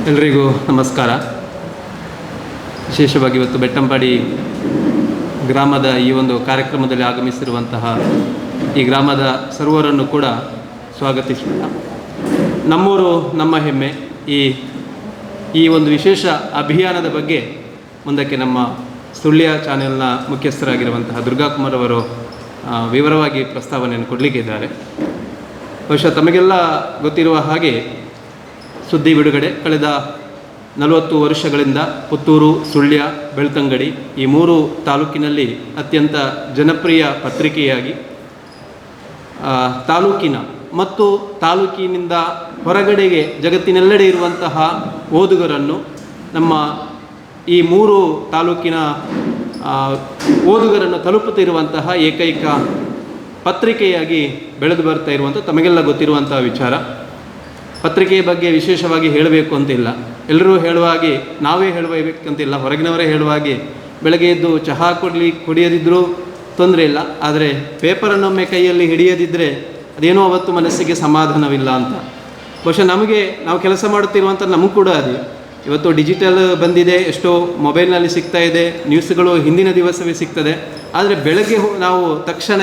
ಎಲ್ರಿಗೂ ನಮಸ್ಕಾರ. ವಿಶೇಷವಾಗಿ ಇವತ್ತು ಬೆಟ್ಟಂಪಾಡಿ ಗ್ರಾಮದ ಈ ಒಂದು ಕಾರ್ಯಕ್ರಮದಲ್ಲಿ ಆಗಮಿಸಿರುವಂತಹ ಈ ಗ್ರಾಮದ ಸರ್ವರನ್ನು ಕೂಡ ಸ್ವಾಗತಿಸೋಣ. ನಮ್ಮೂರು ನಮ್ಮ ಹೆಮ್ಮೆ ಈ ಒಂದು ವಿಶೇಷ ಅಭಿಯಾನದ ಬಗ್ಗೆ ಮುಂದಕ್ಕೆ ನಮ್ಮ ಸುಳ್ಯ ಚಾನೆಲ್ನ ಮುಖ್ಯಸ್ಥರಾಗಿರುವಂತಹ ದುರ್ಗಾಕುಮಾರ್ ಅವರು ವಿವರವಾಗಿ ಪ್ರಸ್ತಾವನೆಯನ್ನು ಕೊಡಲಿಕ್ಕಿದ್ದಾರೆ. ಬಹುಶಃ ತಮಗೆಲ್ಲ ಗೊತ್ತಿರುವ ಹಾಗೆ ಸುದ್ದಿ ಬಿಡುಗಡೆ ಕಳೆದ 40 ವರ್ಷಗಳಿಂದ ಪುತ್ತೂರು, ಸುಳ್ಯ, ಬೆಳ್ತಂಗಡಿ ಈ 3 ತಾಲೂಕಿನಲ್ಲಿ ಅತ್ಯಂತ ಜನಪ್ರಿಯ ಪತ್ರಿಕೆಯಾಗಿ ತಾಲೂಕಿನ ಮತ್ತು ತಾಲೂಕಿನಿಂದ ಹೊರಗಡೆಗೆ ಜಗತ್ತಿನೆಲ್ಲೆಡೆ ಇರುವಂತಹ ಓದುಗರನ್ನು ನಮ್ಮ ಈ 3 ತಾಲೂಕಿನ ಓದುಗರನ್ನು ತಲುಪುತ್ತಿರುವಂತಹ ಏಕೈಕ ಪತ್ರಿಕೆಯಾಗಿ ಬೆಳೆದು ಬರ್ತಾ ಇರುವಂಥ ತಮಗೆಲ್ಲ ಗೊತ್ತಿರುವಂತಹ ವಿಚಾರ. ಪತ್ರಿಕೆಯ ಬಗ್ಗೆ ವಿಶೇಷವಾಗಿ ಹೇಳಬೇಕು ಅಂತಿಲ್ಲ, ಎಲ್ಲರೂ ಹೇಳುವ ಹಾಗೆ ನಾವೇ ಹೇಳಬೇಕಂತಿಲ್ಲ, ಹೊರಗಿನವರೇ ಹೇಳುವ ಹಾಗೆ ಬೆಳಗ್ಗೆ ಎದ್ದು ಚಹಾ ಕುಡಿಯದಿದ್ದರೂ ತೊಂದರೆ ಇಲ್ಲ, ಆದರೆ ಪೇಪರನ್ನೊಮ್ಮೆ ಕೈಯಲ್ಲಿ ಹಿಡಿಯದಿದ್ದರೆ ಅದೇನೋ ಅವತ್ತು ಮನಸ್ಸಿಗೆ ಸಮಾಧಾನವಿಲ್ಲ ಅಂತ. ಬಹುಶಃ ನಾವು ಕೆಲಸ ಮಾಡುತ್ತಿರುವಂಥ ನಮಗೂ ಕೂಡ ಅದೇ. ಇವತ್ತು ಡಿಜಿಟಲ್ ಬಂದಿದೆ, ಎಷ್ಟೋ ಮೊಬೈಲ್ನಲ್ಲಿ ಸಿಗ್ತಾ ಇದೆ, ನ್ಯೂಸ್ಗಳು ಹಿಂದಿನ ದಿವಸವೇ ಸಿಗ್ತದೆ. ಆದರೆ ಬೆಳಗ್ಗೆ ನಾವು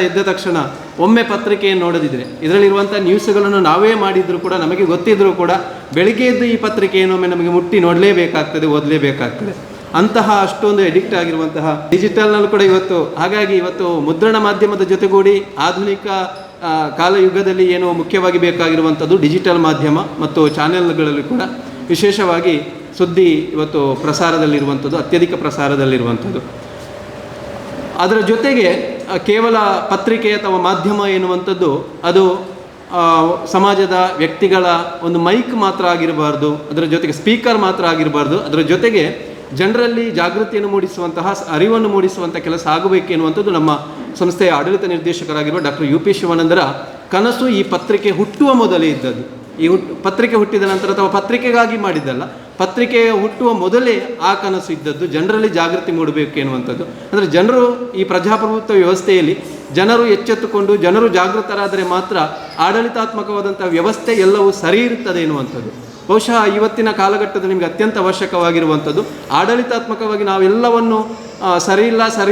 ಎದ್ದ ತಕ್ಷಣ ಒಮ್ಮೆ ಪತ್ರಿಕೆಯನ್ನು ನೋಡದಿದ್ದರೆ ಇದರಲ್ಲಿರುವಂಥ ನ್ಯೂಸ್ಗಳನ್ನು ನಾವೇ ಮಾಡಿದರೂ ಕೂಡ ನಮಗೆ ಗೊತ್ತಿದ್ದರೂ ಕೂಡ ಬೆಳಗ್ಗೆ ಎದ್ದು ಈ ಪತ್ರಿಕೆಯನ್ನು ಒಮ್ಮೆ ನಮಗೆ ಮುಟ್ಟಿ ನೋಡಲೇಬೇಕಾಗ್ತದೆ, ಓದಲೇಬೇಕಾಗ್ತದೆ. ಅಂತಹ ಅಷ್ಟೊಂದು ಎಡಿಕ್ಟ್ ಆಗಿರುವಂತಹ ಡಿಜಿಟಲ್ನಲ್ಲೂ ಕೂಡ ಹಾಗಾಗಿ ಇವತ್ತು ಮುದ್ರಣ ಮಾಧ್ಯಮದ ಜೊತೆಗೂಡಿ ಆಧುನಿಕ ಕಾಲಯುಗದಲ್ಲಿ ಏನು ಮುಖ್ಯವಾಗಿ ಬೇಕಾಗಿರುವಂಥದ್ದು ಡಿಜಿಟಲ್ ಮಾಧ್ಯಮ ಮತ್ತು ಚಾನೆಲ್ಗಳಲ್ಲಿ ಕೂಡ ವಿಶೇಷವಾಗಿ ಸುದ್ದಿ ಇವತ್ತು ಪ್ರಸಾರದಲ್ಲಿರುವಂಥದ್ದು, ಅತ್ಯಧಿಕ ಪ್ರಸಾರದಲ್ಲಿರುವಂಥದ್ದು. ಅದರ ಜೊತೆಗೆ ಕೇವಲ ಪತ್ರಿಕೆ ಅಥವಾ ಮಾಧ್ಯಮ ಎನ್ನುವಂಥದ್ದು ಅದು ಸಮಾಜದ ವ್ಯಕ್ತಿಗಳ ಒಂದು ಮೈಕ್ ಮಾತ್ರ ಆಗಿರಬಾರ್ದು, ಅದರ ಜೊತೆಗೆ ಸ್ಪೀಕರ್ ಮಾತ್ರ ಆಗಿರಬಾರ್ದು, ಅದರ ಜೊತೆಗೆ ಜನರಲ್ಲಿ ಜಾಗೃತಿಯನ್ನು ಮೂಡಿಸುವಂತಹ, ಅರಿವನ್ನು ಮೂಡಿಸುವಂಥ ಕೆಲಸ ಆಗಬೇಕು ಎನ್ನುವಂಥದ್ದು ನಮ್ಮ ಸಂಸ್ಥೆಯ ಆಡಳಿತ ನಿರ್ದೇಶಕರಾಗಿರುವ ಡಾಕ್ಟರ್ UP ಶಿವಾನಂದರ ಕನಸು. ಈ ಪತ್ರಿಕೆ ಹುಟ್ಟುವ ಮೊದಲೇ ಇದ್ದದ್ದು. ಪತ್ರಿಕೆ ಹುಟ್ಟಿದ ನಂತರ ಅಥವಾ ಪತ್ರಿಕೆಗಾಗಿ ಮಾಡಿದ್ದಲ್ಲ, ಪತ್ರಿಕೆಯ ಹುಟ್ಟುವ ಮೊದಲೇ ಆ ಕನಸು ಇದ್ದದ್ದು, ಜನರಲ್ಲಿ ಜಾಗೃತಿ ಮೂಡಬೇಕು ಎನ್ನುವಂಥದ್ದು. ಅಂದರೆ ಜನರು ಈ ಪ್ರಜಾಪ್ರಭುತ್ವ ವ್ಯವಸ್ಥೆಯಲ್ಲಿ ಜನರು ಎಚ್ಚೆತ್ತುಕೊಂಡು ಜನರು ಜಾಗೃತರಾದರೆ ಮಾತ್ರ ಆಡಳಿತಾತ್ಮಕವಾದಂಥ ವ್ಯವಸ್ಥೆ ಎಲ್ಲವೂ ಸರಿ ಇರುತ್ತದೆ ಎನ್ನುವಂಥದ್ದು. ಬಹುಶಃ ಇವತ್ತಿನ ಕಾಲಘಟ್ಟದಲ್ಲಿ ನಿಮಗೆ ಅತ್ಯಂತ ಅವಶ್ಯಕವಾಗಿರುವಂಥದ್ದು ಆಡಳಿತಾತ್ಮಕವಾಗಿ ನಾವೆಲ್ಲವನ್ನು ಸರಿ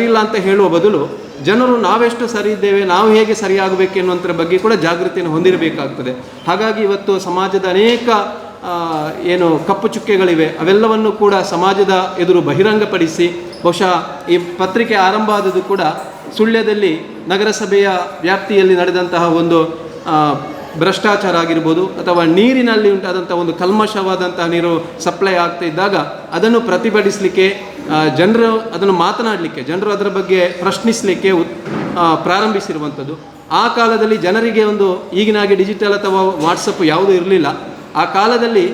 ಇಲ್ಲ ಅಂತ ಹೇಳುವ ಬದಲು ಜನರು ನಾವೆಷ್ಟು ಸರಿ ಇದ್ದೇವೆ, ನಾವು ಹೇಗೆ ಸರಿಯಾಗಬೇಕು ಎನ್ನುವಂಥರ ಬಗ್ಗೆ ಕೂಡ ಜಾಗೃತಿಯನ್ನು ಹೊಂದಿರಬೇಕಾಗ್ತದೆ. ಹಾಗಾಗಿ ಇವತ್ತು ಸಮಾಜದ ಅನೇಕ ಏನು ಕಪ್ಪು ಚುಕ್ಕೆಗಳಿವೆ ಅವೆಲ್ಲವನ್ನು ಕೂಡ ಸಮಾಜದ ಎದುರು ಬಹಿರಂಗಪಡಿಸಿ, ಬಹುಶಃ ಈ ಪತ್ರಿಕೆ ಆರಂಭ ಆದದ್ದು ಕೂಡ ಸುಳ್ಯದಲ್ಲಿ ನಗರಸಭೆಯ ವ್ಯಾಪ್ತಿಯಲ್ಲಿ ನಡೆದಂತಹ ಒಂದು ಭ್ರಷ್ಟಾಚಾರ ಆಗಿರ್ಬೋದು ಅಥವಾ ನೀರಿನಲ್ಲಿ ಉಂಟಾದಂಥ ಒಂದು ಕಲ್ಮಶವಾದಂತಹ ನೀರು ಸಪ್ಲೈ ಆಗ್ತಾ ಇದ್ದಾಗ ಅದನ್ನು ಪ್ರತಿಭಟಿಸಲಿಕ್ಕೆ ಜನರು ಅದನ್ನು ಮಾತನಾಡಲಿಕ್ಕೆ, ಜನರು ಅದರ ಬಗ್ಗೆ ಪ್ರಶ್ನಿಸಲಿಕ್ಕೆ ಪ್ರಾರಂಭಿಸಿರುವಂಥದ್ದು. ಆ ಕಾಲದಲ್ಲಿ ಜನರಿಗೆ ಒಂದು ಈಗಿನಾಗೆ ಡಿಜಿಟಲ್ ಅಥವಾ ವಾಟ್ಸಪ್ ಯಾವುದೂ ಇರಲಿಲ್ಲ. ಆ ಕಾಲದಲ್ಲಿ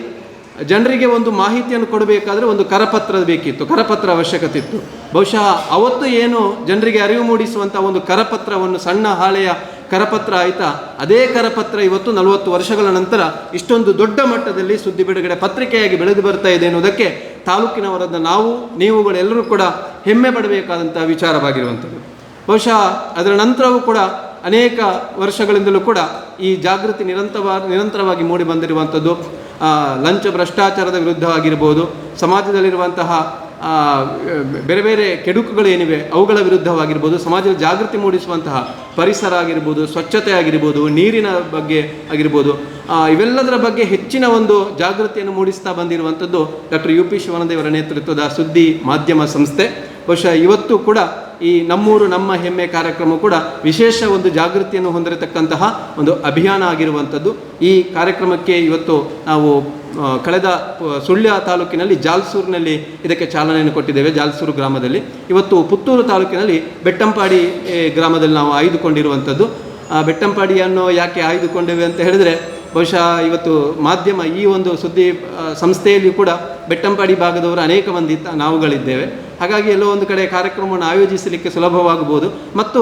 ಜನರಿಗೆ ಒಂದು ಮಾಹಿತಿಯನ್ನು ಕೊಡಬೇಕಾದ್ರೆ ಒಂದು ಕರಪತ್ರ ಬೇಕಿತ್ತು, ಕರಪತ್ರ ಅವಶ್ಯಕತೆ ಇತ್ತು. ಬಹುಶಃ ಅವತ್ತು ಏನು ಜನರಿಗೆ ಅರಿವು ಮೂಡಿಸುವಂಥ ಒಂದು ಕರಪತ್ರವನ್ನು, ಸಣ್ಣ ಹಾಳೆಯ ಕರಪತ್ರ ಆಯಿತಾ, ಅದೇ ಕರಪತ್ರ ಇವತ್ತು 40 ವರ್ಷಗಳ ನಂತರ ಇಷ್ಟೊಂದು ದೊಡ್ಡ ಮಟ್ಟದಲ್ಲಿ ಸುದ್ದಿ ಬಿಡುಗಡೆ ಪತ್ರಿಕೆಯಾಗಿ ಬೆಳೆದು ಬರ್ತಾ ಇದೆ ಎನ್ನುವುದಕ್ಕೆ ತಾಲೂಕಿನವರಾದ ನೀವುಗಳೆಲ್ಲರೂ ಕೂಡ ಹೆಮ್ಮೆ ಪಡಬೇಕಾದಂಥ ವಿಚಾರವಾಗಿರುವಂಥದ್ದು. ಬಹುಶಃ ಅದರ ನಂತರವೂ ಕೂಡ ಅನೇಕ ವರ್ಷಗಳಿಂದಲೂ ಕೂಡ ಈ ಜಾಗೃತಿ ನಿರಂತರವಾಗಿ ಮೂಡಿ ಬಂದಿರುವಂಥದ್ದು. ಲಂಚ ಭ್ರಷ್ಟಾಚಾರದ ವಿರುದ್ಧವಾಗಿರ್ಬೋದು, ಸಮಾಜದಲ್ಲಿರುವಂತಹ ಬೇರೆ ಬೇರೆ ಕೆಡುಕುಗಳೇನಿವೆ ಅವುಗಳ ವಿರುದ್ಧವಾಗಿರ್ಬೋದು, ಸಮಾಜದ ಜಾಗೃತಿ ಮೂಡಿಸುವಂತಹ ಪರಿಸರ ಆಗಿರ್ಬೋದು, ಸ್ವಚ್ಛತೆ ಆಗಿರ್ಬೋದು, ನೀರಿನ ಬಗ್ಗೆ ಆಗಿರ್ಬೋದು, ಇವೆಲ್ಲದರ ಬಗ್ಗೆ ಹೆಚ್ಚಿನ ಒಂದು ಜಾಗೃತಿಯನ್ನು ಮೂಡಿಸ್ತಾ ಬಂದಿರುವಂಥದ್ದು ಡಾಕ್ಟರ್ UP ಶಿವಾನಂದ ಅವರ ನೇತೃತ್ವದ ಸುದ್ದಿ ಮಾಧ್ಯಮ ಸಂಸ್ಥೆ. ಬಹುಶಃ ಇವತ್ತು ಕೂಡ ಈ ನಮ್ಮೂರು ನಮ್ಮ ಹೆಮ್ಮೆ ಕಾರ್ಯಕ್ರಮ ಕೂಡ ವಿಶೇಷ ಒಂದು ಜಾಗೃತಿಯನ್ನು ಹೊಂದಿರತಕ್ಕಂತಹ ಒಂದು ಅಭಿಯಾನ ಆಗಿರುವಂಥದ್ದು. ಈ ಕಾರ್ಯಕ್ರಮಕ್ಕೆ ಇವತ್ತು ನಾವು ಕಳೆದ ಸುಳ್ಯ ತಾಲೂಕಿನಲ್ಲಿ ಜಾಲ್ಸೂರಿನಲ್ಲಿ ಇದಕ್ಕೆ ಚಾಲನೆಯನ್ನು ಕೊಟ್ಟಿದ್ದೇವೆ, ಜಾಲ್ಸೂರು ಗ್ರಾಮದಲ್ಲಿ. ಇವತ್ತು ಪುತ್ತೂರು ತಾಲೂಕಿನಲ್ಲಿ ಬೆಟ್ಟಂಪಾಡಿ ಗ್ರಾಮದಲ್ಲಿ ನಾವು ಆಯ್ದುಕೊಂಡಿರುವಂಥದ್ದು. ಬೆಟ್ಟಂಪಾಡಿಯನ್ನು ಯಾಕೆ ಆಯ್ದುಕೊಂಡೇವೆ ಅಂತ ಹೇಳಿದರೆ, ಬಹುಶಃ ಇವತ್ತು ಮಾಧ್ಯಮ ಈ ಒಂದು ಸುದ್ದಿ ಸಂಸ್ಥೆಯಲ್ಲಿ ಕೂಡ ಬೆಟ್ಟಂಪಾಡಿ ಭಾಗದವರು ಅನೇಕ ಮಂದಿ ನಾವುಗಳಿದ್ದೇವೆ. ಹಾಗಾಗಿ ಎಲ್ಲೋ ಒಂದು ಕಡೆ ಕಾರ್ಯಕ್ರಮವನ್ನು ಆಯೋಜಿಸಲಿಕ್ಕೆ ಸುಲಭವಾಗಬಹುದು ಮತ್ತು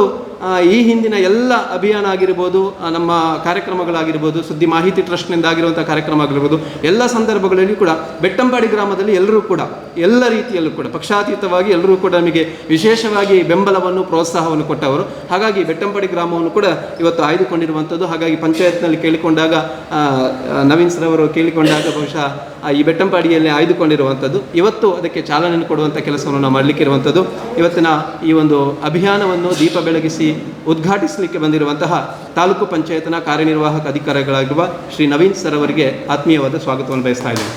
ಈ ಹಿಂದಿನ ಎಲ್ಲ ಅಭಿಯಾನ ಆಗಿರ್ಬೋದು, ನಮ್ಮ ಕಾರ್ಯಕ್ರಮಗಳಾಗಿರ್ಬೋದು, ಸುದ್ದಿ ಮಾಹಿತಿ ಟ್ರಸ್ಟ್ನಿಂದ ಆಗಿರುವಂಥ ಕಾರ್ಯಕ್ರಮ ಆಗಿರ್ಬೋದು, ಎಲ್ಲ ಸಂದರ್ಭಗಳಲ್ಲಿ ಕೂಡ ಬೆಟ್ಟಂಪಾಡಿ ಗ್ರಾಮದಲ್ಲಿ ಎಲ್ಲರೂ ಕೂಡ ಎಲ್ಲ ರೀತಿಯಲ್ಲೂ ಕೂಡ ಪಕ್ಷಾತೀತವಾಗಿ ಎಲ್ಲರೂ ಕೂಡ ನಮಗೆ ವಿಶೇಷವಾಗಿ ಬೆಂಬಲವನ್ನು ಪ್ರೋತ್ಸಾಹವನ್ನು ಕೊಟ್ಟವರು. ಹಾಗಾಗಿ ಬೆಟ್ಟಂಪಾಡಿ ಗ್ರಾಮವನ್ನು ಕೂಡ ಇವತ್ತು ಆಯ್ದುಕೊಂಡಿರುವಂಥದ್ದು. ಹಾಗಾಗಿ ಪಂಚಾಯತ್ನಲ್ಲಿ ಕೇಳಿಕೊಂಡಾಗ ನವೀನ್ ಸರ್ ಅವರು ಕೇಳಿಕೊಂಡಾಗ ಬಹುಶಃ ಈ ಬೆಟ್ಟಂಪಾಡಿಯಲ್ಲಿ ಆಯ್ದುಕೊಂಡಿರುವಂಥದ್ದು. ಇವತ್ತು ಅದಕ್ಕೆ ಚಾಲನೆಯನ್ನು ಕೊಡುವಂಥ ಕೆಲಸವನ್ನು ನಾವು ಮಾಡಲಿಕ್ಕಿರುವಂಥದ್ದು. ಇವತ್ತಿನ ಈ ಒಂದು ಅಭಿಯಾನವನ್ನು ದೀಪ ಬೆಳಗಿಸಿ ಉದ್ಘಾಟಿಸಲಿಕ್ಕೆ ಬಂದಿರುವಂತಹ ತಾಲೂಕು ಪಂಚಾಯತ್ನ ಕಾರ್ಯನಿರ್ವಾಹಕ ಅಧಿಕಾರಿಗಳಾಗಿರುವ ಶ್ರೀ ನವೀನ್ ಸರ್ ಅವರಿಗೆ ಆತ್ಮೀಯವಾದ ಸ್ವಾಗತವನ್ನು ಬಯಸ್ತಾ ಇದ್ದೇನೆ.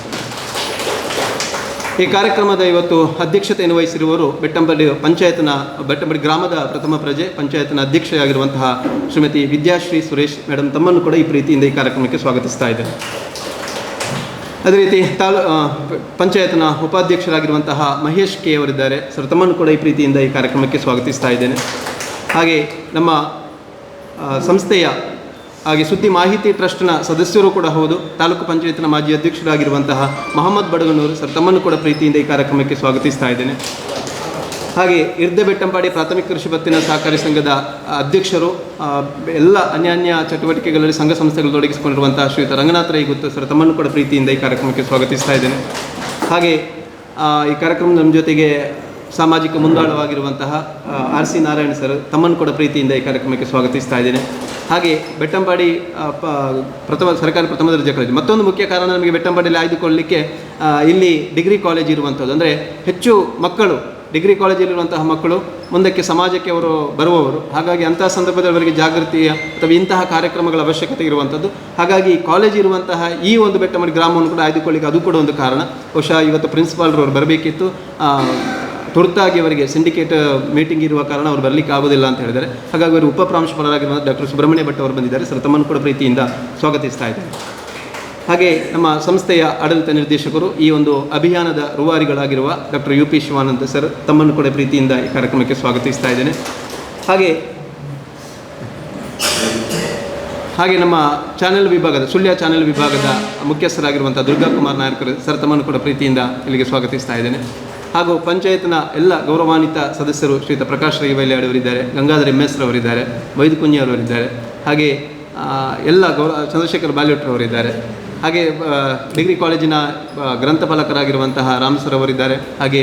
ಈ ಕಾರ್ಯಕ್ರಮದ ಇವತ್ತು ಅಧ್ಯಕ್ಷತೆಯನ್ನು ವಹಿಸಿರುವವರು ಬೆಟ್ಟಂಪಾಡಿ ಗ್ರಾಮದ ಪ್ರಥಮ ಪ್ರಜೆ, ಪಂಚಾಯತ್ನ ಅಧ್ಯಕ್ಷೆಯಾಗಿರುವಂತಹ ಶ್ರೀಮತಿ ವಿದ್ಯಾಶ್ರೀ ಸುರೇಶ್ ಮೇಡಮ್, ತಮ್ಮನ್ನು ಕೂಡ ಈ ಪ್ರೀತಿಯಿಂದ ಈ ಕಾರ್ಯಕ್ರಮಕ್ಕೆ ಸ್ವಾಗತಿಸ್ತಾ ಇದ್ದೇನೆ. ಅದೇ ರೀತಿ ಪಂಚಾಯತ್ನ ಉಪಾಧ್ಯಕ್ಷರಾಗಿರುವಂತಹ ಮಹೇಶ್ ಕೆ ಅವರಿದ್ದಾರೆ ಸರ್, ತಮ್ಮನ್ನು ಕೂಡ ಈ ಪ್ರೀತಿಯಿಂದ ಈ ಕಾರ್ಯಕ್ರಮಕ್ಕೆ ಸ್ವಾಗತಿಸ್ತಾ ಇದ್ದೇನೆ. ಹಾಗೆ ನಮ್ಮ ಸಂಸ್ಥೆಯ ಹಾಗೆ ಸುದ್ದಿ ಮಾಹಿತಿ ಟ್ರಸ್ಟ್ನ ಸದಸ್ಯರು ಕೂಡ ಹೌದು, ತಾಲೂಕು ಪಂಚಾಯತ್ನ ಮಾಜಿ ಅಧ್ಯಕ್ಷರಾಗಿರುವಂತಹ ಮೊಹಮ್ಮದ್ ಬಡಗನೂರು ಸರ್, ತಮ್ಮನ್ನು ಕೂಡ ಪ್ರೀತಿಯಿಂದ ಈ ಕಾರ್ಯಕ್ರಮಕ್ಕೆ ಸ್ವಾಗತಿಸ್ತಾ ಇದ್ದೇನೆ. ಹಾಗೆ ಇರ್ದೆ ಬೆಟ್ಟಂಪಾಡಿ ಪ್ರಾಥಮಿಕ ಕೃಷಿ ಪತ್ತಿನ ಸಹಕಾರಿ ಸಂಘದ ಅಧ್ಯಕ್ಷರು, ಎಲ್ಲ ಅನ್ಯಾನ್ಯ ಚಟುವಟಿಕೆಗಳಲ್ಲಿ ಸಂಘ ಸಂಸ್ಥೆಗಳು ತೊಡಗಿಸಿಕೊಂಡಿರುವಂತಹ ಶ್ರೀಯುತ ರಂಗನಾಥ ರೈ ಗುತ್ತು ಸರ್, ತಮ್ಮನ್ನು ಕೂಡ ಪ್ರೀತಿಯಿಂದ ಈ ಕಾರ್ಯಕ್ರಮಕ್ಕೆ ಸ್ವಾಗತಿಸ್ತಾ ಇದ್ದೇನೆ. ಹಾಗೆ ಈ ಕಾರ್ಯಕ್ರಮದ ನಮ್ಮ ಜೊತೆಗೆ ಸಾಮಾಜಿಕ ಮುಂದಾಳವಾಗಿರುವಂತಹ RC ನಾರಾಯಣ ಸರ್, ತಮ್ಮನ್ನು ಕೂಡ ಪ್ರೀತಿಯಿಂದ ಈ ಕಾರ್ಯಕ್ರಮಕ್ಕೆ ಸ್ವಾಗತಿಸ್ತಾ ಇದ್ದೇನೆ. ಹಾಗೆ ಬೆಟ್ಟಂಪಾಡಿ ಸರ್ಕಾರಿ ಪ್ರಥಮ ದರ್ಜೆ ಕಾಲೇಜು, ಮತ್ತೊಂದು ಮುಖ್ಯ ಕಾರಣ ನಮಗೆ ಬೆಟ್ಟಂಪಾಡಿಯಲ್ಲಿ ಆಯ್ದುಕೊಳ್ಳಲಿಕ್ಕೆ ಇಲ್ಲಿ ಡಿಗ್ರಿ ಕಾಲೇಜ್ ಇರುವಂಥದ್ದು. ಅಂದರೆ ಹೆಚ್ಚು ಮಕ್ಕಳು ಡಿಗ್ರಿ ಕಾಲೇಜಲ್ಲಿರುವಂತಹ ಮಕ್ಕಳು ಮುಂದಕ್ಕೆ ಸಮಾಜಕ್ಕೆ ಅವರು ಬರುವವರು. ಹಾಗಾಗಿ ಅಂತಹ ಸಂದರ್ಭದಲ್ಲಿ ಅವರಿಗೆ ಜಾಗೃತಿಯ ಅಥವಾ ಇಂತಹ ಕಾರ್ಯಕ್ರಮಗಳ ಅವಶ್ಯಕತೆ ಇರುವಂಥದ್ದು. ಹಾಗಾಗಿ ಕಾಲೇಜ್ ಇರುವಂತಹ ಈ ಒಂದು ಬೆಟ್ಟಂಪಾಡಿ ಗ್ರಾಮವನ್ನು ಕೂಡ ಆಯ್ದುಕೊಳ್ಳಿಕ್ಕೆ ಅದು ಕೂಡ ಒಂದು ಕಾರಣ. ಬಹುಶಃ ಇವತ್ತು ಪ್ರಿನ್ಸಿಪಾಲ್ರವರು ಬರಬೇಕಿತ್ತು, ತುರ್ತಾಗಿ ಅವರಿಗೆ ಸಿಂಡಿಕೇಟ್ ಮೀಟಿಂಗ್ ಇರುವ ಕಾರಣ ಅವರು ಬರಲಿಕ್ಕೆ ಆಗೋದಿಲ್ಲ ಅಂತ ಹೇಳಿದ್ದಾರೆ. ಹಾಗಾಗಿ ಅವರು ಉಪಪ್ರಾಂಶುಪಾಲರಾಗಿರುವ ಡಾಕ್ಟರ್ ಸುಬ್ರಹ್ಮಣ್ಯ ಭಟ್ ಅವರು ಬಂದಿದ್ದಾರೆ ಸರ್, ತಮ್ಮನ್ನು ಕೂಡ ಪ್ರೀತಿಯಿಂದ ಸ್ವಾಗತಿಸ್ತಾ ಇದ್ದಾರೆ. ಹಾಗೆ ನಮ್ಮ ಸಂಸ್ಥೆಯ ಆಡಳಿತ ನಿರ್ದೇಶಕರು, ಈ ಒಂದು ಅಭಿಯಾನದ ರೂವಾರಿಗಳಾಗಿರುವ ಡಾಕ್ಟರ್ UP ಶಿವಾನಂದ ಸರ್, ತಮ್ಮನ್ನು ಕೂಡ ಪ್ರೀತಿಯಿಂದ ಈ ಕಾರ್ಯಕ್ರಮಕ್ಕೆ ಸ್ವಾಗತಿಸ್ತಾ ಇದ್ದೇನೆ. ಹಾಗೆ ನಮ್ಮ ಚಾನೆಲ್ ವಿಭಾಗದ ಸುಳ್ಯ ಚಾನೆಲ್ ವಿಭಾಗದ ಮುಖ್ಯಸ್ಥರಾಗಿರುವಂಥ ದುರ್ಗಾ ಕುಮಾರ್ ನಾಯಕರು ಸರ್, ತಮ್ಮನ್ನು ಕೂಡ ಪ್ರೀತಿಯಿಂದ ಇಲ್ಲಿಗೆ ಸ್ವಾಗತಿಸ್ತಾ ಇದ್ದೇನೆ. ಹಾಗೂ ಪಂಚಾಯತ್ನ ಎಲ್ಲ ಗೌರವಾನ್ವಿತ ಸದಸ್ಯರು ಶ್ರೀಯುತ ಪ್ರಕಾಶ್ ರೈವೈಲ್ಯಾಡ್ ಅವರಿದ್ದಾರೆ, ಗಂಗಾಧರ್ MS ರವರಿದ್ದಾರೆ, ವೈದ್ ಕುಂಜಿಯವರಿದ್ದಾರೆ, ಹಾಗೆ ಎಲ್ಲ ಚಂದ್ರಶೇಖರ್ ಬಾಲ್ಯೋಟ್ರವರಿದ್ದಾರೆ. ಹಾಗೆ ಡಿಗ್ರಿ ಕಾಲೇಜಿನ ಗ್ರಂಥಪಾಲಕರಾಗಿರುವಂತಹ ರಾಮ್ ಸರ್ ಅವರಿದ್ದಾರೆ. ಹಾಗೆ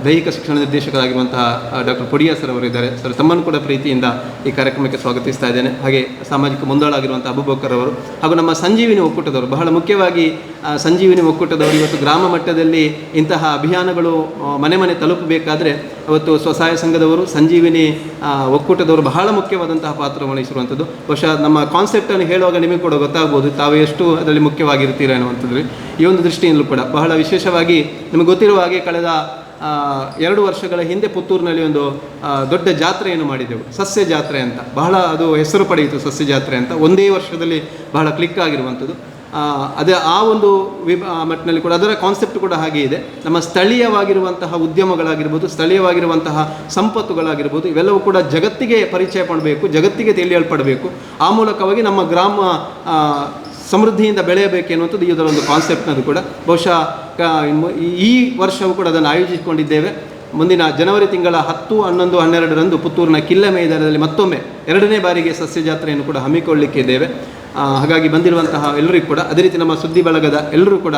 ದೈಹಿಕ ಶಿಕ್ಷಣ ನಿರ್ದೇಶಕರಾಗಿರುವಂತಹ ಡಾಕ್ಟರ್ ಪೊಡಿಯಾ ಸರ್ ಅವರಿದ್ದಾರೆ ಸರ್, ತಮ್ಮನ್ನು ಕೂಡ ಪ್ರೀತಿಯಿಂದ ಈ ಕಾರ್ಯಕ್ರಮಕ್ಕೆ ಸ್ವಾಗತಿಸ್ತಾ ಇದ್ದೇನೆ. ಹಾಗೆ ಸಾಮಾಜಿಕ ಮುಂದಾಳಾಗಿರುವಂಥ ಅಬುಬಕರ್ ಅವರು ಹಾಗೂ ನಮ್ಮ ಸಂಜೀವಿನಿ ಒಕ್ಕೂಟದವರು, ಬಹಳ ಮುಖ್ಯವಾಗಿ ಸಂಜೀವಿನಿ ಒಕ್ಕೂಟದವರು ಇವತ್ತು ಗ್ರಾಮ ಮಟ್ಟದಲ್ಲಿ ಇಂತಹ ಅಭಿಯಾನಗಳು ಮನೆ ಮನೆ ತಲುಪಬೇಕಾದ್ರೆ ಅವತ್ತು ಸ್ವಸಹಾಯ ಸಂಘದವರು, ಸಂಜೀವಿನಿ ಒಕ್ಕೂಟದವರು ಬಹಳ ಮುಖ್ಯವಾದಂತಹ ಪಾತ್ರ ವಹಿಸಿರುವಂಥದ್ದು. ಬಹುಶಃ ನಮ್ಮ ಕಾನ್ಸೆಪ್ಟನ್ನು ಹೇಳುವಾಗ ನಿಮಗೆ ಕೂಡ ಗೊತ್ತಾಗ್ಬೋದು ತಾವು ಎಷ್ಟು ಅದರಲ್ಲಿ ಮುಖ್ಯವಾಗಿರ್ತೀರ ಅನ್ನುವಂಥದ್ದು. ಈ ಒಂದು ದೃಷ್ಟಿಯಿಂದಲೂ ಕೂಡ ಬಹಳ ವಿಶೇಷವಾಗಿ ನಿಮಗೆ ಗೊತ್ತಿರುವ ಹಾಗೆ ಕಳೆದ 2 ವರ್ಷಗಳ ಹಿಂದೆ ಪುತ್ತೂರಿನಲ್ಲಿ ಒಂದು ದೊಡ್ಡ ಜಾತ್ರೆಯನ್ನು ಮಾಡಿದೆವು, ಸಸ್ಯ ಜಾತ್ರೆ ಅಂತ. ಬಹಳ ಅದು ಹೆಸರು ಪಡೆಯಿತು, ಸಸ್ಯ ಜಾತ್ರೆ ಅಂತ. ಒಂದೇ ವರ್ಷದಲ್ಲಿ ಬಹಳ ಕ್ಲಿಕ್ ಆಗಿರುವಂಥದ್ದು. ಅದೇ ಆ ಒಂದು ಮಟ್ಟಿನಲ್ಲಿ ಕೂಡ ಅದರ ಕಾನ್ಸೆಪ್ಟ್ ಕೂಡ ಹಾಗೆ ಇದೆ. ನಮ್ಮ ಸ್ಥಳೀಯವಾಗಿರುವಂತಹ ಉದ್ಯಮಗಳಾಗಿರ್ಬೋದು, ಸ್ಥಳೀಯವಾಗಿರುವಂತಹ ಸಂಪತ್ತುಗಳಾಗಿರ್ಬೋದು, ಇವೆಲ್ಲವೂ ಕೂಡ ಜಗತ್ತಿಗೆ ಪರಿಚಯ ಮಾಡಬೇಕು, ಜಗತ್ತಿಗೆ ತಿಳಿಯಲ್ಪಡಬೇಕು. ಆ ಮೂಲಕವಾಗಿ ನಮ್ಮ ಗ್ರಾಮ ಸಮೃದ್ಧಿಯಿಂದ ಬೆಳೆಯಬೇಕೆನ್ನುವಂಥದ್ದು ಇದರ ಒಂದು ಕಾನ್ಸೆಪ್ಟ್ನದು ಕೂಡ. ಬಹುಶಃ ಈ ವರ್ಷವೂ ಕೂಡ ಅದನ್ನು ಆಯೋಜಿಸಿಕೊಂಡಿದ್ದೇವೆ. ಮುಂದಿನ ಜನವರಿ ತಿಂಗಳ 10, 11, 12ರಂದು ಪುತ್ತೂರಿನ ಕಿಲ್ಲೆ ಮೈದಾನದಲ್ಲಿ ಮತ್ತೊಮ್ಮೆ 2ನೇ ಬಾರಿಗೆ ಸಸ್ಯ ಜಾತ್ರೆಯನ್ನು ಕೂಡ ಹಮ್ಮಿಕೊಳ್ಳಲಿಕ್ಕೆ ಇದ್ದೇವೆ. ಹಾಗಾಗಿ ಬಂದಿರುವಂತಹ ಎಲ್ಲರಿಗೂ ಕೂಡ, ಅದೇ ರೀತಿ ನಮ್ಮ ಸುದ್ದಿ ಬಳಗದ ಎಲ್ಲರೂ ಕೂಡ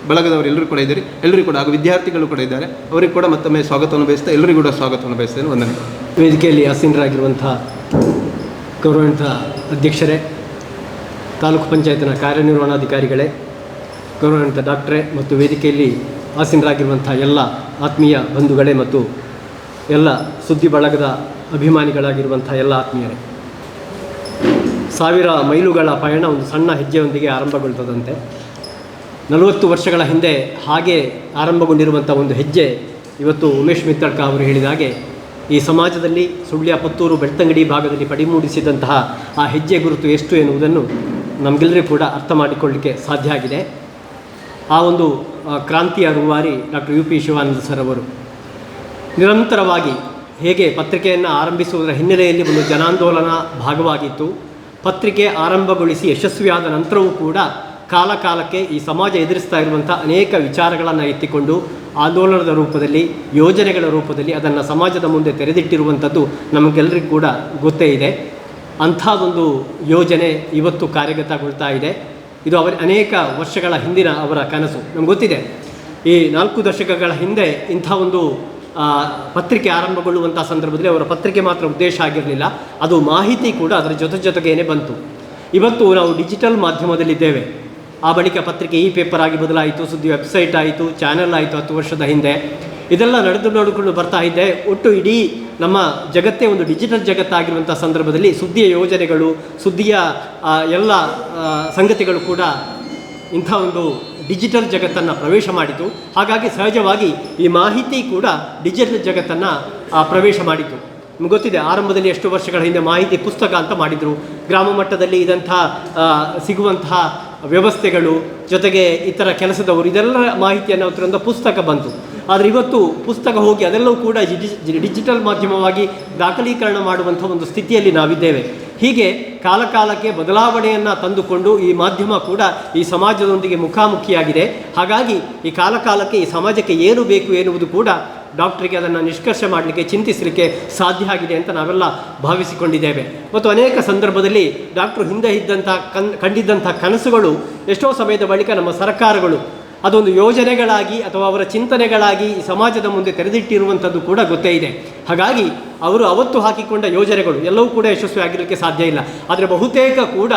ಬಳಗದವರು ಎಲ್ಲರೂ ಕೂಡ ಇದ್ದಾರೆ, ಎಲ್ಲರಿಗೂ ಕೂಡ ಹಾಗೂ ವಿದ್ಯಾರ್ಥಿಗಳು ಕೂಡ ಇದ್ದಾರೆ, ಅವರಿಗೆ ಕೂಡ ಮತ್ತೊಮ್ಮೆ ಸ್ವಾಗತವನ್ನು ಬಯಸ್ತಾ ಎಲ್ಲರಿಗೂ ಕೂಡ ಸ್ವಾಗತವನ್ನು ಬಯಸ್ತೇನೆ. ವಂದನೆ. ವೇದಿಕೆಯಲ್ಲಿ ಆಸೀನರಾಗಿರುವಂಥ ಗೌರವಾನ್ವಿತ ಅಧ್ಯಕ್ಷರೇ, ತಾಲೂಕು ಪಂಚಾಯತ್ನ ಕಾರ್ಯನಿರ್ವಹಣಾಧಿಕಾರಿಗಳೇ, ಗೌರವಾನ್ವಿತ ಡಾಕ್ಟ್ರೇ ಮತ್ತು ವೇದಿಕೆಯಲ್ಲಿ ಆಸೀನರಾಗಿರುವಂಥ ಎಲ್ಲ ಆತ್ಮೀಯ ಬಂಧುಗಳೇ ಮತ್ತು ಎಲ್ಲ ಸುದ್ದಿ ಬಳಗದ ಅಭಿಮಾನಿಗಳಾಗಿರುವಂಥ ಎಲ್ಲ ಆತ್ಮೀಯರೇ, 1000 ಮೈಲುಗಳ ಪಯಣ ಒಂದು ಸಣ್ಣ ಹೆಜ್ಜೆಯೊಂದಿಗೆ ಆರಂಭಗೊಳ್ತದಂತೆ. 40 ವರ್ಷಗಳ ಹಿಂದೆ ಹಾಗೆ ಆರಂಭಗೊಂಡಿರುವಂಥ ಒಂದು ಹೆಜ್ಜೆ ಇವತ್ತು ಉಮೇಶ್ ಮಿತ್ತಡ್ಕ ಅವರು ಹೇಳಿದ ಹಾಗೆ ಈ ಸಮಾಜದಲ್ಲಿ ಸುಳ್ಯ, ಪುತ್ತೂರು, ಬೆಳ್ತಂಗಡಿ ಭಾಗದಲ್ಲಿ ಪಡಿಮೂಡಿಸಿದಂತಹ ಆ ಹೆಜ್ಜೆ ಗುರುತು ಎಷ್ಟು ಎನ್ನುವುದನ್ನು ನಮಗೆಲ್ಲರಿಗೂ ಕೂಡ ಅರ್ಥ ಮಾಡಿಕೊಳ್ಳಲಿಕ್ಕೆ ಸಾಧ್ಯ ಆಗಿದೆ. ಆ ಒಂದು ಕ್ರಾಂತಿಯ ರೂವಾರಿ ಡಾಕ್ಟರ್ UP ಶಿವಾನಂದ ಸರ್ ಅವರು ನಿರಂತರವಾಗಿ ಹೇಗೆ ಪತ್ರಿಕೆಯನ್ನು ಆರಂಭಿಸುವುದರ ಹಿನ್ನೆಲೆಯಲ್ಲಿ ಒಂದು ಜನಾಂದೋಲನ ಭಾಗವಾಗಿತ್ತು. ಪತ್ರಿಕೆ ಆರಂಭಗೊಳಿಸಿ ಯಶಸ್ವಿಯಾದ ನಂತರವೂ ಕೂಡ ಕಾಲಕ್ಕೆ ಈ ಸಮಾಜ ಎದುರಿಸ್ತಾ ಇರುವಂಥ ಅನೇಕ ವಿಚಾರಗಳನ್ನು ಎತ್ತಿಕೊಂಡು ಆಂದೋಲನದ ರೂಪದಲ್ಲಿ, ಯೋಜನೆಗಳ ರೂಪದಲ್ಲಿ ಅದನ್ನು ಸಮಾಜದ ಮುಂದೆ ತೆರೆದಿಟ್ಟಿರುವಂಥದ್ದು ನಮಗೆಲ್ಲರಿಗೂ ಕೂಡ ಗೊತ್ತೇ ಇದೆ. ಅಂಥ ಒಂದು ಯೋಜನೆ ಇವತ್ತು ಕಾರ್ಯಗತಗೊಳ್ತಾ ಇದೆ. ಇದು ಅನೇಕ ವರ್ಷಗಳ ಹಿಂದಿನ ಅವರ ಕನಸು. ನಮ್ಗೆ ಗೊತ್ತಿದೆ, ಈ 4 ದಶಕಗಳ ಹಿಂದೆ ಇಂಥ ಒಂದು ಪತ್ರಿಕೆ ಆರಂಭಗೊಳ್ಳುವಂಥ ಸಂದರ್ಭದಲ್ಲಿ ಅವರ ಪತ್ರಿಕೆ ಮಾತ್ರ ಉದ್ದೇಶ ಆಗಿರಲಿಲ್ಲ, ಅದು ಮಾಹಿತಿ ಕೂಡ ಅದರ ಜೊತೆಗೇನೆ ಬಂತು. ಇವತ್ತು ನಾವು ಡಿಜಿಟಲ್ ಮಾಧ್ಯಮದಲ್ಲಿದ್ದೇವೆ. ಆ ಬಳಿಕ ಪತ್ರಿಕೆ ಪೇಪರ್ ಆಗಿ ಬದಲಾಯಿತು, ಸುದ್ದಿ ವೆಬ್ಸೈಟ್ ಆಯಿತು, ಚಾನೆಲ್ ಆಯಿತು 10 ವರ್ಷದ ಹಿಂದೆ. ಇದೆಲ್ಲ ನೋಡಿಕೊಂಡು ಬರ್ತಾ ಇದ್ದೆ. ಒಟ್ಟು ಇಡೀ ನಮ್ಮ ಜಗತ್ತೇ ಒಂದು ಡಿಜಿಟಲ್ ಜಗತ್ತಾಗಿರುವಂಥ ಸಂದರ್ಭದಲ್ಲಿ ಸುದ್ದಿಯ ಯೋಜನೆಗಳು, ಸುದ್ದಿಯ ಎಲ್ಲ ಸಂಗತಿಗಳು ಕೂಡ ಇಂಥ ಒಂದು ಡಿಜಿಟಲ್ ಜಗತ್ತನ್ನು ಪ್ರವೇಶ ಮಾಡಿತು. ಹಾಗಾಗಿ ಸಹಜವಾಗಿ ಈ ಮಾಹಿತಿ ಕೂಡ ಡಿಜಿಟಲ್ ಜಗತ್ತನ್ನು ಪ್ರವೇಶ ಮಾಡಿತು. ನಿಮ್ಗೆ ಗೊತ್ತಿದೆ, ಆರಂಭದಲ್ಲಿ ಎಷ್ಟು ವರ್ಷಗಳ ಹಿಂದೆ ಮಾಹಿತಿ ಪುಸ್ತಕ ಅಂತ ಮಾಡಿದರು. ಗ್ರಾಮ ಮಟ್ಟದಲ್ಲಿ ಇದಂಥ ಸಿಗುವಂತಹ ವ್ಯವಸ್ಥೆಗಳು, ಜೊತೆಗೆ ಇತರ ಕೆಲಸದವರು, ಇದೆಲ್ಲ ಮಾಹಿತಿಯನ್ನು ಒಂದು ಪುಸ್ತಕ ಬಂತು. ಆದರೆ ಇವತ್ತು ಪುಸ್ತಕ ಹೋಗಿ ಅದೆಲ್ಲವೂ ಕೂಡ ಡಿಜಿಟಲ್ ಮಾಧ್ಯಮವಾಗಿ ದಾಖಲೀಕರಣ ಮಾಡುವಂಥ ಒಂದು ಸ್ಥಿತಿಯಲ್ಲಿ ನಾವಿದ್ದೇವೆ. ಹೀಗೆ ಕಾಲಕ್ಕೆ ಬದಲಾವಣೆಯನ್ನು ತಂದುಕೊಂಡು ಈ ಮಾಧ್ಯಮ ಕೂಡ ಈ ಸಮಾಜದೊಂದಿಗೆ ಮುಖಾಮುಖಿಯಾಗಿದೆ. ಹಾಗಾಗಿ ಈ ಕಾಲಕ್ಕೆ ಈ ಸಮಾಜಕ್ಕೆ ಏನು ಬೇಕು ಎನ್ನುವುದು ಕೂಡ ಡಾಕ್ಟ್ರಿಗೆ ಅದನ್ನು ನಿಷ್ಕರ್ಷೆ ಮಾಡಲಿಕ್ಕೆ, ಚಿಂತಿಸಲಿಕ್ಕೆ ಸಾಧ್ಯ ಆಗಿದೆ ಅಂತ ನಾವೆಲ್ಲ ಭಾವಿಸಿಕೊಂಡಿದ್ದೇವೆ. ಮತ್ತು ಅನೇಕ ಸಂದರ್ಭದಲ್ಲಿ ಡಾಕ್ಟ್ರು ಹಿಂದೆ ಕಂಡಿದ್ದಂಥ ಕನಸುಗಳು ಎಷ್ಟೋ ಸಮಯದ ಬಳಿಕ ನಮ್ಮ ಸರ್ಕಾರಗಳು ಅದೊಂದು ಯೋಜನೆಗಳಾಗಿ ಅಥವಾ ಅವರ ಚಿಂತನೆಗಳಾಗಿ ಈ ಸಮಾಜದ ಮುಂದೆ ತೆರೆದಿಟ್ಟಿರುವಂಥದ್ದು ಕೂಡ ಗೊತ್ತೇ ಇದೆ. ಹಾಗಾಗಿ ಅವರು ಅವತ್ತು ಹಾಕಿಕೊಂಡ ಯೋಜನೆಗಳು ಎಲ್ಲವೂ ಕೂಡ ಯಶಸ್ವಿ ಆಗಿರಲಿಕ್ಕೆ ಸಾಧ್ಯ ಇಲ್ಲ. ಆದರೆ ಬಹುತೇಕ ಕೂಡ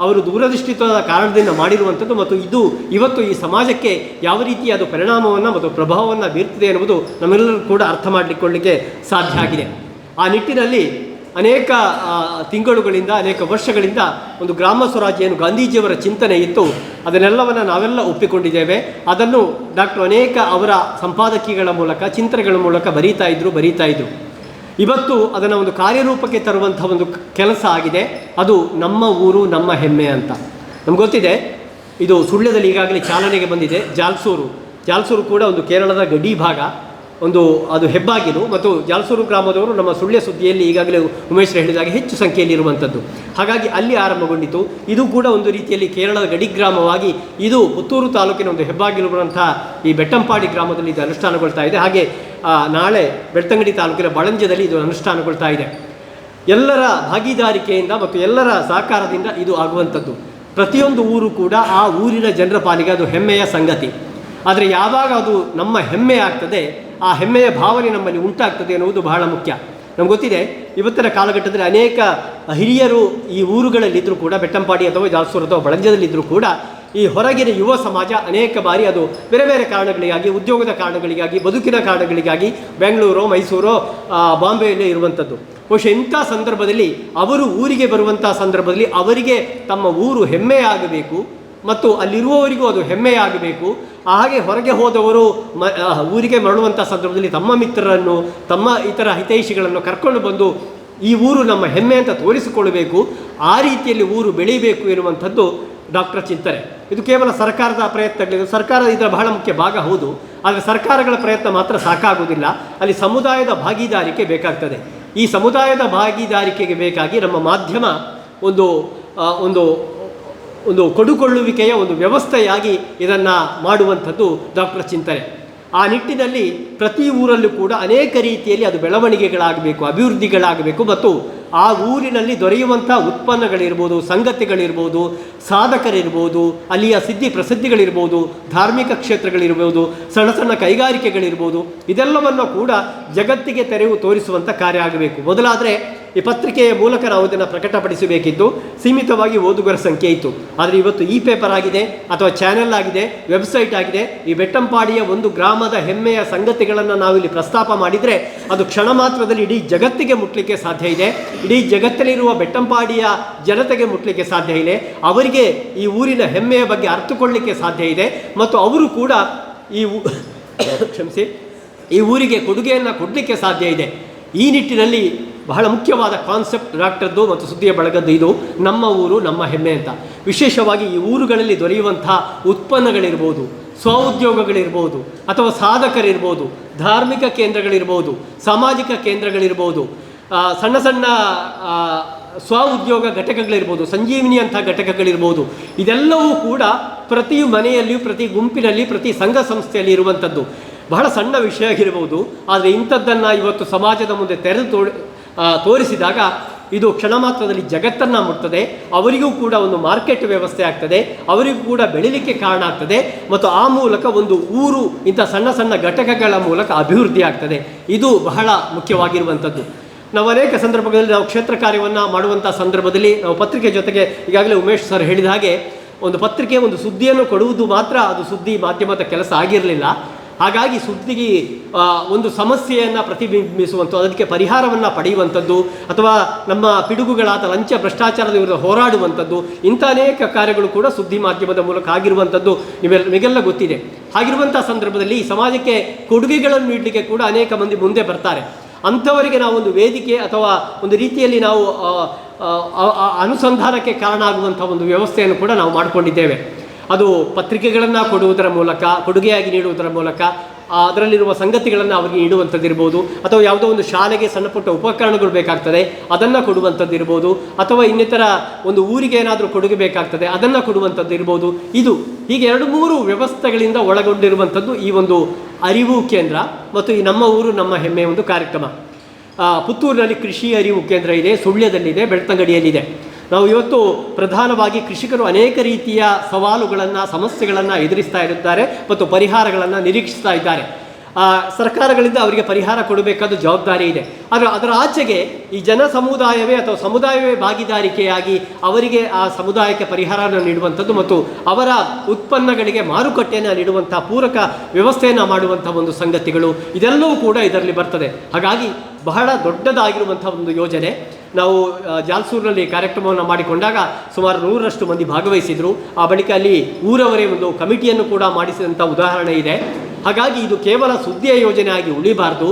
ಅವರು ದೂರದೃಷ್ಟಿತ್ವದ ಕಾರಣದಿಂದ ಮಾಡಿರುವಂಥದ್ದು ಮತ್ತು ಇದು ಇವತ್ತು ಈ ಸಮಾಜಕ್ಕೆ ಯಾವ ರೀತಿ ಅದು ಪರಿಣಾಮವನ್ನು ಮತ್ತು ಪ್ರಭಾವವನ್ನು ಬೀರ್ತಿದೆ ಎನ್ನುವುದು ನಮ್ಮೆಲ್ಲರೂ ಕೂಡ ಅರ್ಥ ಮಾಡಲಿಕ್ಕೆ ಸಾಧ್ಯ ಆಗಿದೆ. ಆ ನಿಟ್ಟಿನಲ್ಲಿ ಅನೇಕ ತಿಂಗಳುಗಳಿಂದ, ಅನೇಕ ವರ್ಷಗಳಿಂದ ಒಂದು ಗ್ರಾಮ ಸ್ವರಾಜ್ಯ ಏನು ಗಾಂಧೀಜಿಯವರ ಚಿಂತನೆ ಇತ್ತು, ಅದನ್ನೆಲ್ಲವನ್ನು ನಾವೆಲ್ಲ ಒಪ್ಪಿಕೊಂಡಿದ್ದೇವೆ. ಅದನ್ನು ಡಾಕ್ಟರ್ ಅನೇಕ ಅವರ ಸಂಪಾದಕೀಯಗಳ ಮೂಲಕ, ಚಿಂತನೆಗಳ ಮೂಲಕ ಬರೀತಾ ಇದ್ರು. ಇವತ್ತು ಅದನ್ನು ಒಂದು ಕಾರ್ಯರೂಪಕ್ಕೆ ತರುವಂಥ ಒಂದು ಕೆಲಸ ಆಗಿದೆ. ಅದು ನಮ್ಮ ಊರು ನಮ್ಮ ಹೆಮ್ಮೆ ಅಂತ. ನಮ್ಗೆ ಗೊತ್ತಿದೆ, ಇದು ಸುಳ್ಯದಲ್ಲಿ ಈಗಾಗಲೇ ಚಾಲನೆಗೆ ಬಂದಿದೆ. ಜಾಲ್ಸೂರು ಕೂಡ ಒಂದು ಕೇರಳದ ಗಡಿ ಭಾಗ, ಅದು ಹೆಬ್ಬಾಗಿಲು. ಮತ್ತು ಜಾಲ್ಸೂರು ಗ್ರಾಮದವರು ನಮ್ಮ ಸುಳ್ಯ ಸುದ್ದಿಯಲ್ಲಿ ಈಗಾಗಲೇ ಉಮೇಶ್ ಹೇಳಿದಾಗ ಹೆಚ್ಚು ಸಂಖ್ಯೆಯಲ್ಲಿ ಇರುವಂಥದ್ದು. ಹಾಗಾಗಿ ಅಲ್ಲಿ ಆರಂಭಗೊಂಡಿತು. ಇದು ಕೂಡ ಒಂದು ರೀತಿಯಲ್ಲಿ ಕೇರಳದ ಗಡಿ ಗ್ರಾಮವಾಗಿ ಇದು ಪುತ್ತೂರು ತಾಲೂಕಿನ ಒಂದು ಹೆಬ್ಬಾಗಿಲು ಬರುವಂಥ ಈ ಬೆಟ್ಟಂಪಾಡಿ ಗ್ರಾಮದಲ್ಲಿ ಇದು ಅನುಷ್ಠಾನಗೊಳ್ತಾ ಇದೆ. ಹಾಗೆ ನಾಳೆ ಬೆಳ್ತಂಗಡಿ ತಾಲೂಕಿನ ಬಳಂಜದಲ್ಲಿ ಇದು ಅನುಷ್ಠಾನಗೊಳ್ತಾ ಇದೆ. ಎಲ್ಲರ ಭಾಗಿದಾರಿಕೆಯಿಂದ ಮತ್ತು ಎಲ್ಲರ ಸಹಕಾರದಿಂದ ಇದು ಆಗುವಂಥದ್ದು. ಪ್ರತಿಯೊಂದು ಊರು ಕೂಡ ಆ ಊರಿನ ಜನರ ಪಾಲಿಗೆ ಅದು ಹೆಮ್ಮೆಯ ಸಂಗತಿ. ಆದರೆ ಯಾವಾಗ ಅದು ನಮ್ಮ ಹೆಮ್ಮೆ ಆಗ್ತದೆ, ಆ ಹೆಮ್ಮೆಯ ಭಾವನೆ ನಮ್ಮಲ್ಲಿ ಉಂಟಾಗ್ತದೆ ಎನ್ನುವುದು ಬಹಳ ಮುಖ್ಯ. ನಮ್ಗೆ ಗೊತ್ತಿದೆ, ಇವತ್ತಿನ ಕಾಲಘಟ್ಟದಲ್ಲಿ ಅನೇಕ ಹಿರಿಯರು ಈ ಊರುಗಳಲ್ಲಿದ್ದರೂ ಕೂಡ, ಬೆಟ್ಟಂಪಾಡಿ ಅಥವಾ ಜಾಲ್ಸೂರು ಅಥವಾ ಬಳಂಜದಲ್ಲಿದ್ದರೂ ಕೂಡ ಈ ಹೊರಗಿನ ಯುವ ಸಮಾಜ ಅನೇಕ ಬಾರಿ ಅದು ಬೇರೆ ಬೇರೆ ಕಾರಣಗಳಿಗಾಗಿ, ಉದ್ಯೋಗದ ಕಾರಣಗಳಿಗಾಗಿ, ಬದುಕಿನ ಕಾರಣಗಳಿಗಾಗಿ ಬೆಂಗಳೂರು, ಮೈಸೂರು, ಬಾಂಬೆಯಲ್ಲೇ ಇರುವಂಥದ್ದು. ಬಹುಶಃ ಇಂಥ ಸಂದರ್ಭದಲ್ಲಿ ಅವರು ಊರಿಗೆ ಬರುವಂಥ ಸಂದರ್ಭದಲ್ಲಿ ಅವರಿಗೆ ತಮ್ಮ ಊರು ಹೆಮ್ಮೆಯಾಗಬೇಕು ಮತ್ತು ಅಲ್ಲಿರುವವರಿಗೂ ಅದು ಹೆಮ್ಮೆಯಾಗಬೇಕು. ಹಾಗೆ ಹೊರಗೆ ಹೋದವರು ಊರಿಗೆ ಮರಳುವಂಥ ಸಂದರ್ಭದಲ್ಲಿ ತಮ್ಮ ಮಿತ್ರರನ್ನು, ತಮ್ಮ ಇತರ ಹಿತೈಷಿಗಳನ್ನು ಕರ್ಕೊಂಡು ಬಂದು ಈ ಊರು ನಮ್ಮ ಹೆಮ್ಮೆ ಅಂತ ತೋರಿಸಿಕೊಳ್ಳಬೇಕು. ಆ ರೀತಿಯಲ್ಲಿ ಊರು ಬೆಳೀಬೇಕು ಎನ್ನುವಂಥದ್ದು ಡಾಕ್ಟರ್ ಚಿಂತನೆ. ಇದು ಕೇವಲ ಸರ್ಕಾರದ ಪ್ರಯತ್ನಗಳಿದೆ. ಸರ್ಕಾರ ಇದರ ಬಹಳ ಮುಖ್ಯ ಭಾಗ ಹೌದು, ಆದರೆ ಸರ್ಕಾರಗಳ ಪ್ರಯತ್ನ ಮಾತ್ರ ಸಾಕಾಗುವುದಿಲ್ಲ. ಅಲ್ಲಿ ಸಮುದಾಯದ ಭಾಗಿದಾರಿಕೆ ಬೇಕಾಗ್ತದೆ. ಈ ಸಮುದಾಯದ ಭಾಗಿದಾರಿಕೆಗೆ ಬೇಕಾಗಿ ನಮ್ಮ ಮಾಧ್ಯಮ ಒಂದು ಕೊಡುಕೊಳ್ಳುವಿಕೆಯ ಒಂದು ವ್ಯವಸ್ಥೆಯಾಗಿ ಇದನ್ನು ಮಾಡುವಂಥದ್ದು ಡಾಕ್ಟರ್ ಚಿಂತನೆ. ಆ ನಿಟ್ಟಿನಲ್ಲಿ ಪ್ರತಿ ಊರಲ್ಲೂ ಕೂಡ ಅನೇಕ ರೀತಿಯಲ್ಲಿ ಅದು ಬೆಳವಣಿಗೆಗಳಾಗಬೇಕು, ಅಭಿವೃದ್ಧಿಗಳಾಗಬೇಕು. ಮತ್ತು ಆ ಊರಿನಲ್ಲಿ ದೊರೆಯುವಂಥ ಉತ್ಪನ್ನಗಳಿರ್ಬೋದು, ಸಂಗತಿಗಳಿರ್ಬೋದು, ಸಾಧಕರಿರ್ಬೋದು, ಅಲ್ಲಿಯ ಸಿದ್ಧಿ ಪ್ರಸಿದ್ಧಿಗಳಿರ್ಬೋದು, ಧಾರ್ಮಿಕ ಕ್ಷೇತ್ರಗಳಿರ್ಬೋದು, ಸಣ್ಣ ಸಣ್ಣ ಕೈಗಾರಿಕೆಗಳಿರ್ಬೋದು, ಇದೆಲ್ಲವನ್ನು ಕೂಡ ಜಗತ್ತಿಗೆ ತೆರೆವು ತೋರಿಸುವಂಥ ಕಾರ್ಯ ಆಗಬೇಕು. ಮೊದಲಾದರೆ ಈ ಪತ್ರಿಕೆಯ ಮೂಲಕ ನಾವು ಇದನ್ನು ಪ್ರಕಟಪಡಿಸಬೇಕಿದ್ದು, ಸೀಮಿತವಾಗಿ ಓದುಗರ ಸಂಖ್ಯೆ ಇತ್ತು. ಆದರೆ ಇವತ್ತು ಪೇಪರ್ ಆಗಿದೆ, ಅಥವಾ ಚಾನೆಲ್ ಆಗಿದೆ, ವೆಬ್ಸೈಟ್ ಆಗಿದೆ. ಈ ಬೆಟ್ಟಂಪಾಡಿಯ ಒಂದು ಗ್ರಾಮದ ಹೆಮ್ಮೆಯ ಸಂಗತಿಗಳನ್ನು ನಾವಿಲ್ಲಿ ಪ್ರಸ್ತಾಪ ಮಾಡಿದರೆ ಅದು ಕ್ಷಣ ಮಾತ್ರದಲ್ಲಿ ಇಡೀ ಜಗತ್ತಿಗೆ ಮುಟ್ಲಿಕ್ಕೆ ಸಾಧ್ಯ ಇದೆ. ಇಡೀ ಜಗತ್ತಲ್ಲಿರುವ ಬೆಟ್ಟಂಪಾಡಿಯ ಜನತೆಗೆ ಮುಟ್ಲಿಕ್ಕೆ ಸಾಧ್ಯ ಇದೆ. ಅವರಿಗೆ ಈ ಊರಿನ ಹೆಮ್ಮೆಯ ಬಗ್ಗೆ ಅರ್ಥಕೊಳ್ಳಿಕ್ಕೆ ಸಾಧ್ಯ ಇದೆ. ಮತ್ತು ಅವರು ಕೂಡ ಈ ಊರಿಗೆ ಕೊಡುಗೆಯನ್ನು ಕೊಡಲಿಕ್ಕೆ ಸಾಧ್ಯ ಇದೆ. ಈ ನಿಟ್ಟಿನಲ್ಲಿ ಬಹಳ ಮುಖ್ಯವಾದ ಕಾನ್ಸೆಪ್ಟ್ ಡಾಕ್ಟರ್ದು ಮತ್ತು ಸುದ್ದಿಯ ಬಳಗದ್ದು ಇದು, ನಮ್ಮ ಊರು ನಮ್ಮ ಹೆಮ್ಮೆ ಅಂತ. ವಿಶೇಷವಾಗಿ ಈ ಊರುಗಳಲ್ಲಿ ದೊರೆಯುವಂಥ ಉತ್ಪನ್ನಗಳಿರ್ಬೋದು, ಸ್ವಉದ್ಯೋಗಗಳಿರ್ಬೋದು, ಅಥವಾ ಸಾಧಕರಿರ್ಬೋದು, ಧಾರ್ಮಿಕ ಕೇಂದ್ರಗಳಿರ್ಬೋದು, ಸಾಮಾಜಿಕ ಕೇಂದ್ರಗಳಿರ್ಬೋದು, ಸಣ್ಣ ಸಣ್ಣ ಸ್ವ ಉದ್ಯೋಗ ಘಟಕಗಳಿರ್ಬೋದು, ಸಂಜೀವಿನಿ ಅಂಥ ಘಟಕಗಳಿರ್ಬೋದು. ಇದೆಲ್ಲವೂ ಕೂಡ ಪ್ರತಿ ಮನೆಯಲ್ಲಿಯೂ, ಪ್ರತಿ ಗುಂಪಿನಲ್ಲಿ, ಪ್ರತಿ ಸಂಘ ಸಂಸ್ಥೆಯಲ್ಲಿ ಇರುವಂಥದ್ದು. ಬಹಳ ಸಣ್ಣ ವಿಷಯ ಆಗಿರ್ಬೋದು, ಆದರೆ ಇಂಥದ್ದನ್ನು ಇವತ್ತು ಸಮಾಜದ ಮುಂದೆ ತೆರೆದು ತೋರಿಸಿದಾಗ ಇದು ಕ್ಷಣ ಮಾತ್ರದಲ್ಲಿ ಜಗತ್ತನ್ನು ಮುಟ್ತದೆ. ಅವರಿಗೂ ಕೂಡ ಒಂದು ಮಾರ್ಕೆಟ್ ವ್ಯವಸ್ಥೆ ಆಗ್ತದೆ, ಅವರಿಗೂ ಕೂಡ ಬೆಳಿಲಿಕ್ಕೆ ಕಾರಣ ಆಗ್ತದೆ, ಮತ್ತು ಆ ಮೂಲಕ ಒಂದು ಊರು ಇಂಥ ಸಣ್ಣ ಸಣ್ಣ ಘಟಕಗಳ ಮೂಲಕ ಅಭಿವೃದ್ಧಿ ಆಗ್ತದೆ. ಇದು ಬಹಳ ಮುಖ್ಯವಾಗಿರುವಂಥದ್ದು. ನಾವು ಅನೇಕ ಸಂದರ್ಭಗಳಲ್ಲಿ ನಾವು ಕ್ಷೇತ್ರ ಕಾರ್ಯವನ್ನು ಮಾಡುವಂಥ ಸಂದರ್ಭದಲ್ಲಿ ನಾವು ಪತ್ರಿಕೆ ಜೊತೆಗೆ ಈಗಾಗಲೇ ಉಮೇಶ್ ಸರ್ ಹೇಳಿದ ಹಾಗೆ ಒಂದು ಪತ್ರಿಕೆ ಒಂದು ಸುದ್ದಿಯನ್ನು ಕೊಡುವುದು ಮಾತ್ರ ಅದು ಸುದ್ದಿ ಮಾಧ್ಯಮದ ಕೆಲಸ ಆಗಿರಲಿಲ್ಲ. ಹಾಗಾಗಿ ಸುದ್ದಿಗೆ ಒಂದು ಸಮಸ್ಯೆಯನ್ನು ಪ್ರತಿಬಿಂಬಿಸುವಂಥದ್ದು, ಅದಕ್ಕೆ ಪರಿಹಾರವನ್ನು ಪಡೆಯುವಂಥದ್ದು, ಅಥವಾ ನಮ್ಮ ಪಿಡುಗುಗಳಾದ ಲಂಚ ಭ್ರಷ್ಟಾಚಾರದ ವಿರುದ್ಧ ಹೋರಾಡುವಂಥದ್ದು, ಇಂಥ ಅನೇಕ ಕಾರ್ಯಗಳು ಕೂಡ ಸುದ್ದಿ ಮಾಧ್ಯಮದ ಮೂಲಕ ಆಗಿರುವಂಥದ್ದು ನಿಮಗೆಲ್ಲ ಗೊತ್ತಿದೆ. ಹಾಗಿರುವಂಥ ಸಂದರ್ಭದಲ್ಲಿ ಈ ಸಮಾಜಕ್ಕೆ ಕೊಡುಗೆಗಳನ್ನು ನೀಡಲಿಕ್ಕೆ ಕೂಡ ಅನೇಕ ಮಂದಿ ಮುಂದೆ ಬರ್ತಾರೆ. ಅಂಥವರಿಗೆ ನಾವು ಒಂದು ವೇದಿಕೆ ಅಥವಾ ಒಂದು ರೀತಿಯಲ್ಲಿ ನಾವು ಅನುಸಂಧಾನಕ್ಕೆ ಕಾರಣ ಆಗುವಂಥ ಒಂದು ವ್ಯವಸ್ಥೆಯನ್ನು ಕೂಡ ನಾವು ಮಾಡಿಕೊಂಡಿದ್ದೇವೆ. ಅದು ಪತ್ರಿಕೆಗಳನ್ನು ಕೊಡುವುದರ ಮೂಲಕ, ಕೊಡುಗೆಯಾಗಿ ನೀಡುವುದರ ಮೂಲಕ, ಅದರಲ್ಲಿರುವ ಸಂಗತಿಗಳನ್ನು ಅವರಿಗೆ ನೀಡುವಂಥದ್ದಿರ್ಬೋದು, ಅಥವಾ ಯಾವುದೋ ಒಂದು ಶಾಲೆಗೆ ಸಣ್ಣ ಪುಟ್ಟ ಉಪಕರಣಗಳು ಬೇಕಾಗ್ತದೆ ಅದನ್ನು ಕೊಡುವಂಥದ್ದಿರ್ಬೋದು, ಅಥವಾ ಇನ್ನಿತರ ಒಂದು ಊರಿಗೆ ಏನಾದರೂ ಕೊಡುಗೆ ಬೇಕಾಗ್ತದೆ ಅದನ್ನು ಕೊಡುವಂಥದ್ದಿರ್ಬೋದು. ಇದು ಹೀಗೆ 2-3 ವ್ಯವಸ್ಥೆಗಳಿಂದ ಒಳಗೊಂಡಿರುವಂಥದ್ದು ಈ ಒಂದು ಅರಿವು ಕೇಂದ್ರ ಮತ್ತು ಈ ನಮ್ಮ ಊರು ನಮ್ಮ ಹೆಮ್ಮೆ ಒಂದು ಕಾರ್ಯಕ್ರಮ. ಪುತ್ತೂರಿನಲ್ಲಿ ಕೃಷಿ ಅರಿವು ಕೇಂದ್ರ ಇದೆ, ಸುಳ್ಯದಲ್ಲಿದೆ, ಬೆಳ್ತಂಗಡಿಯಲ್ಲಿದೆ. ನಾವು ಇವತ್ತು ಪ್ರಧಾನವಾಗಿ ಕೃಷಿಕರು ಅನೇಕ ರೀತಿಯ ಸವಾಲುಗಳನ್ನು, ಸಮಸ್ಯೆಗಳನ್ನು ಎದುರಿಸ್ತಾ ಇರುತ್ತಾರೆ ಮತ್ತು ಪರಿಹಾರಗಳನ್ನು ನಿರೀಕ್ಷಿಸ್ತಾ ಇದ್ದಾರೆ. ಸರ್ಕಾರಗಳಿಂದ ಅವರಿಗೆ ಪರಿಹಾರ ಕೊಡಬೇಕಾದ ಜವಾಬ್ದಾರಿ ಇದೆ. ಆದರೆ ಅದರ ಆಚೆಗೆ ಈ ಜನ ಸಮುದಾಯವೇ ಅಥವಾ ಸಮುದಾಯವೇ ಭಾಗಿದಾರಿಕೆಯಾಗಿ ಅವರಿಗೆ ಆ ಸಮುದಾಯಕ್ಕೆ ಪರಿಹಾರವನ್ನು ನೀಡುವಂಥದ್ದು ಮತ್ತು ಅವರ ಉತ್ಪನ್ನಗಳಿಗೆ ಮಾರುಕಟ್ಟೆಯನ್ನು ನೀಡುವಂಥ ಪೂರಕ ವ್ಯವಸ್ಥೆಯನ್ನು ಮಾಡುವಂಥ ಒಂದು ಸಂಗತಿಗಳು ಇದೆಲ್ಲವೂ ಕೂಡ ಇದರಲ್ಲಿ ಬರ್ತದೆ. ಹಾಗಾಗಿ ಬಹಳ ದೊಡ್ಡದಾಗಿರುವಂಥ ಒಂದು ಯೋಜನೆ. ನಾವು ಜಾಲ್ಸೂರಿನಲ್ಲಿ ಕಾರ್ಯಕ್ರಮವನ್ನು ಮಾಡಿಕೊಂಡಾಗ ಸುಮಾರು 100ರಷ್ಟು ಮಂದಿ ಭಾಗವಹಿಸಿದರು. ಆ ಬಳಿಕ ಅಲ್ಲಿ ಊರವರೇ ಒಂದು ಕಮಿಟಿಯನ್ನು ಕೂಡ ಮಾಡಿಸಿದಂಥ ಉದಾಹರಣೆ ಇದೆ. ಹಾಗಾಗಿ ಇದು ಕೇವಲ ಸುದ್ದಿಯ ಯೋಜನೆ ಆಗಿ ಉಳಿಬಾರ್ದು,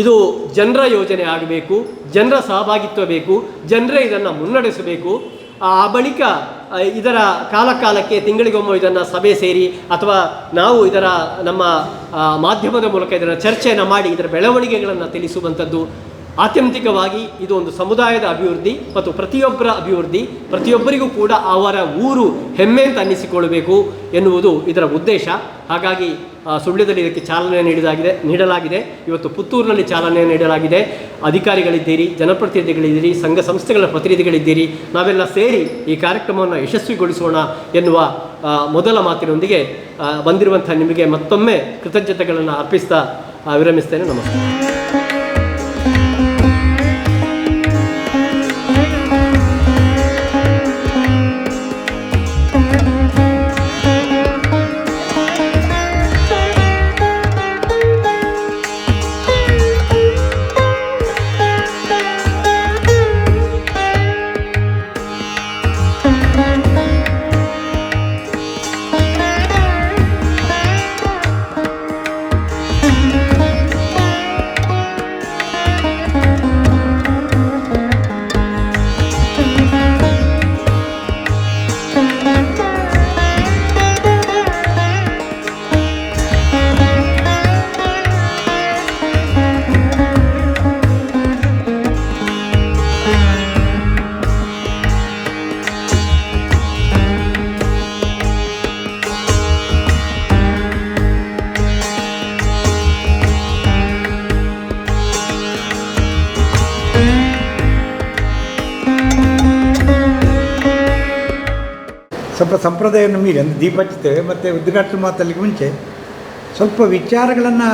ಇದು ಜನರ ಯೋಜನೆ ಆಗಬೇಕು, ಜನರ ಸಹಭಾಗಿತ್ವ ಬೇಕು, ಜನರೇ ಇದನ್ನು ಮುನ್ನಡೆಸಬೇಕು. ಆ ಬಳಿಕ ಇದರ ಕಾಲಕ್ಕೆ ತಿಂಗಳಿಗೊಮ್ಮೆ ಇದನ್ನು ಸಭೆ ಸೇರಿ ಅಥವಾ ನಾವು ಇದರ ನಮ್ಮ ಮಾಧ್ಯಮದ ಮೂಲಕ ಇದರ ಚರ್ಚೆಯನ್ನು ಮಾಡಿ ಇದರ ಬೆಳವಣಿಗೆಗಳನ್ನು ತಿಳಿಸುವಂಥದ್ದು. ಆತ್ಯಂತಿಕವಾಗಿ ಇದು ಒಂದು ಸಮುದಾಯದ ಅಭಿವೃದ್ಧಿ ಮತ್ತು ಪ್ರತಿಯೊಬ್ಬರ ಅಭಿವೃದ್ಧಿ, ಪ್ರತಿಯೊಬ್ಬರಿಗೂ ಕೂಡ ಅವರ ಊರು ಹೆಮ್ಮೆ ಅಂತ ಅನ್ನಿಸಿಕೊಳ್ಳಬೇಕು ಎನ್ನುವುದು ಇದರ ಉದ್ದೇಶ. ಹಾಗಾಗಿ ಸುಳ್ಯದಲ್ಲಿ ಇದಕ್ಕೆ ಚಾಲನೆ ನೀಡಲಾಗಿದೆ. ಇವತ್ತು ಪುತ್ತೂರಿನಲ್ಲಿ ಚಾಲನೆ ನೀಡಲಾಗಿದೆ. ಅಧಿಕಾರಿಗಳಿದ್ದೀರಿ, ಜನಪ್ರತಿನಿಧಿಗಳಿದ್ದೀರಿ, ಸಂಘ ಸಂಸ್ಥೆಗಳ ಪ್ರತಿನಿಧಿಗಳಿದ್ದೀರಿ. ನಾವೆಲ್ಲ ಸೇರಿ ಈ ಕಾರ್ಯಕ್ರಮವನ್ನು ಯಶಸ್ವಿಗೊಳಿಸೋಣ ಎನ್ನುವ ಮೊದಲ ಮಾತಿನೊಂದಿಗೆ ಬಂದಿರುವಂಥ ನಿಮಗೆ ಮತ್ತೊಮ್ಮೆ ಕೃತಜ್ಞತೆಗಳನ್ನು ಅರ್ಪಿಸ್ತಾ ವಿರಮಿಸ್ತೇನೆ. ನಮಸ್ಕಾರ. ಸ್ವಲ್ಪ ಸಂಪ್ರದಾಯವನ್ನು ಮೀರಿ ಅಂದರೆ ದೀಪ ಹಚ್ಚುತ್ತೇವೆ ಮತ್ತು ಉದ್ಘಾಟನೆ ಮಾತಲ್ಲಿಗೆ ಮುಂಚೆ ಸ್ವಲ್ಪ ವಿಚಾರಗಳನ್ನು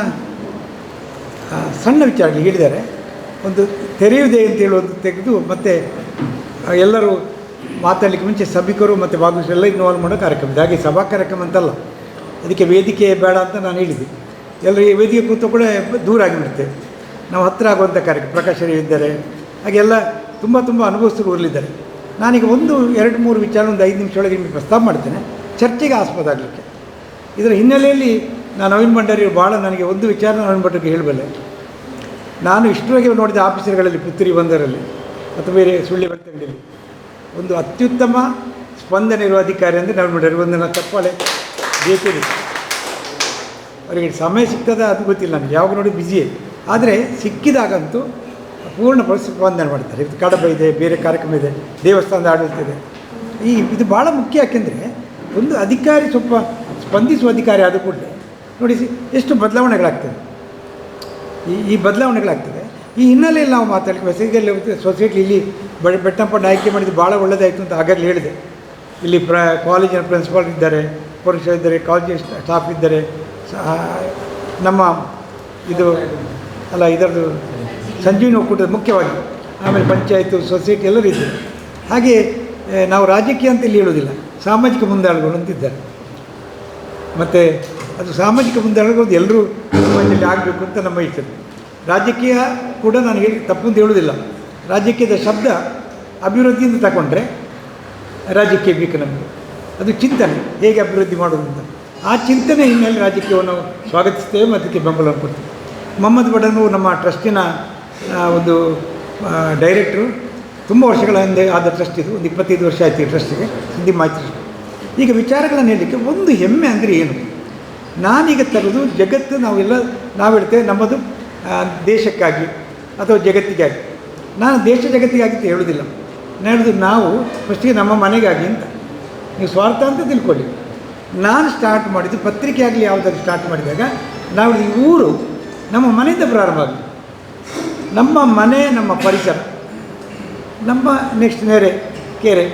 ಸಣ್ಣ ವಿಚಾರಗಳು ಹೇಳಿದ್ದಾರೆ. ಒಂದು ತೆರೆಯುವುದೇ ಅಂತ ಹೇಳುವುದು ತೆಗೆದು ಮತ್ತು ಎಲ್ಲರೂ ಮಾತಾಡಲಿಕ್ಕೆ ಮುಂಚೆ ಸಭಿಕರು ಮತ್ತು ಭಾಗವಹಿಸೆಲ್ಲ ಇನ್ವಾಲ್ವ್ ಮಾಡೋ ಕಾರ್ಯಕ್ರಮ ಇದೆ. ಹಾಗೆ ಸಭಾ ಕಾರ್ಯಕ್ರಮ ಅಂತಲ್ಲ, ಅದಕ್ಕೆ ವೇದಿಕೆ ಬೇಡ ಅಂತ ನಾನು ಹೇಳಿದೆ. ಎಲ್ಲರೂ ವೇದಿಕೆ ಕೂತು ಕೂಡ ದೂರ ಆಗಿಬಿಡ್ತೇವೆ. ನಾವು ಹತ್ತಿರ ಆಗುವಂಥ ಕಾರ್ಯಕ್ರಮ ಪ್ರಕಾಶರು ಇದ್ದಾರೆ, ಹಾಗೆಲ್ಲ ತುಂಬ ಅನುಭವಿಸ್ತರು ಊರಲ್ಲಿದ್ದಾರೆ. ನಾನೀಗ 1-2-3 ವಿಚಾರ ಒಂದು 5 ನಿಮಿಷ ಒಳಗೆ ನಿಮಗೆ ಪ್ರಸ್ತಾಪ ಮಾಡ್ತೇನೆ, ಚರ್ಚೆಗೆ ಆಸ್ಪದ ಆಗಲಿಕ್ಕೆ. ಇದರ ಹಿನ್ನೆಲೆಯಲ್ಲಿ ನಾನು ನವೀನ್ ಭಂಡಾರಿ ಭಾಳ ನನಗೆ ಒಂದು ವಿಚಾರ ನವೀನ್ ಭಂಡಾರಿಗೆ ಹೇಳಬಲ್ಲೆ. ನಾನು ಇಷ್ಟರವರೆಗೆ ನೋಡಿದ ಆಫೀಸರ್ಗಳಲ್ಲಿ ಪುತ್ತೂರಿ ಬಂದರಲ್ಲಿ ಅಥವಾ ಬೇರೆ ಸುಳ್ಳಿ ಬೆಳ್ತಂಗಡಿಯಲ್ಲಿ ಒಂದು ಅತ್ಯುತ್ತಮ ಸ್ಪಂದನೆ ಇರುವ ಅಧಿಕಾರಿ ಅಂದರೆ ನವೀನ್ ಭಂಡಾರಿ. ಒಂದು ನಾನು ಚಪ್ಪಾಳೆ ಬೇಕಿದೆ. ಅವರಿಗೆ ಸಮಯ ಸಿಗ್ತದ ಅದು ಗೊತ್ತಿಲ್ಲ ನನಗೆ, ಯಾವಾಗ ನೋಡಿ ಬ್ಯುಸಿಯೇ. ಆದರೆ ಸಿಕ್ಕಿದಾಗಂತೂ ಪೂರ್ಣ ಸ್ಪಂದನೆ ಮಾಡ್ತಾರೆ. ಇದು ಕಡಬ ಇದೆ, ಬೇರೆ ಕಾರ್ಯಕ್ರಮ ಇದೆ, ದೇವಸ್ಥಾನದ ಆಡಳಿತ ಇದೆ. ಇದು ಭಾಳ ಮುಖ್ಯ. ಯಾಕೆಂದರೆ ಒಂದು ಅಧಿಕಾರಿ ಸ್ವಲ್ಪ ಸ್ಪಂದಿಸುವ ಅಧಿಕಾರಿ ಆದ ಕೂಡಲೇ ನೋಡಿ ಎಷ್ಟು ಬದಲಾವಣೆಗಳಾಗ್ತದೆ. ಈ ಬದಲಾವಣೆಗಳಾಗ್ತದೆ. ಈ ಹಿನ್ನೆಲೆಯಲ್ಲಿ ನಾವು ಮಾತಾಡ್ತೀವಿ. ಸೊಸೈಟಿ ಇಲ್ಲಿ ಬೆಟ್ಟಂಪಣ್ಣ ಆಯ್ಕೆ ಮಾಡಿದ್ದು ಭಾಳ ಒಳ್ಳೆಯದಾಯಿತು ಅಂತ ಆಗಾಗಲೇ ಹೇಳಿದೆ. ಇಲ್ಲಿ ಕಾಲೇಜಿನ ಪ್ರಿನ್ಸಿಪಾಲ್ ಇದ್ದಾರೆ, ಪೊಲೀಸರು ಇದ್ದಾರೆ, ಕಾಲೇಜಿನ ಸ್ಟಾಫ್ ಇದ್ದಾರೆ, ನಮ್ಮ ಇದರದ್ದು ಸಂಜೀವಿನಿ ಒಕ್ಕೂಟದ ಮುಖ್ಯವಾಗಿ, ಆಮೇಲೆ ಪಂಚಾಯತು, ಸೊಸೈಟಿ ಎಲ್ಲರೂ ಇದ್ದಾರೆ. ಹಾಗೆ ನಾವು ರಾಜಕೀಯ ಅಂತ ಇಲ್ಲಿ ಹೇಳೋದಿಲ್ಲ, ಸಾಮಾಜಿಕ ಮುಂದಾಳುಗಳು ಅಂತಿದ್ದಾರೆ. ಮತ್ತು ಅದು ಸಾಮಾಜಿಕ ಮುಂದಾಳುಗಳು ಎಲ್ಲರೂ ಸಮಾಜದಲ್ಲಿ ಆಗಬೇಕು ಅಂತ ನಮ್ಮ ಇಚ್ಛೆ. ರಾಜಕೀಯ ಕೂಡ ನಾನು ತಪ್ಪು ಅಂತ ಹೇಳೋದಿಲ್ಲ. ರಾಜಕೀಯದ ಶಬ್ದ ಅಭಿವೃದ್ಧಿಯಿಂದ ತಗೊಂಡ್ರೆ ರಾಜಕೀಯ ಬೇಕು ನಮಗೆ. ಅದು ಚಿಂತನೆ, ಹೇಗೆ ಅಭಿವೃದ್ಧಿ ಮಾಡೋದು ಅಂತ. ಆ ಚಿಂತನೆ ಹಿನ್ನೆಲೆ ರಾಜಕೀಯವನ್ನು ಸ್ವಾಗತಿಸ್ತೇವೆ ಮತ್ತು ಅದಕ್ಕೆ ಬೆಂಬಲವನ್ನು ಕೊಡ್ತೀವಿ. ಮೊಹಮ್ಮದ್ ಬಡನು ನಮ್ಮ ಟ್ರಸ್ಟಿನ ಒಂದು ಡೈರೆಕ್ಟ್ರು. ತುಂಬ ವರ್ಷಗಳ ಹಿಂದೆ ಆದ ಟ್ರಸ್ಟ್ ಇದು. ಒಂದು 25 ವರ್ಷ ಆಯಿತು ಈ ಟ್ರಸ್ಟಿಗೆ, ಸಿಂಧಿ ಮಾಹಿತಿ ಟ್ರಸ್ಟ್. ಈಗ ವಿಚಾರಗಳನ್ನು ಹೇಳಲಿಕ್ಕೆ ಒಂದು ಹೆಮ್ಮೆ ಅಂದರೆ ಏನು, ನಾನೀಗ ತರೋದು ಜಗತ್ತು ನಾವು ಹೇಳ್ತೇವೆ ನಮ್ಮದು ದೇಶಕ್ಕಾಗಿ ಅಥವಾ ಜಗತ್ತಿಗಾಗಿ. ನಾನು ದೇಶ ಜಗತ್ತಿಗಾಗಿ ಅಂತ ಹೇಳೋದಿಲ್ಲ. ನಾನು ಹೇಳೋದು ನಾವು ಫಸ್ಟಿಗೆ ನಮ್ಮ ಮನೆಗಾಗಿ ಅಂತ. ನೀವು ಸ್ವಾರ್ಥ ಅಂತ ತಿಳ್ಕೊಳ್ಳಿ. ನಾನು ಸ್ಟಾರ್ಟ್ ಮಾಡಿದ್ದು ಪತ್ರಿಕೆ ಆಗಲಿ ಯಾವುದಾದ್ರು ಸ್ಟಾರ್ಟ್ ಮಾಡಿದಾಗ ನಾವು ಈ ಊರು ನಮ್ಮ ಮನೆಯಿಂದ ಪ್ರಾರಂಭ ಆಗಲಿ. ನಮ್ಮ ಮನೆ, ನಮ್ಮ ಪರಿಸರ, ನಮ್ಮ ನೆಕ್ಸ್ಟ್ ನೆರೆ ಕೆರೆ,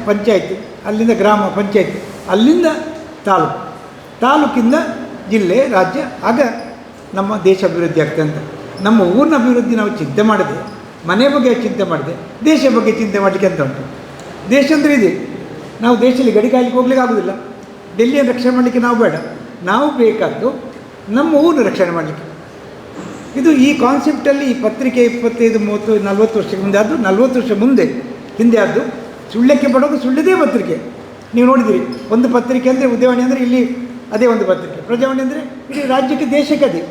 ಪಂಚಾಯತಿ, ಅಲ್ಲಿಂದ ಗ್ರಾಮ ಪಂಚಾಯತಿ, ಅಲ್ಲಿಂದ ತಾಲೂಕಿಂದ ಜಿಲ್ಲೆ, ರಾಜ್ಯ, ಆಗ ನಮ್ಮ ದೇಶ ಅಭಿವೃದ್ಧಿ ಆಗ್ತದೆ ಅಂತ. ನಮ್ಮ ಊರಿನ ಅಭಿವೃದ್ಧಿ ನಾವು ಚಿಂತೆ ಮಾಡಿದೆ, ಮನೆ ಬಗ್ಗೆ ಚಿಂತೆ ಮಾಡಿದೆ, ದೇಶ ಬಗ್ಗೆ ಚಿಂತೆ ಮಾಡಲಿಕ್ಕೆ ಅಂತ ಉಂಟು. ದೇಶ ಅಂದರೆ ಇದೆ. ನಾವು ದೇಶದಲ್ಲಿ ಗಡಿ ಕಾಯಲಿಕ್ಕೆ ಹೋಗ್ಲಿಕ್ಕೆ ಆಗೋದಿಲ್ಲ. ಡೆಲ್ಲಿಯನ್ನು ರಕ್ಷಣೆ ಮಾಡಲಿಕ್ಕೆ ನಾವು ಬೇಡ. ನಾವು ಬೇಕಾದ್ದು ನಮ್ಮ ಊರನ್ನು ರಕ್ಷಣೆ ಮಾಡಲಿಕ್ಕೆ. ಇದು ಈ ಕಾನ್ಸೆಪ್ಟಲ್ಲಿ ಈ ಪತ್ರಿಕೆ 25, 30, 40 ವರ್ಷಕ್ಕೆ ಮುಂದೆ ಆದರೂ 40 ವರ್ಷ ಹಿಂದೆ ಆದ್ದು ಸುಳ್ಯಕ್ಕೆ ಬಡೋದು ಸುಳ್ಳಿದೇ ಪತ್ರಿಕೆ. ನೀವು ನೋಡಿದಿರಿ, ಒಂದು ಪತ್ರಿಕೆ ಅಂದರೆ ಉದಯವಾಣಿ ಅಂದರೆ ಇಲ್ಲಿ ಅದೇ ಒಂದು ಪತ್ರಿಕೆ, ಪ್ರಜಾವಾಣಿ ಅಂದರೆ ಇಡೀ ರಾಜ್ಯಕ್ಕೆ ದೇಶಕ್ಕೆ ಅದೇ.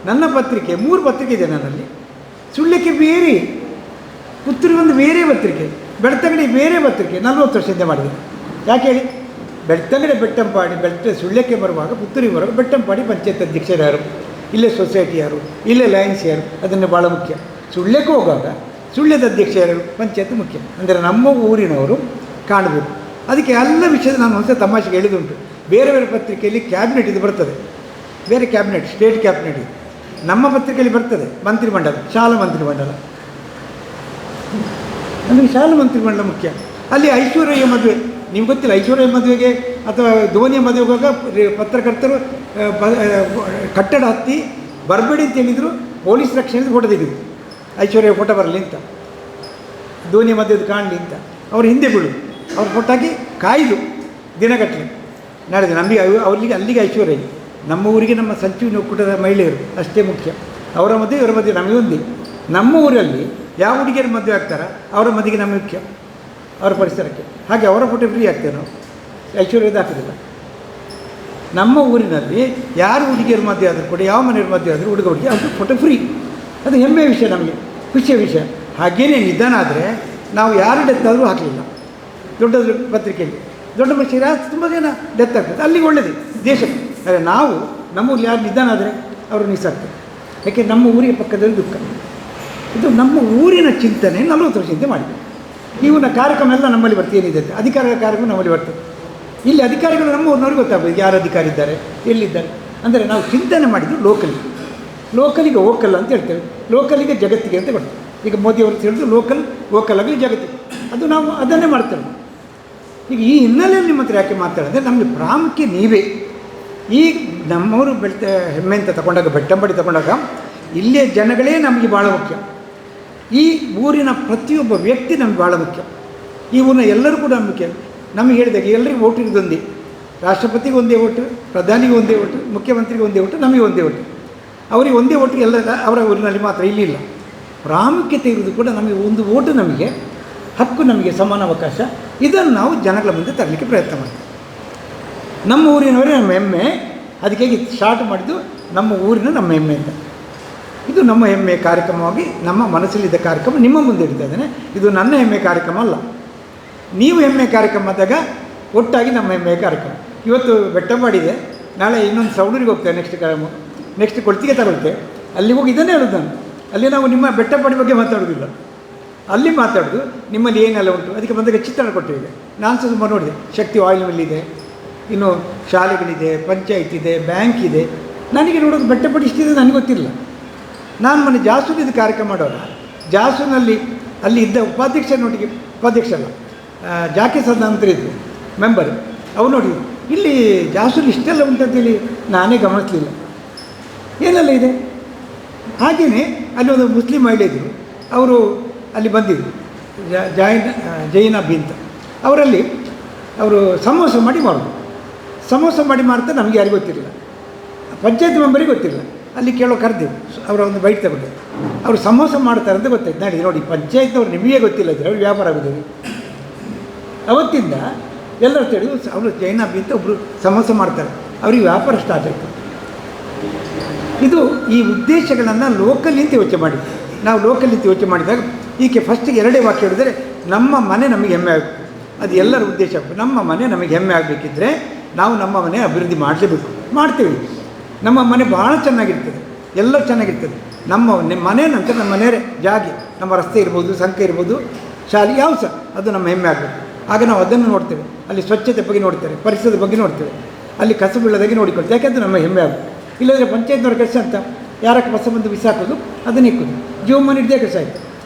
ನನ್ನ ಪತ್ರಿಕೆ 3 ಪತ್ರಿಕೆ ಇದೆ ನನ್ನಲ್ಲಿ. ಸುಳ್ಯಕ್ಕೆ ಬೇರೆ, ಪುತ್ತೂರು ಒಂದು ಬೇರೆ ಪತ್ರಿಕೆ, ಬೆಳ್ತಂಗಡಿ ಬೇರೆ ಪತ್ರಿಕೆ 40 ವರ್ಷದಿಂದ ಮಾಡಿದೆ. ಯಾಕೆ ಹೇಳಿ, ಬೆಳ್ತಂಗಡಿ ಬೆಟ್ಟಂಪಾಡಿ ಸುಳ್ಯಕ್ಕೆ ಬರುವಾಗ, ಪುತ್ತೂರಿಗೆ ಬರುವಾಗ ಬೆಟ್ಟಂಪಾಡಿ ಪಂಚಾಯತ್ ಅಧ್ಯಕ್ಷರು ಯಾರು, ಇಲ್ಲೇ ಸೊಸೈಟಿ ಯಾರು, ಇಲ್ಲೇ ಲಯನ್ಸ್ ಯಾರು, ಅದನ್ನು ಭಾಳ ಮುಖ್ಯ. ಸುಳ್ಯಕ್ಕೆ ಹೋಗುವಾಗ ಸುಳ್ಯದ ಅಧ್ಯಕ್ಷ ಯಾರು, ಪಂಚಾಯತ್ ಮುಖ್ಯ. ಅಂದರೆ ನಮ್ಮ ಊರಿನವರು ಕಾಣಬೇಕು. ಅದಕ್ಕೆ ಎಲ್ಲ ವಿಷಯದ ನಾನು ಒಂದ್ಸಲ ತಮಾಷೆಗೆ ಹೇಳಿದುಂಟು. ಬೇರೆ ಬೇರೆ ಪತ್ರಿಕೆಯಲ್ಲಿ ಕ್ಯಾಬಿನೆಟ್ ಇದು ಬರ್ತದೆ, ಬೇರೆ ಕ್ಯಾಬಿನೆಟ್, ಸ್ಟೇಟ್ ಕ್ಯಾಬಿನೆಟ್ ಇದು. ನಮ್ಮ ಪತ್ರಿಕೆಯಲ್ಲಿ ಬರ್ತದೆ ಮಂತ್ರಿಮಂಡಲ, ಶಾಲಾ ಮಂತ್ರಿಮಂಡಲ. ಅಂದರೆ ಶಾಲಾ ಮಂತ್ರಿಮಂಡಲ ಮುಖ್ಯ. ಅಲ್ಲಿ ಐಶ್ವರ್ಯ ಮದುವೆ, ನಿಮ್ಗೆ ಗೊತ್ತಿಲ್ಲ, ಐಶ್ವರ್ಯ ಮದುವೆಗೆ ಅಥವಾ ಧೋನಿಯ ಮದುವೆಗೆ ಹೋಗ ಪತ್ರಕರ್ತರು ಕಟ್ಟಡ ಹತ್ತಿ ಬರಬೇಡಿ ಅಂತ ಹೇಳಿದರು. ಪೊಲೀಸ್ ರಕ್ಷಣೆ ಫೋಟೋ ತೆಗೆದು ಐಶ್ವರ್ಯ ಫೋಟೋ ಬರಲಿ ಅಂತ, ಧೋನಿಯ ಮದುವೆದು ಕಾಣಲಿ ಅಂತ. ಅವರು ಹಿಂದೆ ಬೀಳು, ಅವ್ರ ಫೋಟೋ ಹಾಕಿ ಕಾಯ್ದು ದಿನಗಟ್ಟಲೆ ನಡೆದು. ನಮಗೆ ಅಲ್ಲಿಗೆ ಐಶ್ವರ್ಯ. ನಮ್ಮ ಊರಿಗೆ ನಮ್ಮ ಸಂಜೀವಿನಿ ಒಕ್ಕೂಟದ ಮಹಿಳೆಯರು ಅಷ್ಟೇ ಮುಖ್ಯ. ಅವರ ಮದುವೆ ಇವರ ಮದುವೆ ನಮಗೆ ಒಂದೇ. ನಮ್ಮ ಊರಲ್ಲಿ ಯಾವ ಹುಡುಗಿಯರ ಮದುವೆ ಆಗ್ತಾರ ಅವರ ಮದುವೆಗೆ ನಮಗೆ ಮುಖ್ಯ, ಅವರ ಪರಿಸರಕ್ಕೆ. ಹಾಗೆ ಅವರ ಫೋಟೋ ಫ್ರೀ ಆಗ್ತೇವೆ ನಾವು, ಐಶ್ವರ್ಯದ ಹಾಕೋದಿಲ್ಲ. ನಮ್ಮ ಊರಿನಲ್ಲಿ ಯಾರು ಹುಡುಗಿಯರ ಮದುವೆ ಆದರೂ ಕೂಡ, ಯಾವ ಮನೆಯವ್ರ ಮದುವೆ ಆದರೂ ಹುಡುಗಿ ಅವ್ರಿಗೆ ಫೋಟೋ ಫ್ರೀ. ಅದು ಹೆಮ್ಮೆಯ ವಿಷಯ, ನಮಗೆ ಖುಷಿಯ ವಿಷಯ. ಹಾಗೇನೇ ನಿಧಾನ ಆದರೆ ನಾವು ಯಾರು ಡೆತ್ ಆದರೂ ಹಾಕಲಿಲ್ಲ. ದೊಡ್ಡ ಪತ್ರಿಕೆಯಲ್ಲಿ ದೊಡ್ಡ ಮನುಷ್ಯರು ತುಂಬ ಜನ ಡೆತ್ ಆಗ್ತದೆ, ಅಲ್ಲಿಗೆ ಒಳ್ಳೆಯದು ದೇಶಕ್ಕೆ. ಆದರೆ ನಾವು ನಮ್ಮೂರಲ್ಲಿ ಯಾರು ನಿಧಾನ ಆದರೆ ಅವರು ನಿಸಾಗ್ತದೆ. ಯಾಕೆ, ನಮ್ಮ ಊರಿಗೆ ಪಕ್ಕದಲ್ಲಿ ದುಃಖ. ಇದು ನಮ್ಮ ಊರಿನ ಚಿಂತನೆ 40 ವರ್ಷದಿಂದ ಮಾಡಿದೆ. ಇವನ ಕಾರ್ಯಕ್ರಮ ಎಲ್ಲ ನಮ್ಮಲ್ಲಿ ಬರ್ತದೆ. ಏನಿದೆ ಅಧಿಕಾರಿಗಳ ಕಾರ್ಯಕ್ರಮ ನಮ್ಮಲ್ಲಿ ಬರ್ತದೆ. ಇಲ್ಲಿ ಅಧಿಕಾರಿಗಳು ನಮ್ಮ ಊರಿನವ್ರಿಗೆ ಗೊತ್ತಾಗಬೇಕು ಯಾರು ಅಧಿಕಾರಿ ಇದ್ದಾರೆ, ಎಲ್ಲಿದ್ದಾರೆ. ಅಂದರೆ ನಾವು ಚಿಂತನೆ ಮಾಡಿದ್ದು ಲೋಕಲಿಗೆ ವೋಕಲ್ ಅಂತ ಹೇಳ್ತೇವೆ, ಲೋಕಲಿಗೆ ಜಗತ್ತಿಗೆ ಅಂತ ಬರ್ತದೆ. ಈಗ ಮೋದಿಯವರು ಹೇಳಿದ್ರು ವೋಕಲ್ ಆಗಲಿ ಜಗತ್ತಿಗೆ, ಅದು ನಾವು ಅದನ್ನೇ ಮಾಡ್ತೇವೆ. ಈಗ ಈ ಹಿನ್ನೆಲೆಯಲ್ಲಿ ನಿಮ್ಮ ಹತ್ರ ಯಾಕೆ ಮಾತಾಡಿದ್ರೆ, ನಮಗೆ ಪ್ರಾಮುಖ್ಯ ನೀವೇ. ಈಗ ನಮ್ಮವರು ಹೆಮ್ಮೆ ಅಂತ ತಗೊಂಡಾಗ, ಬೆಟ್ಟಂಬಡಿ ತಗೊಂಡಾಗ ಇಲ್ಲಿಯ ಜನಗಳೇ ನಮಗೆ ಭಾಳ ಮುಖ್ಯ. ಈ ಊರಿನ ಪ್ರತಿಯೊಬ್ಬ ವ್ಯಕ್ತಿ ನಮಗೆ ಭಾಳ ಮುಖ್ಯ. ಈ ಊರಿನ ಎಲ್ಲರೂ ಕೂಡ ಮುಖ್ಯ. ನಮಗೆ ಹೇಳಿದಾಗ ಎಲ್ಲರಿಗೂ ಓಟು ಇರೋದೊಂದೇ. ರಾಷ್ಟ್ರಪತಿಗೆ ಒಂದೇ ಓಟು, ಪ್ರಧಾನಿಗೆ ಒಂದೇ ಓಟು, ಮುಖ್ಯಮಂತ್ರಿಗೆ ಒಂದೇ ಓಟು, ನಮಗೆ ಒಂದೇ ಓಟು. ಅವರಿಗೆ ಒಂದೇ ಓಟು ಎಲ್ಲ ಅವರ ಊರಿನಲ್ಲಿ ಮಾತ್ರ, ಇಲ್ಲಿಲ್ಲ. ಪ್ರಾಮುಖ್ಯತೆ ಇರುವುದು ಕೂಡ ನಮಗೆ ಒಂದು ಓಟು, ನಮಗೆ ಹಕ್ಕು, ನಮಗೆ ಸಮಾನ ಅವಕಾಶ. ಇದನ್ನು ನಾವು ಜನಗಳ ಮುಂದೆ ತರಲಿಕ್ಕೆ ಪ್ರಯತ್ನ ಮಾಡ್ತೀವಿ. ನಮ್ಮ ಊರಿನವರೇ ನಮ್ಮ ಹೆಮ್ಮೆ. ಅದಕ್ಕೆ ಸ್ಟಾರ್ಟ್ ಮಾಡಿದ್ದು ನಮ್ಮ ಊರಿನ ನಮ್ಮ ಹೆಮ್ಮೆ ಅಂತ. ಇದು ನಮ್ಮ ಹೆಮ್ಮೆಯ ಕಾರ್ಯಕ್ರಮವಾಗಿ ನಮ್ಮ ಮನಸ್ಸಲ್ಲಿದ್ದ ಕಾರ್ಯಕ್ರಮ ನಿಮ್ಮ ಮುಂದೆ ಇಡ್ತಾ ಇದ್ದೇನೆ. ಇದು ನನ್ನ ಹೆಮ್ಮೆಯ ಕಾರ್ಯಕ್ರಮ ಅಲ್ಲ. ನೀವು ಹೆಮ್ಮೆಯ ಕಾರ್ಯಕ್ರಮ ಆದಾಗ ಒಟ್ಟಾಗಿ ನಮ್ಮ ಹೆಮ್ಮೆಯ ಕಾರ್ಯಕ್ರಮ. ಇವತ್ತು ಬೆಟ್ಟಂಪಾಡಿದೆ, ನಾಳೆ ಇನ್ನೊಂದು ಸೌಡೂರಿಗೆ ಹೋಗ್ತೇವೆ, ನೆಕ್ಸ್ಟ್ ಕೊಳ್ತಿಗೆ ತಗೊಳ್ತೇವೆ. ಅಲ್ಲಿಗೆ ಹೋಗಿ ಇದನ್ನೇ ಹೇಳೋದು ನಾನು. ಅಲ್ಲಿ ನಾವು ನಿಮ್ಮ ಬೆಟ್ಟಪಾಡಿ ಬಗ್ಗೆ ಮಾತಾಡೋದಿಲ್ಲ, ಅಲ್ಲಿ ಮಾತಾಡೋದು ನಿಮ್ಮಲ್ಲಿ ಏನೆಲ್ಲ ಉಂಟು. ಅದಕ್ಕೆ ಬಂದಾಗ ಚಿತ್ರಣ ಕೊಟ್ಟಿವೆ. ನಾನು ಸಹ ಸುಮಾರು ನೋಡಿದೆ. ಶಕ್ತಿ ಆಯಿಲ್ ಮಿಲ್ ಇದೆ, ಇನ್ನು ಶಾಲೆಗಳಿದೆ, ಪಂಚಾಯತ್ ಇದೆ, ಬ್ಯಾಂಕ್ ಇದೆ. ನನಗೆ ನೋಡೋದು ಬೆಟ್ಟಪಾಡಿ ಇಷ್ಟಿದೆ ನನಗೆ ಗೊತ್ತಿಲ್ಲ. ನಾನು ಮೊನ್ನೆ ಜಾಸೂರಿದ್ದು ಕಾರ್ಯಕ್ರಮ ಮಾಡೋಣ, ಜಾಸೂರಿನಲ್ಲಿ ಅಲ್ಲಿ ಇದ್ದ ಉಪಾಧ್ಯಕ್ಷರೊಟ್ಟಿಗೆ, ಉಪಾಧ್ಯಕ್ಷ ಅಲ್ಲ, ಜಾಕಿ ಸದಾಂತರ ಇದ್ದರು ಮೆಂಬರ್, ಅವ್ರು ನೋಡಿ ಇಲ್ಲಿ ಜಾಸೂರು ಇಷ್ಟೆಲ್ಲ ಉಂಟಂತೇಳಿ ನಾನೇ ಗಮನಿಸಲಿಲ್ಲ, ಏನೆಲ್ಲ ಇದೆ. ಹಾಗೆಯೇ ಅಲ್ಲಿ ಒಂದು ಮುಸ್ಲಿಂ ಮಹಿಳೆ ಇದ್ದರು, ಅವರು ಅಲ್ಲಿ ಬಂದಿದ್ದರು, ಜೈನಬಿ ಅಂತ. ಅವರಲ್ಲಿ ಅವರು ಸಮೋಸ ಮಾಡಿ ಮಾಡೋದು, ಸಮೋಸ ಮಾಡಿ ಮಾಡ್ತಾ ನಮಗೆ ಯಾರಿಗೂ ಗೊತ್ತಿರಲಿಲ್ಲ, ಪಂಚಾಯತ್ ಮೆಂಬರಿಗೆ ಗೊತ್ತಿಲ್ಲ. ಅಲ್ಲಿ ಕೇಳೋ ಕರೆದೆವು, ಅವರ ಒಂದು ಬೈಟ್ ತಗೊಂಡು ಅವರು ಸಮೋಸ ಮಾಡ್ತಾರೆ ಅಂತ ಗೊತ್ತಾಯ್ತು. ನೋಡಿ ಪಂಚಾಯತ್ನವ್ರು ನಿಮಗೆ ಗೊತ್ತಿಲ್ಲ ಇದ್ದರೆ ಅವ್ರು ವ್ಯಾಪಾರ ಆಗೋದು. ಅವತ್ತಿಂದ ಎಲ್ಲರೂ ತಿಳಿದು ಅವರು ಜೈನಬಿ ಅಂತ ಒಬ್ಬರು ಸಮೋಸ ಮಾಡ್ತಾರೆ, ಅವ್ರಿಗೆ ವ್ಯಾಪಾರ ಸ್ಟಾರ್ಟ್ ಆಯಿತು. ಇದು ಈ ಉದ್ದೇಶಗಳನ್ನು ಲೋಕಲಿ ಅಂತ ಯೋಚನೆ ಮಾಡಿ, ನಾವು ಲೋಕಲಿ ಅಂತ ಯೋಚನೆ ಮಾಡಿದಾಗ ಈಕೆ ಫಸ್ಟಿಗೆ ಎರಡೇ ವಾಕ್ಯ ಹೇಳಿದರೆ, ನಮ್ಮ ಮನೆ ನಮಗೆ ಹೆಮ್ಮೆ ಆಗಬೇಕು. ಅದು ಎಲ್ಲರ ಉದ್ದೇಶ. ನಮ್ಮ ಮನೆ ನಮಗೆ ಹೆಮ್ಮೆ ಆಗಬೇಕಿದ್ರೆ ನಾವು ನಮ್ಮ ಮನೆ ಅಭಿವೃದ್ಧಿ ಮಾಡಲೇಬೇಕು, ಮಾಡ್ತೀವಿ. ನಮ್ಮ ಮನೆ ಭಾಳ ಚೆನ್ನಾಗಿರ್ತದೆ, ಎಲ್ಲ ಚೆನ್ನಾಗಿರ್ತದೆ. ನಮ್ಮ ಮನೆ ನಂತರ ನಮ್ಮ ಮನೆಯವರೇ ಜಾಗಿ, ನಮ್ಮ ರಸ್ತೆ ಇರ್ಬೋದು, ಸಂಖ್ಯೆ ಇರ್ಬೋದು, ಶಾಲೆ ಯಾವ ಸಹ ಅದು ನಮ್ಮ ಹೆಮ್ಮೆ ಆಗಬೇಕು. ಆಗ ನಾವು ಅದನ್ನು ನೋಡ್ತೇವೆ. ಅಲ್ಲಿ ಸ್ವಚ್ಛತೆ ಬಗ್ಗೆ ನೋಡ್ತೇವೆ, ಪರಿಸರದ ಬಗ್ಗೆ ನೋಡ್ತೇವೆ, ಅಲ್ಲಿ ಕಸ ಬೀಳದಾಗೆ ನೋಡಿಕೊಳ್ತೇವೆ. ಯಾಕೆಂದರೆ ನಮ್ಮ ಹೆಮ್ಮೆ ಆಗಬೇಕು. ಇಲ್ಲಂದರೆ ಪಂಚಾಯತ್ನವ್ರ ಕೆಲಸ ಅಂತ ಯಾರಕ್ಕೆ ಕಸ ಬಂದು ಬಿಸಾಕೋದು, ಅದನ್ನು ಇಕ್ಕೋದು, ಜೀವಮಾನ ಇಡ್ದೇ ಕಸ ಆಯಿತು,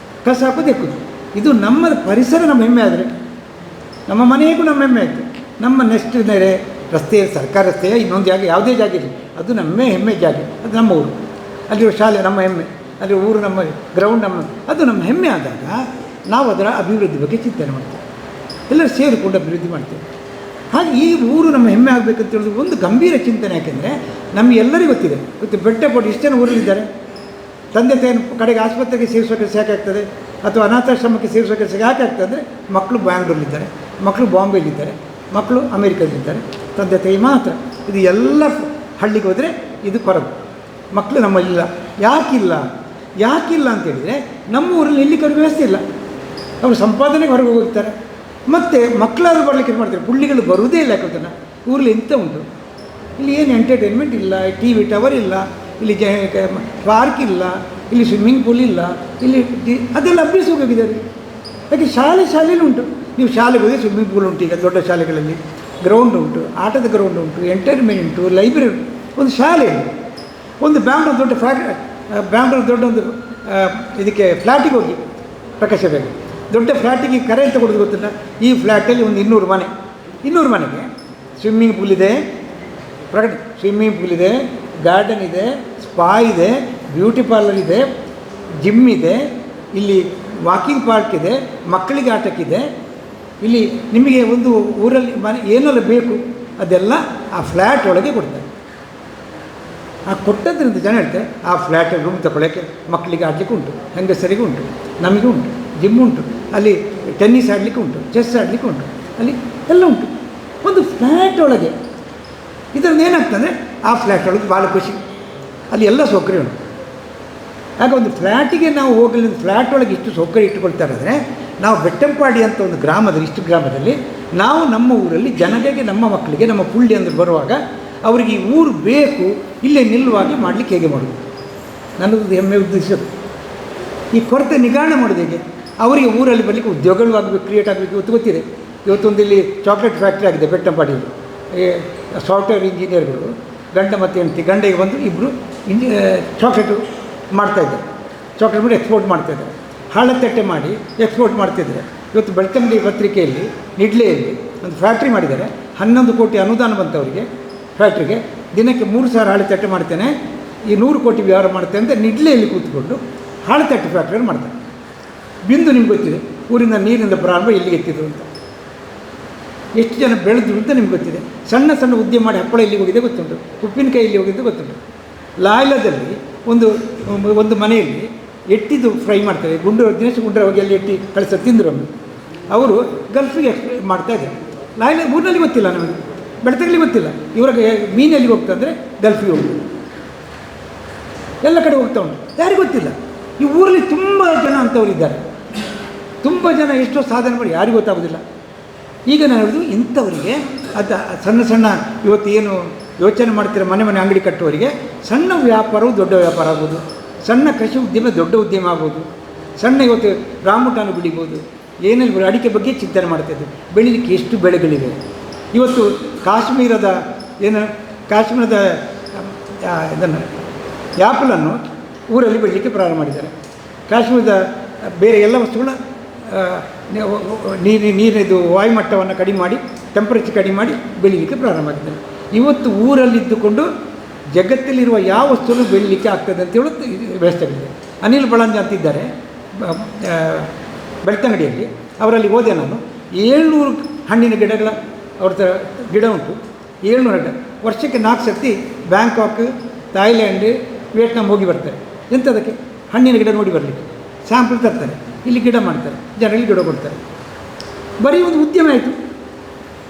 ಕಸ ಹಾಕೋದು ಇಕ್ಕೋದು. ಇದು ನಮ್ಮ ಪರಿಸರ ನಮ್ಮ ಹೆಮ್ಮೆ ಆದರೆ ನಮ್ಮ ಮನೆಗೂ ನಮ್ಮ ಹೆಮ್ಮೆ ಆಯಿತು. ನಮ್ಮ ನೆಕ್ಸ್ಟ್ ನೆರೆ ರಸ್ತೆ, ಸರ್ಕಾರ ರಸ್ತೆಯ ಇನ್ನೊಂದು ಜಾಗ, ಯಾವುದೇ ಜಾಗ ಇರಲಿ, ಅದು ನಮ್ಮ ಹೆಮ್ಮೆ ಜಾಗ, ಅದು ನಮ್ಮ ಊರು. ಅಲ್ಲಿರೋ ಶಾಲೆ ನಮ್ಮ ಹೆಮ್ಮೆ, ಅಲ್ಲಿ ಊರು ನಮ್ಮ ಗ್ರೌಂಡ್ ನಮ್ಮ, ಅದು ನಮ್ಮ ಹೆಮ್ಮೆ ಆದಾಗ ನಾವು ಅದರ ಅಭಿವೃದ್ಧಿ ಬಗ್ಗೆ ಚಿಂತನೆ ಮಾಡ್ತೇವೆ, ಎಲ್ಲರೂ ಸೇರಿಕೊಂಡು ಅಭಿವೃದ್ಧಿ ಮಾಡ್ತೇವೆ. ಹಾಗೆ ಈ ಊರು ನಮ್ಮ ಹೆಮ್ಮೆ ಆಗಬೇಕಂತ ಹೇಳಿದ್ರೆ ಒಂದು ಗಂಭೀರ ಚಿಂತನೆ. ಯಾಕೆಂದರೆ ನಮಗೆಲ್ಲರಿಗೂ ಗೊತ್ತಿದೆ, ಇವತ್ತು ಬೆಟ್ಟಪಟ್ಟು ಇಷ್ಟು ಜನ ಊರಲ್ಲಿದ್ದಾರೆ. ತಂದೆ ತಾಯಿನ ಕಡೆಗೆ ಆಸ್ಪತ್ರೆಗೆ ಸೇರಿಸೋ ಕೆಲಸ ಯಾಕೆ ಆಗ್ತದೆ, ಅಥವಾ ಅನಾಥಾಶ್ರಮಕ್ಕೆ ಸೇರಿಸೋ ಕೆಲಸ ಯಾಕೆ ಆಗ್ತದೆ ಅಂದರೆ ಮಕ್ಕಳು ಬ್ಯಾಂಗ್ಳೂರಲ್ಲಿದ್ದಾರೆ, ಮಕ್ಕಳು ಬಾಂಬೆಯಲ್ಲಿದ್ದಾರೆ, ಮಕ್ಕಳು ಅಮೇರಿಕದಲ್ಲಿದ್ದಾರೆ, ತಂದೆ ತಾಯಿ ಮಾತ್ರ. ಇದು ಎಲ್ಲ ಹಳ್ಳಿಗೆ ಹೋದರೆ ಇದು ಕೊರಗು, ಮಕ್ಕಳು ನಮ್ಮಲ್ಲಿಲ್ಲ. ಯಾಕಿಲ್ಲ ಅಂತೇಳಿದರೆ ನಮ್ಮ ಊರಲ್ಲಿ ಎಲ್ಲಿಗೆ ವ್ಯವಸ್ಥೆ ಇಲ್ಲ, ಅವರು ಸಂಪಾದನೆಗೆ ಹೊರಗೆ ಹೋಗ್ತಾರೆ. ಮತ್ತು ಮಕ್ಕಳಾದ್ರು ಬರಲಿಕ್ಕೆ ಮಾಡ್ತಾರೆ, ಪುಳ್ಳಿಗಳು ಬರುವುದೇ ಇಲ್ಲ. ಯಾಕಂತ ಊರಲ್ಲಿ ಎಂತ ಉಂಟು, ಇಲ್ಲಿ ಏನು ಎಂಟರ್ಟೈನ್ಮೆಂಟ್ ಇಲ್ಲ, ಟಿ ವಿ ಟವರ್ ಇಲ್ಲ, ಇಲ್ಲಿ ಪಾರ್ಕ್ ಇಲ್ಲ, ಇಲ್ಲಿ ಸ್ವಿಮ್ಮಿಂಗ್ ಪೂಲ್ ಇಲ್ಲ, ಇಲ್ಲಿ ಅದೆಲ್ಲ ಅಭ್ಯಾಸ ಹೋಗಿದ್ದಾರೆ. ಯಾಕೆ ಶಾಲೆಯಲ್ಲಿ ಉಂಟು. ನೀವು ಶಾಲೆಗೆ ಹೋಗಿ ಸ್ವಿಮ್ಮಿಂಗ್ ಪೂಲ್ ಉಂಟು, ಈಗ ದೊಡ್ಡ ಶಾಲೆಗಳಲ್ಲಿ ಗ್ರೌಂಡ್ ಉಂಟು, ಆಟದ ಗ್ರೌಂಡ್ ಉಂಟು, ಎಂಟರ್ಟೈನ್ಮೆಂಟ್ ಉಂಟು, ಲೈಬ್ರರಿ ಉಂಟು, ಒಂದು ಶಾಲೆ ಉಂಟು. ಒಂದು ಬ್ಯಾಂಗ್ಳೂರು ದೊಡ್ಡ ಒಂದು ಇದಕ್ಕೆ ಫ್ಲ್ಯಾಟಿಗೆ ಹೋಗಿ, ಪ್ರಕಾಶ ಬೇಗ ದೊಡ್ಡ ಫ್ಲ್ಯಾಟಿಗೆ ಕರೆ ಅಂತ ಕೊಡೋದು ಗೊತ್ತಿಲ್ಲ. ಈ ಫ್ಲ್ಯಾಟಲ್ಲಿ ಒಂದು 200 ಮನೆಗೆ ಸ್ವಿಮ್ಮಿಂಗ್ ಪೂಲ್ ಇದೆ, ಸ್ವಿಮ್ಮಿಂಗ್ ಪೂಲ್ ಇದೆ, ಗಾರ್ಡನ್ ಇದೆ, ಸ್ಪಾ ಇದೆ, ಬ್ಯೂಟಿ ಪಾರ್ಲರ್ ಇದೆ, ಜಿಮ್ ಇದೆ, ಇಲ್ಲಿ ವಾಕಿಂಗ್ ಪಾರ್ಕ್ ಇದೆ, ಮಕ್ಕಳಿಗೆ ಆಟಕ್ಕಿದೆ. ಇಲ್ಲಿ ನಿಮಗೆ ಒಂದು ಊರಲ್ಲಿ ಮನೆ ಏನೆಲ್ಲ ಬೇಕು ಅದೆಲ್ಲ ಆ ಫ್ಲ್ಯಾಟ್ ಒಳಗೆ ಕೊಡ್ತಾರೆ. ಆ ಕೊಟ್ಟದ್ರಿಂದ ಜನ ಹೇಳ್ತಾರೆ ಆ ಫ್ಲ್ಯಾಟಲ್ಲಿ ರೂಮ್ ತಗೊಳ್ಳೋಕ್ಕೆ ಮಕ್ಕಳಿಗೆ ಆಡಲಿಕ್ಕೆ ಉಂಟು, ಹೆಂಗಸರಿಗೆ ಉಂಟು, ನಮಗೆ ಉಂಟು, ಜಿಮ್ ಉಂಟು, ಅಲ್ಲಿ ಟೆನ್ನಿಸ್ ಆಡಲಿಕ್ಕೆ ಉಂಟು, ಚೆಸ್ ಆಡಲಿಕ್ಕೆ ಉಂಟು, ಅಲ್ಲಿ ಎಲ್ಲ ಉಂಟು ಒಂದು ಫ್ಲ್ಯಾಟ್ ಒಳಗೆ. ಇದರಿಂದ ಏನಾಗ್ತದೆ, ಆ ಫ್ಲ್ಯಾಟ್ ಒಳಗೆ ಭಾಳ ಖುಷಿ, ಅಲ್ಲಿ ಎಲ್ಲ ಸೌಕರ್ಯ ಉಂಟು. ಆಗ ಒಂದು ಫ್ಲ್ಯಾಟಿಗೆ ನಾವು ಹೋಗಲಿ, ಫ್ಲ್ಯಾಟ್ ಒಳಗೆ ಇಷ್ಟು ಸೌಕರ್ಯ ಇಟ್ಟುಕೊಳ್ತಾರಂದರೆ, ನಾವು ಬೆಟ್ಟಂಪಾಡಿ ಅಂತ ಒಂದು ಗ್ರಾಮದಲ್ಲಿ ನಾವು ನಮ್ಮ ಊರಲ್ಲಿ ಜನರಿಗೆ, ನಮ್ಮ ಮಕ್ಕಳಿಗೆ, ನಮ್ಮ ಪುಳ್ಳಿ ಅಂದರೆ ಬರುವಾಗ ಅವರಿಗೆ ಈ ಊರು ಬೇಕು, ಇಲ್ಲೇ ನಿಲ್ಲುವಾಗಿ ಮಾಡಲಿಕ್ಕೆ ಹೇಗೆ ಮಾಡೋದು, ನನ್ನದು ಹೆಮ್ಮೆ ಉದ್ದೇಶ. ಈ ಕೊರತೆ ನಿಗಾರಣೆ ಮಾಡೋದು ಹೇಗೆ, ಅವರಿಗೆ ಊರಲ್ಲಿ ಬರಲಿಕ್ಕೆ ಉದ್ಯೋಗಗಳು ಆಗಬೇಕು, ಕ್ರಿಯೇಟ್ ಆಗಬೇಕು. ಇವತ್ತು ಗೊತ್ತಿದೆ, ಇವತ್ತೊಂದು ಇಲ್ಲಿ ಚಾಕ್ಲೇಟ್ ಫ್ಯಾಕ್ಟ್ರಿ ಆಗಿದೆ ಬೆಟ್ಟಂಪಾಡಿಯಲ್ಲಿ. ಸಾಫ್ಟ್ವೇರ್ ಇಂಜಿನಿಯರ್ಗಳು ಗಂಡ ಮತ್ತು ಹೆಂಡತಿ, ಗಂಡೆಗೆ ಬಂದು ಇಬ್ಬರು ಚಾಕ್ಲೇಟು ಮಾಡ್ತಾಯಿದ್ದಾರೆ, ಚಾಕ್ಲೇಟ್ ಮಾಡಿ ಎಕ್ಸ್ಪೋರ್ಟ್ ಮಾಡ್ತಾಯಿದ್ದಾರೆ, ಹಾಳತಟ್ಟೆ ಮಾಡಿ ಎಕ್ಸ್ಪೋರ್ಟ್ ಮಾಡ್ತಿದ್ದಾರೆ. ಇವತ್ತು ಬೆಳ್ತಂಗಡಿ ಪತ್ರಿಕೆಯಲ್ಲಿ ನಿಡ್ಲೆಯಲ್ಲಿ ಒಂದು ಫ್ಯಾಕ್ಟ್ರಿ ಮಾಡಿದ್ದಾರೆ, 11 ಕೋಟಿ ಅನುದಾನ ಬಂತವರಿಗೆ ಫ್ಯಾಕ್ಟ್ರಿಗೆ. ದಿನಕ್ಕೆ 3,000 ಹಾಳೆತಟ್ಟೆ ಮಾಡ್ತೇನೆ, ಈ 100 ಕೋಟಿ ವ್ಯವಹಾರ ಮಾಡ್ತೇನೆ ಅಂತ ನಿಡ್ಲೆಯಲ್ಲಿ ಕೂತ್ಕೊಂಡು ಹಾಳೆತಟ್ಟೆ ಫ್ಯಾಕ್ಟ್ರಿಯನ್ನು ಮಾಡ್ತಾರೆ. ಬಿಂದು ನಿಮ್ಗೆ ಗೊತ್ತಿದೆ, ಊರಿಂದ ನೀರಿನಿಂದ ಪ್ರಾರಂಭ ಎಲ್ಲಿಗೆ ಎತ್ತಿದ್ರು ಅಂತ, ಎಷ್ಟು ಜನ ಬೆಳೆದ್ರು ಅಂತ ನಿಮ್ಗೆ ಗೊತ್ತಿದೆ. ಸಣ್ಣ ಸಣ್ಣ ಉದ್ಯಮ ಮಾಡಿ ಹಪ್ಪಳ ಎಲ್ಲಿಗೆ ಹೋಗಿದೆ ಗೊತ್ತುಂಟು, ಉಪ್ಪಿನಕಾಯಿ ಎಲ್ಲಿ ಹೋಗಿದ್ದು ಗೊತ್ತುಂಟು. ಲಾಯ್ಲದಲ್ಲಿ ಒಂದು ಮನೆಯಲ್ಲಿ ಎಟ್ಟಿದ್ದು ಫ್ರೈ ಮಾಡ್ತಾರೆ, ದಿನೇಶ್ ಗುಂಡ್ರೆ ಹೋಗಿ ಅಲ್ಲಿ ಎಟ್ಟಿ ಕಳಿಸ ತಿಂದರು. ಅವರು ಗಲ್ಫಿಗೆ ಮಾಡ್ತಾಯಿದ್ದಾರೆ. ಲಾಯ್ಲ ಊರಿನಲ್ಲಿ ಗೊತ್ತಿಲ್ಲ, ನಮಗೆ ಬೆಳ್ತಂಗಲಿ ಗೊತ್ತಿಲ್ಲ. ಇವ್ರಿಗೆ ಮೀನಲ್ಲಿ ಹೋಗ್ತಂದರೆ ಗಲ್ಫಿಗೆ ಹೋಗ್ತದೆ, ಎಲ್ಲ ಕಡೆ ಹೋಗ್ತಾ ಉಂಟು, ಯಾರಿಗೂ ಗೊತ್ತಿಲ್ಲ. ಈ ಊರಲ್ಲಿ ತುಂಬ ಜನ ಅಂಥವರಿದ್ದಾರೆ, ತುಂಬ ಜನ ಎಷ್ಟೋ ಸಾಧನೆ ಮಾಡಿ ಯಾರಿಗೂ ಗೊತ್ತಾಗೋದಿಲ್ಲ. ಈಗ ನಾನು ಹೇಳೋದು ಇಂಥವರಿಗೆ ಅದು ಸಣ್ಣ ಇವತ್ತು ಏನು ಯೋಚನೆ ಮಾಡ್ತೀರ, ಮನೆ ಅಂಗಡಿ ಕಟ್ಟುವವರಿಗೆ ಸಣ್ಣ ವ್ಯಾಪಾರವು ದೊಡ್ಡ ವ್ಯಾಪಾರ ಆಗ್ಬೋದು, ಸಣ್ಣ ಕೃಷಿ ಉದ್ಯಮ ದೊಡ್ಡ ಉದ್ಯಮ ಆಗ್ಬೋದು. ಸಣ್ಣ ಇವತ್ತು ರಾಮುಟಾನು ಬೆಳಿಬೋದು, ಏನೆಲ್ಲ ಅಡಿಕೆ ಬಗ್ಗೆ ಚಿಂತನೆ ಮಾಡ್ತಾಯಿದ್ದೆ. ಬೆಳೀಲಿಕ್ಕೆ ಎಷ್ಟು ಬೆಳೆಗಳಿವೆ. ಇವತ್ತು ಕಾಶ್ಮೀರದ ಕಾಶ್ಮೀರದ ಇದನ್ನು ಆ್ಯಪಲನ್ನು ಊರಲ್ಲಿ ಬೆಳೀಲಿಕ್ಕೆ ಪ್ರಾರಂಭ ಮಾಡಿದ್ದಾರೆ. ಕಾಶ್ಮೀರದ ಬೇರೆ ಎಲ್ಲ ವಸ್ತುಗಳ ನೀರಿದು ವಾಯುಮಟ್ಟವನ್ನು ಕಡಿಮೆ ಮಾಡಿ, ಟೆಂಪರೇಚರ್ ಕಡಿಮೆ ಮಾಡಿ ಬೆಳೀಲಿಕ್ಕೆ ಪ್ರಾರಂಭ ಮಾಡಿದ್ದಾರೆ. ಇವತ್ತು ಊರಲ್ಲಿದ್ದುಕೊಂಡು ಜಗತ್ತಲ್ಲಿರುವ ಯಾವ ವಸ್ತುವನ್ನು ಬೆಳೀಲಿಕ್ಕೆ ಆಗ್ತದೆ ಅಂತ ಹೇಳೋದು ವ್ಯವಸ್ಥೆಗಳಿದೆ. ಅನಿಲ್ ಬಳಂಜ ಅಂತಿದ್ದಾರೆ ಬೆಳ್ತಂಗಡಿಯಲ್ಲಿ, ಅವರಲ್ಲಿ ಹೋದೆ ನಾನು. 700 ಹಣ್ಣಿನ ಗಿಡಗಳ ಅವ್ರ ಗಿಡ ಉಂಟು. 700 ಗಿಡ. ವರ್ಷಕ್ಕೆ 4 ಸರ್ತಿ ಬ್ಯಾಂಕಾಕ್, ಥಾಯ್ಲ್ಯಾಂಡ್, ವಿಯೆಟ್ನಾಂ ಹೋಗಿ ಬರ್ತಾರೆ. ಎಂಥದಕ್ಕೆ? ಹಣ್ಣಿನ ಗಿಡ ನೋಡಿ ಬರಲಿಕ್ಕೆ. ಸ್ಯಾಂಪಲ್ ತರ್ತಾರೆ, ಇಲ್ಲಿ ಗಿಡ ಮಾಡ್ತಾರೆ, ಜನರಲ್ಲಿ ಗಿಡ ಕೊಡ್ತಾರೆ. ಬರೀ ಒಂದು ಉದ್ಯಮ ಆಯಿತು.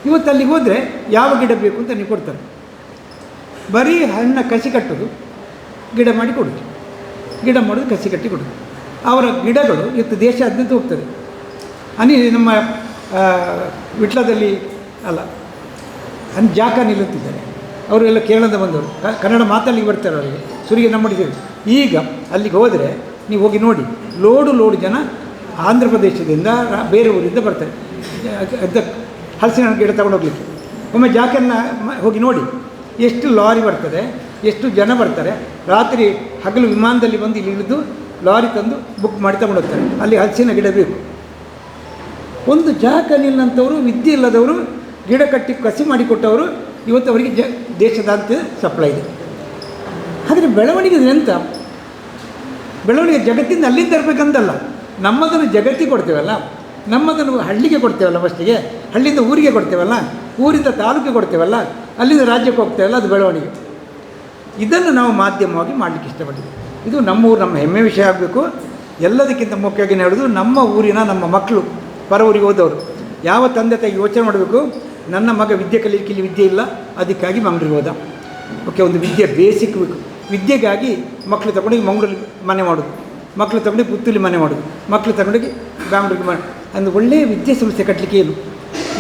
ಇವತ್ತು ಅಲ್ಲಿಗೆ ಹೋದರೆ ಯಾವ ಗಿಡ ಬೇಕು ಅಂತ ನೀವು ಕೊಡ್ತಾರೆ. ಬರೀ ಹಣ್ಣ ಕಸಿ ಕಟ್ಟೋದು, ಗಿಡ ಮಾಡಿ ಕೊಡೋದು, ಗಿಡ ಮಾಡೋದು, ಕಸಿ ಕಟ್ಟಿ ಕೊಡೋದು. ಅವರ ಗಿಡಗಳು ಇವತ್ತು ದೇಶಾದ್ಯಂತ ಹೋಗ್ತದೆ. ನಮ್ಮ ವಿಟ್ಲದಲ್ಲಿ ಅಲ್ಲ, ಜಾಕ ನಿಲ್ಲುತ್ತಿದ್ದಾರೆ. ಅವರೆಲ್ಲ ಕೇರಳದ ಬಂದವರು, ಕನ್ನಡ ಮಾತಾಡಲಿಕ್ಕೆ ಬರ್ತಾರೆ. ಅವರಿಗೆ ಸುರಿಗೆ ನಮ್ಮಡಿದ್ದೀವಿ. ಈಗ ಅಲ್ಲಿಗೆ ಹೋದರೆ ನೀವು ಹೋಗಿ ನೋಡಿ, ಲೋಡು ಜನ ಆಂಧ್ರ ಪ್ರದೇಶದಿಂದ ಬೇರೆ ಊರಿಂದ ಬರ್ತಾರೆ ಹಲಸಿನ ಗಿಡ ತಗೊಂಡೋಗ್ಲಿಕ್ಕೆ. ಒಮ್ಮೆ ಜಾಕನ್ನು ಹೋಗಿ ನೋಡಿ, ಎಷ್ಟು ಲಾರಿ ಬರ್ತದೆ, ಎಷ್ಟು ಜನ ಬರ್ತಾರೆ. ರಾತ್ರಿ ಹಗಲು ವಿಮಾನದಲ್ಲಿ ಬಂದು ಇಲ್ಲಿ ಇಳಿದು ಲಾರಿ ತಂದು ಬುಕ್ ಮಾಡಿ ತಗೊಂಡೋಗ್ತಾರೆ. ಅಲ್ಲಿ ಹಲಸಿನ ಗಿಡ ಬೇಕು. ಒಂದು ಜಾಕನಿಲ್ಲಂಥವರು, ವಿದ್ಯೆ ಇಲ್ಲದವರು, ಗಿಡ ಕಟ್ಟಿ ಕಸಿ ಮಾಡಿಕೊಟ್ಟವರು ಇವತ್ತು ಅವರಿಗೆ ದೇಶದಾದ್ಯಂತ ಸಪ್ಲೈ ಇದೆ. ಆದರೆ ಬೆಳವಣಿಗೆ ಎಂತ? ಬೆಳವಣಿಗೆ ಜಗತ್ತಿಂದ ಅಲ್ಲಿಂದ ತರಬೇಕಂತಲ್ಲ, ನಮ್ಮದನ್ನು ಜಗತ್ತಿಗೆ ಕೊಡ್ತೇವಲ್ಲ, ನಮ್ಮದನ್ನು ಹಳ್ಳಿಗೆ ಕೊಡ್ತೇವಲ್ಲ, ಫಸ್ಟಿಗೆ ಹಳ್ಳಿಯಿಂದ ಊರಿಗೆ ಕೊಡ್ತೇವಲ್ಲ, ಊರಿಂದ ತಾಲೂಕಿಗೆ ಕೊಡ್ತೇವಲ್ಲ, ಅಲ್ಲಿಂದ ರಾಜ್ಯಕ್ಕೆ ಹೋಗ್ತೇವಲ್ಲ, ಅದು ಬೆಳವಣಿಗೆ. ಇದನ್ನು ನಾವು ಮಾಧ್ಯಮವಾಗಿ ಮಾಡಲಿಕ್ಕೆ ಇಷ್ಟಪಟ್ಟಿದ್ದೀವಿ. ಇದು ನಮ್ಮ ಊರು, ನಮ್ಮ ಹೆಮ್ಮೆ ವಿಷಯ ಆಗಬೇಕು. ಎಲ್ಲದಕ್ಕಿಂತ ಮುಖ್ಯವಾಗಿ ಹೇಳೋದು, ನಮ್ಮ ಊರಿನ ನಮ್ಮ ಮಕ್ಕಳು ಪರ ಊರಿಗೆ ಹೋದವರು ಯಾವ ತಂದೆ ತಾಯಿ ಯೋಚನೆ ಮಾಡಬೇಕು, ನನ್ನ ಮಗ ವಿದ್ಯೆ ಕಲಿಯಲಿಕ್ಕೆ ಇಲ್ಲಿ ವಿದ್ಯೆ ಇಲ್ಲ, ಅದಕ್ಕಾಗಿ ಮಂಗಳೂರಿಗೆ ಹೋದ. ಓಕೆ, ಒಂದು ವಿದ್ಯೆ ಬೇಸಿಕ್ ಬೇಕು. ವಿದ್ಯೆಗಾಗಿ ಮಕ್ಕಳು ತಗೊಂಡೋಗಿ ಮಂಗಳೂರಿಗೆ ಮನೆ ಮಾಡೋದು, ಮಕ್ಕಳು ತಗೊಂಡೋಗಿ ಪುತ್ತೂರಲ್ಲಿ ಮನೆ ಮಾಡೋದು, ಮಕ್ಕಳು ತಗೊಂಡೋಗಿ ಬ್ಯಾಂಗ್ಳೂರಿಗೆ ಮನೆ. ಒಂದು ಒಳ್ಳೆಯ ವಿದ್ಯೆ ಸಂಸ್ಥೆ ಕಟ್ಟಲಿಕ್ಕೆ ಏನು,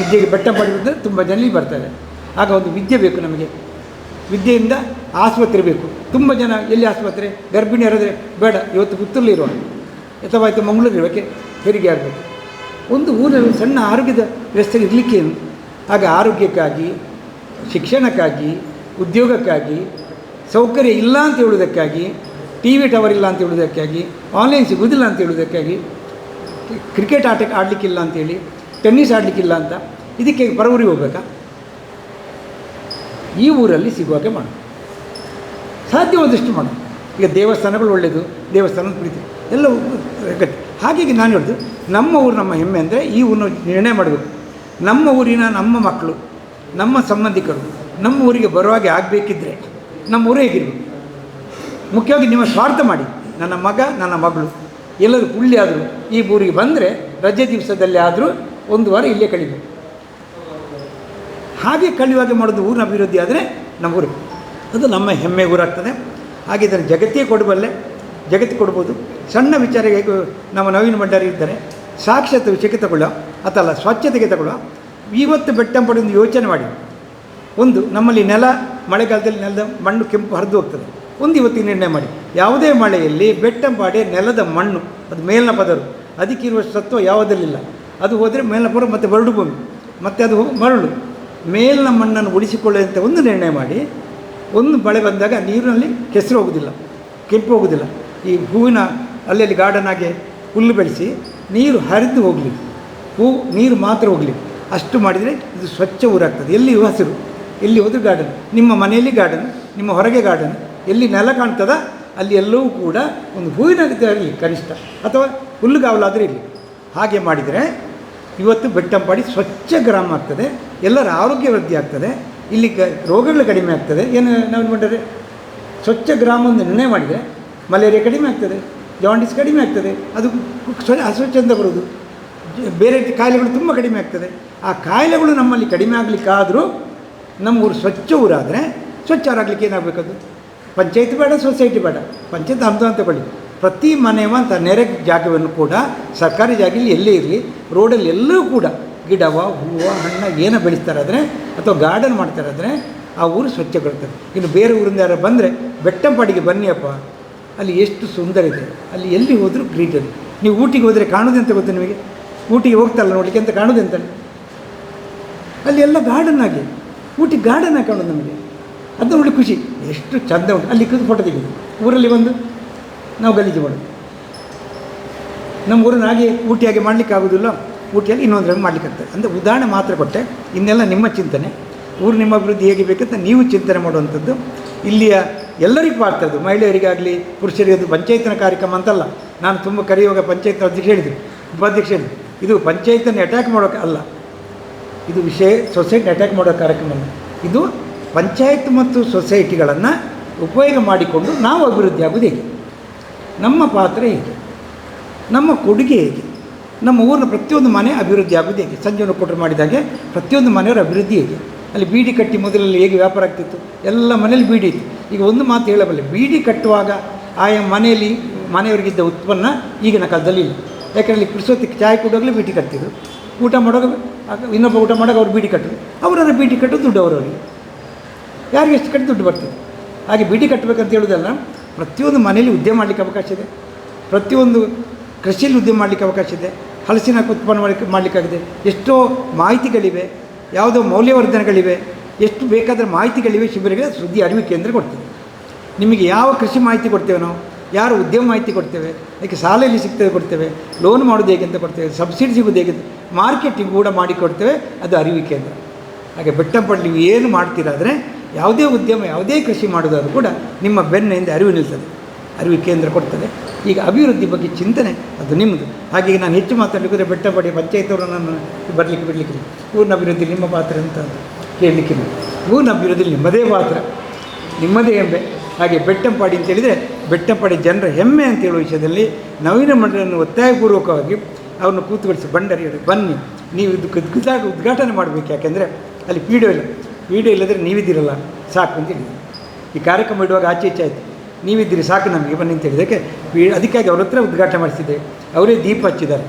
ವಿದ್ಯೆಗೆ ಬೆಟ್ಟ ಪಡೆಯುವುದು ತುಂಬ ಜನ ಬರ್ತಾರೆ. ಆಗ ಒಂದು ವಿದ್ಯೆ ಬೇಕು ನಮಗೆ. ವಿದ್ಯೆಯಿಂದ ಆಸ್ಪತ್ರೆ ಬೇಕು. ತುಂಬ ಜನ ಎಲ್ಲಿ ಆಸ್ಪತ್ರೆ, ಗರ್ಭಿಣಿ ಇರೋದ್ರೆ ಬೇಡ, ಇವತ್ತು ಪುತ್ತೂರಲ್ಲಿ ಇರುವ ಅಥವಾ ಆಯಿತು ಮಂಗಳೂರು ಇರೋಕ್ಕೆ ಹೆರಿಗೆ ಆಗಬೇಕು. ಒಂದು ಊರಲ್ಲಿ ಸಣ್ಣ ಆರೋಗ್ಯದ ವ್ಯವಸ್ಥೆ ಇರಲಿಕ್ಕೇನು. ಆಗ ಆರೋಗ್ಯಕ್ಕಾಗಿ, ಶಿಕ್ಷಣಕ್ಕಾಗಿ, ಉದ್ಯೋಗಕ್ಕಾಗಿ, ಸೌಕರ್ಯ ಇಲ್ಲ ಅಂತ ಹೇಳೋದಕ್ಕಾಗಿ, ಟಿ ವಿ ಟವರ್ ಇಲ್ಲ ಅಂತ ಹೇಳೋದಕ್ಕಾಗಿ, ಆನ್ಲೈನ್ ಸಿಗೋದಿಲ್ಲ ಅಂತ ಹೇಳೋದಕ್ಕಾಗಿ, ಕ್ರಿಕೆಟ್ ಆಟಕ್ಕೆ ಆಡಲಿಕ್ಕಿಲ್ಲ ಅಂತೇಳಿ, ಟೆನ್ನಿಸ್ ಆಡಲಿಕ್ಕಿಲ್ಲ ಅಂತ, ಇದಕ್ಕೆ ಪರವೂರಿಗೆ ಹೋಗ್ಬೇಕಾ? ಈ ಊರಲ್ಲಿ ಸಿಗುವಾಗೆ ಮಾಡು, ಸಾಧ್ಯವಾದಷ್ಟು ಮಾಡು. ಈಗ ದೇವಸ್ಥಾನಗಳು ಒಳ್ಳೆಯದು, ದೇವಸ್ಥಾನದ ಪ್ರೀತಿ ಎಲ್ಲ ಗಟ್ಟಿ. ಹಾಗಾಗಿ ನಾನು ಹೇಳೋದು, ನಮ್ಮ ಊರು ನಮ್ಮ ಹೆಮ್ಮೆ ಅಂದರೆ ಈ ಊರನ್ನ ನಿರ್ಣಯ ಮಾಡಬೇಕು. ನಮ್ಮ ಊರಿನ ನಮ್ಮ ಮಕ್ಕಳು, ನಮ್ಮ ಸಂಬಂಧಿಕರು ನಮ್ಮ ಊರಿಗೆ ಬರುವಾಗೆ ಆಗಬೇಕಿದ್ರೆ ನಮ್ಮ ಊರು ಹೇಗಿರಬೇಕು. ಮುಖ್ಯವಾಗಿ ನಿಮ್ಮ ಸ್ವಾರ್ಥ ಮಾಡಿ, ನನ್ನ ಮಗ ನನ್ನ ಮಗಳು ಎಲ್ಲರೂ ಕುಳ್ಳಿ ಆದರೂ ಈ ಊರಿಗೆ ಬಂದರೆ ರಜೆ ದಿವಸದಲ್ಲಿ ಆದರೂ 1 ವಾರ ಇಲ್ಲೇ ಕಳಿಬೇಕು. ಹಾಗೆ ಕಳೆಯುವಾಗೆ ಮಾಡೋದು ಊರಿನ ಅಭಿವೃದ್ಧಿ ಆದರೆ ನಮ್ಮ ಊರು, ಅದು ನಮ್ಮ ಹೆಮ್ಮೆ ಊರಾಗ್ತದೆ. ಹಾಗೆ ಇದನ್ನು ಜಗತ್ತಿಗೆ ಕೊಡಬಲ್ಲೆ, ಜಗತ್ತಿಗೆ ಕೊಡ್ಬೋದು. ಸಣ್ಣ ವಿಚಾರ ಹೇಗೆ ನಮ್ಮ ನವೀನ್ ಭಂಡಾರಿ ಇದ್ದಾರೆ, ಸಾಕ್ಷಾತ್ ವಿಷಯಕ್ಕೆ ತಗೊಳ್ಳೋ ಅಥವಾ ಸ್ವಚ್ಛತೆಗೆ ತಗೊಳ್ಳೋ. ಇವತ್ತು ಬೆಟ್ಟಂಪಾಡಿ ಒಂದು ಯೋಚನೆ ಮಾಡಿ. ಒಂದು, ನಮ್ಮಲ್ಲಿ ನೆಲ ಮಳೆಗಾಲದಲ್ಲಿ ನೆಲದ ಮಣ್ಣು ಕೆಂಪು ಹರಿದು ಹೋಗ್ತದೆ. ಒಂದು ಇವತ್ತಿನ ನಿರ್ಣಯ ಮಾಡಿ, ಯಾವುದೇ ಮಳೆಯಲ್ಲಿ ಬೆಟ್ಟಂಪಾಡಿ ನೆಲದ ಮಣ್ಣು, ಅದು ಮೇಲಿನ ಪದರು, ಅದಕ್ಕಿರುವ ಸತ್ವ ಯಾವುದರಲ್ಲಿಲ್ಲ. ಅದು ಹೋದರೆ ಮೇಲಿನ ಪದರು ಮತ್ತು ಬರಡು ಭೂಮಿ, ಮತ್ತು ಅದು ಮರಳು, ಮೇಲಿನ ಮಣ್ಣನ್ನು ಉಳಿಸಿಕೊಳ್ಳುವಂಥ ಒಂದು ನಿರ್ಣಯ ಮಾಡಿ. ಒಂದು ಮಳೆ ಬಂದಾಗ ನೀರಿನಲ್ಲಿ ಕೆಸರು ಹೋಗೋದಿಲ್ಲ, ಕೆಂಪು ಹೋಗೋದಿಲ್ಲ. ಈ ಹೂವಿನ ಅಲ್ಲಲ್ಲಿ ಗಾರ್ಡನ್ ಆಗಿ ಹುಲ್ಲು ಬೆಳೆಸಿ ನೀರು ಹರಿದು ಹೋಗಲಿ, ನೀರು ಮಾತ್ರ ಹೋಗಲಿ. ಅಷ್ಟು ಮಾಡಿದರೆ ಇದು ಸ್ವಚ್ಛ ಊರಾಗ್ತದೆ. ಎಲ್ಲಿ ಹಸಿರು, ಎಲ್ಲಿ ಹೋದರೂ ಗಾರ್ಡನ್, ನಿಮ್ಮ ಮನೆಯಲ್ಲಿ ಗಾರ್ಡನ್, ನಿಮ್ಮ ಹೊರಗೆ ಗಾರ್ಡನ್, ಎಲ್ಲಿ ನೆಲ ಕಾಣ್ತದ ಅಲ್ಲಿ ಎಲ್ಲವೂ ಕೂಡ ಒಂದು ಹೂವಿನ ಇರಲಿ ಕನಿಷ್ಠ, ಅಥವಾ ಹುಲ್ಲುಗಾವಲಾದರೂ ಇರಲಿ. ಹಾಗೆ ಮಾಡಿದರೆ ಇವತ್ತು ಬೆಟ್ಟಂಪಾಡಿ ಸ್ವಚ್ಛ ಗ್ರಾಮ ಆಗ್ತದೆ, ಎಲ್ಲರ ಆರೋಗ್ಯ ವೃದ್ಧಿ ಆಗ್ತದೆ, ಇಲ್ಲಿ ರೋಗಗಳು ಕಡಿಮೆ ಆಗ್ತದೆ. ಏನು ನಾವು ಮಾಡಿದರೆ ಸ್ವಚ್ಛ ಗ್ರಾಮ ಒಂದು ನಿರ್ಣಯ ಮಾಡಿದರೆ ಮಲೇರಿಯಾ ಕಡಿಮೆ ಆಗ್ತದೆ, ಜಾಂಡಿಸ್ ಕಡಿಮೆ ಆಗ್ತದೆ, ಅದು ಅಸ್ವಚ್ಛಂದ ಬರೋದು, ಬೇರೆ ಕಾಯಿಲೆಗಳು ತುಂಬ ಕಡಿಮೆ ಆಗ್ತದೆ. ಆ ಕಾಯಿಲೆಗಳು ನಮ್ಮಲ್ಲಿ ಕಡಿಮೆ ಆಗಲಿಕ್ಕಾದರೂ ನಮ್ಮ ಊರು ಸ್ವಚ್ಛ ಊರಾದರೆ, ಸ್ವಚ್ಛ ಆಗಲಿಕ್ಕೆ ಏನಾಗಬೇಕದು? ಪಂಚಾಯತ್ ಬೇಡ, ಸೊಸೈಟಿ ಬೇಡ, ಪಂಚಾಯತ್ ಅನುದಾನ ತಗೊಳ್ಳಿ. ಪ್ರತಿ ಮನೆಯ ಅಂತ ನೆರೆ ಜಾಗವನ್ನು ಕೂಡ ಸರ್ಕಾರಿ ಜಾಗದಲ್ಲಿ ಎಲ್ಲೇ ಇರಲಿ, ರೋಡಲ್ಲಿ ಎಲ್ಲೂ ಕೂಡ ಗಿಡವ ಹೂವು ಹಣ್ಣು ಏನೋ ಬೆಳೆಸ್ತಾರಾದರೆ ಅಥವಾ ಗಾರ್ಡನ್ ಮಾಡ್ತಾರಾದರೆ ಆ ಊರು ಸ್ವಚ್ಛಗೊಳ್ತದೆ. ಇನ್ನು ಬೇರೆ ಊರಿಂದ ಯಾರು ಬಂದರೆ ಬೆಟ್ಟಂಪಾಡಿಗೆ ಬನ್ನಿಯಪ್ಪ, ಅಲ್ಲಿ ಎಷ್ಟು ಸುಂದರ ಇದೆ. ಅಲ್ಲಿ ಎಲ್ಲಿ ಹೋದರೂ ಗ್ರೀಟರಿ. ನೀವು ಊಟಿಗೆ ಹೋದರೆ ಕಾಣೋದೆಂತ ಗೊತ್ತು ನಿಮಗೆ? ಊಟಿಗೆ ಹೋಗ್ತಲ್ಲ ನೋಡಲಿಕ್ಕೆ ಅಂತ ಕಾಣೋದೆಂತಲ್ಲ, ಅಲ್ಲಿ ಎಲ್ಲ ಗಾರ್ಡನ್ ಆಗಿ, ಊಟಿ ಗಾರ್ಡನ್ ಆಗಿ ಕಾಣೋದು ನಮಗೆ. ಅದು ನೋಡಿ ಖುಷಿ, ಎಷ್ಟು ಚಂದ ಉಂಟು. ಅಲ್ಲಿ ಕೂತು ಫೋಟೋ ತೆಗೆದು ಊರಲ್ಲಿ ಬಂದು ನಾವು ಗಲೀಜು ಮಾಡೋದು. ನಮ್ಮ ಊರನ್ನು ಹಾಗೆ ಊಟಿಯಾಗಿ ಮಾಡಲಿಕ್ಕೆ ಆಗೋದಿಲ್ಲ, ಊಟಿಯಲ್ಲಿ ಇನ್ನೊಂದರಾಗಿ ಮಾಡಲಿಕ್ಕಾಗ್ತದೆ. ಅಂದರೆ ಉದಾಹರಣೆ ಮಾತ್ರ ಕೊಟ್ಟೆ. ಇನ್ನೆಲ್ಲ ನಿಮ್ಮ ಚಿಂತನೆ, ಊರು ನಿಮ್ಮ ಅಭಿವೃದ್ಧಿ ಹೇಗೆ ಬೇಕಂತ ನೀವು ಚಿಂತನೆ ಮಾಡುವಂಥದ್ದು. ಇಲ್ಲಿಯ ಎಲ್ಲರಿಗೂ ಮಾಡ್ತದ್ದು, ಮಹಿಳೆಯರಿಗಾಗಲಿ ಪುರುಷರಿಗೆ. ಅದು ಪಂಚಾಯತ್ನ ಕಾರ್ಯಕ್ರಮ ಅಂತಲ್ಲ. ನಾನು ತುಂಬ ಕರೆಯುವಾಗ ಪಂಚಾಯತ್ನ ಅಧ್ಯಕ್ಷ ಹೇಳಿದರು, ಉಪಾಧ್ಯಕ್ಷ ಹೇಳಿದರು, ಇದು ಪಂಚಾಯತನ್ನು ಅಟ್ಯಾಕ್ ಮಾಡೋಕ್ಕೆ ಅಲ್ಲ, ಇದು ಸೊಸೈಟಿನ ಅಟ್ಯಾಕ್ ಮಾಡೋ ಕಾರ್ಯಕ್ರಮ ಅಲ್ಲ. ಇದು ಪಂಚಾಯತ್ ಮತ್ತು ಸೊಸೈಟಿಗಳನ್ನು ಉಪಯೋಗ ಮಾಡಿಕೊಂಡು ನಾವು ಅಭಿವೃದ್ಧಿ ಆಗೋದು ಹೇಗೆ, ನಮ್ಮ ಪಾತ್ರ ಹೇಗೆ, ನಮ್ಮ ಕೊಡುಗೆ ಹೇಗೆ, ನಮ್ಮ ಊರಿನ ಪ್ರತಿಯೊಂದು ಮನೆ ಅಭಿವೃದ್ಧಿ ಆಗೋದು ಹೇಗೆ. ಸಂಜೀವನ ಕೊಟ್ಟರು ಮಾಡಿದಾಗೆ ಪ್ರತಿಯೊಂದು ಮನೆಯವರ ಅಭಿವೃದ್ಧಿ ಹೇಗೆ. ಅಲ್ಲಿ ಬೀಡಿ ಕಟ್ಟಿ ಮೊದಲಲ್ಲಿ ಹೇಗೆ ವ್ಯಾಪಾರ ಆಗ್ತಿತ್ತು, ಎಲ್ಲ ಮನೇಲಿ ಬೀಡಿ ಇತ್ತು. ಈಗ ಒಂದು ಮಾತು ಹೇಳಬಲ್ಲೆ, ಬೀಡಿ ಕಟ್ಟುವಾಗ ಆಯಾ ಮನೆಯಲ್ಲಿ ಮನೆಯವರಿಗಿದ್ದ ಉತ್ಪನ್ನ ಈಗಿನ ಕಾಲದಲ್ಲಿ ಇಲ್ಲ. ಯಾಕಂದರೆ ಅಲ್ಲಿ ಪುರುಷೋತ್ತಿಗೆ ಚಾಯ್ ಕೊಡುವಾಗಲೇ ಬೀಡಿ ಕಟ್ತಿದ್ರು, ಊಟ ಮಾಡುವಾಗ ಇನ್ನೊಬ್ಬ ಊಟ ಮಾಡುವಾಗ ಅವ್ರು ಬೀಡಿ ಕಟ್ಟರು, ಅವರನ್ನು ಬೀಡಿ ಕಟ್ಟೋದು ದುಡ್ಡು ಅವರವರಿಗೆ, ಯಾರಿಗೆ ಎಷ್ಟು ಕಟ್ಟಿ ದುಡ್ಡು ಬರ್ತಿದೆ. ಹಾಗೆ ಬೀಡಿ ಕಟ್ಟಬೇಕಂತ ಹೇಳೋದಲ್ಲ, ಪ್ರತಿಯೊಂದು ಮನೆಯಲ್ಲಿ ಉದ್ಯಮ ಮಾಡಲಿಕ್ಕೆ ಅವಕಾಶ ಇದೆ, ಪ್ರತಿಯೊಂದು ಕೃಷಿಯಲ್ಲಿ ಉದ್ಯಮ ಮಾಡಲಿಕ್ಕೆ ಅವಕಾಶ ಇದೆ, ಹಲಸಿನ ಉತ್ಪನ್ನ ಮಾಡಲಿಕ್ಕಾಗಿದೆ. ಎಷ್ಟೋ ಮಾಹಿತಿಗಳಿವೆ, ಯಾವುದೋ ಮೌಲ್ಯವರ್ಧನೆಗಳಿವೆ, ಎಷ್ಟು ಬೇಕಾದರೆ ಮಾಹಿತಿಗಳಿವೆ. ಶಿಬಿರಗಳ ಸುದ್ದಿ ಅರಿವು ಕೇಂದ್ರ ಕೊಡ್ತೇವೆ. ನಿಮಗೆ ಯಾವ ಕೃಷಿ ಮಾಹಿತಿ ಕೊಡ್ತೇವೆ ನಾವು, ಯಾರು ಉದ್ಯಮ ಮಾಹಿತಿ ಕೊಡ್ತೇವೆ, ಅದಕ್ಕೆ ಸಾಲ ಎಲ್ಲಿ ಸಿಗ್ತದೆ ಕೊಡ್ತೇವೆ, ಲೋನ್ ಮಾಡೋದು ಹೇಗೆ ಅಂತ ಕೊಡ್ತೇವೆ, ಸಬ್ಸಿಡಿ ಸಿಗೋದು ಹೇಗೆ, ಮಾರ್ಕೆಟಿಂಗ್ ಕೂಡ ಮಾಡಿ ಕೊಡ್ತೇವೆ. ಅದು ಅರಿವು ಕೇಂದ್ರ. ಹಾಗೆ ಬೆಟ್ಟಂಪಳ್ಳಿ ನೀವು ಏನು ಮಾಡ್ತೀರಾದರೆ, ಯಾವುದೇ ಉದ್ಯಮ ಯಾವುದೇ ಕೃಷಿ ಮಾಡೋದಾದ್ರೂ ಕೂಡ ನಿಮ್ಮ ಬೆನ್ನಿಂದ ಅರಿವು ನಿಲ್ತದೆ, ಅರಿವು ಕೇಂದ್ರ ಕೊಡ್ತದೆ. ಈಗ ಅಭಿವೃದ್ಧಿ ಬಗ್ಗೆ ಚಿಂತನೆ ಅದು ನಿಮ್ಮದು. ಹಾಗೆ ನಾನು ಹೆಚ್ಚು ಮಾತಾಡಲಿಕ್ಕೆ ಬೆಟ್ಟಪಡಿ ಪಂಚಾಯತವರು ನನ್ನ ಬರಲಿಕ್ಕೆ ಬಿಡಲಿಕ್ಕಿಲ್ಲ. ಊರಿನ ಅಭಿವೃದ್ಧಿ ನಿಮ್ಮ ಪಾತ್ರ ಅಂತ ಕೇಳಲಿಕ್ಕಿಲ್ಲ. ಊರಿನ ಅಭಿವೃದ್ಧಿ ನಿಮ್ಮದೇ ಪಾತ್ರ, ನಿಮ್ಮದೇ ಹೆಮ್ಮೆ. ಹಾಗೆ ಬೆಟ್ಟಂಪಾಡಿ ಅಂತೇಳಿದರೆ ಬೆಟ್ಟಂಪಾಡಿ ಜನರ ಹೆಮ್ಮೆ ಅಂತ ಹೇಳುವ ವಿಷಯದಲ್ಲಿ ನವೀನ ಮಂಡಳಿಯನ್ನು ಒತ್ತಾಯಪೂರ್ವಕವಾಗಿ ಅವ್ರನ್ನ ಕೂತುಗೊಳಿಸಿ ಬಂಡರಿಯವರು ಬನ್ನಿ, ನೀವು ಇದು ಉದ್ಘಾಟನೆ ಮಾಡಬೇಕು. ಯಾಕೆಂದರೆ ಅಲ್ಲಿ ಪೀಡಿಯೋ ಇಲ್ಲ, ಪೀಡಿಯೋ ಇಲ್ಲದ್ರೆ ನೀವಿದ್ದೀರಲ್ಲ ಸಾಕು ಅಂತ ಹೇಳಿದ್ರು. ಈ ಕಾರ್ಯಕ್ರಮ ಇಡುವಾಗ ಆಚೆ ಈಚೆ ಆಯಿತು, ನೀವಿದ್ದೀರಿ ಸಾಕು ನಮಗೆ ಬನ್ನಿ ಅಂತ ಹೇಳಿದ್ದಕ್ಕೆ ಅದಕ್ಕಾಗಿ ಅವ್ರ ಹತ್ರ ಉದ್ಘಾಟನೆ ಮಾಡಿಸಿದ್ದೆ, ಅವರೇ ದೀಪ ಹಚ್ಚಿದ್ದಾರೆ.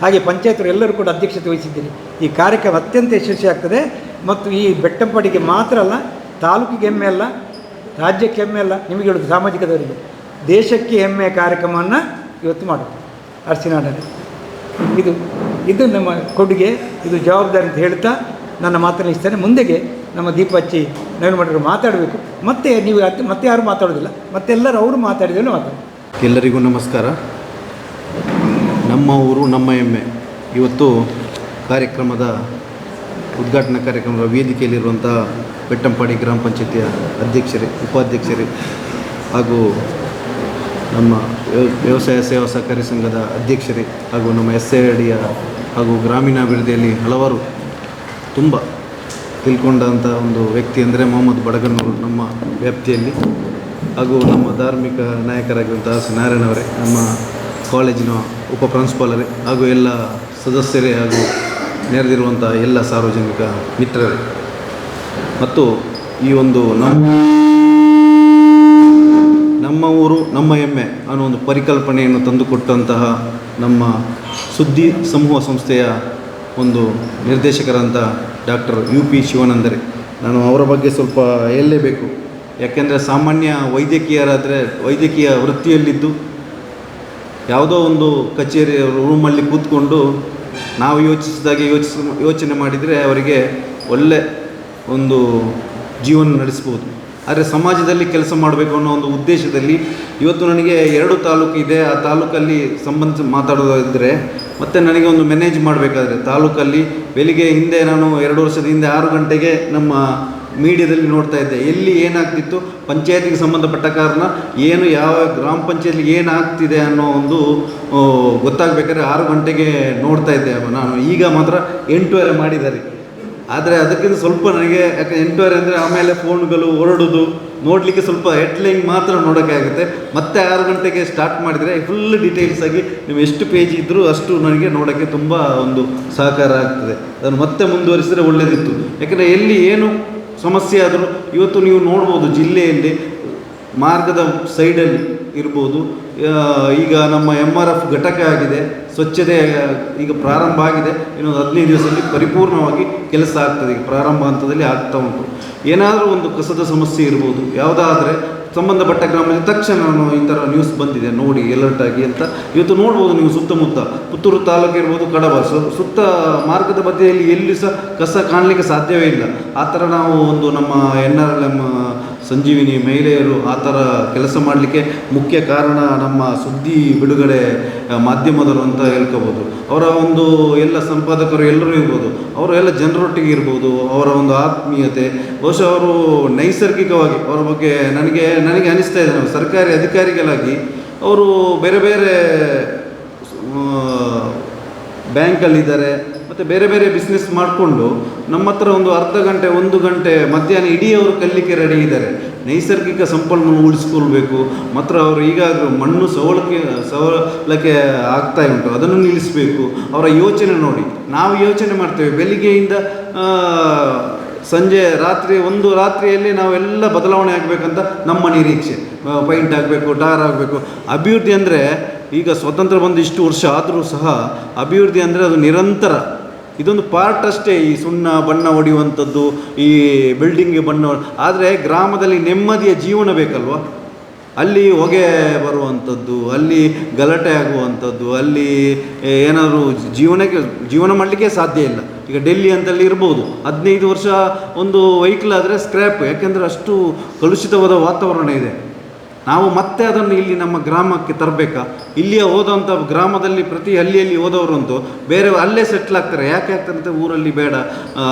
ಹಾಗೆ ಪಂಚಾಯತರು ಎಲ್ಲರೂ ಕೂಡ ಅಧ್ಯಕ್ಷತೆ ವಹಿಸಿದ್ದೀರಿ. ಈ ಕಾರ್ಯಕ್ರಮ ಅತ್ಯಂತ ಯಶಸ್ವಿ ಆಗ್ತದೆ. ಮತ್ತು ಈ ಬೆಟ್ಟಂಪಾಡಿಗೆ ಮಾತ್ರ ಅಲ್ಲ, ತಾಲೂಕಿಗೆ ಹೆಮ್ಮೆ ಅಲ್ಲ, ರಾಜ್ಯಕ್ಕೆ ಹೆಮ್ಮೆ ಅಲ್ಲ, ನಿಮಗೆ ಹೇಳೋದು ಸಾಮಾಜಿಕದವರಿಗೆ ದೇಶಕ್ಕೆ ಹೆಮ್ಮೆಯ ಕಾರ್ಯಕ್ರಮವನ್ನು ಇವತ್ತು ಮಾಡೋದು ಅರಸಿನಾಡಲ್ಲಿ. ಇದು ನಮ್ಮ ಕೊಡುಗೆ, ಇದು ಜವಾಬ್ದಾರಿ ಅಂತ ಹೇಳ್ತಾ ನನ್ನ ಮಾತನ್ನು ಇಸ್ತೇನೆ. ಮುಂದೆಗೆ ನಮ್ಮ ದೀಪ ಹಚ್ಚಿ ನವೀನ ಮಂಡಳಿಯವರು ಮಾತಾಡಬೇಕು. ಮತ್ತೆ ನೀವು ಮತ್ತೆ ಯಾರು ಮಾತಾಡೋದಿಲ್ಲ, ಮತ್ತೆಲ್ಲರೂ ಅವರು ಮಾತಾಡಿದೆಲ್ಲ ಮಾತಾಡಿ. ಎಲ್ಲರಿಗೂ ನಮಸ್ಕಾರ. ನಮ್ಮ ಊರು ನಮ್ಮ ಹೆಮ್ಮೆ ಇವತ್ತು ಕಾರ್ಯಕ್ರಮದ ಉದ್ಘಾಟನಾ ಕಾರ್ಯಕ್ರಮದ ವೇದಿಕೆಯಲ್ಲಿರುವಂಥ ಬೆಟ್ಟಂಪಾಡಿ ಗ್ರಾಮ ಪಂಚಾಯತಿಯ ಅಧ್ಯಕ್ಷರೇ, ಉಪಾಧ್ಯಕ್ಷರೇ ಹಾಗೂ ನಮ್ಮ ವ್ಯವಸಾಯ ಸೇವಾ ಸಹಕಾರಿ ಸಂಘದ ಅಧ್ಯಕ್ಷರೇ ಹಾಗೂ ನಮ್ಮ SIRDಯ ಹಾಗೂ ಗ್ರಾಮೀಣಾಭಿವೃದ್ಧಿಯಲ್ಲಿ ಹಲವಾರು ತುಂಬ ತಿಳ್ಕೊಂಡಂಥ ಒಂದು ವ್ಯಕ್ತಿ ಅಂದರೆ ಮೊಹಮ್ಮದ್ ಬಡಗನ್ನೂರು ನಮ್ಮ ವ್ಯಾಪ್ತಿಯಲ್ಲಿ, ಹಾಗೂ ನಮ್ಮ ಧಾರ್ಮಿಕ ನಾಯಕರಾಗಿರುವಂಥ ನಾರಾಯಣವರೇ, ನಮ್ಮ ಕಾಲೇಜಿನ ಉಪ ಪ್ರಾಂಶುಪಾಲರೇ ಹಾಗೂ ಎಲ್ಲ ಸದಸ್ಯರೇ ಹಾಗೂ ನೆರೆದಿರುವಂಥ ಎಲ್ಲ ಸಾರ್ವಜನಿಕ ಮಿತ್ರರೇ, ಮತ್ತು ಈ ಒಂದು ನಮ್ಮ ಊರು ನಮ್ಮ ಹೆಮ್ಮೆ ಅನ್ನೋ ಒಂದು ಪರಿಕಲ್ಪನೆಯನ್ನು ತಂದುಕೊಟ್ಟಂತಹ ನಮ್ಮ ಸುದ್ದಿ ಸಮೂಹ ಸಂಸ್ಥೆಯ ಒಂದು ನಿರ್ದೇಶಕರಂಥ ಡಾಕ್ಟರ್ UP ಶಿವಾನಂದರೇ, ನಾನು ಅವರ ಬಗ್ಗೆ ಸ್ವಲ್ಪ ಹೇಳಲೇಬೇಕು. ಯಾಕೆಂದರೆ ಸಾಮಾನ್ಯ ವೈದ್ಯಕೀಯರಾದರೆ ವೈದ್ಯಕೀಯ ವೃತ್ತಿಯಲ್ಲಿದ್ದು ಯಾವುದೋ ಒಂದು ಕಚೇರಿ ರೂಮಲ್ಲಿ ಕೂತ್ಕೊಂಡು ನಾವು ಯೋಚಿಸಿದಾಗೆ ಯೋಚನೆ ಮಾಡಿದರೆ ಅವರಿಗೆ ಒಳ್ಳೆ ಒಂದು ಜೀವನ ನಡೆಸ್ಬೋದು. ಆದರೆ ಸಮಾಜದಲ್ಲಿ ಕೆಲಸ ಮಾಡಬೇಕು ಅನ್ನೋ ಒಂದು ಉದ್ದೇಶದಲ್ಲಿ ಇವತ್ತು ನನಗೆ 2 ತಾಲೂಕು ಇದೆ. ಆ ತಾಲೂಕಲ್ಲಿ ಸಂಬಂಧ ಮಾತಾಡೋದಿದ್ದರೆ ಮತ್ತು ನನಗೆ ಒಂದು ಮ್ಯಾನೇಜ್ ಮಾಡಬೇಕಾದ್ರೆ ತಾಲೂಕಲ್ಲಿ ಬೆಳಿಗ್ಗೆ ಹಿಂದೆ ನಾನು 2 ವರ್ಷದ ಹಿಂದೆ 6 ಗಂಟೆಗೆ ನಮ್ಮ ಮೀಡಿಯಾದಲ್ಲಿ ನೋಡ್ತಾ ಇದ್ದೆ, ಎಲ್ಲಿ ಏನಾಗ್ತಿತ್ತು, ಪಂಚಾಯತಿಗೆ ಸಂಬಂಧಪಟ್ಟ ಕಾರಣ ಏನು, ಯಾವ ಗ್ರಾಮ ಪಂಚಾಯತಿಗೆ ಏನಾಗ್ತಿದೆ ಅನ್ನೋ ಒಂದು ಗೊತ್ತಾಗಬೇಕಾದ್ರೆ 6 ಗಂಟೆಗೆ ನೋಡ್ತಾ ಇದ್ದೆ ನಾನು. ಈಗ ಮಾತ್ರ 8:30 ಮಾಡಿದ್ದಾರೆ. ಆದರೆ ಅದಕ್ಕಿಂತ ಸ್ವಲ್ಪ ನನಗೆ, ಯಾಕೆ 8:30 ಅಂದರೆ ಆಮೇಲೆ ಫೋನ್ಗಳು ಹೊರಡೋದು ನೋಡಲಿಕ್ಕೆ ಸ್ವಲ್ಪ ಹೆಡ್ಲೈನ್ ಮಾತ್ರ ನೋಡೋಕ್ಕೆ ಆಗುತ್ತೆ. ಮತ್ತೆ 6 ಗಂಟೆಗೆ ಸ್ಟಾರ್ಟ್ ಮಾಡಿದರೆ ಫುಲ್ ಡೀಟೇಲ್ಸ್ ಆಗಿ ನೀವು ಎಷ್ಟು ಪೇಜ್ ಇದ್ದರೂ ಅಷ್ಟು ನನಗೆ ನೋಡೋಕ್ಕೆ ತುಂಬ ಒಂದು ಸಹಕಾರ ಆಗ್ತದೆ. ಅದನ್ನು ಮತ್ತೆ ಮುಂದುವರಿಸಿದರೆ ಒಳ್ಳೆಯದಿತ್ತು. ಯಾಕೆಂದರೆ ಎಲ್ಲಿ ಏನು ಸಮಸ್ಯೆ ಆದರೂ ಇವತ್ತು ನೀವು ನೋಡ್ಬೋದು, ಜಿಲ್ಲೆಯಲ್ಲಿ ಮಾರ್ಗದ ಸೈಡಲ್ಲಿ ಇರ್ಬೋದು, ಈಗ ನಮ್ಮ MRF ಘಟಕ ಆಗಿದೆ, ಸ್ವಚ್ಛತೆ ಈಗ ಪ್ರಾರಂಭ ಆಗಿದೆ. ಇನ್ನೊಂದು 15 ದಿವಸದಲ್ಲಿ ಪರಿಪೂರ್ಣವಾಗಿ ಕೆಲಸ ಆಗ್ತದೆ. ಈಗ ಪ್ರಾರಂಭ ಹಂತದಲ್ಲಿ ಆಗ್ತಾ ಉಂಟು. ಏನಾದರೂ ಒಂದು ಕಸದ ಸಮಸ್ಯೆ ಇರ್ಬೋದು, ಯಾವುದಾದರೆ ಸಂಬಂಧಪಟ್ಟ ಗ್ರಾಮದಲ್ಲಿ ತಕ್ಷಣ ನಾನು ಈ ಥರ ನ್ಯೂಸ್ ಬಂದಿದೆ ನೋಡಿ ಅಲರ್ಟ್ ಆಗಿ ಅಂತ ಇವತ್ತು ನೋಡ್ಬೋದು ನೀವು ಸುತ್ತಮುತ್ತ ಪುತ್ತೂರು ತಾಲೂಕು ಇರ್ಬೋದು, ಕಡಬ ಸುತ್ತ ಮಾರ್ಗದ ಮಧ್ಯೆಯಲ್ಲಿ ಎಲ್ಲಿ ಸಹ ಕಸ ಕಾಣಲಿಕ್ಕೆ ಸಾಧ್ಯವೇ ಇಲ್ಲ. ಆ ಥರ ನಾವು ಒಂದು ನಮ್ಮ NRLM ಸಂಜೀವಿನಿ ಮಹಿಳೆಯರು ಆ ಥರ ಕೆಲಸ ಮಾಡಲಿಕ್ಕೆ ಮುಖ್ಯ ಕಾರಣ ನಮ್ಮ ಸುದ್ದಿ ಬಿಡುಗಡೆ ಮಾಧ್ಯಮದವರು ಅಂತ ಹೇಳ್ಕೋಬೋದು. ಅವರ ಒಂದು ಎಲ್ಲ ಸಂಪಾದಕರು ಎಲ್ಲರೂ ಇರ್ಬೋದು, ಅವರು ಎಲ್ಲ ಜನರೊಟ್ಟಿಗೆ ಇರ್ಬೋದು, ಅವರ ಒಂದು ಆತ್ಮೀಯತೆ ಬಹುಶಃ ಅವರು ನೈಸರ್ಗಿಕವಾಗಿ ಅವರ ಬಗ್ಗೆ ನನಗೆ ಅನಿಸ್ತಾ ಇದೆ, ನಾವು ಸರ್ಕಾರಿ ಅಧಿಕಾರಿಗಳಾಗಿ ಅವರು ಬೇರೆ ಬೇರೆ ಬ್ಯಾಂಕಲ್ಲಿದ್ದಾರೆ ಮತ್ತು ಬೇರೆ ಬೇರೆ ಬಿಸ್ನೆಸ್ ಮಾಡಿಕೊಂಡು ನಮ್ಮ ಹತ್ರ ಒಂದು ಅರ್ಧ ಗಂಟೆ 1 ಗಂಟೆ ಮಧ್ಯಾಹ್ನ ಇಡೀ ಅವರು ಕಲಿಲಿಕ್ಕೆ ರೆಡಿ ಇದ್ದಾರೆ. ನೈಸರ್ಗಿಕ ಸಂಪನ್ಮೂಲ ಉಳಿಸ್ಕೊಳ್ಬೇಕು, ಮಾತ್ರ ಅವರು ಈಗ ಮಣ್ಣು ಸವಲಕ್ಕೆ ಆಗ್ತಾ ಉಂಟು, ಅದನ್ನು ನಿಲ್ಲಿಸಬೇಕು. ಅವರ ಯೋಚನೆ ನೋಡಿ, ನಾವು ಯೋಚನೆ ಮಾಡ್ತೇವೆ ಬೆಳಿಗ್ಗೆಯಿಂದ ಸಂಜೆ ರಾತ್ರಿಯಲ್ಲಿ ನಾವೆಲ್ಲ ಬದಲಾವಣೆ ಆಗಬೇಕಂತ ನಮ್ಮ ನಿರೀಕ್ಷೆ. ಪೈಂಟ್ ಆಗಬೇಕು, ಟಾರ್ ಆಗಬೇಕು. ಅಭಿವೃದ್ಧಿ ಅಂದರೆ ಈಗ ಸ್ವತಂತ್ರ ಬಂದು ಇಷ್ಟು ವರ್ಷ ಆದರೂ ಸಹ ಅಭಿವೃದ್ಧಿ ಅಂದರೆ ಅದು ನಿರಂತರ. ಇದೊಂದು ಪಾರ್ಟ್ ಅಷ್ಟೇ, ಈ ಸುಣ್ಣ ಬಣ್ಣ ಹೊಡೆಯುವಂಥದ್ದು, ಈ ಬಿಲ್ಡಿಂಗ್ಗೆ ಬಣ್ಣ. ಆದರೆ ಗ್ರಾಮದಲ್ಲಿ ನೆಮ್ಮದಿಯ ಜೀವನ ಬೇಕಲ್ವ? ಅಲ್ಲಿ ಹೊಗೆ ಬರುವಂಥದ್ದು, ಅಲ್ಲಿ ಗಲಾಟೆ ಆಗುವಂಥದ್ದು, ಅಲ್ಲಿ ಏನಾದರೂ ಜೀವನ ಮಾಡಲಿಕ್ಕೆ ಸಾಧ್ಯ ಇಲ್ಲ. ಈಗ ಡೆಲ್ಲಿ ಅಂತಲ್ಲಿ ಇರ್ಬೋದು, 15 ವರ್ಷ ಒಂದು ವೆಹಿಕಲ್ ಆದರೆ ಸ್ಕ್ರ್ಯಾಪ್, ಯಾಕೆಂದರೆ ಅಷ್ಟು ಕಲುಷಿತವಾದ ವಾತಾವರಣ ಇದೆ. ನಾವು ಮತ್ತೆ ಅದನ್ನು ಇಲ್ಲಿ ನಮ್ಮ ಗ್ರಾಮಕ್ಕೆ ತರಬೇಕಾ? ಇಲ್ಲಿಯ ಹೋದಂಥ ಗ್ರಾಮದಲ್ಲಿ ಪ್ರತಿ ಹಳ್ಳಿಯಲ್ಲಿ ಹೋದವರಂತೂ ಬೇರೆ ಅಲ್ಲೇ ಸೆಟ್ಲ್ ಆಗ್ತಾರೆ. ಯಾಕೆ ಆಗ್ತಾರಂತೆ? ಊರಲ್ಲಿ ಬೇಡ.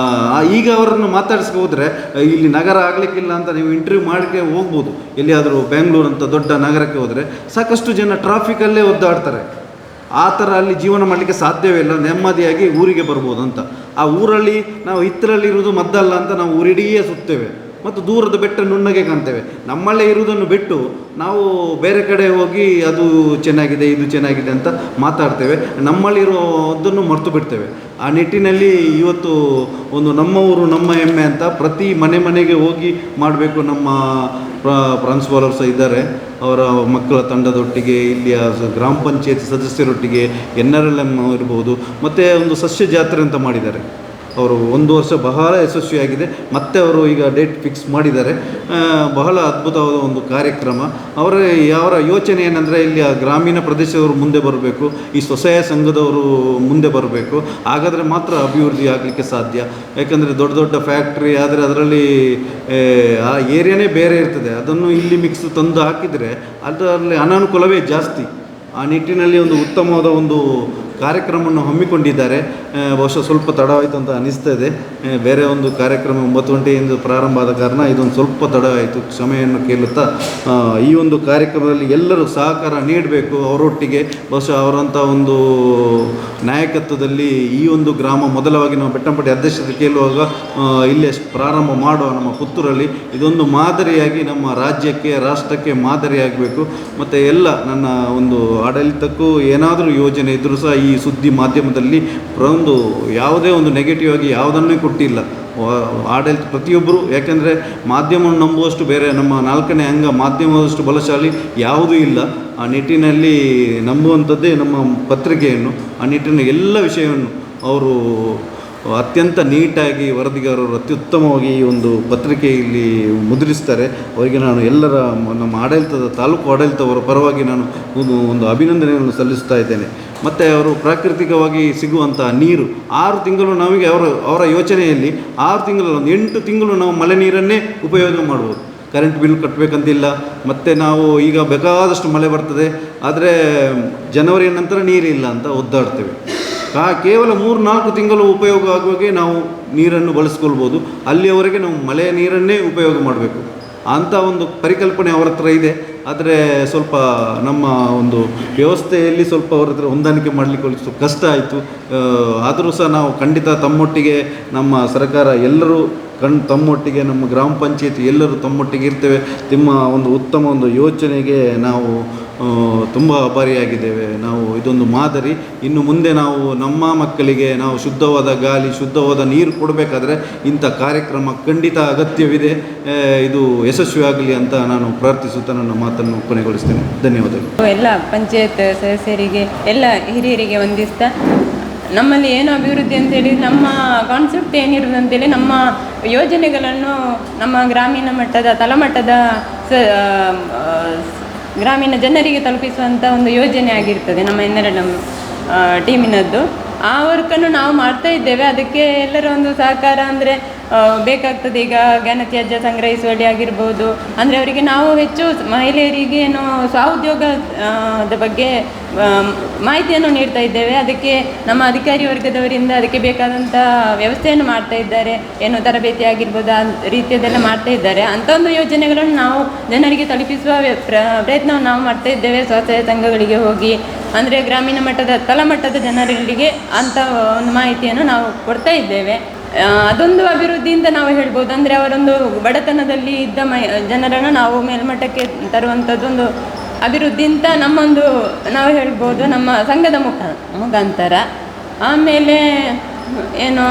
ಈಗ ಅವರನ್ನು ಮಾತಾಡಿಸ್ಕೊ ಹೋದರೆ ಇಲ್ಲಿ ನಗರ ಆಗಲಿಕ್ಕಿಲ್ಲ ಅಂತ ನೀವು ಇಂಟರ್ವ್ಯೂ ಮಾಡಲಿಕ್ಕೆ ಹೋಗ್ಬೋದು. ಎಲ್ಲಿಯಾದರೂ ಬೆಂಗಳೂರು ಅಂತ ದೊಡ್ಡ ನಗರಕ್ಕೆ ಹೋದರೆ ಸಾಕಷ್ಟು ಜನ ಟ್ರಾಫಿಕಲ್ಲೇ ಒದ್ದಾಡ್ತಾರೆ. ಆ ಥರ ಅಲ್ಲಿ ಜೀವನ ಮಾಡಲಿಕ್ಕೆ ಸಾಧ್ಯವೇ ಇಲ್ಲ. ನೆಮ್ಮದಿಯಾಗಿ ಊರಿಗೆ ಬರ್ಬೋದು ಅಂತ. ಆ ಊರಲ್ಲಿ ನಾವು ಹಿತ್ತಲಲ್ಲಿರುವುದು ಮದ್ದಲ್ಲ ಅಂತ ನಾವು ಊರಿಡಿಯೇ ಸುತ್ತೇವೆ ಮತ್ತು ದೂರದ ಬೆಟ್ಟ ನುಣ್ಣಗೆ ಕಾಣ್ತೇವೆ. ನಮ್ಮಲ್ಲೇ ಇರುವುದನ್ನು ಬಿಟ್ಟು ನಾವು ಬೇರೆ ಕಡೆ ಹೋಗಿ ಅದು ಚೆನ್ನಾಗಿದೆ ಇದು ಚೆನ್ನಾಗಿದೆ ಅಂತ ಮಾತಾಡ್ತೇವೆ, ನಮ್ಮಲ್ಲಿರೋದನ್ನು ಮರೆತು ಬಿಡ್ತೇವೆ. ಆ ನಿಟ್ಟಿನಲ್ಲಿ ಇವತ್ತು ಒಂದು ನಮ್ಮ ಊರು ನಮ್ಮ ಹೆಮ್ಮೆ ಅಂತ ಪ್ರತಿ ಮನೆಗೆ ಹೋಗಿ ಮಾಡಬೇಕು. ನಮ್ಮ ಪ್ರಾಂಶುಪಾಲರು ಸಹ ಇದ್ದಾರೆ, ಅವರ ಮಕ್ಕಳ ತಂಡದೊಟ್ಟಿಗೆ, ಇಲ್ಲಿಯ ಗ್ರಾಮ ಪಂಚಾಯತ್ ಸದಸ್ಯರೊಟ್ಟಿಗೆ, NRLM ಇರ್ಬೋದು, ಮತ್ತು ಒಂದು ಸಸ್ಯ ಜಾತ್ರೆ ಅಂತ ಮಾಡಿದ್ದಾರೆ. ಅವರು 1 ವರ್ಷ ಬಹಳ ಯಶಸ್ವಿಯಾಗಿದೆ. ಮತ್ತೆ ಅವರು ಈಗ ಡೇಟ್ ಫಿಕ್ಸ್ ಮಾಡಿದ್ದಾರೆ. ಬಹಳ ಅದ್ಭುತವಾದ ಒಂದು ಕಾರ್ಯಕ್ರಮ. ಅವರ ಯೋಚನೆ ಏನಂದರೆ ಇಲ್ಲಿ ಗ್ರಾಮೀಣ ಪ್ರದೇಶದವರು ಮುಂದೆ ಬರಬೇಕು, ಈ ಸ್ವಸಹಾಯ ಸಂಘದವರು ಮುಂದೆ ಬರಬೇಕು. ಹಾಗಾದರೆ ಮಾತ್ರ ಅಭಿವೃದ್ಧಿ ಆಗಲಿಕ್ಕೆ ಸಾಧ್ಯ. ಯಾಕಂದರೆ ದೊಡ್ಡ ದೊಡ್ಡ ಫ್ಯಾಕ್ಟ್ರಿ ಆದರೆ ಅದರಲ್ಲಿ ಆ ಏರಿಯಾನೇ ಬೇರೆ ಇರ್ತದೆ, ಅದನ್ನು ಇಲ್ಲಿ ಮಿಕ್ಸ್ ತಂದು ಹಾಕಿದರೆ ಅದರಲ್ಲಿ ಅನಾನುಕೂಲವೇ ಜಾಸ್ತಿ. ಆ ನಿಟ್ಟಿನಲ್ಲಿ ಒಂದು ಉತ್ತಮವಾದ ಒಂದು ಕಾರ್ಯಕ್ರಮವನ್ನು ಹಮ್ಮಿಕೊಂಡಿದ್ದಾರೆ. ಬಹುಶಃ ಸ್ವಲ್ಪ ತಡವಾಯಿತು ಅಂತ ಅನಿಸ್ತಾ ಇದೆ. ಬೇರೆ ಒಂದು ಕಾರ್ಯಕ್ರಮ 9 ಗಂಟೆಯಿಂದ ಪ್ರಾರಂಭ ಆದ ಕಾರಣ ಇದೊಂದು ಸ್ವಲ್ಪ ತಡವಾಯಿತು, ಕ್ಷಮೆಯನ್ನು ಕೇಳುತ್ತಾ ಈ ಒಂದು ಕಾರ್ಯಕ್ರಮದಲ್ಲಿ ಎಲ್ಲರೂ ಸಹಕಾರ ನೀಡಬೇಕು. ಅವರೊಟ್ಟಿಗೆ ಬಹುಶಃ ಅವರಂಥ ಒಂದು ನಾಯಕತ್ವದಲ್ಲಿ ಈ ಒಂದು ಗ್ರಾಮ ಮೊದಲವಾಗಿ ನಾವು ಬೆಟ್ಟಂಪಟ್ಟಿ ಅಧ್ಯಕ್ಷತೆ ಕೇಳುವಾಗ ಇಲ್ಲೇ ಪ್ರಾರಂಭ ಮಾಡುವ ನಮ್ಮ ಪುತ್ತೂರಲ್ಲಿ ಇದೊಂದು ಮಾದರಿಯಾಗಿ ನಮ್ಮ ರಾಜ್ಯಕ್ಕೆ ರಾಷ್ಟ್ರಕ್ಕೆ ಮಾದರಿಯಾಗಬೇಕು. ಮತ್ತು ಎಲ್ಲ ನನ್ನ ಒಂದು ಆಡಳಿತಕ್ಕೂ ಏನಾದರೂ ಯೋಜನೆ ಇದ್ದರೂ ಸಹ ಈ ಸುದ್ದಿ ಮಾಧ್ಯಮದಲ್ಲಿ ಒಂದು ಯಾವುದೇ ಒಂದು ನೆಗೆಟಿವ್ ಆಗಿ ಯಾವುದನ್ನೂ ಕೊಟ್ಟಿಲ್ಲ. ಆಡಳಿತ ಪ್ರತಿಯೊಬ್ಬರು, ಯಾಕೆಂದರೆ ಮಾಧ್ಯಮವನ್ನು ನಂಬುವಷ್ಟು ಬೇರೆ ನಮ್ಮ 4ನೇ ಅಂಗ ಮಾಧ್ಯಮದಷ್ಟು ಬಲಶಾಲಿ ಯಾವುದೂ ಇಲ್ಲ. ಆ ನಿಟ್ಟಿನಲ್ಲಿ ನಂಬುವಂಥದ್ದೇ ನಮ್ಮ ಪತ್ರಿಕೆಯನ್ನು. ಆ ನಿಟ್ಟಿನ ಎಲ್ಲ ವಿಷಯವನ್ನು ಅವರು ಅತ್ಯಂತ ನೀಟಾಗಿ ವರದಿಗಾರರು ಅತ್ಯುತ್ತಮವಾಗಿ ಈ ಒಂದು ಪತ್ರಿಕೆಯಲ್ಲಿ ಮುದ್ರಿಸ್ತಾರೆ. ಅವರಿಗೆ ನಾನು ಎಲ್ಲರ ನಮ್ಮ ಆಡಳಿತದ ತಾಲೂಕು ಆಡಳಿತವರ ಪರವಾಗಿ ನಾನು ಒಂದು ಅಭಿನಂದನೆಯನ್ನು ಸಲ್ಲಿಸ್ತಾ ಇದ್ದೇನೆ. ಮತ್ತು ಅವರು ಪ್ರಾಕೃತಿಕವಾಗಿ ಸಿಗುವಂಥ ನೀರು 6 ತಿಂಗಳು ನಮಗೆ ಅವರ ಯೋಚನೆಯಲ್ಲಿ 6 ತಿಂಗಳು 8 ತಿಂಗಳು ನಾವು ಮಳೆ ನೀರನ್ನೇ ಉಪಯೋಗ ಮಾಡ್ಬೋದು. ಕರೆಂಟ್ ಬಿಲ್ ಕಟ್ಟಬೇಕಂತಿಲ್ಲ. ಮತ್ತು ನಾವು ಈಗ ಬೇಕಾದಷ್ಟು ಮಳೆ ಬರ್ತದೆ, ಆದರೆ ಜನವರಿಯ ನಂತರ ನೀರಿಲ್ಲ ಅಂತ ಒದ್ದಾಡ್ತೇವೆ. ಕೇವಲ 3-4 ತಿಂಗಳು ಉಪಯೋಗ ಆಗುವಾಗೆ ನಾವು ನೀರನ್ನು ಬಳಸ್ಕೊಳ್ಬೋದು. ಅಲ್ಲಿಯವರೆಗೆ ನಾವು ಮಳೆ ನೀರನ್ನೇ ಉಪಯೋಗ ಮಾಡಬೇಕು ಅಂಥ ಒಂದು ಪರಿಕಲ್ಪನೆ ಅವರ ಹತ್ರ ಇದೆ. ಆದರೆ ಸ್ವಲ್ಪ ನಮ್ಮ ಒಂದು ವ್ಯವಸ್ಥೆಯಲ್ಲಿ ಸ್ವಲ್ಪ ಅವರ ಹತ್ರ ಹೊಂದಾಣಿಕೆ ಮಾಡಲಿಕ್ಕೆ ಸ್ವಲ್ಪ ಕಷ್ಟ ಆಯಿತು. ಆದರೂ ಸಹ ನಾವು ಖಂಡಿತ ತಮ್ಮೊಟ್ಟಿಗೆ ನಮ್ಮ ಸರ್ಕಾರ ಎಲ್ಲರೂ ತಮ್ಮೊಟ್ಟಿಗೆ, ನಮ್ಮ ಗ್ರಾಮ ಪಂಚಾಯತಿ ಎಲ್ಲರೂ ತಮ್ಮೊಟ್ಟಿಗೆ ಇರ್ತೇವೆ. ನಿಮ್ಮ ಒಂದು ಉತ್ತಮ ಒಂದು ಯೋಚನೆಗೆ ನಾವು ತುಂಬ ಆಭಾರಿಯಾಗಿದ್ದೇವೆ. ನಾವು ಇದೊಂದು ಮಾದರಿ. ಇನ್ನು ಮುಂದೆ ನಾವು ನಮ್ಮ ಮಕ್ಕಳಿಗೆ ನಾವು ಶುದ್ಧವಾದ ಗಾಳಿ, ಶುದ್ಧವಾದ ನೀರು ಕೊಡಬೇಕಾದ್ರೆ ಇಂಥ ಕಾರ್ಯಕ್ರಮ ಖಂಡಿತ ಅಗತ್ಯವಿದೆ. ಇದು ಯಶಸ್ವಿಯಾಗಲಿ ಅಂತ ನಾನು ಪ್ರಾರ್ಥಿಸುತ್ತಾ ನನ್ನ ಮಾತನ್ನು ಕೊನೆಗೊಳಿಸ್ತೇನೆ. ಧನ್ಯವಾದಗಳು. ಎಲ್ಲ ಪಂಚಾಯತ್ ಸದಸ್ಯರಿಗೆ, ಎಲ್ಲ ಹಿರಿಯರಿಗೆ ವಂದಿಸ್ತಾ ನಮ್ಮಲ್ಲಿ ಏನು ಅಭಿವೃದ್ಧಿ ಅಂತೇಳಿ ನಮ್ಮ ಕಾನ್ಸೆಪ್ಟ್ ಏನಿರೋದು ಅಂತೇಳಿ ನಮ್ಮ ಯೋಜನೆಗಳನ್ನು ನಮ್ಮ ಗ್ರಾಮೀಣ ಮಟ್ಟದ ತಳಮಟ್ಟದ ಗ್ರಾಮೀಣ ಜನರಿಗೆ ತಲುಪಿಸುವಂಥ ಒಂದು ಯೋಜನೆ ಆಗಿರ್ತದೆ ನಮ್ಮ NRLM ಟೀಮಿನದ್ದು. ಆ ವರ್ಕನ್ನು ನಾವು ಮಾಡ್ತಾ ಇದ್ದೇವೆ. ಅದಕ್ಕೆ ಎಲ್ಲರ ಒಂದು ಸಹಕಾರ ಅಂದರೆ ಬೇಕಾಗ್ತದೆ. ಈಗ ಘನತ್ಯಾಜ್ಯ ಸಂಗ್ರಹಿಸುವಲ್ಲಿ ಆಗಿರ್ಬೋದು, ಅಂದರೆ ಅವರಿಗೆ ನಾವು ಹೆಚ್ಚು ಮಹಿಳೆಯರಿಗೆ ಏನು ಸ್ವಉದ್ಯೋಗದ ಬಗ್ಗೆ ಮಾಹಿತಿಯನ್ನು ನೀಡ್ತಾ ಇದ್ದೇವೆ. ಅದಕ್ಕೆ ನಮ್ಮ ಅಧಿಕಾರಿ ವರ್ಗದವರಿಂದ ಅದಕ್ಕೆ ಬೇಕಾದಂಥ ವ್ಯವಸ್ಥೆಯನ್ನು ಮಾಡ್ತಾ ಇದ್ದಾರೆ. ಏನು ತರಬೇತಿ ಆಗಿರ್ಬೋದು ಆ ರೀತಿಯದೆಲ್ಲ ಮಾಡ್ತಾ ಇದ್ದಾರೆ. ಅಂಥ ಒಂದು ಯೋಜನೆಗಳನ್ನು ನಾವು ಜನರಿಗೆ ತಲುಪಿಸುವ ಪ್ರಯತ್ನವನ್ನು ನಾವು ಮಾಡ್ತಾ ಇದ್ದೇವೆ. ಸ್ವಸಹಾಯ ಸಂಘಗಳಿಗೆ ಹೋಗಿ ಅಂದರೆ ಗ್ರಾಮೀಣ ಮಟ್ಟದ ತಳಮಟ್ಟದ ಜನರಿಗೆ ಅಂಥ ಒಂದು ಮಾಹಿತಿಯನ್ನು ನಾವು ಕೊಡ್ತಾ ಇದ್ದೇವೆ. ಅದೊಂದು ಅಭಿವೃದ್ಧಿಯಿಂದ ನಾವು ಹೇಳ್ಬೋದು. ಅಂದರೆ ಅವರೊಂದು ಬಡತನದಲ್ಲಿ ಇದ್ದ ಜನರನ್ನು ನಾವು ಮೇಲ್ಮಟ್ಟಕ್ಕೆ ತರುವಂಥದ್ದೊಂದು ಅಭಿವೃದ್ಧಿ ಅಂತ ನಮ್ಮೊಂದು ನಾವು ಹೇಳ್ಬೋದು, ನಮ್ಮ ಸಂಘದ ಮುಖಾಂತರ. ಆಮೇಲೆ ಏನು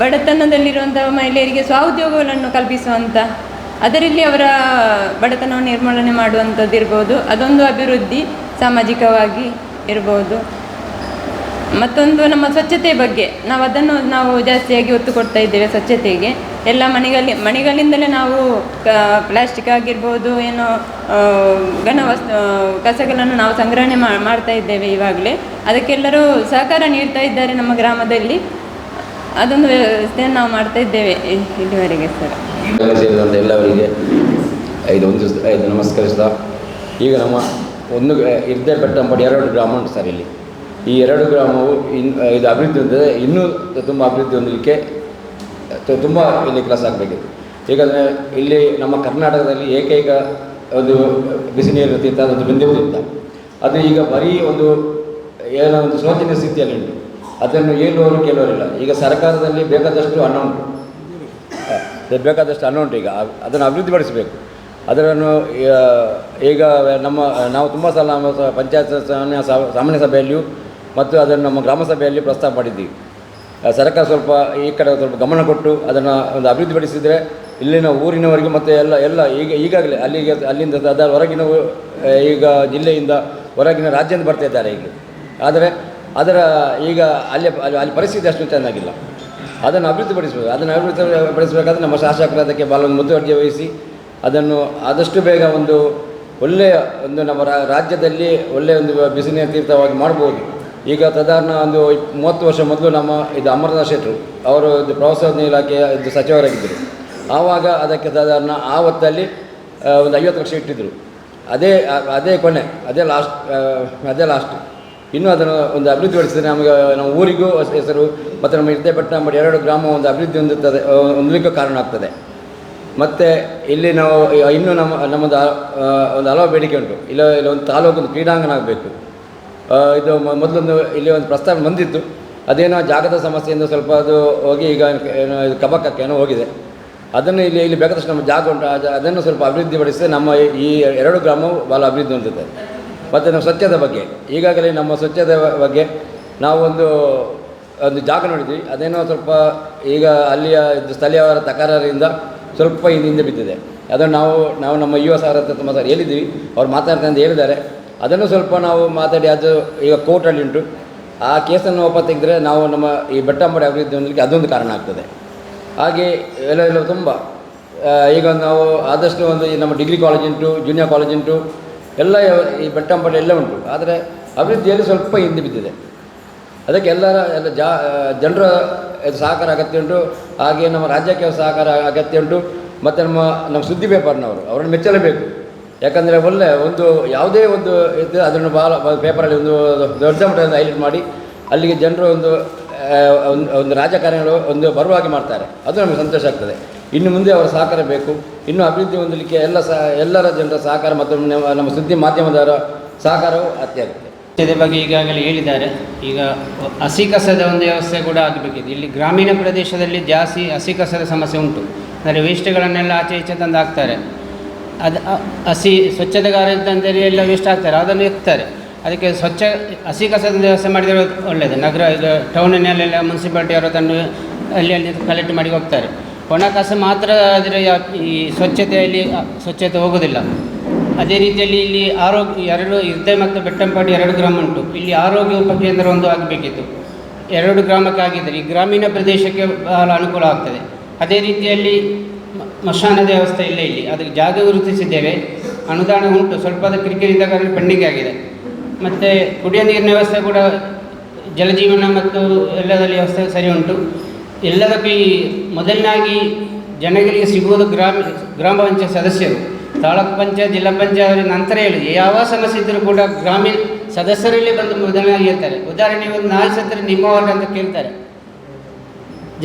ಬಡತನದಲ್ಲಿರುವಂಥ ಮಹಿಳೆಯರಿಗೆ ಸ್ವಉದ್ಯೋಗಗಳನ್ನು ಕಲ್ಪಿಸುವಂಥ, ಅದರಲ್ಲಿ ಅವರ ಬಡತನವನ್ನು ನಿರ್ಮೂಲನೆ ಮಾಡುವಂಥದ್ದು ಇರ್ಬೋದು. ಅದೊಂದು ಅಭಿವೃದ್ಧಿ ಸಾಮಾಜಿಕವಾಗಿ ಇರ್ಬೋದು. ಮತ್ತೊಂದು ನಮ್ಮ ಸ್ವಚ್ಛತೆ ಬಗ್ಗೆ ನಾವು ಜಾಸ್ತಿಯಾಗಿ ಒತ್ತು ಕೊಡ್ತಾ ಇದ್ದೇವೆ. ಸ್ವಚ್ಛತೆಗೆ ಎಲ್ಲ ಮನೆಗಳಿಂದಲೇ ನಾವು ಪ್ಲಾಸ್ಟಿಕ್ ಆಗಿರ್ಬೋದು, ಏನು ಕಸಗಳನ್ನು ನಾವು ಸಂಗ್ರಹಣೆ ಮಾಡ್ತಾ ಇದ್ದೇವೆ ಇವಾಗಲೇ. ಅದಕ್ಕೆಲ್ಲರೂ ಸಹಕಾರ ನೀಡ್ತಾ ಇದ್ದಾರೆ ನಮ್ಮ ಗ್ರಾಮದಲ್ಲಿ. ಅದೊಂದು ವ್ಯವಸ್ಥೆಯನ್ನು ನಾವು ಮಾಡ್ತಾ ಇದ್ದೇವೆ ಇಲ್ಲಿವರೆಗೆ ಸರ್. ಸೇರಿದಂಥ ಎಲ್ಲವರಿಗೆ ಇದು ನಮಸ್ಕರಿಸ್ತಾ, ಈಗ ನಮ್ಮ ಒಂದು ಇರ್ದೆ ಬೆಟ್ಟಂಬಡಿ 2 ಗ್ರಾಮ ಉಂಟು ಸರ್. ಇಲ್ಲಿ ಈ 2 ಗ್ರಾಮವು ಇದು ಅಭಿವೃದ್ಧಿ ಹೊಂದಿದೆ. ಇನ್ನೂ ತುಂಬ ಅಭಿವೃದ್ಧಿ ಹೊಂದಲಿಕ್ಕೆ ತುಂಬ ಇಲ್ಲಿ ಕೆಲಸ ಆಗಬೇಕಿದೆ. ಏಕೆಂದರೆ ಇಲ್ಲಿ ನಮ್ಮ ಕರ್ನಾಟಕದಲ್ಲಿ ಏಕೈಕ ಒಂದು ಬಿಸಿ ನೀರಿನ ತೀರ್ಥ ಅದೊಂದು ಬಿಂದು ತೀರ್ಥ. ಅದು ಈಗ ಬರೀ ಒಂದು ಏನೋ ಒಂದು ಶೋಚನೀಯ ಸ್ಥಿತಿಯಲ್ಲಿ ಉಂಟು. ಅದನ್ನು ಹೇಳುವವರು ಕೆಲವರಿಲ್ಲ. ಈಗ ಸರ್ಕಾರದಲ್ಲಿ ಬೇಕಾದಷ್ಟು ಹಣ ಉಂಟು, ಈಗ ಅದನ್ನು ಅಭಿವೃದ್ಧಿಪಡಿಸಬೇಕು. ಅದನ್ನು ಈಗ ನಾವು ತುಂಬ ಸಲ ನಮ್ಮ ಪಂಚಾಯತ್ ಸಾಮಾನ್ಯ ಸಭೆಯಲ್ಲಿಯೂ ಮತ್ತು ಅದನ್ನು ನಮ್ಮ ಗ್ರಾಮ ಸಭೆಯಲ್ಲಿ ಪ್ರಸ್ತಾಪ ಮಾಡಿದ್ದೀವಿ. ಸರ್ಕಾರ ಸ್ವಲ್ಪ ಈ ಕಡೆ ಸ್ವಲ್ಪ ಗಮನ ಕೊಟ್ಟು ಅದನ್ನು ಒಂದು ಅಭಿವೃದ್ಧಿಪಡಿಸಿದರೆ ಇಲ್ಲಿನ ಊರಿನವರಿಗೆ ಮತ್ತು ಎಲ್ಲ ಈಗಾಗಲೇ ಅಲ್ಲಿಂದ ಅದರ ಹೊರಗಿನ ಈಗ ಜಿಲ್ಲೆಯಿಂದ ಹೊರಗಿನ ರಾಜ್ಯದಿಂದ ಬರ್ತಾ ಇದ್ದಾರೆ ಈಗ. ಆದರೆ ಈಗ ಅಲ್ಲಿ ಪರಿಸ್ಥಿತಿ ಅಷ್ಟು ಚೆನ್ನಾಗಿಲ್ಲ. ಅದನ್ನು ಅಭಿವೃದ್ಧಿಪಡಿಸಬೇಕು. ಅದನ್ನು ಅಭಿವೃದ್ಧಿಪಡಿಸಬೇಕಾದ್ರೆ ನಮ್ಮ ಶಾಸಕರು ಅದಕ್ಕೆ ಒಂದು ಮುತುವರ್ಜಿ ವಹಿಸಿ ಅದನ್ನು ಆದಷ್ಟು ಬೇಗ ಒಂದು ಒಳ್ಳೆಯ ಒಂದು ನಮ್ಮ ರಾಜ್ಯದಲ್ಲಿ ಒಳ್ಳೆಯ ಒಂದು ಬಿಸಿ ನೀರು ತೀರ್ಥವಾಗಿ ಮಾಡ್ಬೋದು. ಈಗ ಸಾಧಾರಣ ಒಂದು 30 ವರ್ಷ ಮೊದಲು ನಮ್ಮ ಅಮರನಾಥ್ ಶೆಟ್ಟರು ಅವರು ಪ್ರವಾಸೋದ್ಯಮ ಇಲಾಖೆಯ ಸಚಿವರಾಗಿದ್ದರು. ಆವಾಗ ಅದಕ್ಕೆ ಸಾಧಾರಣ ಆ ಹೊತ್ತಲ್ಲಿ ಒಂದು 50 ಲಕ್ಷ ಇಟ್ಟಿದ್ದರು. ಅದೇ ಕೊನೆ, ಅದೇ ಲಾಸ್ಟ್. ಇನ್ನೂ ಅದನ್ನು ಒಂದು ಅಭಿವೃದ್ಧಿಪಡಿಸಿದರೆ ನಮಗೆ ನಮ್ಮ ಊರಿಗೂ ಹೆಸರು ಮತ್ತು ನಮ್ಮ ಇರ್ದೆ ಬೆಟ್ಟಂಬಡಿ 2 ಗ್ರಾಮ ಒಂದು ಅಭಿವೃದ್ಧಿ ಹೊಂದಲಿಕ್ಕೆ ಕಾರಣ ಆಗ್ತದೆ. ಮತ್ತು ಇಲ್ಲಿ ನಾವು ಇನ್ನೂ ನಮ್ಮದು ಒಂದು ಹಲವು ಬೇಡಿಕೆ ಉಂಟು. ಇಲ್ಲ ಒಂದು ತಾಲೂಕೊಂದು ಕ್ರೀಡಾಂಗಣ ಆಗಬೇಕು. ಇದು ಮೊದಲೊಂದು ಇಲ್ಲಿ ಒಂದು ಪ್ರಸ್ತಾವ ಬಂದಿತ್ತು. ಅದೇನೋ ಜಾಗದ ಸಮಸ್ಯೆಯಿಂದ ಸ್ವಲ್ಪ ಅದು ಹೋಗಿ ಈಗ ಏನೋ ಕಬಕ್ಕಕ್ಕೆ ಏನೋ ಹೋಗಿದೆ. ಅದನ್ನು ಇಲ್ಲಿ ಬೇಕಾದಷ್ಟು ನಮ್ಮ ಜಾಗ ಉಂಟು. ಅದನ್ನು ಸ್ವಲ್ಪ ಅಭಿವೃದ್ಧಿಪಡಿಸಿದರೆ ನಮ್ಮ ಈ 2 ಗ್ರಾಮವು ಭಾಳ ಅಭಿವೃದ್ಧಿ ಹೊಂದುತ್ತದೆ. ಮತ್ತು ನಮ್ಮ ಸ್ವಚ್ಛತೆ ಬಗ್ಗೆ ಈಗಾಗಲೇ ನಮ್ಮ ಸ್ವಚ್ಛತೆ ಬಗ್ಗೆ ನಾವು ಒಂದು ಜಾಗ ನೋಡಿದ್ವಿ. ಅದೇನೋ ಸ್ವಲ್ಪ ಈಗ ಅಲ್ಲಿಯ ಸ್ಥಳೀಯರ ತಕರಾರಿಂದ ಸ್ವಲ್ಪ ಹಿಂದೆ ಬಿದ್ದಿದೆ. ಅದನ್ನು ನಾವು ನಮ್ಮ ಯುವ ಸಾರ್ ಹತ್ರ ಹೇಳಿದ್ದೀವಿ. ಅವ್ರು ಮಾತಾಡ್ತಾರೆ ಅಂತ ಹೇಳಿದ್ದಾರೆ. ಅದನ್ನು ಸ್ವಲ್ಪ ನಾವು ಮಾತಾಡಿ ಅದು ಈಗ ಕೋರ್ಟಲ್ಲಿ ಉಂಟು. ಆ ಕೇಸನ್ನು ವಾಪಸ್ ತೆಗೆದರೆ ನಾವು ನಮ್ಮ ಈ ಬೆಟ್ಟಂಬಡಿ ಅಭಿವೃದ್ಧಿ ಹೊಂದಲಿಕ್ಕೆ ಅದೊಂದು ಕಾರಣ ಆಗ್ತದೆ. ಹಾಗೆ ಎಲ್ಲ ತುಂಬ ಈಗ ನಾವು ಆದಷ್ಟು ಒಂದು ನಮ್ಮ ಡಿಗ್ರಿ ಕಾಲೇಜ್ ಉಂಟು, ಜೂನಿಯರ್ ಕಾಲೇಜ್ ಉಂಟು, ಎಲ್ಲ ಈ ಬೆಟ್ಟಂಬಡಿ ಎಲ್ಲ ಉಂಟು. ಆದರೆ ಅಭಿವೃದ್ಧಿಯಲ್ಲಿ ಸ್ವಲ್ಪ ಹಿಂದೆ ಬಿದ್ದಿದೆ. ಅದಕ್ಕೆ ಎಲ್ಲ ಜನರ ಸಹಕಾರ ಅಗತ್ಯ ಉಂಟು. ಹಾಗೆ ನಮ್ಮ ರಾಜ್ಯಕ್ಕೆ ಸಹಕಾರ ಅಗತ್ಯ ಉಂಟು. ಮತ್ತು ನಮ್ಮ ಸುದ್ದಿ ಪೇಪರ್ನವರು ಅವರನ್ನು ಮೆಚ್ಚಲೇಬೇಕು. ಯಾಕಂದರೆ ಒಂದು ಯಾವುದೇ ಒಂದು ಇದು ಅದನ್ನು ಭಾಳ ಪೇಪರಲ್ಲಿ ಒಂದು ದೊಡ್ಡ ಮಟ್ಟದಿಂದ ಹೈಲೈಟ್ ಮಾಡಿ ಅಲ್ಲಿಗೆ ಜನರು ಒಂದು ರಾಜಕಾರಣಿಗಳು ಒಂದು ಬರುವಾಗಿ ಮಾಡ್ತಾರೆ. ಅದು ನಮಗೆ ಸಂತೋಷ ಆಗ್ತದೆ. ಇನ್ನು ಮುಂದೆ ಅವರ ಸಹಕಾರ ಬೇಕು. ಇನ್ನೂ ಅಭಿವೃದ್ಧಿ ಹೊಂದಲಿಕ್ಕೆ ಎಲ್ಲರ ಜನರ ಸಹಕಾರ ಮತ್ತು ನಮ್ಮ ಸುದ್ದಿ ಮಾಧ್ಯಮದವರ ಸಹಕಾರವು ಅತ್ಯಗತ್ಯ. ಇದರ ಬಗ್ಗೆ ಈಗಾಗಲೇ ಹೇಳಿದ್ದಾರೆ. ಈಗ ಹಸಿ ಕಸದ ಒಂದು ವ್ಯವಸ್ಥೆ ಕೂಡ ಆಗಬೇಕಿದೆ. ಇಲ್ಲಿ ಗ್ರಾಮೀಣ ಪ್ರದೇಶದಲ್ಲಿ ಜಾಸ್ತಿ ಹಸಿ ಕಸದ ಸಮಸ್ಯೆ ಉಂಟು. ಅಂದರೆ ವೇಸ್ಟ್ಗಳನ್ನೆಲ್ಲ ಆಚೆ ಈಚೆ ತಂದು ಹಾಕ್ತಾರೆ. ಅದು ಸ್ವಚ್ಛತೆಗಾರ ಅಂತಂದೇಳಿ ಎಲ್ಲ ವೇಸ್ಟ್ ಆಗ್ತಾರೆ, ಅದನ್ನು ಎತ್ತಾರೆ. ಅದಕ್ಕೆ ಹಸಿ ಕಸದ ವ್ಯವಸ್ಥೆ ಮಾಡಿದರೆ ಒಳ್ಳೆಯದು. ನಗರ ಈಗ ಟೌನಿನಲ್ಲೆಲ್ಲ ಮುನ್ಸಿಪಾಲ್ಟಿ ಅವರು ತಂದು ಅಲ್ಲಿ ಕಲೆಕ್ಟ್ ಮಾಡಿ ಹೋಗ್ತಾರೆ. ಒಣ ಕಸ ಮಾತ್ರ ಆದರೆ ಈ ಸ್ವಚ್ಛತೆ ಹೋಗೋದಿಲ್ಲ. ಅದೇ ರೀತಿಯಲ್ಲಿ ಇಲ್ಲಿ ಆರೋಗ್ಯ ಇರ್ದೆ ಮತ್ತು ಬೆಟ್ಟಂಪಾಡಿ 2 ಗ್ರಾಮ ಉಂಟು. ಇಲ್ಲಿ ಆರೋಗ್ಯ ಉಪಕೇಂದ್ರ ಒಂದು ಆಗಬೇಕಿತ್ತು. 2 ಗ್ರಾಮಕ್ಕಾಗಿದ್ದರೆ ಈ ಗ್ರಾಮೀಣ ಪ್ರದೇಶಕ್ಕೆ ಬಹಳ ಅನುಕೂಲ ಆಗ್ತದೆ. ಅದೇ ರೀತಿಯಲ್ಲಿ ಮಶಾನದ ವ್ಯವಸ್ಥೆ ಇಲ್ಲ ಇಲ್ಲಿ, ಅದಕ್ಕೆ ಜಾಗ ಗುರುತಿಸಿದ್ದೇವೆ, ಅನುದಾನ ಉಂಟು, ಸ್ವಲ್ಪ ಅದು ಕಿರಿಕಿರಿದ ಕಾರಣ ಪೆಂಡಿಂಗ್ ಆಗಿದೆ. ಮತ್ತು ಕುಡಿಯೋ ನೀರಿನ ವ್ಯವಸ್ಥೆ ಕೂಡ ಜಲಜೀವನ ಮತ್ತು ಎಲ್ಲದಲ್ಲಿ ವ್ಯವಸ್ಥೆ ಸರಿ ಉಂಟು. ಎಲ್ಲದಕ್ಕೂ ಈ ಮೊದಲನಾಗಿ ಜನಗಳಿಗೆ ಸಿಗುವುದು ಗ್ರಾಮ ಪಂಚಾಯತ್ ಸದಸ್ಯರು, ತಾಲೂಕು ಪಂಚಾಯತ್, ಜಿಲ್ಲಾ ಪಂಚಾಯತ್ ನಂತರ ಹೇಳಿ ಯಾವ ಸಮಸ್ಯೆ ಇದ್ದರೂ ಕೂಡ ಗ್ರಾಮೀಣ ಸದಸ್ಯರಲ್ಲಿ ಬಂದು ಮೊದಲನಾಗಿ ಹೇಳ್ತಾರೆ. ಉದಾಹರಣೆಗೆ ಒಂದು ನಾಯಿ ಸತ್ತರೆ ನಿಮ್ಮ ವಾರ್ಡ್ ಅಂತ ಕೇಳ್ತಾರೆ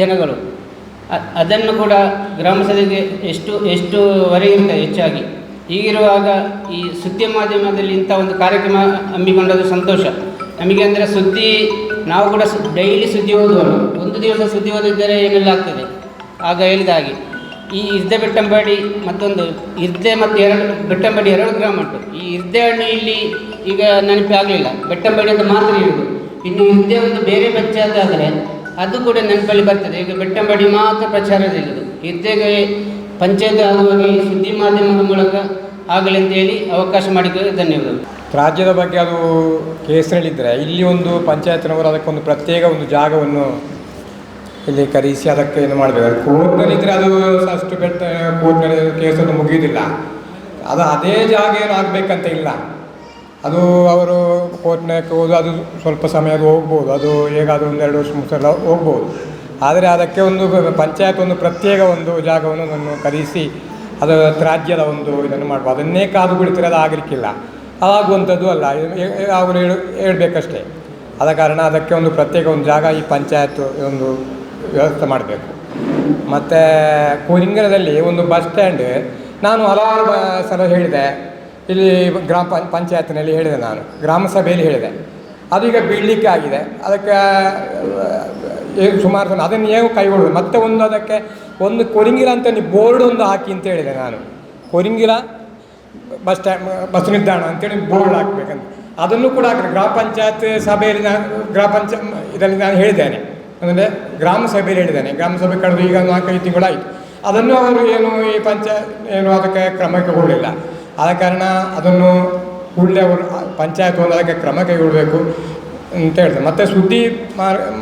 ಜನಗಳು. ಅದನ್ನು ಕೂಡ ಗ್ರಾಮ ಸಭೆಗೆ ಎಷ್ಟುವರೆಗೆ ಇರ್ತದೆ ಹೆಚ್ಚಾಗಿ. ಹೀಗಿರುವಾಗ ಈ ಸುದ್ದಿ ಮಾಧ್ಯಮದಲ್ಲಿ ಇಂಥ ಒಂದು ಕಾರ್ಯಕ್ರಮ ಹಮ್ಮಿಕೊಂಡದ್ದು ಸಂತೋಷ ನಮಗೆ. ಅಂದರೆ ಸುದ್ದಿ ನಾವು ಕೂಡ ಡೈಲಿ ಸುದ್ದಿ ಓದುವರು, ಒಂದು ದಿವಸ ಸುದ್ದಿ ಓದಿದ್ದರೆ ಏನೆಲ್ಲ ಆಗ್ತದೆ. ಆಗ ಹೇಳಿದ ಹಾಗೆ ಈ ಇರ್ದೆ ಬೆಟ್ಟಂಬಡಿ ಮತ್ತೊಂದು ಇರ್ದೆ ಮತ್ತು ಬೆಟ್ಟಂಬಡಿ 2 ಗ್ರಾಮ ಉಂಟು. ಈ ಇರ್ದೆ ಹಣ್ಣು ಇಲ್ಲಿ ಈಗ ನೆನಪೇ ಆಗಲಿಲ್ಲ, ಬೆಟ್ಟಂಬಡಿ ಅಂತ ಮಾತ್ರ ಇರುವುದು. ಇನ್ನು ಇರ್ದೆ ಒಂದು ಬೇರೆ ಪಂಚಾಯತ್ ಆದರೆ ಅದು ಕೂಡ ನೆನಪಲ್ಲಿ ಬರ್ತದೆ. ಈಗ ಬೆಟ್ಟಂಬಡಿ ಮಾತ್ರ ಪ್ರಚಾರದಲ್ಲಿರುವುದು. ಇರ್ದೆಗೆ ಪಂಚಾಯತ್ ಆಗುವಾಗ ಈ ಸುದ್ದಿ ಮಾಧ್ಯಮದ ಮೂಲಕ ಆಗಲಿ ಅಂತ ಹೇಳಿ ಅವಕಾಶ ಮಾಡಿಕೊಳ್ಳಿ. ಧನ್ಯವಾದಗಳು. ರಾಜ್ಯದ ಬಗ್ಗೆ ಅದು ಕೇಸರಲ್ಲಿದ್ದರೆ ಇಲ್ಲಿ ಒಂದು ಪಂಚಾಯತ್ನವರು ಅದಕ್ಕೊಂದು ಪ್ರತ್ಯೇಕ ಒಂದು ಜಾಗವನ್ನು ಇಲ್ಲಿ ಕರೆಸಿ ಅದಕ್ಕೆ ಏನು ಮಾಡಬೇಕು. ಕೋರ್ಟ್ನಲ್ಲಿದ್ದರೆ ಅದು ಅಷ್ಟು ಕೋರ್ಟ್ನಲ್ಲಿ ಕೇಸನ್ನು ಮುಗಿಯುವುದಿಲ್ಲ. ಅದು ಅದೇ ಜಾಗ ಏನು ಆಗಬೇಕಂತ ಇಲ್ಲ. ಅದು ಅವರು ಕೋರ್ಟ್ನಕ್ಕೆ ಹೋದು ಅದು ಸ್ವಲ್ಪ ಸಮಯ ಅದು ಹೋಗ್ಬೋದು, ಅದು ಹೇಗಾದರೂ 1-2 ವರ್ಷ ಮುಗಿಸಲ್ಲ ಹೋಗ್ಬೋದು. ಆದರೆ ಅದಕ್ಕೆ ಒಂದು ಪಂಚಾಯತ್ ಒಂದು ಪ್ರತ್ಯೇಕ ಒಂದು ಜಾಗವನ್ನು ಕರೆಸಿ ಅದು ರಾಜ್ಯದ ಒಂದು ಇದನ್ನು ಮಾಡ್ಬೋದು. ಅದನ್ನೇ ಕಾದು ಬಿಡ್ತಾರೆ, ಅದು ಆಗಲಿಕ್ಕಿಲ್ಲ, ಆಗುವಂಥದ್ದು ಅಲ್ಲ. ಅವರು ಹೇಳಬೇಕಷ್ಟೇ. ಆದ ಕಾರಣ ಅದಕ್ಕೆ ಒಂದು ಪ್ರತ್ಯೇಕ ಒಂದು ಜಾಗ ಈ ಪಂಚಾಯತ್ ಒಂದು ವ್ಯವಸ್ಥೆ ಮಾಡಬೇಕು. ಮತ್ತು ಕೋರಿಂಗರದಲ್ಲಿ ಒಂದು ಬಸ್ ಸ್ಟ್ಯಾಂಡ್ ನಾನು ಹಲವಾರು ಸಲ ಹೇಳಿದೆ, ಇಲ್ಲಿ ಗ್ರಾಮ ಪಂಚಾಯತ್ನಲ್ಲಿ ಹೇಳಿದೆ, ನಾನು ಗ್ರಾಮ ಸಭೆಯಲ್ಲಿ ಹೇಳಿದೆ. ಅದೀಗ ಬೀಳಲಿಕ್ಕೆ ಆಗಿದೆ. ಅದಕ್ಕೆ ಸುಮಾರು ಅದನ್ನು ಏನು ಕೈಗೊಳ್ಳೋದು. ಮತ್ತೆ ಒಂದು ಅದಕ್ಕೆ ಒಂದು ಕೊರಿಂಗಿಲ ಅಂತ ನೀವು ಬೋರ್ಡ್ ಒಂದು ಹಾಕಿ ಅಂತ ಹೇಳಿದೆ ನಾನು. ಕೊರಿಂಗಿಲ ಬಸ್ ಸ್ಟ್ಯಾಂಡ್ ಬಸ್ ನಿಲ್ದಾಣ ಅಂತೇಳಿ ಬೋರ್ಡ್ ಹಾಕಬೇಕಂತ. ಅದನ್ನು ಕೂಡ ಹಾಕಿದೆ ಗ್ರಾಮ ಪಂಚಾಯತ್ ಸಭೆಯಲ್ಲಿ. ನಾನು ಇದರಲ್ಲಿ ನಾನು ಹೇಳಿದ್ದೇನೆ, ಅಂದರೆ ಗ್ರಾಮ ಸಭೆಯಲ್ಲಿ ಹೇಳಿದ್ದೇನೆ. ಗ್ರಾಮ ಸಭೆ ಕಳೆದು ಈಗ 4-5 ತಿಂಗಳಾಯಿತು. ಅದನ್ನು ಅವರು ಏನು ಈ ಏನು ಅದಕ್ಕೆ ಕ್ರಮ ಕೈಗೊಳ್ಳಲಿಲ್ಲ. ಆದ ಕಾರಣ ಅದನ್ನು ಕೂಡಲೇ ಅವರು ಪಂಚಾಯತ್ ಒಂದು ಅದಕ್ಕೆ ಕ್ರಮ ಕೈಗೊಳ್ಳಬೇಕು ಅಂತ ಹೇಳ್ತಾರೆ. ಮತ್ತು ಸುದ್ದಿ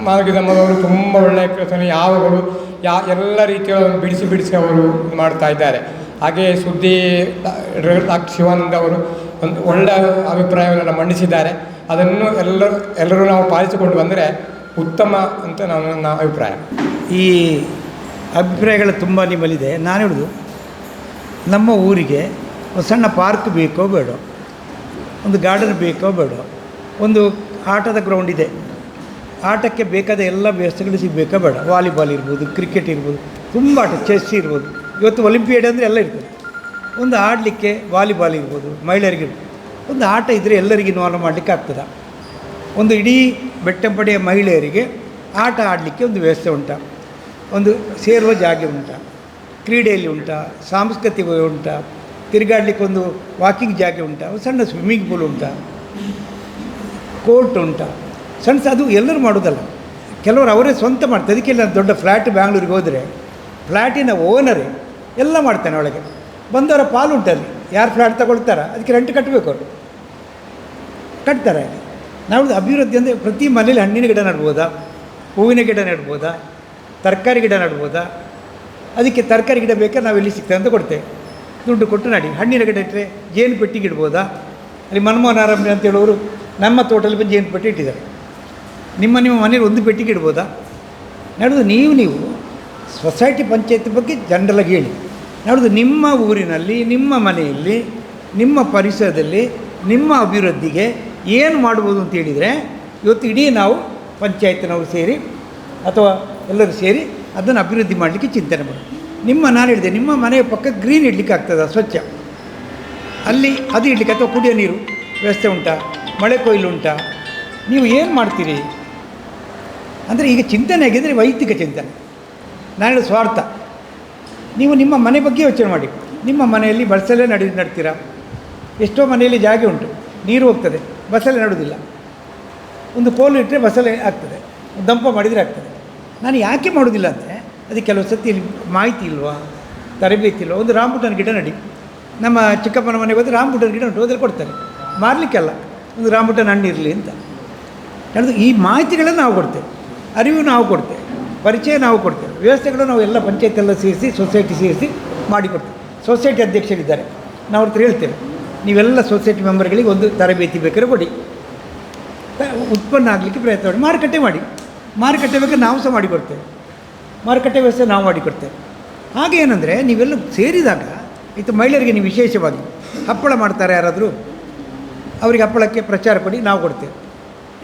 ಮಾಧ್ಯಮದವರು ತುಂಬ ಒಳ್ಳೆಯ ಕೆಲಸ ಯಾವಾಗಲೂ ಎಲ್ಲ ರೀತಿಯ ಬಿಡಿಸಿ ಅವರು ಮಾಡ್ತಾ ಇದ್ದಾರೆ. ಹಾಗೆ ಸುದ್ದಿ ಶಿವಾನಂದ ಅವರು ಒಂದು ಒಳ್ಳೆಯ ಅಭಿಪ್ರಾಯವನ್ನು ಮಂಡಿಸಿದ್ದಾರೆ. ಅದನ್ನು ಎಲ್ಲರೂ ನಾವು ಪಾಲಿಸಿಕೊಂಡು ಬಂದರೆ ಉತ್ತಮ ಅಂತ ನನ್ನ ಅಭಿಪ್ರಾಯ. ಈ ಅಭಿಪ್ರಾಯಗಳು ತುಂಬ ನಿಮ್ಮಲ್ಲಿದೆ. ನಾನು ಹೇಳೋದು, ನಮ್ಮ ಊರಿಗೆ ಒಂದು ಸಣ್ಣ ಪಾರ್ಕ್ ಬೇಕೋ ಬೇಡ, ಒಂದು ಗಾರ್ಡನ್ ಬೇಕೋ ಬೇಡ, ಒಂದು ಆಟದ ಗ್ರೌಂಡ್ ಇದೆ, ಆಟಕ್ಕೆ ಬೇಕಾದ ಎಲ್ಲ ವ್ಯವಸ್ಥೆಗಳು ಸಿಗಬೇಕೋ ಬೇಡ. ವಾಲಿಬಾಲ್ ಇರ್ಬೋದು, ಕ್ರಿಕೆಟ್ ಇರ್ಬೋದು, ತುಂಬ ಆಟ, ಚೆಸ್ ಇರ್ಬೋದು. ಇವತ್ತು ಒಲಿಂಪಿಯಾಡ್ ಅಂದರೆ ಎಲ್ಲ ಇರ್ತದೆ. ಒಂದು ಆಡಲಿಕ್ಕೆ ವಾಲಿಬಾಲ್ ಇರ್ಬೋದು, ಮಹಿಳೆಯರಿಗೆ ಒಂದು ಆಟ ಇದ್ದರೆ ಎಲ್ಲರಿಗೆ ಇನ್ವಾಲ್ವ್ ಮಾಡಲಿಕ್ಕೆ ಆಗ್ತದೆ. ಒಂದು ಇಡೀ ಬೆಟ್ಟಂಪಡೆಯ ಮಹಿಳೆಯರಿಗೆ ಆಟ ಆಡಲಿಕ್ಕೆ ಒಂದು ವ್ಯವಸ್ಥೆ ಉಂಟಾ, ಒಂದು ಸೇರುವ ಜಾಗ ಉಂಟಾ, ಕ್ರೀಡೆಯಲ್ಲಿ ಉಂಟಾ, ಸಾಂಸ್ಕೃತಿಕ ಉಂಟಾ, ತಿರುಗಾಡಲಿಕ್ಕೆ ಒಂದು ವಾಕಿಂಗ್ ಜಾಗ ಉಂಟಾ, ಒಂದು ಸಣ್ಣ ಸ್ವಿಮ್ಮಿಂಗ್ ಪೂಲ್ ಉಂಟಾ, ಕೋರ್ಟ್ ಉಂಟಾ, ಸಣ್ಣ ಅದು ಎಲ್ಲರೂ ಮಾಡೋದಲ್ಲ. ಕೆಲವರು ಅವರೇ ಸ್ವಂತ ಮಾಡ್ತಾರೆ. ಅದಕ್ಕೆ ನಾನು ದೊಡ್ಡ ಫ್ಲ್ಯಾಟ್ ಬ್ಯಾಂಗ್ಳೂರಿಗೆ ಹೋದರೆ ಫ್ಲ್ಯಾಟಿನ ಓನರೇ ಎಲ್ಲ ಮಾಡ್ತಾನೆ. ಒಳಗೆ ಬಂದವರ ಪಾಲು ಉಂಟಲ್ಲಿ, ಯಾರು ಫ್ಲ್ಯಾಟ್ ತಗೊಳ್ತಾರ ಅದಕ್ಕೆ ರೆಂಟ್ ಕಟ್ಟಬೇಕು, ಅವರು ಕಟ್ತಾರೆ. ನಾವು ಅಭಿವೃದ್ಧಿ ಅಂದರೆ ಪ್ರತಿ ಮನೇಲಿ ಹಣ್ಣಿನ ಗಿಡ ನೆಡ್ಬೋದಾ, ಹೂವಿನ ಗಿಡ ನೆಡ್ಬೋದಾ, ತರಕಾರಿ ಗಿಡ ನೆಡ್ಬೋದಾ. ಅದಕ್ಕೆ ತರಕಾರಿ ಗಿಡ ಬೇಕಾದ್ರೆ ನಾವು ಎಲ್ಲಿ ಸಿಗ್ತದೆ ಅಂತ ಕೊಡ್ತೇವೆ, ದುಡ್ಡು ಕೊಟ್ಟು ನಡಿ. ಹಣ್ಣಿನ ಗಿಡ ಇಟ್ಟರೆ ಜೇನು ಪೆಟ್ಟಿಗೆ ಇಡ್ಬೋದಾ. ಅಲ್ಲಿ ಮನಮೋಹನ್ ಆರಂಭ ಅಂತ ಹೇಳೋರು ನಮ್ಮ ತೋಟದಲ್ಲಿ ಬಂದು ಜೇನು ಪೆಟ್ಟಿ ಇಟ್ಟಿದ್ದಾರೆ. ನಿಮ್ಮ ಮನೇಲಿ ಒಂದು ಪೆಟ್ಟಿಗೆ ಇಡ್ಬೋದಾ. ನಡೆದು ನೀವು ಸೊಸೈಟಿ ಪಂಚಾಯತ್ ಬಗ್ಗೆ ಜನರಲಾಗಿ ಹೇಳಿ. ನಡೆದು ನಿಮ್ಮ ಊರಿನಲ್ಲಿ, ನಿಮ್ಮ ಮನೆಯಲ್ಲಿ, ನಿಮ್ಮ ಪರಿಸರದಲ್ಲಿ, ನಿಮ್ಮ ಅಭಿವೃದ್ಧಿಗೆ ಏನು ಮಾಡ್ಬೋದು ಅಂತ ಹೇಳಿದರೆ, ಇವತ್ತು ಇಡೀ ನಾವು ಪಂಚಾಯತ್ನವರು ಸೇರಿ ಅಥವಾ ಎಲ್ಲರೂ ಸೇರಿ ಅದನ್ನು ಅಭಿವೃದ್ಧಿ ಮಾಡಲಿಕ್ಕೆ ಚಿಂತನೆ ಮಾಡಿ. ನಾನು ಹೇಳಿದೆ, ನಿಮ್ಮ ಮನೆಯ ಪಕ್ಕ ಗ್ರೀನ್ ಇಡಲಿಕ್ಕೆ ಆಗ್ತದೆ, ಸ್ವಚ್ಛ, ಅಲ್ಲಿ ಅದು ಇಡಲಿಕ್ಕೆ, ಅಥವಾ ಕುಡಿಯೋ ನೀರು ವ್ಯವಸ್ಥೆ ಉಂಟಾ, ಮಳೆ ಕೊಯ್ಲು ಉಂಟಾ, ನೀವು ಏನು ಮಾಡ್ತೀರಿ ಅಂದರೆ ಈಗ ಚಿಂತನೆ ಆಗಿದ್ದರೆ ವೈಯಕ್ತಿಕ ಚಿಂತನೆ. ನಾನು ಹೇಳೋ ಸ್ವಾರ್ಥ. ನೀವು ನಿಮ್ಮ ಮನೆ ಬಗ್ಗೆ ಯೋಚನೆ ಮಾಡಿ. ನಿಮ್ಮ ಮನೆಯಲ್ಲಿ ಬಸಳೆ ನಡ್ತೀರಾ. ಎಷ್ಟೋ ಮನೆಯಲ್ಲಿ ಜಾಗ ಉಂಟು, ನೀರು ಹೋಗ್ತದೆ, ಬಸಳೆ ನಡೋದಿಲ್ಲ. ಒಂದು ಕೋಲು ಇಟ್ಟರೆ ಬಸಳೆ ಆಗ್ತದೆ, ದಂಪ ಮಾಡಿದರೆ ಆಗ್ತದೆ. ನಾನು ಯಾಕೆ ಮಾಡೋದಿಲ್ಲ ಅಂದರೆ ಅದಕ್ಕೆ ಕೆಲವು ಸತಿ ಮಾಹಿತಿ ಇಲ್ವಾ, ತರಬೇತಿ ಇಲ್ವಾ. ಒಂದು ರಾಂಬುಟನ್ ಗಿಡ ನಡಿ. ನಮ್ಮ ಚಿಕ್ಕಪ್ಪನ ಮನೆಗೆ ಹೋದರೆ ರಾಂಬುಟನ್ ಗಿಡ ಉಂಟು, ಹೋದರೆ ಕೊಡ್ತಾರೆ, ಮಾರಲಿಕ್ಕೆಲ್ಲ. ಒಂದು ರಾಂಬುಟನ್ ಹಣ್ಣು ಇರಲಿ ಅಂತ ನಡೆದು ಈ ಮಾಹಿತಿಗಳನ್ನು ನಾವು ಕೊಡ್ತೇವೆ. ಅರಿವು ನಾವು ಕೊಡ್ತೇವೆ, ಪರಿಚಯ ನಾವು ಕೊಡ್ತೇವೆ, ವ್ಯವಸ್ಥೆಗಳು ನಾವು ಎಲ್ಲ ಪಂಚಾಯತೆಲ್ಲ ಸೇರಿಸಿ ಸೊಸೈಟಿ ಸೇರಿಸಿ ಮಾಡಿಕೊಡ್ತೇವೆ. ಸೊಸೈಟಿ ಅಧ್ಯಕ್ಷರಿದ್ದಾರೆ, ನಾವು ಅವ್ರ ಹತ್ರ ಹೇಳ್ತೇವೆ, ನೀವೆಲ್ಲ ಸೊಸೈಟಿ ಮೆಂಬರ್ಗಳಿಗೆ ಒಂದು ತರಬೇತಿ ಬೇಕಾದ್ರೆ ಕೊಡಿ, ಉತ್ಪನ್ನ ಆಗಲಿಕ್ಕೆ ಪ್ರಯತ್ನ ಮಾಡಿ, ಮಾರುಕಟ್ಟೆ ಬೇಕಾದ್ರೆ ನಾವು ಸಹ ಮಾಡಿಕೊಡ್ತೇವೆ, ಮಾರುಕಟ್ಟೆ ವ್ಯವಸ್ಥೆ ನಾವು ಮಾಡಿಕೊಡ್ತೇವೆ. ಹಾಗೆ ಏನಂದರೆ ನೀವೆಲ್ಲ ಸೇರಿದಾಗ ಇದು ಮಹಿಳೆಯರಿಗೆ ನೀವು ವಿಶೇಷವಾಗಿ ಹಪ್ಪಳ ಮಾಡ್ತಾರೆ ಯಾರಾದರೂ, ಅವರಿಗೆ ಹಪ್ಪಳಕ್ಕೆ ಪ್ರಚಾರ ಕೊಡಿ, ನಾವು ಕೊಡ್ತೇವೆ.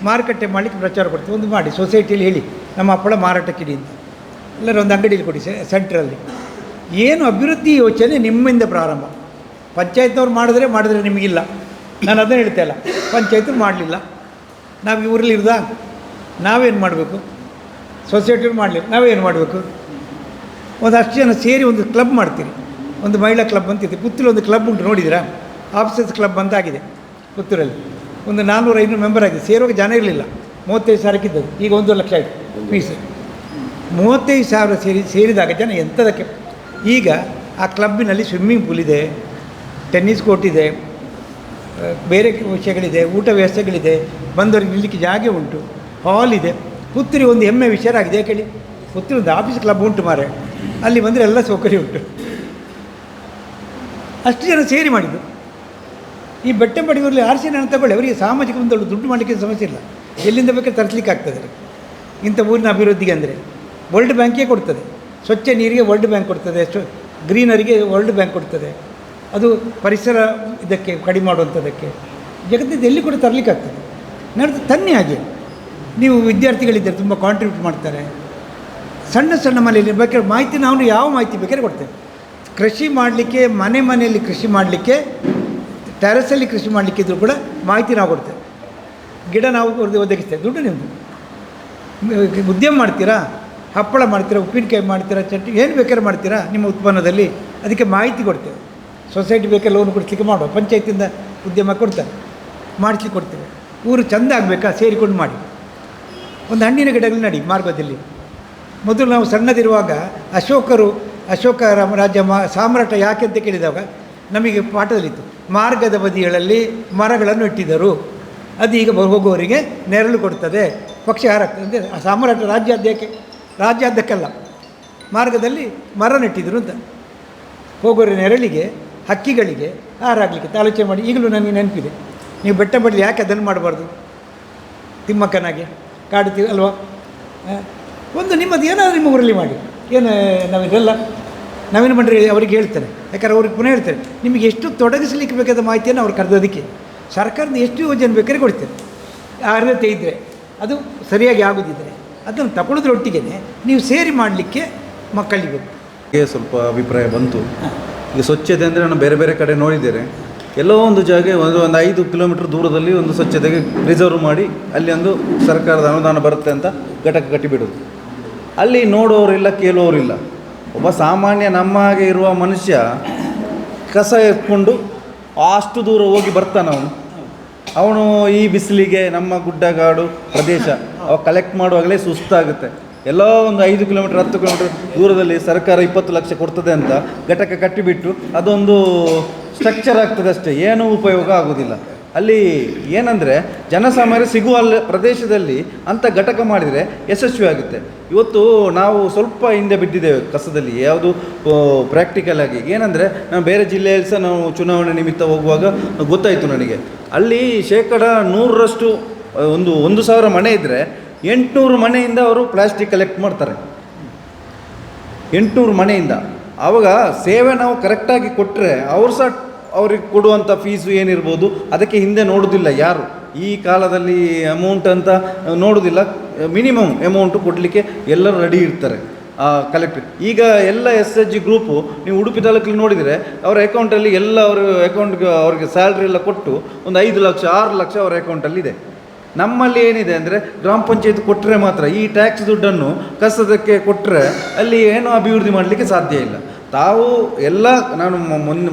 ಮಾರುಕಟ್ಟೆ ಮಾಡಲಿಕ್ಕೆ ಪ್ರಚಾರ ಕೊಡ್ತೇವೆ, ಒಂದು ಮಾಡಿ ಸೊಸೈಟಿಯಲ್ಲಿ ಹೇಳಿ ನಮ್ಮ ಹಪ್ಪಳ ಮಾರಾಟಕ್ಕಿಡಿ ಅಂತ, ಎಲ್ಲರೂ ಒಂದು ಅಂಗಡಿಯಲ್ಲಿ ಕೊಡಿ ಸೆಂಟ್ರಲ್ಲಿ. ಏನು ಅಭಿವೃದ್ಧಿ ಯೋಚನೆ ನಿಮ್ಮಿಂದ ಪ್ರಾರಂಭ. ಪಂಚಾಯತ್ನವ್ರು ಮಾಡಿದ್ರೆ ನಿಮಗಿಲ್ಲ, ನಾನು ಅದನ್ನು ಹೇಳ್ತಾ ಇಲ್ಲ. ಪಂಚಾಯತ್ ಮಾಡಲಿಲ್ಲ, ನಾವು ಊರಲ್ಲಿ ಇರೋದಾ, ನಾವೇನು ಮಾಡಬೇಕು? ಸೊಸೈಟಿಯವ್ರು ಮಾಡಲಿಲ್ಲ, ನಾವೇನು ಮಾಡಬೇಕು? ಒಂದು 10 ಜನ ಸೇರಿ ಒಂದು ಕ್ಲಬ್ ಮಾಡ್ತೀರಿ, ಒಂದು ಮಹಿಳಾ ಕ್ಲಬ್ ಅಂತಿದೆ. ಪುತ್ತೂರಲ್ಲಿ ಒಂದು ಕ್ಲಬ್ ಉಂಟು, ನೋಡಿದ್ದೀರಾ? ಆಫೀಸರ್ಸ್ ಕ್ಲಬ್ ಅಂತ ಆಗಿದೆ ಪುತ್ತೂರಲ್ಲಿ, ಒಂದು 400-500 ಮೆಂಬರ್ ಆಗಿದೆ. ಸೇರುವಾಗ ಜನ ಇರಲಿಲ್ಲ, 35,000 ಇದ್ದದ್ದು, ಈಗ 1 ಲಕ್ಷ ಆಯಿತು ಫೀಸ್. 35,000 ಸೇರಿದಾಗ ಜನ ಎಂಥದಕ್ಕೆ. ಈಗ ಆ ಕ್ಲಬ್ಬಿನಲ್ಲಿ ಸ್ವಿಮ್ಮಿಂಗ್ ಪೂಲ್ ಇದೆ, ಟೆನ್ನಿಸ್ ಕೋರ್ಟ್ ಇದೆ, ಬೇರೆ ವಿಷಯಗಳಿದೆ, ಊಟ ವ್ಯವಸ್ಥೆಗಳಿದೆ, ಬಂದವರಿಗೆ ನಿಲ್ಲಲಿಕ್ಕೆ ಜಾಗ ಉಂಟು, ಹಾಲ್ ಇದೆ. ಪುತ್ತೂರಿ ಒಂದು ಹೆಮ್ಮೆ ವಿಚಾರ ಆಗಿದೆ ಕೇಳಿ. ಪುತ್ತೂರು ಒಂದು ಆಫೀಸ್ ಕ್ಲಬ್ ಉಂಟು ಮಾರೆ, ಅಲ್ಲಿ ಬಂದರೆ ಎಲ್ಲ ಸೌಕರ್ಯ ಉಂಟು. ಅಷ್ಟು ಜನ ಸೇರಿ ಮಾಡಿದ್ದು. ಈ ಬೆಟ್ಟಂಬಡಿಗರಲ್ಲಿ RC ಹಣ ತಗೊಳ್ಳಿ, ಅವರಿಗೆ ಸಾಮಾಜಿಕ ಒಂದು ದುಡ್ಡು ಮಾಡಲಿಕ್ಕೆ ಸಮಸ್ಯೆ ಇಲ್ಲ, ಎಲ್ಲಿಂದ ಬೇಕಾದ್ರೆ ತರಿಸಲಿಕ್ಕೆ ಆಗ್ತದೆ. ಇಂಥ ಊರಿನ ಅಭಿವೃದ್ಧಿಗೆ ಅಂದರೆ ವರ್ಲ್ಡ್ ಬ್ಯಾಂಕೇ ಕೊಡ್ತದೆ. ಸ್ವಚ್ಛ ನೀರಿಗೆ ವರ್ಲ್ಡ್ ಬ್ಯಾಂಕ್ ಕೊಡ್ತದೆ, ಗ್ರೀನರಿಗೆ ವರ್ಲ್ಡ್ ಬ್ಯಾಂಕ್ ಕೊಡ್ತದೆ. ಅದು ಪರಿಸರ ಇದಕ್ಕೆ ಕಡಿಮೆ ಮಾಡುವಂಥದ್ದಕ್ಕೆ ಜಗತ್ತಿದ್ದು ಎಲ್ಲಿ ಕೂಡ ತರಲಿಕ್ಕಾಗ್ತದೆ. ನಡೆದು ತನ್ನಿ. ಹಾಗೆ ನೀವು ವಿದ್ಯಾರ್ಥಿಗಳಿದ್ದಾರೆ, ತುಂಬ ಕಾಂಟ್ರಿಬ್ಯೂಟ್ ಮಾಡ್ತಾರೆ. ಸಣ್ಣ ಮನೆಯಲ್ಲಿ ಬೇಕಾದ್ರೆ ಮಾಹಿತಿ, ನಾವು ಯಾವ ಮಾಹಿತಿ ಬೇಕಾದ್ರೆ ಕೊಡ್ತೇವೆ. ಕೃಷಿ ಮಾಡಲಿಕ್ಕೆ, ಮನೆಯಲ್ಲಿ ಕೃಷಿ ಮಾಡಲಿಕ್ಕೆ, ಟೆರೆಸಲ್ಲಿ ಕೃಷಿ ಮಾಡಲಿಕ್ಕೆ ಇದ್ರೂ ಕೂಡ ಮಾಹಿತಿ ನಾವು ಕೊಡ್ತೇವೆ. ಗಿಡ ನಾವು ಒದಗಿಸ್ತೇವೆ, ದುಡ್ಡು ನಿಮ್ಮದು. ಉದ್ಯಮ ಮಾಡ್ತೀರಾ, ಹಪ್ಪಳ ಮಾಡ್ತೀರಾ, ಉಪ್ಪಿನಕಾಯಿ ಮಾಡ್ತೀರಾ, ಚಟ್ನಿ ಏನು ಬೇಕಾದ್ರೆ ಮಾಡ್ತೀರಾ ನಿಮ್ಮ ಉತ್ಪನ್ನದಲ್ಲಿ, ಅದಕ್ಕೆ ಮಾಹಿತಿ ಕೊಡ್ತೇವೆ. ಸೊಸೈಟಿ ಬೇಕಾದ್ರೆ ಲೋನ್ ಕೊಡಿಸ್ಲಿಕ್ಕೆ ಮಾಡುವ, ಪಂಚಾಯತಿಂದ ಉದ್ಯಮ ಕೊಡ್ತಾರೆ, ಮಾಡಿಸ್ಲಿಕ್ಕೆ ಕೊಡ್ತೇವೆ. ಊರು ಚೆಂದ ಆಗಬೇಕಾ, ಸೇರಿಕೊಂಡು ಮಾಡಿ. ಒಂದು ಹಣ್ಣಿನ ಗಿಡಗಳು ನಡಿ ಮಾರ್ಗದಲ್ಲಿ. ಮೊದಲು ನಾವು ಸಣ್ಣದಿರುವಾಗ ಅಶೋಕ ರಾಜ್ಯ ಸಾಮ್ರಾಟ ಯಾಕೆ ಅಂತ ಕೇಳಿದಾಗ ನಮಗೆ ಪಾಠದಲ್ಲಿತ್ತು, ಮಾರ್ಗದ ಬದಿಗಳಲ್ಲಿ ಮರಗಳನ್ನು ಇಟ್ಟಿದ್ದರು, ಅದು ಈಗ ಹೋಗುವವರಿಗೆ ನೆರಳು ಕೊಡ್ತದೆ, ಪಕ್ಷಿ ಹಾರಾಗ್ತದೆ. ಅಂದರೆ ಆ ಸಾಮ್ರಾಟ ರಾಜ್ಯಾಧ್ಯಕ್ಕಲ್ಲ, ಮಾರ್ಗದಲ್ಲಿ ಮರ ನೆಟ್ಟಿದ್ರು ಅಂತ, ಹೋಗೋರ ನೆರಳಿಗೆ, ಹಕ್ಕಿಗಳಿಗೆ ಹಾರಾಗಲಿಕ್ಕೆ ಆಲೋಚನೆ ಮಾಡಿ. ಈಗಲೂ ನನಗೆ ನೆನಪಿದೆ. ನೀವು ಬೆಟ್ಟ ಬಡಲಿ ಯಾಕೆ ಅದನ್ನು ಮಾಡಬಾರ್ದು? ತಿಮ್ಮಕ್ಕನಾಗೆ ಕಾಡ್ತೀವಿ ಅಲ್ವಾ? ಒಂದು ನಿಮ್ಮದು ಏನಾದರೂ ನಿಮ್ಮ ಊರಲ್ಲಿ ಮಾಡಿ. ಏನು ನಾವಿದೆಲ್ಲ ನವೀನ ಮಂಡ್ರಿ ಅವರಿಗೆ ಹೇಳ್ತಾರೆ, ಯಾಕಂದ್ರೆ ಅವ್ರಿಗೆ ಪುನಃ ಹೇಳ್ತಾರೆ, ನಿಮಗೆ ಎಷ್ಟು ತೊಡಗಿಸಲಿಕ್ಕೆ ಬೇಕಾದ ಮಾಹಿತಿಯನ್ನು ಅವ್ರು ಕರೆದೋದಕ್ಕೆ ಸರ್ಕಾರದ ಎಷ್ಟು ಯೋಜನೆ ಬೇಕಾದ್ರೆ ಕೊಡ್ತೇವೆ. ಅರ್ಹತೆ ಇದ್ದರೆ, ಅದು ಸರಿಯಾಗಿ ಆಗೋದಿದ್ದರೆ ಅದನ್ನು ತಗೊಳ್ಳೋದ್ರೊಟ್ಟಿಗೆ ನೀವು ಸೇರಿ ಮಾಡಲಿಕ್ಕೆ ಮಕ್ಕಳಿಗೆ ಸ್ವಲ್ಪ ಅಭಿಪ್ರಾಯ ಬಂತು. ಈಗ ಸ್ವಚ್ಛತೆ ಅಂದರೆ ನಾನು ಬೇರೆ ಬೇರೆ ಕಡೆ ನೋಡಿದ್ದೇನೆ. ಎಲ್ಲೋ ಒಂದು ಜಾಗ ಒಂದು 5 ಕಿಲೋಮೀಟರ್ ದೂರದಲ್ಲಿ ಒಂದು ಸ್ವಚ್ಛತೆಗೆ ರಿಸರ್ವ್ ಮಾಡಿ ಅಲ್ಲಿ ಒಂದು ಸರ್ಕಾರದ ಅನುದಾನ ಬರುತ್ತೆ ಅಂತ ಘಟಕ ಕಟ್ಟಿಬಿಡೋದು. ಅಲ್ಲಿ ನೋಡೋರಿಲ್ಲ, ಕೇಳೋರಿಲ್ಲ. ಒಬ್ಬ ಸಾಮಾನ್ಯ ನಮ್ಮ ಹಾಗೆ ಇರುವ ಮನುಷ್ಯ ಕಸ ಎತ್ಕೊಂಡು ಅಷ್ಟು ದೂರ ಹೋಗಿ ಬರ್ತಾನೆ. ಅವನು ಈ ಬಿಸಿಲಿಗೆ ನಮ್ಮ ಗುಡ್ಡಗಾಡು ಪ್ರದೇಶ ಕಲೆಕ್ಟ್ ಮಾಡುವಾಗಲೇ ಸುಸ್ತಾಗುತ್ತೆ. ಎಲ್ಲೋ ಒಂದು 5 ಕಿಲೋಮೀಟರ್ 10 ಕಿಲೋಮೀಟರ್ ದೂರದಲ್ಲಿ ಸರ್ಕಾರ 20 ಲಕ್ಷ ಕೊಡ್ತದೆ ಅಂತ ಘಟಕ ಕಟ್ಟಿಬಿಟ್ಟು ಅದೊಂದು ಸ್ಟ್ರಕ್ಚರ್ ಆಗ್ತದೆ ಅಷ್ಟೇ, ಏನೂ ಉಪಯೋಗ ಆಗೋದಿಲ್ಲ. ಅಲ್ಲಿ ಏನಂದರೆ ಜನಸಾಮಾನ್ಯ ಸಿಗುವ ಪ್ರದೇಶದಲ್ಲಿ ಅಂಥ ಘಟಕ ಮಾಡಿದರೆ ಯಶಸ್ವಿ ಆಗುತ್ತೆ. ಇವತ್ತು ನಾವು ಸ್ವಲ್ಪ ಹಿಂದೆ ಬಿದ್ದಿದ್ದೇವೆ ಕಸದಲ್ಲಿ, ಯಾವುದು ಪ್ರಾಕ್ಟಿಕಲ್ ಆಗಿ. ಏನಂದರೆ ನಾನು ಬೇರೆ ಜಿಲ್ಲೆಯಲ್ಲಿ ಸಹ ನಾವು ಚುನಾವಣೆ ನಿಮಿತ್ತ ಹೋಗುವಾಗ ಗೊತ್ತಾಯಿತು ನನಗೆ. ಅಲ್ಲಿ 100% 1,000 ಮನೆ ಇದ್ದರೆ 800 ಮನೆಯಿಂದ ಅವರು ಪ್ಲಾಸ್ಟಿಕ್ ಕಲೆಕ್ಟ್ ಮಾಡ್ತಾರೆ. 800 ಮನೆಯಿಂದ. ಆವಾಗ ಸೇವೆ ನಾವು ಕರೆಕ್ಟಾಗಿ ಕೊಟ್ಟರೆ ಅವರು ಸಹ ಅವ್ರಿಗೆ ಕೊಡುವಂಥ ಫೀಸು ಏನಿರ್ಬೋದು ಅದಕ್ಕೆ ಹಿಂದೆ ನೋಡೋದಿಲ್ಲ ಯಾರು. ಈ ಕಾಲದಲ್ಲಿ ಅಮೌಂಟ್ ಅಂತ ನೋಡೋದಿಲ್ಲ, ಮಿನಿಮಮ್ ಅಮೌಂಟು ಕೊಡಲಿಕ್ಕೆ ಎಲ್ಲರೂ ರೆಡಿ ಇರ್ತಾರೆ ಕಲೆಕ್ಟ್. ಈಗ ಎಲ್ಲ SHG ಗ್ರೂಪು ನೀವು ಉಡುಪಿ ತಾಲೂಕಲ್ಲಿ ನೋಡಿದರೆ ಅವರ ಅಕೌಂಟಲ್ಲಿ ಎಲ್ಲ ಅವರ ಅಕೌಂಟ್ಗೆ ಅವ್ರಿಗೆ ಸ್ಯಾಲ್ರಿ ಎಲ್ಲ ಕೊಟ್ಟು ಒಂದು 5 ಲಕ್ಷ 6 ಲಕ್ಷ ಅವರ ಅಕೌಂಟಲ್ಲಿದೆ. ನಮ್ಮಲ್ಲಿ ಏನಿದೆ ಅಂದರೆ ಗ್ರಾಮ ಪಂಚಾಯತ್ ಕೊಟ್ಟರೆ ಮಾತ್ರ ಈ ಟ್ಯಾಕ್ಸ್ ದುಡ್ಡನ್ನು ಕಸದಕ್ಕೆ ಕೊಟ್ಟರೆ ಅಲ್ಲಿ ಏನೂ ಅಭಿವೃದ್ಧಿ ಮಾಡಲಿಕ್ಕೆ ಸಾಧ್ಯ ಇಲ್ಲ. ತಾವು ಎಲ್ಲ ನಾನು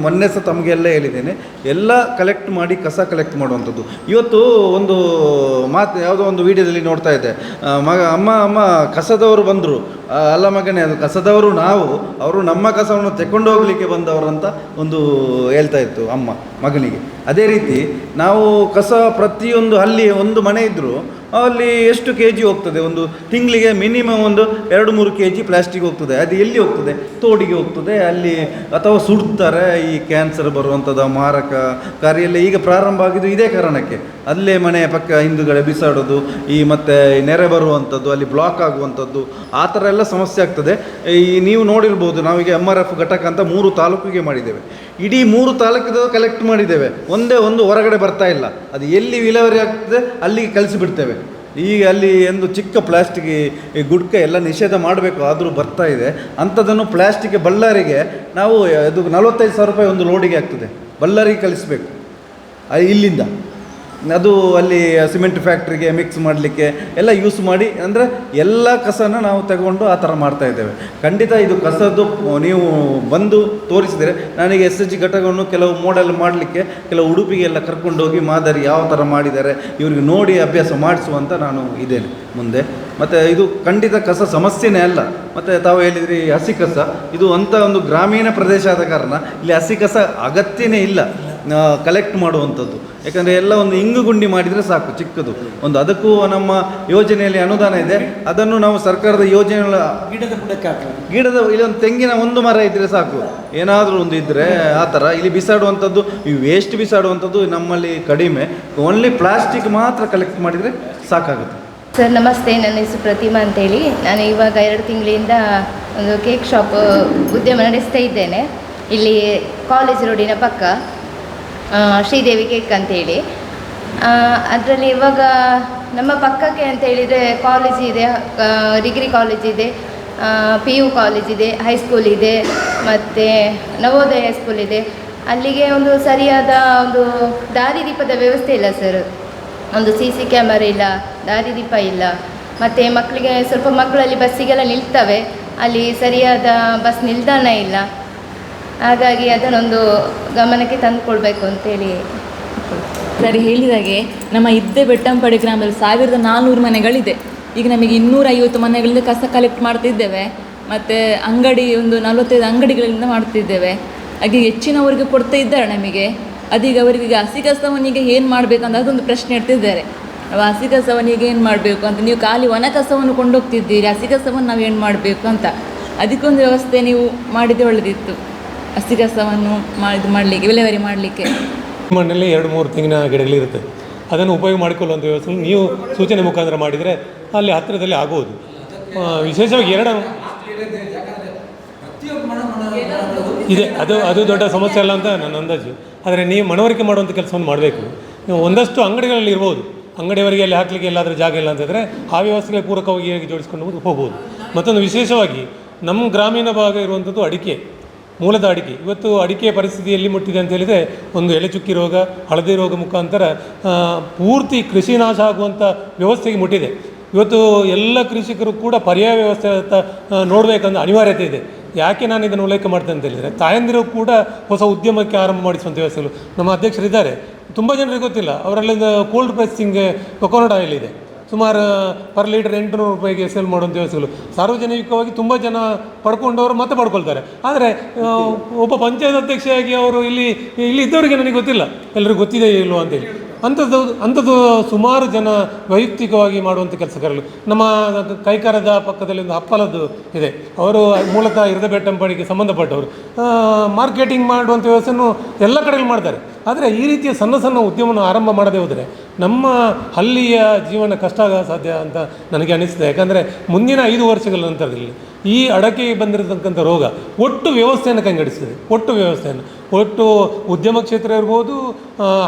ಮೊನ್ನೆ ಸಹ ತಮಗೆಲ್ಲ ಹೇಳಿದ್ದೇನೆ, ಎಲ್ಲ ಕಲೆಕ್ಟ್ ಮಾಡಿ ಕಸ ಕಲೆಕ್ಟ್ ಮಾಡುವಂಥದ್ದು. ಇವತ್ತು ಒಂದು ಮಾತು ಯಾವುದೋ ಒಂದು ವೀಡಿಯೋದಲ್ಲಿ ನೋಡ್ತಾ ಇದ್ದೆ, ಅಮ್ಮ ಕಸದವರು ಬಂದರು. ಅಲ್ಲ ಮಗನೇ, ಅದು ಕಸದವರು ನಾವು, ಅವರು ನಮ್ಮ ಕಸವನ್ನು ತೆಕೊಂಡು ಹೋಗಲಿಕ್ಕೆ ಬಂದವರು ಅಂತ ಒಂದು ಹೇಳ್ತಾ ಇತ್ತು ಅಮ್ಮ ಮಗನಿಗೆ. ಅದೇ ರೀತಿ ನಾವು ಕಸ ಪ್ರತಿಯೊಂದು ಅಲ್ಲಿ ಒಂದು ಮನೆ ಇದ್ದರೂ ಅಲ್ಲಿ ಎಷ್ಟು ಕೆ ಜಿ ಹೋಗ್ತದೆ, ಒಂದು ತಿಂಗಳಿಗೆ ಮಿನಿಮಮ್ ಒಂದು 2-3 kg ಪ್ಲಾಸ್ಟಿಕ್ ಹೋಗ್ತದೆ. ಅದು ಎಲ್ಲಿ ಹೋಗ್ತದೆ? ತೋಡಿಗೆ ಹೋಗ್ತದೆ ಅಲ್ಲಿ, ಅಥವಾ ಸುಡ್ತಾರೆ. ಈ ಕ್ಯಾನ್ಸರ್ ಬರುವಂಥದ್ದು ಮಾರಕ ಕಾರ್ಯ ಈಗ ಪ್ರಾರಂಭ ಆಗಿದ್ದು ಇದೇ ಕಾರಣಕ್ಕೆ. ಅಲ್ಲೇ ಮನೆಯ ಪಕ್ಕ ಹಿಂದುಗಡೆ ಬಿಸಾಡೋದು, ಈ ಮತ್ತು ನೆರೆ ಬರುವಂಥದ್ದು, ಅಲ್ಲಿ ಬ್ಲಾಕ್ ಆಗುವಂಥದ್ದು, ಆ ಥರ ಎಲ್ಲ ಸಮಸ್ಯೆ ಆಗ್ತದೆ. ಈ ನೀವು ನೋಡಿರ್ಬೋದು, ನಾವೀಗ MRF ಘಟಕ ಅಂತ 3 ತಾಲೂಕಿಗೆ ಮಾಡಿದ್ದೇವೆ. ಇಡೀ 3 ತಾಲೂಕಿದ ಕಲೆಕ್ಟ್ ಮಾಡಿದ್ದೇವೆ. ಒಂದೇ ಒಂದು ಹೊರಗಡೆ ಬರ್ತಾ ಇಲ್ಲ. ಅದು ಎಲ್ಲಿ ವಿಲೇವಾರಿ ಆಗ್ತದೆ ಅಲ್ಲಿಗೆ ಕಳಿಸಿಬಿಡ್ತೇವೆ. ಈಗ ಅಲ್ಲಿ ಒಂದು ಚಿಕ್ಕ ಪ್ಲಾಸ್ಟಿಕ್ ಈ ಗುಡ್ಕ ಎಲ್ಲ ನಿಷೇಧ ಮಾಡಬೇಕು, ಆದರೂ ಬರ್ತಾ ಇದೆ. ಅಂಥದ್ದನ್ನು ಪ್ಲಾಸ್ಟಿಕ್ ಬಳ್ಳಾರಿಗೆ ನಾವು ಅದು 45,000 ರೂಪಾಯಿ ಒಂದು ಲೋಡಿಗೆ ಆಗ್ತದೆ. ಬಳ್ಳಾರಿಗೆ ಕಳಿಸ್ಬೇಕು ಇಲ್ಲಿಂದ. ಅದು ಅಲ್ಲಿ ಸಿಮೆಂಟ್ ಫ್ಯಾಕ್ಟ್ರಿಗೆ ಮಿಕ್ಸ್ ಮಾಡಲಿಕ್ಕೆ ಎಲ್ಲ ಯೂಸ್ ಮಾಡಿ, ಅಂದರೆ ಎಲ್ಲ ಕಸನ ನಾವು ತಗೊಂಡು ಆ ಥರ ಮಾಡ್ತಾಯಿದ್ದೇವೆ. ಖಂಡಿತ ಇದು ಕಸದ್ದು ನೀವು ಬಂದು ತೋರಿಸಿದರೆ, ನನಗೆ SHG ಘಟಕವನ್ನು ಕೆಲವು ಮಾಡೆಲ್ ಮಾಡಲಿಕ್ಕೆ ಕೆಲವು ಉಡುಪಿಗೆಲ್ಲ ಕರ್ಕೊಂಡೋಗಿ ಮಾದರಿ ಯಾವ ಥರ ಮಾಡಿದ್ದಾರೆ ಇವ್ರಿಗೆ ನೋಡಿ ಅಭ್ಯಾಸ ಮಾಡಿಸುವಂತ ನಾನು ಇದ್ದೇನೆ ಮುಂದೆ. ಮತ್ತು ಇದು ಖಂಡಿತ ಕಸ ಸಮಸ್ಯೆನೇ ಅಲ್ಲ. ಮತ್ತು ತಾವು ಹೇಳಿದ್ರಿ ಹಸಿ ಕಸ, ಇದು ಅಂಥ ಒಂದು ಗ್ರಾಮೀಣ ಪ್ರದೇಶ ಆದ ಕಾರಣ ಇಲ್ಲಿ ಹಸಿ ಕಸ ಅಗತ್ಯನೇ ಇಲ್ಲ ಕಲೆಕ್ಟ್ ಮಾಡುವಂಥದ್ದು. ಯಾಕಂದರೆ ಎಲ್ಲ ಒಂದು ಇಂಗು ಗುಂಡಿ ಮಾಡಿದರೆ ಸಾಕು, ಚಿಕ್ಕದು ಒಂದು. ಅದಕ್ಕೂ ನಮ್ಮ ಯೋಜನೆಯಲ್ಲಿ ಅನುದಾನ ಇದೆ. ಅದನ್ನು ನಾವು ಸರ್ಕಾರದ ಯೋಜನೆಗಳ ಗಿಡದ ಇಲ್ಲಿ ಒಂದು ತೆಂಗಿನ ಒಂದು ಮರ ಇದ್ದರೆ ಸಾಕು, ಏನಾದರೂ ಒಂದು ಇದ್ದರೆ ಆ ಥರ. ಇಲ್ಲಿ ಬಿಸಾಡುವಂಥದ್ದು, ಈ ವೇಸ್ಟ್ ಬಿಸಾಡುವಂಥದ್ದು ನಮ್ಮಲ್ಲಿ ಕಡಿಮೆ. ಓನ್ಲಿ ಪ್ಲಾಸ್ಟಿಕ್ ಮಾತ್ರ ಕಲೆಕ್ಟ್ ಮಾಡಿದರೆ ಸಾಕಾಗುತ್ತೆ. ಸರ್ ನಮಸ್ತೆ, ನನ್ನ ಹೆಸರು ಪ್ರತಿಮಾ ಅಂತೇಳಿ. ನಾನು ಇವಾಗ 2 ತಿಂಗಳಿಂದ ಒಂದು ಕೇಕ್ ಶಾಪ್ ಉದ್ಯಮ ನಡೆಸ್ತಾ ಇದ್ದೇನೆ. ಇಲ್ಲಿ ಕಾಲೇಜ್ ರೋಡಿನ ಪಕ್ಕ ಶ್ರೀದೇವಿ ಕೇಕ್ ಅಂತೇಳಿ. ಅದರಲ್ಲಿ ಇವಾಗ ನಮ್ಮ ಪಕ್ಕಕ್ಕೆ ಅಂತ ಹೇಳಿದರೆ ಕಾಲೇಜ್ ಇದೆ, ಡಿಗ್ರಿ ಕಾಲೇಜ್ ಇದೆ, PU ಕಾಲೇಜ್ ಇದೆ, ಹೈಸ್ಕೂಲ್ ಇದೆ, ಮತ್ತು ನವೋದಯ ಹೈಸ್ಕೂಲ್ ಇದೆ. ಅಲ್ಲಿಗೆ ಒಂದು ಸರಿಯಾದ ಒಂದು ದಾರಿದೀಪದ ವ್ಯವಸ್ಥೆ ಇಲ್ಲ ಸರ್. ಒಂದು CC ಕ್ಯಾಮರಾ ಇಲ್ಲ, ದಾರಿದೀಪ ಇಲ್ಲ. ಮತ್ತು ಮಕ್ಕಳಿಗೆ ಸ್ವಲ್ಪ ಮಕ್ಕಳಲ್ಲಿ ಬಸ್ಸಿಗೆಲ್ಲ ನಿಲ್ತವೆ, ಅಲ್ಲಿ ಸರಿಯಾದ ಬಸ್ ನಿಲ್ದಾಣ ಇಲ್ಲ. ಹಾಗಾಗಿ ಅದನ್ನೊಂದು ಗಮನಕ್ಕೆ ತಂದುಕೊಳ್ಬೇಕು ಅಂತೇಳಿ. ಸರಿ ಹೇಳಿದಾಗೆ ನಮ್ಮ ಇದ್ದೆ ಬೆಟ್ಟಂಪಡಿ ಗ್ರಾಮದಲ್ಲಿ 1400 ಮನೆಗಳಿದೆ. ಈಗ ನಮಗೆ 250 ಮನೆಗಳಿಂದ ಕಸ ಕಲೆಕ್ಟ್ ಮಾಡ್ತಿದ್ದೇವೆ. ಮತ್ತು ಅಂಗಡಿ ಒಂದು 45 ಅಂಗಡಿಗಳಿಂದ ಮಾಡ್ತಿದ್ದೇವೆ. ಹಾಗೆ ಹೆಚ್ಚಿನವರಿಗೆ ಕೊಡ್ತಾ ಇದ್ದಾರೆ ನಮಗೆ. ಅದೀಗ ಅವರಿಗೆ ಹಸಿ ಕಸವನಿಗೆ ಏನು ಮಾಡಬೇಕಂತ ಅದೊಂದು ಪ್ರಶ್ನೆ ಇಡ್ತಿದ್ದಾರೆ. ನಾವು ಹಸಿ ಕಸವನಿಗೆ ಏನು ಮಾಡಬೇಕು ಅಂತ, ನೀವು ಖಾಲಿ ಒಣ ಕಸವನ್ನು ಕೊಂಡೋಗ್ತಿದ್ದೀರಿ, ಹಸಿ ಕಸವನ್ನು ನಾವು ಏನು ಮಾಡಬೇಕು ಅಂತ ಅದಕ್ಕೊಂದು ವ್ಯವಸ್ಥೆ ನೀವು ಮಾಡಿದರೆ ಒಳ್ಳೆದಿತ್ತು. ಹಸಿ ಕಸವನ್ನು ಇದು ಮಾಡಲಿಕ್ಕೆ, ವಿಲೇವಾರಿ ಮಾಡಲಿಕ್ಕೆ. ಮಣ್ಣಲ್ಲಿ 2-3 ತೆಂಗಿನ ಗಿಡಗಳಿರುತ್ತೆ, ಅದನ್ನು ಉಪಯೋಗ ಮಾಡಿಕೊಳ್ಳುವಂಥ ವ್ಯವಸ್ಥೆ ನೀವು ಸೂಚನೆ ಮುಖಾಂತರ ಮಾಡಿದರೆ ಅಲ್ಲಿ ಹತ್ತಿರದಲ್ಲಿ ಆಗುವುದು. ವಿಶೇಷವಾಗಿ ಇದೆ, ಅದು ದೊಡ್ಡ ಸಮಸ್ಯೆ ಅಲ್ಲ ಅಂತ ನನ್ನ ಅಂದಾಜು. ಆದರೆ ನೀವು ಮನವರಿಕೆ ಮಾಡುವಂಥ ಕೆಲಸವನ್ನು ಮಾಡಬೇಕು. ನೀವು ಒಂದಷ್ಟು ಅಂಗಡಿಗಳಲ್ಲಿ ಇರ್ಬೋದು, ಅಂಗಡಿಯವರಿಗೆ ಅಲ್ಲಿ ಹಾಕಲಿಕ್ಕೆ ಎಲ್ಲಾದರೂ ಜಾಗ ಇಲ್ಲ ಅಂತಂದರೆ ಆ ವ್ಯವಸ್ಥೆಗೆ ಪೂರಕವಾಗಿ ಜೋಡಿಸ್ಕೊಂಡು ಹೋಗ್ಬೋದು. ಮತ್ತೊಂದು ವಿಶೇಷವಾಗಿ ನಮ್ಮ ಗ್ರಾಮೀಣ ಭಾಗ ಇರುವಂಥದ್ದು ಅಡಿಕೆ, ಮೂಲದ ಅಡಿಕೆ. ಇವತ್ತು ಅಡಿಕೆ ಪರಿಸ್ಥಿತಿ ಎಲ್ಲಿ ಮುಟ್ಟಿದೆ ಅಂತ ಹೇಳಿದರೆ, ಒಂದು ಎಲೆ ಚುಕ್ಕಿ ರೋಗ, ಹಳದಿ ರೋಗ ಮುಖಾಂತರ ಪೂರ್ತಿ ಕೃಷಿ ನಾಶ ಆಗುವಂಥ ವ್ಯವಸ್ಥೆಗೆ ಮುಟ್ಟಿದೆ. ಇವತ್ತು ಎಲ್ಲ ಕೃಷಿಕರು ಕೂಡ ಪರ್ಯಾಯ ವ್ಯವಸ್ಥೆ ನೋಡಬೇಕಂತ ಅನಿವಾರ್ಯತೆ ಇದೆ. ಯಾಕೆ ನಾನು ಇದನ್ನು ಉಲ್ಲೇಖ ಮಾಡ್ತೇನೆ ಅಂತ ಹೇಳಿದರೆ, ತಾಯಂದಿರು ಕೂಡ ಹೊಸ ಉದ್ಯಮಕ್ಕೆ ಆರಂಭ ಮಾಡಿಸುವಂಥ ವ್ಯವಸ್ಥೆಗಳು ನಮ್ಮ ಅಧ್ಯಕ್ಷರಿದ್ದಾರೆ. ತುಂಬ ಜನರಿಗೆ ಗೊತ್ತಿಲ್ಲ, ಅವರಲ್ಲಿಂದ ಕೋಲ್ಡ್ ಪ್ರೆಸ್ಸಿಂಗ್ ಕೊಕೊನಟ್ ಆಯಿಲ್ ಇದೆ, ಸುಮಾರು ಪರ್ ಲೀಟರ್ 800 ರೂಪಾಯಿಗೆ ಸೇಲ್ ಮಾಡುವಂಥ ವ್ಯವಸ್ಥೆಗಳು ಸಾರ್ವಜನಿಕವಾಗಿ ತುಂಬ ಜನ ಪಡ್ಕೊಂಡವರು ಮತ್ತೆ ಪಡ್ಕೊಳ್ತಾರೆ. ಆದರೆ ಒಬ್ಬ ಪಂಚಾಯತ್ ಅಧ್ಯಕ್ಷೆಯಾಗಿ ಅವರು ಇಲ್ಲಿ ಇದ್ದವರಿಗೆ ನನಗೆ ಗೊತ್ತಿಲ್ಲ, ಎಲ್ಲರಿಗೂ ಗೊತ್ತಿದೆ ಇಲ್ವೋ ಅಂತೇಳಿ. ಅಂಥದ್ದು ಸುಮಾರು ಜನ ವೈಯಕ್ತಿಕವಾಗಿ ಮಾಡುವಂಥ ಕೆಲಸಗಾರರು. ನಮ್ಮ ಕೈಕಾರದ ಪಕ್ಕದಲ್ಲಿ ಒಂದು ಹಪ್ಪಲದ್ದು ಇದೆ, ಅವರು ಮೂಲತಃ ಇರದಬೆಟ್ಟಂಪಡಿಗೆ ಸಂಬಂಧಪಟ್ಟವರು. ಮಾರ್ಕೆಟಿಂಗ್ ಮಾಡುವಂಥ ವ್ಯವಸ್ಥೆಯನ್ನು ಎಲ್ಲ ಕಡೆಯಲ್ಲಿ ಮಾಡ್ತಾರೆ. ಆದರೆ ಈ ರೀತಿಯ ಸಣ್ಣ ಸಣ್ಣ ಉದ್ಯಮವನ್ನು ಆರಂಭ ಮಾಡದೇ ಹೋದರೆ ನಮ್ಮ ಹಳ್ಳಿಯ ಜೀವನ ಕಷ್ಟ ಆಗ ಸಾಧ್ಯ ಅಂತ ನನಗೆ ಅನಿಸ್ತದೆ. ಯಾಕಂದರೆ ಮುಂದಿನ 5 ವರ್ಷಗಳ ನಂತರದಲ್ಲಿ ಈ ಅಡಕೆಗೆ ಬಂದಿರತಕ್ಕಂಥ ರೋಗ ಒಟ್ಟು ವ್ಯವಸ್ಥೆಯನ್ನು ಕಂಗೆಡಿಸ್ತದೆ. ಒಟ್ಟು ಉದ್ಯಮ ಕ್ಷೇತ್ರ ಇರ್ಬೋದು,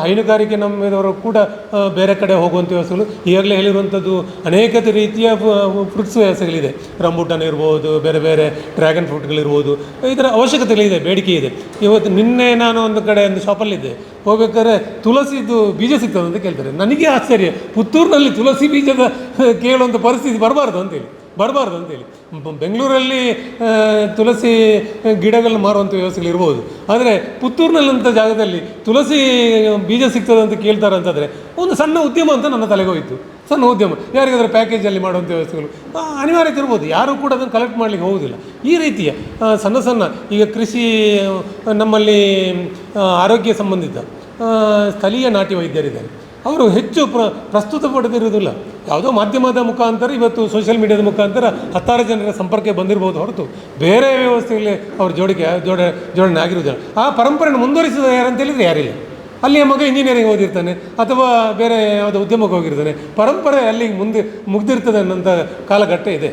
ಹೈನುಗಾರಿಕೆ ನಮ್ಮದವರು ಕೂಡ ಬೇರೆ ಕಡೆ ಹೋಗುವಂಥ ವ್ಯವಸ್ಥೆಗಳು. ಈಗಾಗಲೇ ಹೇಳಿರುವಂಥದ್ದು ಅನೇಕ ರೀತಿಯ ಫ್ರೂಟ್ಸ್ ವ್ಯವಸ್ಥೆಗಳಿದೆ. ರಂಬೂಟಾನ್ ಇರ್ಬೋದು, ಬೇರೆ ಬೇರೆ ಡ್ರ್ಯಾಗನ್ ಫ್ರೂಟ್ಗಳಿರ್ಬೋದು. ಇದರ ಅವಶ್ಯಕತೆಗಳಿದೆ, ಬೇಡಿಕೆ ಇದೆ. ಇವತ್ತು ನಿನ್ನೆ ನಾನು ಒಂದು ಕಡೆ ಒಂದು ಶಾಪಲ್ಲಿದ್ದೆ, ಹೋಗ್ಬೇಕಾದ್ರೆ ತುಳಸಿದು ಬೀಜ ಸಿಗ್ತದೆ ಅಂತ ಕೇಳ್ತಾರೆ. ನನಗೆ ಆಶ್ಚರ್ಯ, ಪುತ್ತೂರಿನಲ್ಲಿ ತುಳಸಿ ಬೀಜದ ಕೇಳುವಂಥ ಪರಿಸ್ಥಿತಿ ಬರಬಾರ್ದು ಅಂತೇಳಿ. ಬೆಂಗಳೂರಲ್ಲಿ ತುಳಸಿ ಗಿಡಗಳನ್ನ ಮಾರುವಂಥ ವ್ಯವಸ್ಥೆಗಳು ಇರ್ಬೋದು, ಆದರೆ ಪುತ್ತೂರಿನಲ್ಲಂಥ ಜಾಗದಲ್ಲಿ ತುಳಸಿ ಬೀಜ ಸಿಗ್ತದೆ ಅಂತ ಕೇಳ್ತಾರೆ ಅಂತಂದರೆ ಒಂದು ಸಣ್ಣ ಉದ್ಯಮ ಅಂತ ನನ್ನ ತಲೆಗೆ ಹೋಯಿತು. ಸಣ್ಣ ಉದ್ಯಮ, ಯಾರಿಗಾದರೂ ಪ್ಯಾಕೇಜಲ್ಲಿ ಮಾಡುವಂಥ ವ್ಯವಸ್ಥೆಗಳು ಅನಿವಾರ್ಯತೆ ಇರ್ಬೋದು, ಯಾರೂ ಕೂಡ ಅದನ್ನು ಕಲೆಕ್ಟ್ ಮಾಡಲಿಕ್ಕೆ ಹೋಗೋದಿಲ್ಲ. ಈ ರೀತಿಯ ಸಣ್ಣ ಈಗ ಕೃಷಿ, ನಮ್ಮಲ್ಲಿ ಆರೋಗ್ಯ ಸಂಬಂಧಿತ ಸ್ಥಳೀಯ ನಾಟಿ ವೈದ್ಯರಿದ್ದಾರೆ, ಅವರು ಹೆಚ್ಚು ಪ್ರಸ್ತುತ ಪಡೆದಿರುವುದಿಲ್ಲ. ಯಾವುದೋ ಮಾಧ್ಯಮದ ಮುಖಾಂತರ ಇವತ್ತು ಸೋಷಿಯಲ್ ಮೀಡಿಯಾದ ಮುಖಾಂತರ 10,000 ಜನರ ಸಂಪರ್ಕ ಬಂದಿರ್ಬೋದು ಹೊರತು ಬೇರೆ ವ್ಯವಸ್ಥೆಯಲ್ಲಿ ಅವ್ರ ಜೋಡಣೆ ಆಗಿರೋದಿಲ್ಲ. ಆ ಪರಂಪರೆಯನ್ನು ಮುಂದುವರಿಸಿದ ಯಾರಂತೇಳಿದರೆ ಯಾರಿಲ್ಲ. ಅಲ್ಲಿಯ ಮಗ ಇಂಜಿನಿಯರಿಂಗ್ ಓದಿರ್ತಾನೆ ಅಥವಾ ಬೇರೆ ಯಾವುದೋ ಉದ್ಯಮಕ್ಕೆ ಹೋಗಿರ್ತಾನೆ, ಪರಂಪರೆ ಅಲ್ಲಿಗೆ ಮುಗ್ದಿರ್ತದೆ ಅನ್ನೋಂಥ ಕಾಲಘಟ್ಟ ಇದೆ.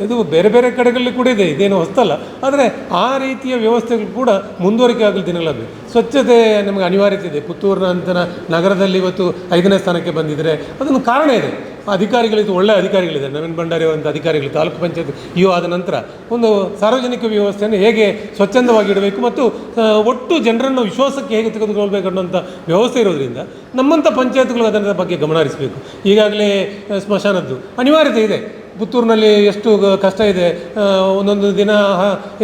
ಇದು ಬೇರೆ ಬೇರೆ ಕಡೆಗಳಲ್ಲಿ ಕೂಡ ಇದೆ, ಇದೇನು ಹೊಸ್ತಲ್ಲ. ಆದರೆ ಆ ರೀತಿಯ ವ್ಯವಸ್ಥೆಗಳು ಕೂಡ ಮುಂದುವರಿಕೆ ಆಗಲು ದಿನಗಳಾಗಲಿ. ಸ್ವಚ್ಛತೆ ನಮಗೆ ಅನಿವಾರ್ಯತೆ ಇದೆ. ಪುತ್ತೂರಿನ ಅಂತ ನಗರದಲ್ಲಿ ಇವತ್ತು 5ನೇ ಸ್ಥಾನಕ್ಕೆ ಬಂದಿದ್ದರೆ ಅದನ್ನು ಕಾರಣ ಇದೆ. ಅಧಿಕಾರಿಗಳಿದ್ದು ಒಳ್ಳೆಯ ಅಧಿಕಾರಿಗಳಿದೆ. ನವೀನ್ ಭಂಡಾರಿ ಅಂತ ಅಧಿಕಾರಿಗಳು ತಾಲೂಕು ಪಂಚಾಯತ್ ಇಒ ಆದ ನಂತರ ಒಂದು ಸಾರ್ವಜನಿಕ ವ್ಯವಸ್ಥೆಯನ್ನು ಹೇಗೆ ಸ್ವಚ್ಛಂದವಾಗಿ ಇಡಬೇಕು ಮತ್ತು ಒಟ್ಟು ಜನರನ್ನು ವಿಶ್ವಾಸಕ್ಕೆ ಹೇಗೆ ತೆಗೆದುಕೊಳ್ಬೇಕು ಅನ್ನೋಂಥ ವ್ಯವಸ್ಥೆ ಇರೋದ್ರಿಂದ ನಮ್ಮಂಥ ಪಂಚಾಯತ್ಗಳು ಅದರ ಬಗ್ಗೆ ಗಮನ ಹರಿಸಬೇಕು. ಈಗಾಗಲೇ ಸ್ಮಶಾನದ್ದು ಅನಿವಾರ್ಯತೆ ಇದೆ. ಪುತ್ತೂರಿನಲ್ಲಿ ಎಷ್ಟು ಕಷ್ಟ ಇದೆ, ಒಂದೊಂದು ದಿನ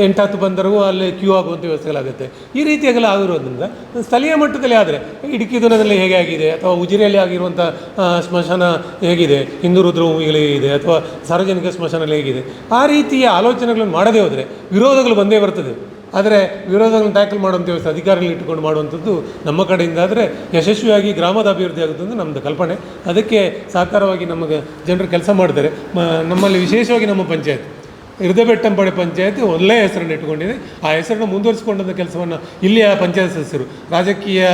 8-10 ಬಂದರೂ ಅಲ್ಲಿ ಕ್ಯೂ ಆಗುವಂಥ ವ್ಯವಸ್ಥೆಗಳಾಗುತ್ತೆ. ಈ ರೀತಿಯಾಗೆಲ್ಲ ಆಗಿರೋದ್ರಿಂದ ಸ್ಥಳೀಯ ಮಟ್ಟದಲ್ಲಿ ಆದರೆ ಇಡುಕಿದುನದಲ್ಲಿ ಹೇಗೆ ಆಗಿದೆ ಅಥವಾ ಉಜಿರೆಯಲ್ಲಿ ಆಗಿರುವಂಥ ಸ್ಮಶಾನ ಹೇಗಿದೆ, ಹಿಂದೂ ರುದ್ರಭೂಮಿಗಳು ಹೇಗಿದೆ ಅಥವಾ ಸಾರ್ವಜನಿಕ ಸ್ಮಶಾನದಲ್ಲಿ ಹೇಗಿದೆ, ಆ ರೀತಿಯ ಆಲೋಚನೆಗಳನ್ನು ಮಾಡದೇ ಹೋದರೆ ವಿರೋಧಗಳು ಬಂದೇ ಬರ್ತದೆ. ಆದರೆ ವಿರೋಧಗಳನ್ನು ಟ್ಯಾಕಲ್ ಮಾಡುವಂಥ ವ್ಯವಸ್ಥೆ ಅಧಿಕಾರಿಗಳು ಇಟ್ಟುಕೊಂಡು ಮಾಡುವಂಥದ್ದು ನಮ್ಮ ಕಡೆಯಿಂದ ಆದರೆ ಯಶಸ್ವಿಯಾಗಿ ಗ್ರಾಮದ ಅಭಿವೃದ್ಧಿ ಆಗುತ್ತೆ ಅಂತ ನಮ್ಮದು ಕಲ್ಪನೆ. ಅದಕ್ಕೆ ಸಹಕಾರವಾಗಿ ನಮಗೆ ಜನರು ಕೆಲಸ ಮಾಡ್ತಾರೆ. ನಮ್ಮಲ್ಲಿ ವಿಶೇಷವಾಗಿ ನಮ್ಮ ಪಂಚಾಯತ್ ಇರ್ದಬೆಟ್ಟಂಪಾಡಿ ಪಂಚಾಯತ್ ಒಳ್ಳೆಯ ಹೆಸರನ್ನು ಇಟ್ಟುಕೊಂಡಿದೆ. ಆ ಹೆಸರನ್ನು ಮುಂದುವರಿಸಿಕೊಂಡಂಥ ಕೆಲಸವನ್ನು ಇಲ್ಲಿಯ ಪಂಚಾಯತ್ ಸದಸ್ಯರು ರಾಜಕೀಯ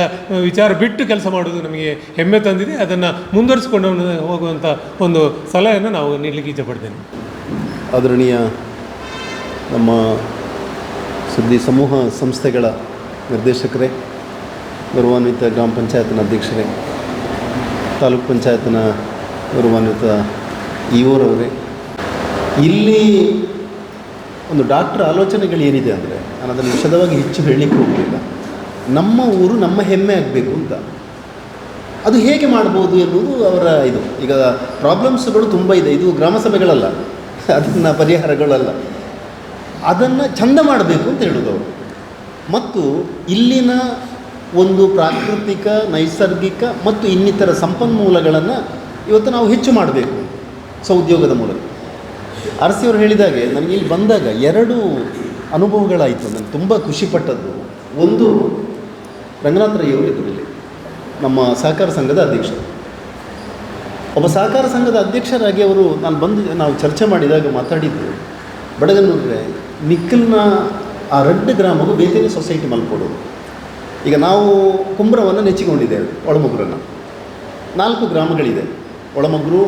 ವಿಚಾರ ಬಿಟ್ಟು ಕೆಲಸ ಮಾಡೋದು ನಮಗೆ ಹೆಮ್ಮೆ ತಂದಿದೆ. ಅದನ್ನು ಮುಂದುವರಿಸಿಕೊಂಡು ಹೋಗುವಂಥ ಒಂದು ಸಲಹೆಯನ್ನು ನಾವು ನೀಡಲಿಕ್ಕೆ ಇಚ್ಛೆಪಡ್ತೇನೆ. ಆದರಣೀಯ ನಮ್ಮ ಸುದ್ದಿ ಸಮೂಹ ಸಂಸ್ಥೆಗಳ ನಿರ್ದೇಶಕರೇ, ಗೌರವಾನ್ವಿತ ಗ್ರಾಮ ಪಂಚಾಯತ್ನ ಅಧ್ಯಕ್ಷರೇ, ತಾಲೂಕು ಪಂಚಾಯತ್ನ ಗೌರವಾನ್ವಿತ ಇಒರವರೇ, ಇಲ್ಲಿ ಒಂದು ಡಾಕ್ಟರ್ ಆಲೋಚನೆಗಳೇನಿದೆ ಅಂದರೆ ನಾನು ಅದನ್ನು ವಿಶದವಾಗಿ ಹೆಚ್ಚು ಹೇಳಲಿಕ್ಕೆ ಹೋಗಲಿಲ್ಲ. ನಮ್ಮ ಊರು ನಮ್ಮ ಹೆಮ್ಮೆ ಆಗಬೇಕು ಅಂತ, ಅದು ಹೇಗೆ ಮಾಡ್ಬೋದು ಎನ್ನುವುದು ಅವರ ಇದು. ಈಗ ಪ್ರಾಬ್ಲಮ್ಸ್ಗಳು ತುಂಬ ಇದೆ, ಇದು ಗ್ರಾಮ ಸಭೆಗಳಲ್ಲ, ಅದನ್ನು ಪರಿಹಾರಗಳಲ್ಲ, ಅದನ್ನು ಚಂದ ಮಾಡಬೇಕು ಅಂತ ಹೇಳೋದು ಅವರು. ಮತ್ತು ಇಲ್ಲಿನ ಒಂದು ಪ್ರಾಕೃತಿಕ, ನೈಸರ್ಗಿಕ ಮತ್ತು ಇನ್ನಿತರ ಸಂಪನ್ಮೂಲಗಳನ್ನು ಇವತ್ತು ನಾವು ಹೆಚ್ಚು ಮಾಡಬೇಕು ಸ್ವಉದ್ಯೋಗದ ಮೂಲಕ. ಅರಸಿಯವರು ಹೇಳಿದಾಗೆ ನನಗೆ ಇಲ್ಲಿ ಬಂದಾಗ 2 ಅನುಭವಗಳಾಯಿತು. ನನಗೆ ತುಂಬ ಖುಷಿಪಟ್ಟದ್ದು ಒಂದು, ರಂಗನಾಥ ರೈಯವರು ಇದ್ದರು ಇಲ್ಲಿ, ನಮ್ಮ ಸಹಕಾರ ಸಂಘದ ಅಧ್ಯಕ್ಷರು. ಒಬ್ಬ ಸಹಕಾರ ಸಂಘದ ಅಧ್ಯಕ್ಷರಾಗಿ ಅವರು ನಾವು ಚರ್ಚೆ ಮಾಡಿದಾಗ ಮಾತಾಡಿದ್ದು, ಬಡಗನ್ನೂರಿಗೆ ನಿಕ್ಕಲ್ನ ಆ 2 ಗ್ರಾಮಗೂ ಬೇತೇನೆ ಸೊಸೈಟಿ ಮಲ್ಕೊಡೋದು. ಈಗ ನಾವು ಕುಂಬ್ರವನ್ನು ನೆಚ್ಚಿಕೊಂಡಿದ್ದೇವೆ, ಒಳಮಗ್ರನ್ನು. 4 ಗ್ರಾಮಗಳಿದೆ, ಒಳಮಗ್ರು,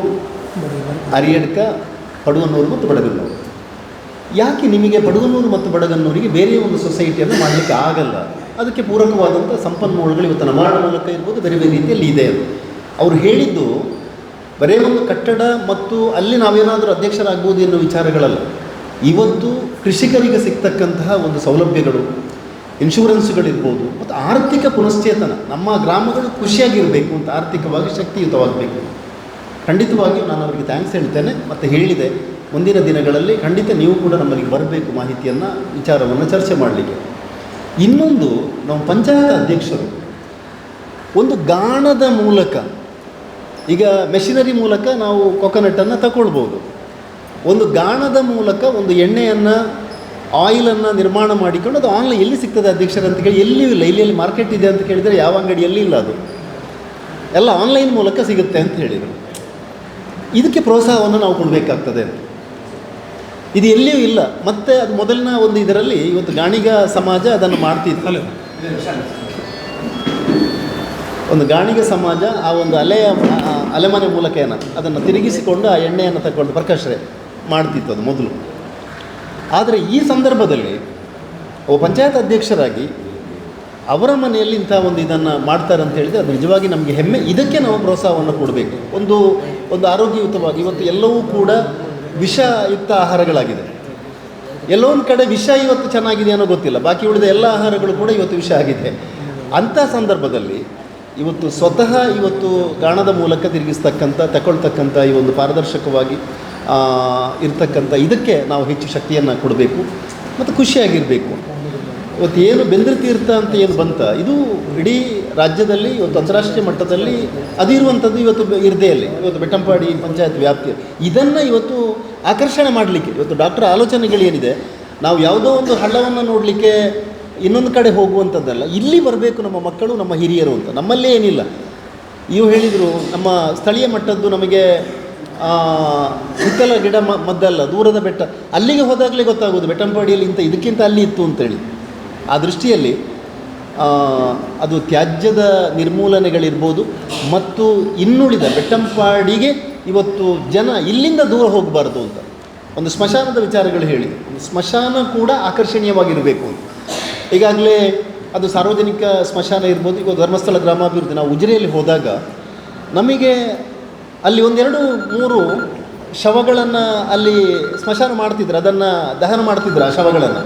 ಅರಿಯಡ್ಕ, ಪಡುಗನ್ನೂರು ಮತ್ತು ಬಡಗನ್ನೂರು. ಯಾಕೆ ನಿಮಗೆ ಪಡುಗನ್ನೂರು ಮತ್ತು ಬಡಗನ್ನೂರಿಗೆ ಬೇರೆ ಒಂದು ಸೊಸೈಟಿಯನ್ನು ಮಾಡಲಿಕ್ಕೆ ಆಗಲ್ಲ? ಅದಕ್ಕೆ ಪೂರಕವಾದಂಥ ಸಂಪನ್ಮೂಲಗಳು ಇವತ್ತು ನಮಾರ್ಡ್ ಮೂಲಕ ಇರ್ಬೋದು, ಬೇರೆ ಬೇರೆ ರೀತಿಯಲ್ಲಿ ಇದೆ. ಅವರು ಹೇಳಿದ್ದು ಬರೀ ಒಂದು ಕಟ್ಟಡ ಮತ್ತು ಅಲ್ಲಿ ನಾವೇನಾದರೂ ಅಧ್ಯಕ್ಷರಾಗ್ಬೋದು ಎನ್ನುವ ವಿಚಾರಗಳಲ್ಲ. ಇವತ್ತು ಕೃಷಿಕರಿಗೆ ಸಿಗ್ತಕ್ಕಂತಹ ಒಂದು ಸೌಲಭ್ಯಗಳು, ಇನ್ಶೂರೆನ್ಸ್ಗಳಿರ್ಬೋದು, ಮತ್ತು ಆರ್ಥಿಕ ಪುನಶ್ಚೇತನ, ನಮ್ಮ ಗ್ರಾಮಗಳು ಖುಷಿಯಾಗಿರಬೇಕು ಅಂತ, ಆರ್ಥಿಕವಾಗಿ ಶಕ್ತಿಯುತವಾಗಬೇಕು. ಖಂಡಿತವಾಗಿಯೂ ನಾನು ಅವರಿಗೆ ಥ್ಯಾಂಕ್ಸ್ ಹೇಳ್ತೇನೆ. ಮತ್ತು ಹೇಳಿದೆ, ಮುಂದಿನ ದಿನಗಳಲ್ಲಿ ಖಂಡಿತ ನೀವು ಕೂಡ ನಮ್ಮಲ್ಲಿ ಬರಬೇಕು ಮಾಹಿತಿಯನ್ನು, ವಿಚಾರವನ್ನು ಚರ್ಚೆ ಮಾಡಲಿಕ್ಕೆ. ಇನ್ನೊಂದು, ನಾವು ಪಂಚಾಯತ್ ಅಧ್ಯಕ್ಷರು ಒಂದು ಗಾಣದ ಮೂಲಕ, ಈಗ ಮೆಷಿನರಿ ಮೂಲಕ ನಾವು ಕೊಕೊನಟನ್ನು ತಗೊಳ್ಬೋದು, ಒಂದು ಗಾಣದ ಮೂಲಕ ಒಂದು ಎಣ್ಣೆಯನ್ನು, ಆಯಿಲನ್ನು ನಿರ್ಮಾಣ ಮಾಡಿಕೊಂಡು ಅದು ಆನ್ಲೈನ್ ಎಲ್ಲಿ ಸಿಗ್ತದೆ ಅಧ್ಯಕ್ಷರ ಅಂತ ಕೇಳಿ, ಎಲ್ಲಿಯೂ ಇಲ್ಲ. ಇಲ್ಲಿ ಮಾರ್ಕೆಟ್ ಇದೆ ಅಂತ ಕೇಳಿದರೆ ಯಾವ ಅಂಗಡಿಯಲ್ಲಿ ಇಲ್ಲ, ಅದು ಎಲ್ಲ ಆನ್ಲೈನ್ ಮೂಲಕ ಸಿಗುತ್ತೆ ಅಂತ ಹೇಳಿದರು. ಇದಕ್ಕೆ ಪ್ರೋತ್ಸಾಹವನ್ನು ನಾವು ಕೊಡಬೇಕಾಗ್ತದೆ. ಇದು ಎಲ್ಲಿಯೂ ಇಲ್ಲ. ಮತ್ತು ಅದು ಮೊದಲಿನ ಒಂದು ಇದರಲ್ಲಿ ಇವತ್ತು ಗಾಣಿಗ ಸಮಾಜ ಅದನ್ನು ಮಾಡ್ತಿತ್ತು. ಒಂದು ಗಾಣಿಗ ಸಮಾಜ ಆ ಒಂದು ಅಲೆಮನೆ ಮೂಲಕ ಅದನ್ನು ತಿರುಗಿಸಿಕೊಂಡು ಆ ಎಣ್ಣೆಯನ್ನು ತಗೊಂಡು ಪ್ರಕಾಶ್ರೆ ಮಾಡ್ತಿತ್ತು ಅದು ಮೊದಲು. ಆದರೆ ಈ ಸಂದರ್ಭದಲ್ಲಿ ಒಬ್ಬ ಪಂಚಾಯತ್ ಅಧ್ಯಕ್ಷರಾಗಿ ಅವರ ಮನೆಯಲ್ಲಿ ಇಂಥ ಒಂದು ಇದನ್ನು ಮಾಡ್ತಾರೆ ಅಂತ ಹೇಳಿದರೆ ಅದು ನಿಜವಾಗಿ ನಮಗೆ ಹೆಮ್ಮೆ. ಇದಕ್ಕೆ ನಾವು ಪ್ರೋತ್ಸಾಹವನ್ನು ಕೊಡಬೇಕು. ಒಂದು ಆರೋಗ್ಯಯುತವಾಗಿ, ಇವತ್ತು ಎಲ್ಲವೂ ಕೂಡ ವಿಷಯುಕ್ತ ಆಹಾರಗಳಾಗಿದೆ. ಎಲ್ಲೋ ಒಂದು ಕಡೆ ವಿಷ ಇವತ್ತು ಚೆನ್ನಾಗಿದೆ ಅನ್ನೋ ಗೊತ್ತಿಲ್ಲ, ಬಾಕಿ ಉಳಿದ ಎಲ್ಲ ಆಹಾರಗಳು ಕೂಡ ಇವತ್ತು ವಿಷ ಆಗಿದೆ. ಅಂಥ ಸಂದರ್ಭದಲ್ಲಿ ಇವತ್ತು ಸ್ವತಃ ಇವತ್ತು ಗಾಣದ ಮೂಲಕ ತಗೊಳ್ತಕ್ಕಂಥ ಈ ಒಂದು ಪಾರದರ್ಶಕವಾಗಿ ಇರ್ತಕ್ಕಂಥ ಇದಕ್ಕೆ ನಾವು ಹೆಚ್ಚು ಶಕ್ತಿಯನ್ನು ಕೊಡಬೇಕು ಮತ್ತು ಖುಷಿಯಾಗಿರಬೇಕು. ಇವತ್ತು ಏನು ಬೆಂದ್ರ ತೀರ್ಥ ಅಂತ ಏನು ಬಂತ, ಇದು ಇಡೀ ರಾಜ್ಯದಲ್ಲಿ ಇವತ್ತು ಅಂತಾರಾಷ್ಟ್ರೀಯ ಮಟ್ಟದಲ್ಲಿ ಅದಿರುವಂಥದ್ದು. ಇವತ್ತು ಇರ್ದೆಯಲ್ಲಿ ಇವತ್ತು ಬೆಟ್ಟಂಪಾಡಿ ಪಂಚಾಯತ್ ವ್ಯಾಪ್ತಿ, ಇದನ್ನು ಇವತ್ತು ಆಕರ್ಷಣೆ ಮಾಡಲಿಕ್ಕೆ ಇವತ್ತು ಡಾಕ್ಟರ್ ಆಲೋಚನೆಗಳೇನಿದೆ, ನಾವು ಯಾವುದೋ ಒಂದು ಹಳ್ಳವನ್ನು ನೋಡಲಿಕ್ಕೆ ಇನ್ನೊಂದು ಕಡೆ ಹೋಗುವಂಥದ್ದಲ್ಲ, ಇಲ್ಲಿ ಬರಬೇಕು ನಮ್ಮ ಮಕ್ಕಳು, ನಮ್ಮ ಹಿರಿಯರು ಅಂತ. ನಮ್ಮಲ್ಲೇ ಏನಿಲ್ಲ. ಇವು ಹೇಳಿದರು, ನಮ್ಮ ಸ್ಥಳೀಯ ಮಟ್ಟದ್ದು ನಮಗೆ ಹಿತ್ತಲ ಗಿಡ ಮದ್ದಲ್ಲ, ದೂರದ ಬೆಟ್ಟ, ಅಲ್ಲಿಗೆ ಹೋದಾಗಲೇ ಗೊತ್ತಾಗೋದು ಬೆಟ್ಟಂಪಾಡಿಯಲ್ಲಿ ಇದಕ್ಕಿಂತ ಅಲ್ಲಿ ಇತ್ತು ಅಂತೇಳಿ. ಆ ದೃಷ್ಟಿಯಲ್ಲಿ ಅದು ತ್ಯಾಜ್ಯದ ನಿರ್ಮೂಲನೆಗಳಿರ್ಬೋದು ಮತ್ತು ಇನ್ನುಳಿದ ಬೆಟ್ಟಂಪಾಡಿಗೆ ಇವತ್ತು ಜನ ಇಲ್ಲಿಂದ ದೂರ ಹೋಗಬಾರ್ದು ಅಂತ ಒಂದು ಸ್ಮಶಾನದ ವಿಚಾರಗಳು ಹೇಳಿ, ಒಂದು ಸ್ಮಶಾನ ಕೂಡ ಆಕರ್ಷಣೀಯವಾಗಿರಬೇಕು ಅಂತ. ಈಗಾಗಲೇ ಅದು ಸಾರ್ವಜನಿಕ ಸ್ಮಶಾನ ಇರ್ಬೋದು. ಈಗ ಧರ್ಮಸ್ಥಳ ಗ್ರಾಮಾಭಿವೃದ್ಧಿ ನಾವು ಉಜಿರೆಯಲ್ಲಿ ಹೋದಾಗ ನಮಗೆ ಅಲ್ಲಿ 1-2-3 ಶವಗಳನ್ನು ಅಲ್ಲಿ ಸ್ಮಶಾನ ಮಾಡ್ತಿದ್ರು, ಅದನ್ನು ದಹನ ಮಾಡ್ತಿದ್ರು. ಆ ಶವಗಳನ್ನು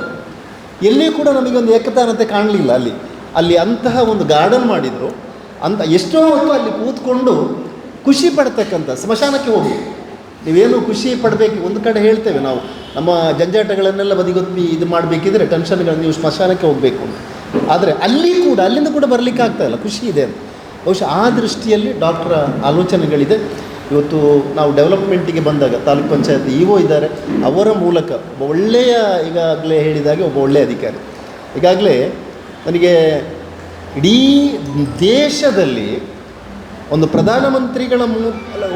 ಎಲ್ಲಿಯೂ ಕೂಡ ನಮಗೆ ಒಂದು ಏಕತಾನತೆ ಕಾಣಲಿಲ್ಲ. ಅಲ್ಲಿ ಅಂತಹ ಒಂದು ಗಾರ್ಡನ್ ಮಾಡಿದರು ಅಂತ. ಎಷ್ಟೋ ಹೊತ್ತು ಅಲ್ಲಿ ಕೂತ್ಕೊಂಡು ಖುಷಿ ಪಡ್ತಕ್ಕಂಥ ಸ್ಮಶಾನಕ್ಕೆ ಹೋಗಿ ನೀವೇನು ಖುಷಿ ಪಡಬೇಕು. ಒಂದು ಕಡೆ ಹೇಳ್ತೇವೆ ನಾವು ನಮ್ಮ ಜಂಜಾಟಗಳನ್ನೆಲ್ಲ ಬದಿಗೊತ್ತಿ ಇದು ಮಾಡಬೇಕಿದ್ರೆ ಟೆನ್ಷನ್ಗಳನ್ನು ನೀವು ಸ್ಮಶಾನಕ್ಕೆ ಹೋಗಬೇಕು ಅಂತ. ಆದರೆ ಅಲ್ಲಿಂದ ಕೂಡ ಬರಲಿಕ್ಕೆ ಆಗ್ತಾಯಿಲ್ಲ, ಖುಷಿ ಇದೆ ಅಂತ. ಬಹುಶಃ ಆ ದೃಷ್ಟಿಯಲ್ಲಿ ಡಾಕ್ಟರ ಆಲೋಚನೆಗಳಿದೆ. ಇವತ್ತು ನಾವು ಡೆವಲಪ್ಮೆಂಟಿಗೆ ಬಂದಾಗ ತಾಲೂಕು ಪಂಚಾಯತ್ ಇಒ ಇದ್ದಾರೆ, ಅವರ ಮೂಲಕ ಒಬ್ಬ ಒಳ್ಳೆಯ, ಈಗಾಗಲೇ ಹೇಳಿದಾಗೆ ಒಬ್ಬ ಒಳ್ಳೆಯ ಅಧಿಕಾರಿ. ಈಗಾಗಲೇ ನನಗೆ ಇಡೀ ದೇಶದಲ್ಲಿ ಒಂದು ಪ್ರಧಾನಮಂತ್ರಿಗಳ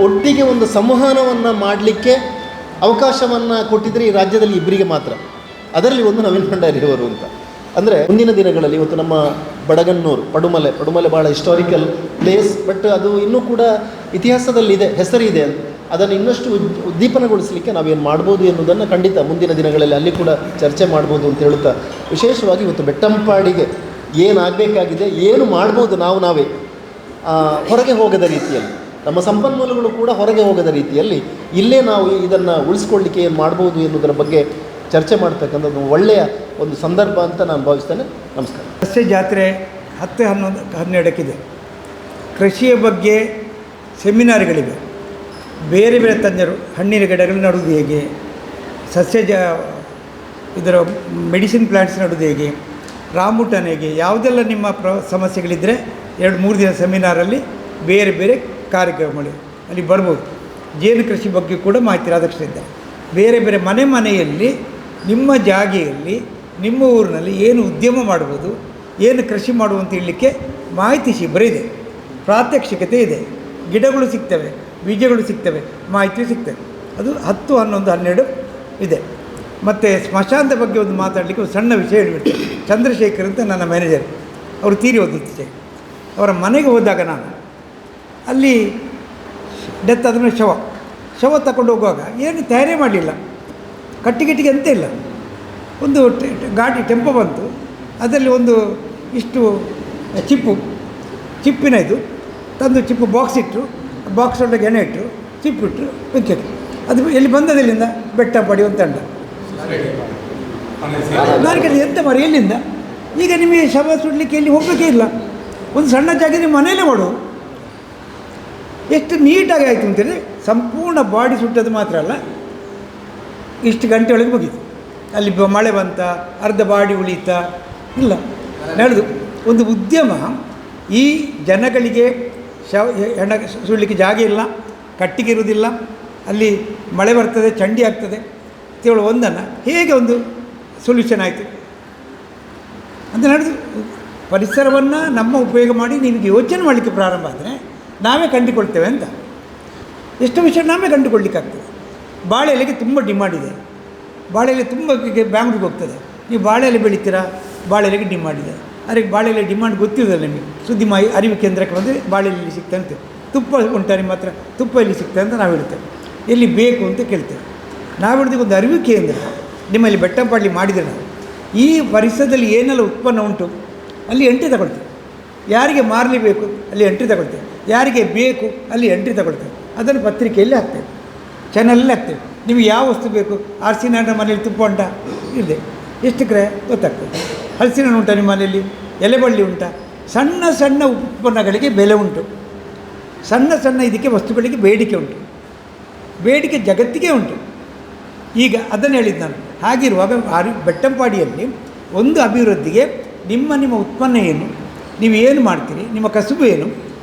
ಒಟ್ಟಿಗೆ ಒಂದು ಸಂವಹನವನ್ನು ಮಾಡಲಿಕ್ಕೆ ಅವಕಾಶವನ್ನು ಕೊಟ್ಟಿದ್ದರೆ ಈ ರಾಜ್ಯದಲ್ಲಿ ಇಬ್ಬರಿಗೆ ಮಾತ್ರ. ಅದರಲ್ಲಿ ಒಂದು ನವೀನ್ ಭಂಡಾರಿ ಅವರು ಅಂತ. ಅಂದರೆ ಮುಂದಿನ ದಿನಗಳಲ್ಲಿ ಇವತ್ತು ನಮ್ಮ ಬಡಗನ್ನೂರು ಪಡುಮಲೆ ಭಾಳ ಹಿಸ್ಟಾರಿಕಲ್ ಪ್ಲೇಸ್, ಬಟ್ ಅದು ಇನ್ನೂ ಕೂಡ ಇತಿಹಾಸದಲ್ಲಿದೆ, ಹೆಸರಿದೆ. ಅದನ್ನು ಇನ್ನಷ್ಟು ಉದ್ದೀಪನಗೊಳಿಸಲಿಕ್ಕೆ ನಾವೇನು ಮಾಡ್ಬೋದು ಎನ್ನುವುದನ್ನು ಖಂಡಿತ ಮುಂದಿನ ದಿನಗಳಲ್ಲಿ ಅಲ್ಲಿ ಕೂಡ ಚರ್ಚೆ ಮಾಡ್ಬೋದು ಅಂತ ಹೇಳುತ್ತಾ, ವಿಶೇಷವಾಗಿ ಇವತ್ತು ಬೆಟ್ಟಂಪಾಡಿಗೆ ಏನಾಗಬೇಕಾಗಿದೆ, ಏನು ಮಾಡ್ಬೋದು ನಾವೇ ಹೊರಗೆ ಹೋಗದ ರೀತಿಯಲ್ಲಿ, ನಮ್ಮ ಸಂಪನ್ಮೂಲಗಳು ಕೂಡ ಹೊರಗೆ ಹೋಗದ ರೀತಿಯಲ್ಲಿ ಇಲ್ಲೇ ನಾವು ಇದನ್ನು ಉಳಿಸ್ಕೊಳ್ಳಿಕ್ಕೆ ಏನು ಮಾಡ್ಬೋದು ಎನ್ನುವುದರ ಬಗ್ಗೆ ಚರ್ಚೆ ಮಾಡ್ತಕ್ಕಂಥದ್ದು ಒಳ್ಳೆಯ ಒಂದು ಸಂದರ್ಭ ಅಂತ ನಾನು ಭಾವಿಸ್ತೇನೆ. ನಮಸ್ಕಾರ. ಸಸ್ಯ ಜಾತ್ರೆ 10-11 ಕೃಷಿಯ ಬಗ್ಗೆ ಸೆಮಿನಾರ್ಗಳಿವೆ. ಬೇರೆ ಬೇರೆ ತಜ್ಞರು ಹಣ್ಣಿನ ಗಿಡಗಳು ನಡುವುದು ಹೇಗೆ, ಇದರ ಮೆಡಿಸಿನ್ ಪ್ಲ್ಯಾಂಟ್ಸ್ ನಡುವುದು ಹೇಗೆ, ರಾಂಬುಟಾನ್ ಹೇಗೆ, ಯಾವುದೆಲ್ಲ ನಿಮ್ಮ ಸಮಸ್ಯೆಗಳಿದ್ದರೆ 2-3 ದಿನ ಸೆಮಿನಾರಲ್ಲಿ ಬೇರೆ ಬೇರೆ ಕಾರ್ಯಕ್ರಮಗಳು ಅಲ್ಲಿ ಬರ್ಬೋದು. ಜೇನು ಕೃಷಿ ಬಗ್ಗೆ ಕೂಡ ಮಾಹಿತಿ ರಾಧಾಕೃಷ್ಣ. ಬೇರೆ ಬೇರೆ ಮನೆಯಲ್ಲಿ ನಿಮ್ಮ ಜಾಗೆಯಲ್ಲಿ ನಿಮ್ಮ ಊರಿನಲ್ಲಿ ಏನು ಉದ್ಯಮ ಮಾಡ್ಬೋದು, ಏನು ಕೃಷಿ ಮಾಡುವಂತ ಹೇಳಲಿಕ್ಕೆ ಮಾಹಿತಿ ಶಿಬಿರ ಇದೆ, ಪ್ರಾತ್ಯಕ್ಷಿಕತೆ ಇದೆ, ಗಿಡಗಳು ಸಿಗ್ತವೆ, ಬೀಜಗಳು ಸಿಗ್ತವೆ, ಮಾಹಿತಿ ಸಿಗ್ತವೆ. ಅದು 10, 11, 12 ಇದೆ. ಮತ್ತು ಸ್ಮಶಾನದ ಬಗ್ಗೆ ಒಂದು ಮಾತಾಡಲಿಕ್ಕೆ ಒಂದು ಸಣ್ಣ ವಿಷಯ ಹೇಳ್ಬಿಡ್ತೇನೆ. ಚಂದ್ರಶೇಖರ್ ಅಂತ ನನ್ನ ಮ್ಯಾನೇಜರ್, ಅವರು ತೀರಿ ಹೋದಿದ್ದೆ. ಅವರ ಮನೆಗೆ ಹೋದಾಗ ನಾನು ಅಲ್ಲಿ ಡೆತ್ ಆದ ಮೇಲೆ ಶವ ತಗೊಂಡು ಹೋಗುವಾಗ ಏನು ತಯಾರಿ ಮಾಡಲಿಲ್ಲ, ಕಟ್ಟಿಗೆ ಅಂತ ಇಲ್ಲ. ಒಂದು ಗಾಡಿ ಟೆಂಪೋ ಬಂತು, ಅದರಲ್ಲಿ ಒಂದು ಇಷ್ಟು ಚಿಪ್ಪಿನ ಇದು ತಂದು ಚಿಪ್ಪು ಬಾಕ್ಸ್ ಇಟ್ಟರು, ಬಾಕ್ಸ್ ಒಳಗೆ ಎಣ್ಣೆ ಇಟ್ಟರು, ಚಿಪ್ಪಿಟ್ಟರು, ಬೆಂಕಿಟ್ಟು. ಅದು ಎಲ್ಲಿ ಬಂದದಲ್ಲಿಂದ ಬೆಟ್ಟಪಾಡಿ ಒಂದು ತಂಡ. ನಾನು ಕೇಳಿದೆ ಎಂತ ಮರಿ ಎಲ್ಲಿಂದ? ಈಗ ನಿಮಗೆ ಶವ ಸುಡಲಿಕ್ಕೆ ಎಲ್ಲಿ ಹೋಗಬೇಕೇ ಇಲ್ಲ, ಒಂದು ಸಣ್ಣ ಜಾಗ ನೀವು ಮನೆಯಲ್ಲೇ ಮಾಡು. ಎಷ್ಟು ನೀಟಾಗಿ ಆಯಿತು ಅಂತೇಳಿ ಸಂಪೂರ್ಣ ಬಾಡಿ ಸುಟ್ಟದ್ದು ಮಾತ್ರ ಅಲ್ಲ, ಇಷ್ಟು ಗಂಟೆ ಒಳಗೆ ಮುಗೀತು. ಅಲ್ಲಿ ಮಳೆ ಬಂತ, ಅರ್ಧ ಬಾಡಿ ಉಳಿತಾ ಇಲ್ಲ ನಡೆದು ಒಂದು ಉದ್ಯಮ. ಈ ಜನಗಳಿಗೆ ಹೆಣ ಸುಡಲಿಕ್ಕೆ ಜಾಗ ಇಲ್ಲ, ಕಟ್ಟಿಗೆ ಇರುವುದಿಲ್ಲ, ಅಲ್ಲಿ ಮಳೆ ಬರ್ತದೆ, ಚಂಡಿ ಆಗ್ತದೆ ಅಂತೇಳಿ ಒಂದನ್ನು ಹೇಗೆ ಒಂದು ಸೊಲ್ಯೂಷನ್ ಆಯಿತು ಅಂತ ನಡೆದು ಪರಿಸರವನ್ನು ನಮ್ಮ ಉಪಯೋಗ ಮಾಡಿ ನಿಮಗೆ ಯೋಚನೆ ಮಾಡಲಿಕ್ಕೆ ಪ್ರಾರಂಭ ಆದರೆ ನಾವೇ ಕಂಡುಕೊಳ್ತೇವೆ ಅಂತ. ಎಷ್ಟೋ ವಿಷಯ ನಾವೇ ಕಂಡುಕೊಳ್ಳಿಕ್ಕಾಗ್ತದೆ. ಬಾಳೆ ಎಲೆಗೆ ತುಂಬ ಡಿಮಾಂಡ್ ಇದೆ, ಬಾಳೆ ಎಲೆ ತುಂಬ ಬ್ಯಾಂಗ್ಳೂರಿಗೆ ಹೋಗ್ತದೆ. ನೀವು ಬಾಳೆ ಎಲೆ ಬೆಳಿತೀರಾ, ಬಾಳೆ ಎಲೆಗೆ ಡಿಮಾಂಡ್ ಇದೆ. ಅದಕ್ಕೆ ಬಾಳೆ ಎಲೆ ಡಿಮಾಂಡ್ ಗೊತ್ತಿರೋದಿಲ್ಲ ನಿಮಗೆ. ಸುದ್ದಿ ಅರಿವು ಕೇಂದ್ರಕ್ಕೆ ಬಂದರೆ ಬಾಳೆ ಎಲೆ ಸಿಗ್ತದೆ ಅಂತ. ತುಪ್ಪ ಉಂಟ ನಿಮ್ಮ ಹತ್ರ, ತುಪ್ಪ ಎಲ್ಲಿ ಸಿಗ್ತದೆ ಅಂತ ನಾವು ಹೇಳ್ತೇವೆ, ಎಲ್ಲಿ ಬೇಕು ಅಂತ ಕೇಳ್ತೇವೆ. ನಾವು ಹಿಡಿದು ಒಂದು ಅರಿವು ಕೇಂದ್ರ ನಿಮ್ಮಲ್ಲಿ ಬೆಟ್ಟಪಾಡಿ ಮಾಡಿದರೆ ನಾವು ಈ ಪರಿಸರದಲ್ಲಿ ಏನೆಲ್ಲ ಉತ್ಪನ್ನ ಉಂಟು ಅಲ್ಲಿ ಎಂಟ್ರಿ ತಗೊಳ್ತೇವೆ. ಯಾರಿಗೆ ಮಾರಲೇಬೇಕು ಅಲ್ಲಿ ಎಂಟ್ರಿ ತಗೊಳ್ತೇವೆ, ಯಾರಿಗೆ ಬೇಕು ಅಲ್ಲಿ ಎಂಟ್ರಿ ತಗೊಳ್ತೇವೆ. ಅದನ್ನು ಪತ್ರಿಕೆಯಲ್ಲಿ ಹಾಕ್ತೇವೆ, ಚಾನಲಲ್ಲಿ ಹಾಕ್ತೇವೆ. ನಿಮಗೆ ಯಾವ ವಸ್ತು ಬೇಕು, ಹಲಸಿನ ಹಣ್ಣು ಮನೇಲಿ ತುಪ್ಪ ಉಂಟಾ ಇದೆ, ಎಷ್ಟು ಕ್ರಯ ಗೊತ್ತಾಗ್ತದೆ. ಹಲಸಿನ ಹಣ್ಣು ಉಂಟಾ ನಿಮ್ಮ ಮನೆಯಲ್ಲಿ, ಎಲೆಬಳ್ಳಿ ಉಂಟಾ, ಸಣ್ಣ ಸಣ್ಣ ಉತ್ಪನ್ನಗಳಿಗೆ ಬೆಲೆ ಉಂಟು, ಸಣ್ಣ ಸಣ್ಣ ಇದಕ್ಕೆ ವಸ್ತುಗಳಿಗೆ ಬೇಡಿಕೆ ಉಂಟು, ಬೇಡಿಕೆ ಜಗತ್ತಿಗೆ ಉಂಟು. ಈಗ ಅದನ್ನು ಹೇಳಿದ್ದು ನಾನು. ಹಾಗಿರುವಾಗ ಬೆಟ್ಟಂಪಾಡಿಯಲ್ಲಿ ಒಂದು ಅಭಿವೃದ್ಧಿಗೆ ನಿಮ್ಮ ಉತ್ಪನ್ನ ಏನು, ನೀವು ಏನು ಮಾಡ್ತೀರಿ, ನಿಮ್ಮ ಕಸುಬು ಏನು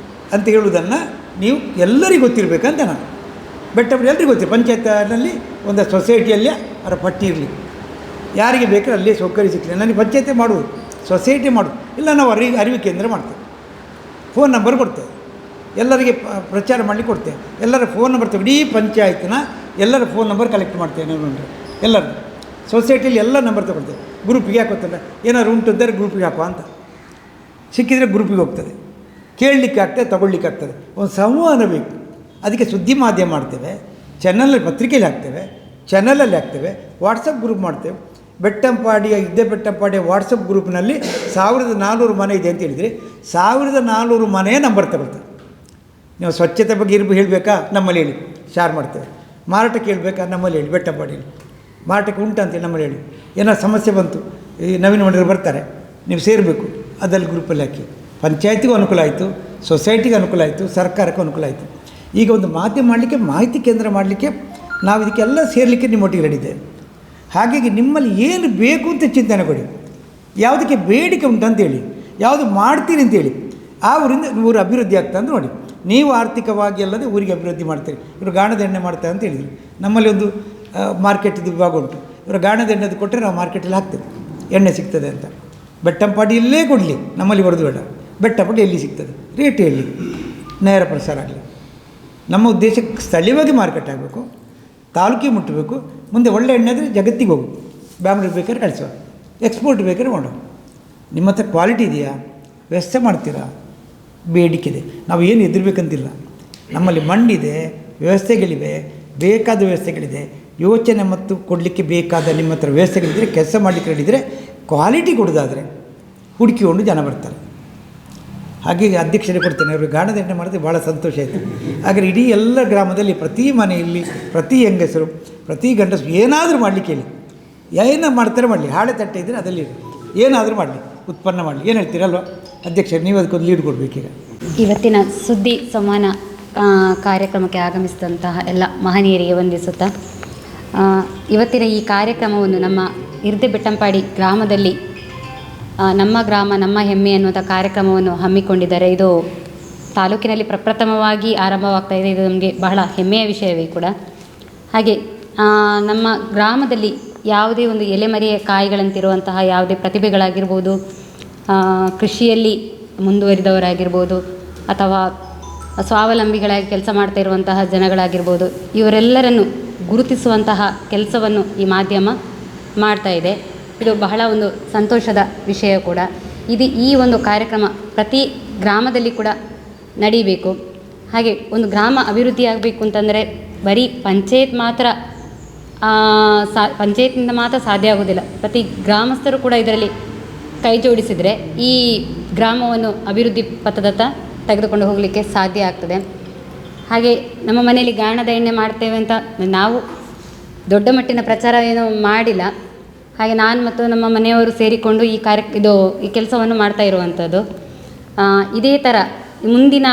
ಅಂತ ಹೇಳುವುದನ್ನು ನೀವು ಎಲ್ಲರಿಗೂ ಗೊತ್ತಿರಬೇಕಂತ ನಾನು. ಬೆಟ್ಟಪಾಡಿ ಎಲ್ಲರಿಗೂ ಗೊತ್ತಿರಿ. ಪಂಚಾಯತ್ನಲ್ಲಿ ಒಂದು ಸೊಸೈಟಿಯಲ್ಲಿ ಅವರ ಪಟ್ಟಿ ಇರಲಿ, ಯಾರಿಗೆ ಬೇಕಾದ್ರೆ ಅಲ್ಲೇ ಸೌಕರ್ಯ ಸಿಕ್ಕಲಿ. ನನಗೆ ಪಂಚಾಯತಿ ಮಾಡುವುದು, ಸೊಸೈಟಿ ಮಾಡೋದು ಇಲ್ಲ, ನಾವು ಅರಿವು ಕೇಂದ್ರ ಮಾಡ್ತೇವೆ, ಫೋನ್ ನಂಬರ್ ಕೊಡ್ತೇವೆ. ಎಲ್ಲರಿಗೆ ಪ್ರಚಾರ ಮಾಡಲಿಕ್ಕೆ ಕೊಡ್ತೇವೆ. ಎಲ್ಲರ ಫೋನ್ ನಂಬರ್ ತಗೊಂಡು ಇಡೀ ಪಂಚಾಯತ್ನ ಎಲ್ಲರ ಫೋನ್ ನಂಬರ್ ಕಲೆಕ್ಟ್ ಮಾಡ್ತೇವೆ. ನಾವು ಎಲ್ಲರದ್ದು ಸೊಸೈಟಿಯಲ್ಲಿ ಎಲ್ಲ ನಂಬರ್ ತಗೊಳ್ತೇವೆ. ಗ್ರೂಪಿಗೆ ಹಾಕೋತ್ತಲ್ಲ, ಏನಾದ್ರು ಉಂಟು ಅಂದರೆ ಗ್ರೂಪಿಗೆ ಹಾಕುವ ಅಂತ, ಸಿಕ್ಕಿದರೆ ಗ್ರೂಪಿಗೆ ಹೋಗ್ತದೆ. ಕೇಳಲಿಕ್ಕೆ ಆಗ್ತದೆ, ತಗೊಳ್ಳಿಕ್ಕೆ ಆಗ್ತದೆ. ಒಂದು ಸಂವಹನ ಬೇಕು. ಅದಕ್ಕೆ ಸುದ್ದಿ ಮಾಧ್ಯಮ ಮಾಡ್ತೇವೆ, ಚಾನಲಲ್ಲಿ ಪತ್ರಿಕೆಯಲ್ಲಿ ಹಾಕ್ತೇವೆ, ಚಾನಲಲ್ಲಿ ಹಾಕ್ತೇವೆ, ವಾಟ್ಸಪ್ ಗ್ರೂಪ್ ಮಾಡ್ತೇವೆ. ಬೆಟ್ಟಂಪಾಡಿಯ ಬೆಟ್ಟಂಪಾಡಿಯ ವಾಟ್ಸಪ್ ಗ್ರೂಪ್ನಲ್ಲಿ 1400 ಮನೆ ಇದೆ ಅಂತ ಹೇಳಿದರೆ 1400 ಮನೆಯ ನಂಬರ್ ತಗೊಳ್ತೇವೆ. ನೀವು ಸ್ವಚ್ಛತೆ ಬಗ್ಗೆ ಹೇಳಬೇಕಾ, ನಮ್ಮಲ್ಲಿ ಹೇಳಿ, ಶೇರ್ ಮಾಡ್ತೇವೆ. ಮಾರಾಟಕ್ಕೆ ಹೇಳಬೇಕಾ, ನಮ್ಮಲ್ಲಿ ಹೇಳಿ, ಬೆಟ್ಟಂಪಾಡಿಯಲ್ಲಿ ಮಾರಾಟಕ್ಕೆ ಉಂಟಂತೇಳಿ ನಮ್ಮಲ್ಲಿ ಹೇಳಿ. ಏನೋ ಸಮಸ್ಯೆ ಬಂತು, ಈ ನವೀನ ಮಂಡಳಿಯವರು ಬರ್ತಾರೆ, ನೀವು ಸೇರಬೇಕು, ಅದರಲ್ಲಿ ಗ್ರೂಪಲ್ಲಿ ಹಾಕಿ. ಪಂಚಾಯತಿಗೂ ಅನುಕೂಲ ಆಯಿತು, ಸೊಸೈಟಿಗೆ ಅನುಕೂಲ ಆಯಿತು, ಸರ್ಕಾರಕ್ಕೂ ಅನುಕೂಲ ಆಯಿತು. ಈಗ ಒಂದು ಮಾಧ್ಯಮ ಮಾಡಲಿಕ್ಕೆ, ಮಾಹಿತಿ ಕೇಂದ್ರ ಮಾಡಲಿಕ್ಕೆ ನಾವು ಇದಕ್ಕೆಲ್ಲ ಸೇರಲಿಕ್ಕೆ ನಿಮ್ಮೊಟ್ಟಿಗೆ ರೆಡಿದ್ದೇವೆ. ಹಾಗಾಗಿ ನಿಮ್ಮಲ್ಲಿ ಏನು ಬೇಕು ಅಂತ ಚಿಂತನೆ ಕೊಡಿ, ಯಾವುದಕ್ಕೆ ಬೇಡಿಕೆ ಉಂಟಂತೇಳಿ, ಯಾವುದು ಮಾಡ್ತೀರಿ ಅಂತೇಳಿ, ಆ ಊರಿಂದ ಊರು ಅಭಿವೃದ್ಧಿ ಆಗ್ತಾ ಅಂತ ನೋಡಿ. ನೀವು ಆರ್ಥಿಕವಾಗಿ ಅಲ್ಲದೆ ಊರಿಗೆ ಅಭಿವೃದ್ಧಿ ಮಾಡ್ತೀರಿ. ಇವರು ಗಾಣದ ಎಣ್ಣೆ ಮಾಡ್ತಾರೆ ಅಂತ ಹೇಳಿದರು. ನಮ್ಮಲ್ಲಿ ಒಂದು ಮಾರ್ಕೆಟಿದ್ದು ವಿಭಾಗ ಉಂಟು. ಇವರು ಗಾಣದ ಎಣ್ಣೆದು ಕೊಟ್ಟರೆ ನಾವು ಮಾರ್ಕೆಟಲ್ಲಿ ಹಾಕ್ತೇವೆ, ಎಣ್ಣೆ ಸಿಗ್ತದೆ ಅಂತ. ಬೆಟ್ಟಂಪಾಡಿಯಲ್ಲೇ ಕೊಡಲಿ, ನಮ್ಮಲ್ಲಿ ಹೊಡೆದು ಬೇಡ. ಬೆಟ್ಟಂಪಾಡಿ ಎಲ್ಲಿ ಸಿಗ್ತದೆ, ರೇಟ್ ಎಲ್ಲಿ, ನೇರ ಪ್ರಸಾರ ಆಗಲಿ. ನಮ್ಮ ಉದ್ದೇಶಕ್ಕೆ ಸ್ಥಳೀಯವಾಗಿ ಮಾರ್ಕೆಟ್ ಆಗಬೇಕು, ತಾಲೂಕಿಗೆ ಮುಟ್ಟಬೇಕು. ಮುಂದೆ ಒಳ್ಳೆ ಎಣ್ಣೆ ಆದರೆ ಜಗತ್ತಿಗೆ ಹೋಗು, ಬ್ಯಾಂಗ್ಳೂರು ಬೇಕಾದ್ರೆ ಕಳಿಸುವ, ಎಕ್ಸ್ಪೋರ್ಟ್ ಬೇಕಾದ್ರೆ ಮಾಡೋ. ನಿಮ್ಮ ಹತ್ರ ಕ್ವಾಲಿಟಿ ಇದೆಯಾ, ವ್ಯವಸ್ಥೆ ಮಾಡ್ತೀರಾ, ಬೇಡಿಕೆ ಇದೆ. ನಾವು ಏನು ಹೆದರ್ಬೇಕಂತಿಲ್ಲ. ನಮ್ಮಲ್ಲಿ ಮಣ್ಣಿದೆ, ವ್ಯವಸ್ಥೆಗಳಿವೆ, ಬೇಕಾದ ವ್ಯವಸ್ಥೆಗಳಿದೆ. ಯೋಚನೆ ಮತ್ತು ಕೊಡಲಿಕ್ಕೆ ಬೇಕಾದ ನಿಮ್ಮ ಹತ್ರ ವ್ಯವಸ್ಥೆಗಳಿದ್ದರೆ, ಕೆಲಸ ಮಾಡಲಿಕ್ಕೆ ರೆಡಿದ್ರೆ, ಕ್ವಾಲಿಟಿ ಕೊಡೋದಾದರೆ ಹುಡುಕಿಕೊಂಡು ಜನ ಬರ್ತಾರೆ. ಹಾಗೆ ಅಧ್ಯಕ್ಷರಿಗೆ ಕೊಡ್ತೇನೆ, ಅವರು ಗಾಣದ ಎಣ್ಣೆ ಮಾಡಿದ್ರೆ ಭಾಳ ಸಂತೋಷ ಆಯಿತು. ಹಾಗೆ ಇಡೀ ಎಲ್ಲ ಗ್ರಾಮದಲ್ಲಿ ಪ್ರತಿ ಮನೆಯಲ್ಲಿ ಪ್ರತಿ ಹೆಂಗಸರು ಪ್ರತಿ ಗಂಡಸರು ಏನಾದರೂ ಮಾಡಲಿಕ್ಕೆ ಹೇಳಿ, ಏನು ಮಾಡ್ತಾರೆ ಮಾಡಲಿ. ಹಾಳೆ ತಟ್ಟೆ ಇದ್ದರೆ ಅದರಲ್ಲಿ ಏನಾದರೂ ಮಾಡಲಿ, ಉತ್ಪನ್ನ ಮಾಡಲಿ. ಏನು ಹೇಳ್ತೀರಲ್ವ ಅಧ್ಯಕ್ಷರು, ನೀವು ಅದಕ್ಕೊಂದು ಲೀಡ್ ಕೊಡಬೇಕೀಗ. ಇವತ್ತಿನ ಸುದ್ದಿ ಸಂವಹನ ಕಾರ್ಯಕ್ರಮಕ್ಕೆ ಆಗಮಿಸಿದಂತಹ ಎಲ್ಲ ಮಹನೀಯರಿಗೆ ವಂದಿಸುತ್ತಾ, ಇವತ್ತಿನ ಈ ಕಾರ್ಯಕ್ರಮವನ್ನು ನಮ್ಮ ಇರ್ದೆ ಬೆಟ್ಟಂಪಾಡಿ ಗ್ರಾಮದಲ್ಲಿ ನಮ್ಮ ಗ್ರಾಮ ನಮ್ಮ ಹೆಮ್ಮೆ ಅನ್ನುವಂಥ ಕಾರ್ಯಕ್ರಮವನ್ನು ಹಮ್ಮಿಕೊಂಡಿದ್ದಾರೆ. ಇದು ತಾಲೂಕಿನಲ್ಲಿ ಪ್ರಪ್ರಥಮವಾಗಿ ಆರಂಭವಾಗ್ತಾ ಇದೆ. ಇದು ನಮಗೆ ಬಹಳ ಹೆಮ್ಮೆಯ ವಿಷಯವೇ ಕೂಡ. ಹಾಗೆ ನಮ್ಮ ಗ್ರಾಮದಲ್ಲಿ ಯಾವುದೇ ಒಂದು ಎಲೆಮರೆಯ ಕಾಯಿಗಳಂತಿರುವಂತಹ ಯಾವುದೇ ಪ್ರತಿಭೆಗಳಾಗಿರ್ಬೋದು, ಕೃಷಿಯಲ್ಲಿ ಮುಂದುವರಿದವರಾಗಿರ್ಬೋದು, ಅಥವಾ ಸ್ವಾವಲಂಬಿಗಳಾಗಿ ಕೆಲಸ ಮಾಡ್ತಾ ಇರುವಂತಹ ಜನಗಳಾಗಿರ್ಬೋದು, ಇವರೆಲ್ಲರನ್ನು ಗುರುತಿಸುವಂತಹ ಕೆಲಸವನ್ನು ಈ ಮಾಧ್ಯಮ ಮಾಡ್ತಾ ಇದೆ. ಇದು ಬಹಳ ಒಂದು ಸಂತೋಷದ ವಿಷಯ ಕೂಡ. ಈ ಒಂದು ಕಾರ್ಯಕ್ರಮ ಪ್ರತಿ ಗ್ರಾಮದಲ್ಲಿ ಕೂಡ ನಡೀಬೇಕು. ಹಾಗೆ ಒಂದು ಗ್ರಾಮ ಅಭಿವೃದ್ಧಿ ಆಗಬೇಕು ಅಂತಂದರೆ ಬರೀ ಪಂಚಾಯತ್ ಮಾತ್ರ ಪಂಚಾಯತ್ನಿಂದ ಮಾತ್ರ ಸಾಧ್ಯ ಆಗೋದಿಲ್ಲ. ಪ್ರತಿ ಗ್ರಾಮಸ್ಥರು ಕೂಡ ಇದರಲ್ಲಿ ಕೈ ಜೋಡಿಸಿದರೆ ಈ ಗ್ರಾಮವನ್ನು ಅಭಿವೃದ್ಧಿ ಪಥದತ್ತ ತೆಗೆದುಕೊಂಡು ಹೋಗಲಿಕ್ಕೆ ಸಾಧ್ಯ ಆಗ್ತದೆ. ಹಾಗೆ ನಮ್ಮ ಮನೆಯಲ್ಲಿ ಗಾಣದ ಎಣ್ಣೆ ಮಾಡ್ತೇವೆ ಅಂತ ನಾವು ದೊಡ್ಡ ಮಟ್ಟಿನ ಪ್ರಚಾರ ಏನೂ ಮಾಡಿಲ್ಲ. ಹಾಗೆ ನಾನು ಮತ್ತು ನಮ್ಮ ಮನೆಯವರು ಸೇರಿಕೊಂಡು ಈ ಕೆಲಸವನ್ನು ಮಾಡ್ತಾ ಇರುವಂಥದ್ದು. ಇದೇ ಥರ ಮುಂದಿನ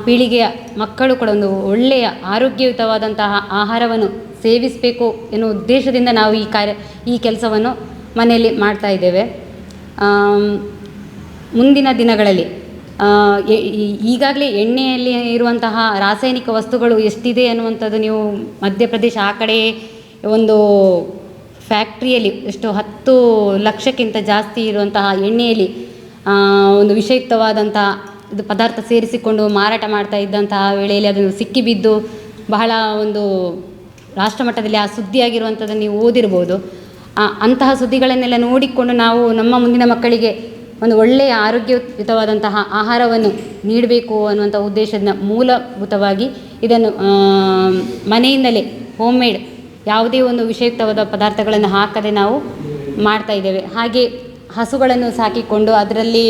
ಪೀಳಿಗೆಯ ಮಕ್ಕಳು ಕೂಡ ಒಂದು ಒಳ್ಳೆಯ ಆರೋಗ್ಯಯುತವಾದಂತಹ ಆಹಾರವನ್ನು ಸೇವಿಸಬೇಕು ಎನ್ನುವ ಉದ್ದೇಶದಿಂದ ನಾವು ಈ ಕೆಲಸವನ್ನು ಮನೆಯಲ್ಲಿ ಮಾಡ್ತಾ ಇದ್ದೇವೆ. ಮುಂದಿನ ದಿನಗಳಲ್ಲಿ ಈಗಾಗಲೇ ಎಣ್ಣೆಯಲ್ಲಿ ಇರುವಂತಹ ರಾಸಾಯನಿಕ ವಸ್ತುಗಳು ಎಷ್ಟಿದೆ ಅನ್ನುವಂಥದ್ದು ನೀವು ಮಧ್ಯಪ್ರದೇಶ ಆ ಕಡೆ ಒಂದು ಫ್ಯಾಕ್ಟ್ರಿಯಲ್ಲಿ ಎಷ್ಟು 10 ಲಕ್ಷಕ್ಕಿಂತ ಜಾಸ್ತಿ ಇರುವಂತಹ ಎಣ್ಣೆಯಲ್ಲಿ ಒಂದು ವಿಷಯುಕ್ತವಾದಂತಹ ಇದು ಪದಾರ್ಥ ಸೇರಿಸಿಕೊಂಡು ಮಾರಾಟ ಮಾಡ್ತಾ ಇದ್ದಂತಹ ವೇಳೆಯಲ್ಲಿ ಅದನ್ನು ಸಿಕ್ಕಿಬಿದ್ದು ಬಹಳ ಒಂದು ರಾಷ್ಟ್ರಮಟ್ಟದಲ್ಲಿ ಆ ಸುದ್ದಿಯಾಗಿರುವಂಥದ್ದನ್ನು ನೀವು ಓದಿರ್ಬೋದು. ಅಂತಹ ಸುದ್ದಿಗಳನ್ನೆಲ್ಲ ನೋಡಿಕೊಂಡು ನಾವು ನಮ್ಮ ಮುಂದಿನ ಮಕ್ಕಳಿಗೆ ಒಂದು ಒಳ್ಳೆಯ ಆರೋಗ್ಯಯುತವಾದಂತಹ ಆಹಾರವನ್ನು ನೀಡಬೇಕು ಅನ್ನುವಂಥ ಉದ್ದೇಶದಿಂದ ಮೂಲಭೂತವಾಗಿ ಇದನ್ನು ಮನೆಯಿಂದಲೇ ಹೋಮ್ ಮೇಡ್ ಯಾವುದೇ ಒಂದು ವಿಷಯುಕ್ತವಾದ ಪದಾರ್ಥಗಳನ್ನು ಹಾಕದೆ ನಾವು ಮಾಡ್ತಾ ಇದ್ದೇವೆ. ಹಾಗೆ ಹಸುಗಳನ್ನು ಸಾಕಿಕೊಂಡು ಅದರಲ್ಲಿ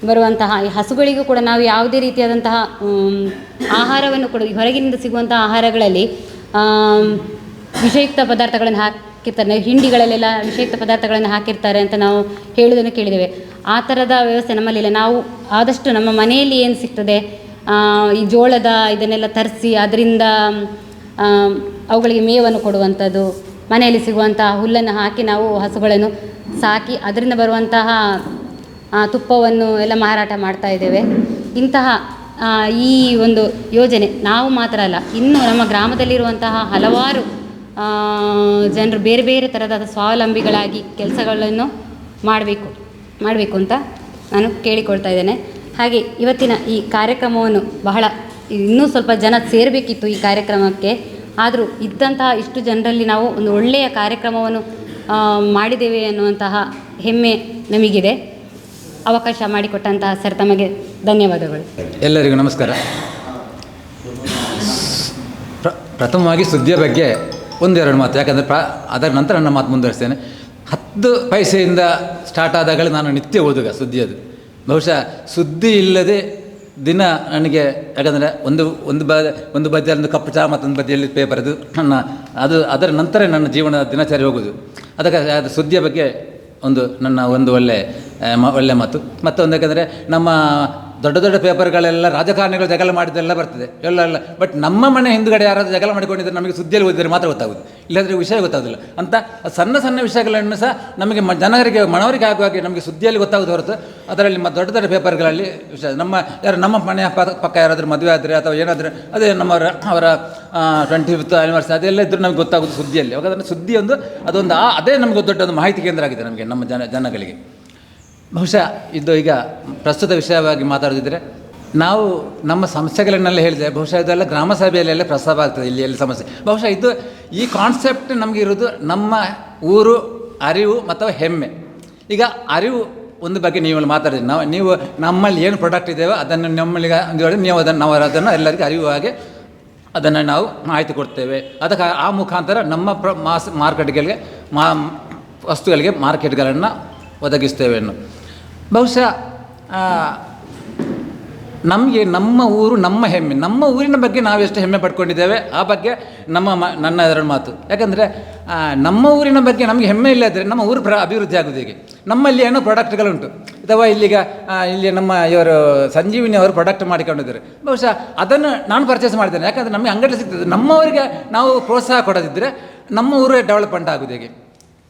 ಬರುವಂತಹ ಈ ಹಸುಗಳಿಗೂ ಕೂಡ ನಾವು ಯಾವುದೇ ರೀತಿಯಾದಂತಹ ಆಹಾರವನ್ನು ಕೂಡ ಹೊರಗಿನಿಂದ ಸಿಗುವಂತಹ ಆಹಾರಗಳಲ್ಲಿ ವಿಷಯುಕ್ತ ಪದಾರ್ಥಗಳನ್ನು ಹಾಕಿರ್ತಾರೆ. ಹಿಂಡಿಗಳಲ್ಲೆಲ್ಲ ವಿಷಯುಕ್ತ ಪದಾರ್ಥಗಳನ್ನು ಹಾಕಿರ್ತಾರೆ ಅಂತ ನಾವು ಹೇಳುವುದನ್ನು ಕೇಳಿದ್ದೇವೆ. ಆ ಥರದ ವ್ಯವಸ್ಥೆ ನಮ್ಮಲ್ಲಿಲ್ಲ. ನಾವು ಆದಷ್ಟು ನಮ್ಮ ಮನೆಯಲ್ಲಿ ಏನು ಸಿಗ್ತದೆ ಈ ಜೋಳದ ಇದನ್ನೆಲ್ಲ ತರಿಸಿ ಅದರಿಂದ ಅವುಗಳಿಗೆ ಮೇವನ್ನು ಕೊಡುವಂಥದ್ದು, ಮನೆಯಲ್ಲಿ ಸಿಗುವಂತಹ ಹುಲ್ಲನ್ನು ಹಾಕಿ ನಾವು ಹಸುಗಳನ್ನು ಸಾಕಿ ಅದರಿಂದ ಬರುವಂತಹ ತುಪ್ಪವನ್ನು ಎಲ್ಲ ಮಾರಾಟ ಮಾಡ್ತಾ ಇದ್ದೇವೆ. ಇಂತಹ ಈ ಒಂದು ಯೋಜನೆ ನಾವು ಮಾತ್ರ ಅಲ್ಲ, ಇನ್ನು ನಮ್ಮ ಗ್ರಾಮದಲ್ಲಿರುವಂತಹ ಹಲವಾರು ಜನರು ಬೇರೆ ಬೇರೆ ಥರದ ಸ್ವಾವಲಂಬಿಗಳಾಗಿ ಕೆಲಸಗಳನ್ನು ಮಾಡಬೇಕು ಅಂತ ನಾನು ಕೇಳಿಕೊಳ್ತಾ ಇದ್ದೇನೆ. ಹಾಗೆ ಇವತ್ತಿನ ಈ ಕಾರ್ಯಕ್ರಮವನ್ನು ಬಹಳ ಇನ್ನೂ ಸ್ವಲ್ಪ ಜನ ಸೇರಬೇಕಿತ್ತು ಈ ಕಾರ್ಯಕ್ರಮಕ್ಕೆ. ಆದರೂ ಇದ್ದಂತಹ ಇಷ್ಟು ಜನರಲ್ಲಿ ನಾವು ಒಂದು ಒಳ್ಳೆಯ ಕಾರ್ಯಕ್ರಮವನ್ನು ಮಾಡಿದ್ದೇವೆ ಅನ್ನುವಂತಹ ಹೆಮ್ಮೆ ನಮಗಿದೆ. ಅವಕಾಶ ಮಾಡಿಕೊಟ್ಟಂತಹ ಸರ್ ತಮಗೆ ಧನ್ಯವಾದಗಳು. ಎಲ್ಲರಿಗೂ ನಮಸ್ಕಾರ. ಪ್ರಥಮವಾಗಿ ಸುದ್ದಿಯ ಬಗ್ಗೆ ಒಂದೆರಡು ಮಾತು, ಯಾಕಂದರೆ ಅದರ ನಂತರ ನನ್ನ ಮಾತು ಮುಂದುವರಿಸ್ತೇನೆ. 10 ಪೈಸೆಯಿಂದ ಸ್ಟಾರ್ಟ್ ಆದಾಗಲೇ ನಾನು ನಿತ್ಯ ಓದುಗ ಸುದ್ದಿಯದು. ಬಹುಶಃ ಸುದ್ದಿ ಇಲ್ಲದೆ ದಿನ ನನಗೆ, ಯಾಕಂದರೆ ಒಂದು ಬದಿಯಲ್ಲಿ ಒಂದು ಕಪ್ಪು ಚಹಾ, ಮತ್ತೊಂದು ಬದಿಯಲ್ಲಿ ಪೇಪರ್, ಅದರ ನಂತರ ನನ್ನ ಜೀವನ ದಿನಚರಿ ಹೋಗೋದು. ಅದಕ್ಕೆ ಅದು ಸುದ್ದಿಯ ಬಗ್ಗೆ ನನ್ನ ಒಳ್ಳೆ ಮಾತು. ಮತ್ತೊಂದು, ಯಾಕಂದರೆ ನಮ್ಮ ದೊಡ್ಡ ದೊಡ್ಡ ಪೇಪರ್ಗಳೆಲ್ಲ ರಾಜಕಾರಣಿಗಳು ಜಗಳ ಮಾಡಿದ್ದೆಲ್ಲ ಬರ್ತದೆ ಎಲ್ಲ, ಬಟ್ ನಮ್ಮ ಮನೆ ಹಿಂದುಗಡೆ ಯಾರಾದರೂ ಜಗಳ ಮಾಡಿಕೊಂಡಿದ್ದರೆ ನಮಗೆ ಸುದ್ದಿಯಲ್ಲಿ ಓದಿದರೆ ಮಾತ್ರ ಗೊತ್ತಾಗೋದು, ಇಲ್ಲಾಂದರೆ ವಿಷಯ ಗೊತ್ತಾಗೋದಿಲ್ಲ ಅಂತ ಸಣ್ಣ ಸಣ್ಣ ವಿಷಯಗಳನ್ನು ಸಹ ನಮಗೆ ಜನರಿಗೆ ಮನವರಿಕೆ ಆಗುವಾಗೆ ನಮಗೆ ಸುದ್ದಿಯಲ್ಲಿ ಗೊತ್ತಾಗೋದು ಹೊರತು ಅದರಲ್ಲಿ ದೊಡ್ಡ ದೊಡ್ಡ ಪೇಪರ್ಗಳಲ್ಲಿ ವಿಷಯ ನಮ್ಮ ಮನೆಯ ಪಕ್ಕ ಯಾರಾದರೂ ಮದುವೆ ಆದರೆ ಅಥವಾ ಏನಾದರೂ ಅದೇ ಅವರ 25th ಆ್ಯನಿವರ್ಸರಿ ಅದೆಲ್ಲ ಇದ್ದರೂ ನಮಗೆ ಗೊತ್ತಾಗೋದು ಸುದ್ದಿಯಲ್ಲಿ. ಯಾಕಂದರೆ ಸುದ್ದಿ ಅದೇ ನಮಗೆ ದೊಡ್ಡ ಒಂದು ಮಾಹಿತಿ ಕೇಂದ್ರ ಆಗಿದೆ ನಮಗೆ, ನಮ್ಮ ಜನಗಳಿಗೆ. ಬಹುಶಃ ಇದು ಈಗ ಪ್ರಸ್ತುತ ವಿಷಯವಾಗಿ ಮಾತಾಡೋದಿದ್ದರೆ, ನಾವು ನಮ್ಮ ಸಮಸ್ಯೆಗಳನ್ನೆಲ್ಲ ಹೇಳಿದೆ. ಬಹುಶಃ ಇದೆಲ್ಲ ಗ್ರಾಮ ಸಭೆಯಲ್ಲೆಲ್ಲ ಪ್ರಸ್ತಾಪ ಆಗ್ತದೆ, ಇಲ್ಲಿ ಸಮಸ್ಯೆ. ಬಹುಶಃ ಈ ಕಾನ್ಸೆಪ್ಟ್ ನಮಗೆ ಇರೋದು ನಮ್ಮ ಊರು, ಅರಿವು ಮತ್ತು ಹೆಮ್ಮೆ. ಈಗ ಅರಿವು ಒಂದು ಬಗ್ಗೆ ನೀವು ಮಾತಾಡಿದ್ರಿ, ನೀವು ನಮ್ಮಲ್ಲಿ ಏನು ಪ್ರಾಡಕ್ಟ್ ಇದ್ದೇವೆ ಅದನ್ನು ನಮ್ಮಲ್ಲಿ ನೀವು ಅದನ್ನು ಎಲ್ಲರಿಗೂ ಅರಿವು ಹಾಗೆ ಅದನ್ನು ನಾವು ಮಾಹಿತಿ ಕೊಡ್ತೇವೆ. ಅದಕ್ಕೆ ಆ ಮುಖಾಂತರ ನಮ್ಮ ಮಾರ್ಕೆಟ್ಗಳಿಗೆ ವಸ್ತುಗಳಿಗೆ ಮಾರ್ಕೆಟ್ಗಳನ್ನು ಒದಗಿಸ್ತೇವೆ ಅನ್ನೋ. ಬಹುಶಃ ನಮಗೆ ನಮ್ಮ ಊರು ನಮ್ಮ ಹೆಮ್ಮೆ, ನಮ್ಮ ಊರಿನ ಬಗ್ಗೆ ನಾವು ಎಷ್ಟು ಹೆಮ್ಮೆ ಪಡ್ಕೊಂಡಿದ್ದೇವೆ ಆ ಬಗ್ಗೆ ನನ್ನ ಎರಡು ಮಾತು. ಯಾಕಂದರೆ ನಮ್ಮ ಊರಿನ ಬಗ್ಗೆ ನಮಗೆ ಹೆಮ್ಮೆ ಇಲ್ಲದ್ರೆ ನಮ್ಮ ಊರು ಅಭಿವೃದ್ಧಿ ಆಗೋದು ಹೇಗೆ? ನಮ್ಮಲ್ಲಿ ಏನೋ ಪ್ರಾಡಕ್ಟ್ಗಳುಂಟು, ಅಥವಾ ಇಲ್ಲಿ ನಮ್ಮ ಇವರು ಸಂಜೀವಿನಿ ಅವರು ಪ್ರಾಡಕ್ಟ್ ಮಾಡಿಕೊಂಡಿದ್ದಾರೆ. ಬಹುಶಃ ಅದನ್ನು ನಾನು ಪರ್ಚೇಸ್ ಮಾಡಿದ್ದೇನೆ, ಯಾಕಂದರೆ ನಮಗೆ ಅಂಗಡಿ ಸಿಗ್ತದೆ. ನಮ್ಮವರಿಗೆ ನಾವು ಪ್ರೋತ್ಸಾಹ ಕೊಡೋದಿದ್ದರೆ ನಮ್ಮ ಊರು ಡೆವಲಪ್ಮೆಂಟ್ ಆಗೋದು ಹೇಗೆ?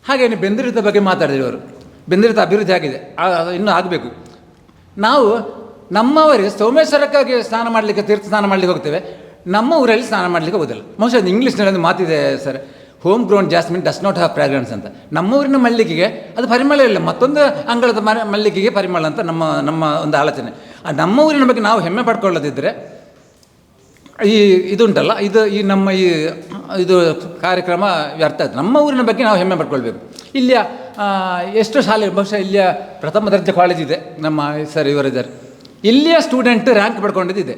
ಹಾಗೇನು ಬೆಂದಿರಿತ ಬಗ್ಗೆ ಮಾತಾಡಿದ್ರು ಅವರು. ಬೆಂದಿರಿತ ಅಭಿವೃದ್ಧಿ ಆಗಿದೆ, ಇನ್ನೂ ಆಗಬೇಕು. ನಾವು ನಮ್ಮವರಿಗೆ ಸೋಮೇಶ್ವರಕ್ಕಾಗಿ ಸ್ನಾನ ಮಾಡಲಿಕ್ಕೆ, ತೀರ್ಥ ಸ್ನಾನ ಮಾಡಲಿಕ್ಕೆ ಹೋಗ್ತೇವೆ, ನಮ್ಮ ಊರಲ್ಲಿ ಸ್ನಾನ ಮಾಡಲಿಕ್ಕೆ ಹೋಗೋದಿಲ್ಲ. ಬಹುಶಃ ಇಂಗ್ಲೀಷ್ನಲ್ಲಿ ಒಂದು ಮಾತಿದೆ sir, home grown jasmine does not have fragrance ಅಂತ. ನಮ್ಮ ಊರಿನ ಮಲ್ಲಿಗೆಗೆ ಅದು ಪರಿಮಳ ಇಲ್ಲ, ಮತ್ತೊಂದು ಅಂಗಳದ ಮಲ್ಲಿಗೆಗೆ ಪರಿಮಳ ಅಂತ ನಮ್ಮ ಒಂದು ಆಲೋಚನೆ. ನಮ್ಮ ಊರಿನ ಬಗ್ಗೆ ನಾವು ಹೆಮ್ಮೆ ಪಡ್ಕೊಳ್ಳೋದಿದ್ದರೆ ಇದುಂಟಲ್ಲ, ಇದು ಕಾರ್ಯಕ್ರಮ ವ್ಯರ್ಥ ಆಯ್ತು. ನಮ್ಮ ಊರಿನ ಬಗ್ಗೆ ನಾವು ಹೆಮ್ಮೆ ಪಡ್ಕೊಳ್ಬೇಕು. ಇಲ್ಲಿಯ ಎಷ್ಟು ಶಾಲೆ, ಬಹುಶಃ ಇಲ್ಲಿಯ ಪ್ರಥಮ ದರ್ಜೆ ಕಾಲೇಜ್ ಇದೆ, ನಮ್ಮ ಸರ್ ಇವರಿದ್ದಾರೆ, ಇಲ್ಲಿಯ ಸ್ಟೂಡೆಂಟ್ ರ್ಯಾಂಕ್ ಪಡ್ಕೊಂಡಿದ್ದಿದೆ.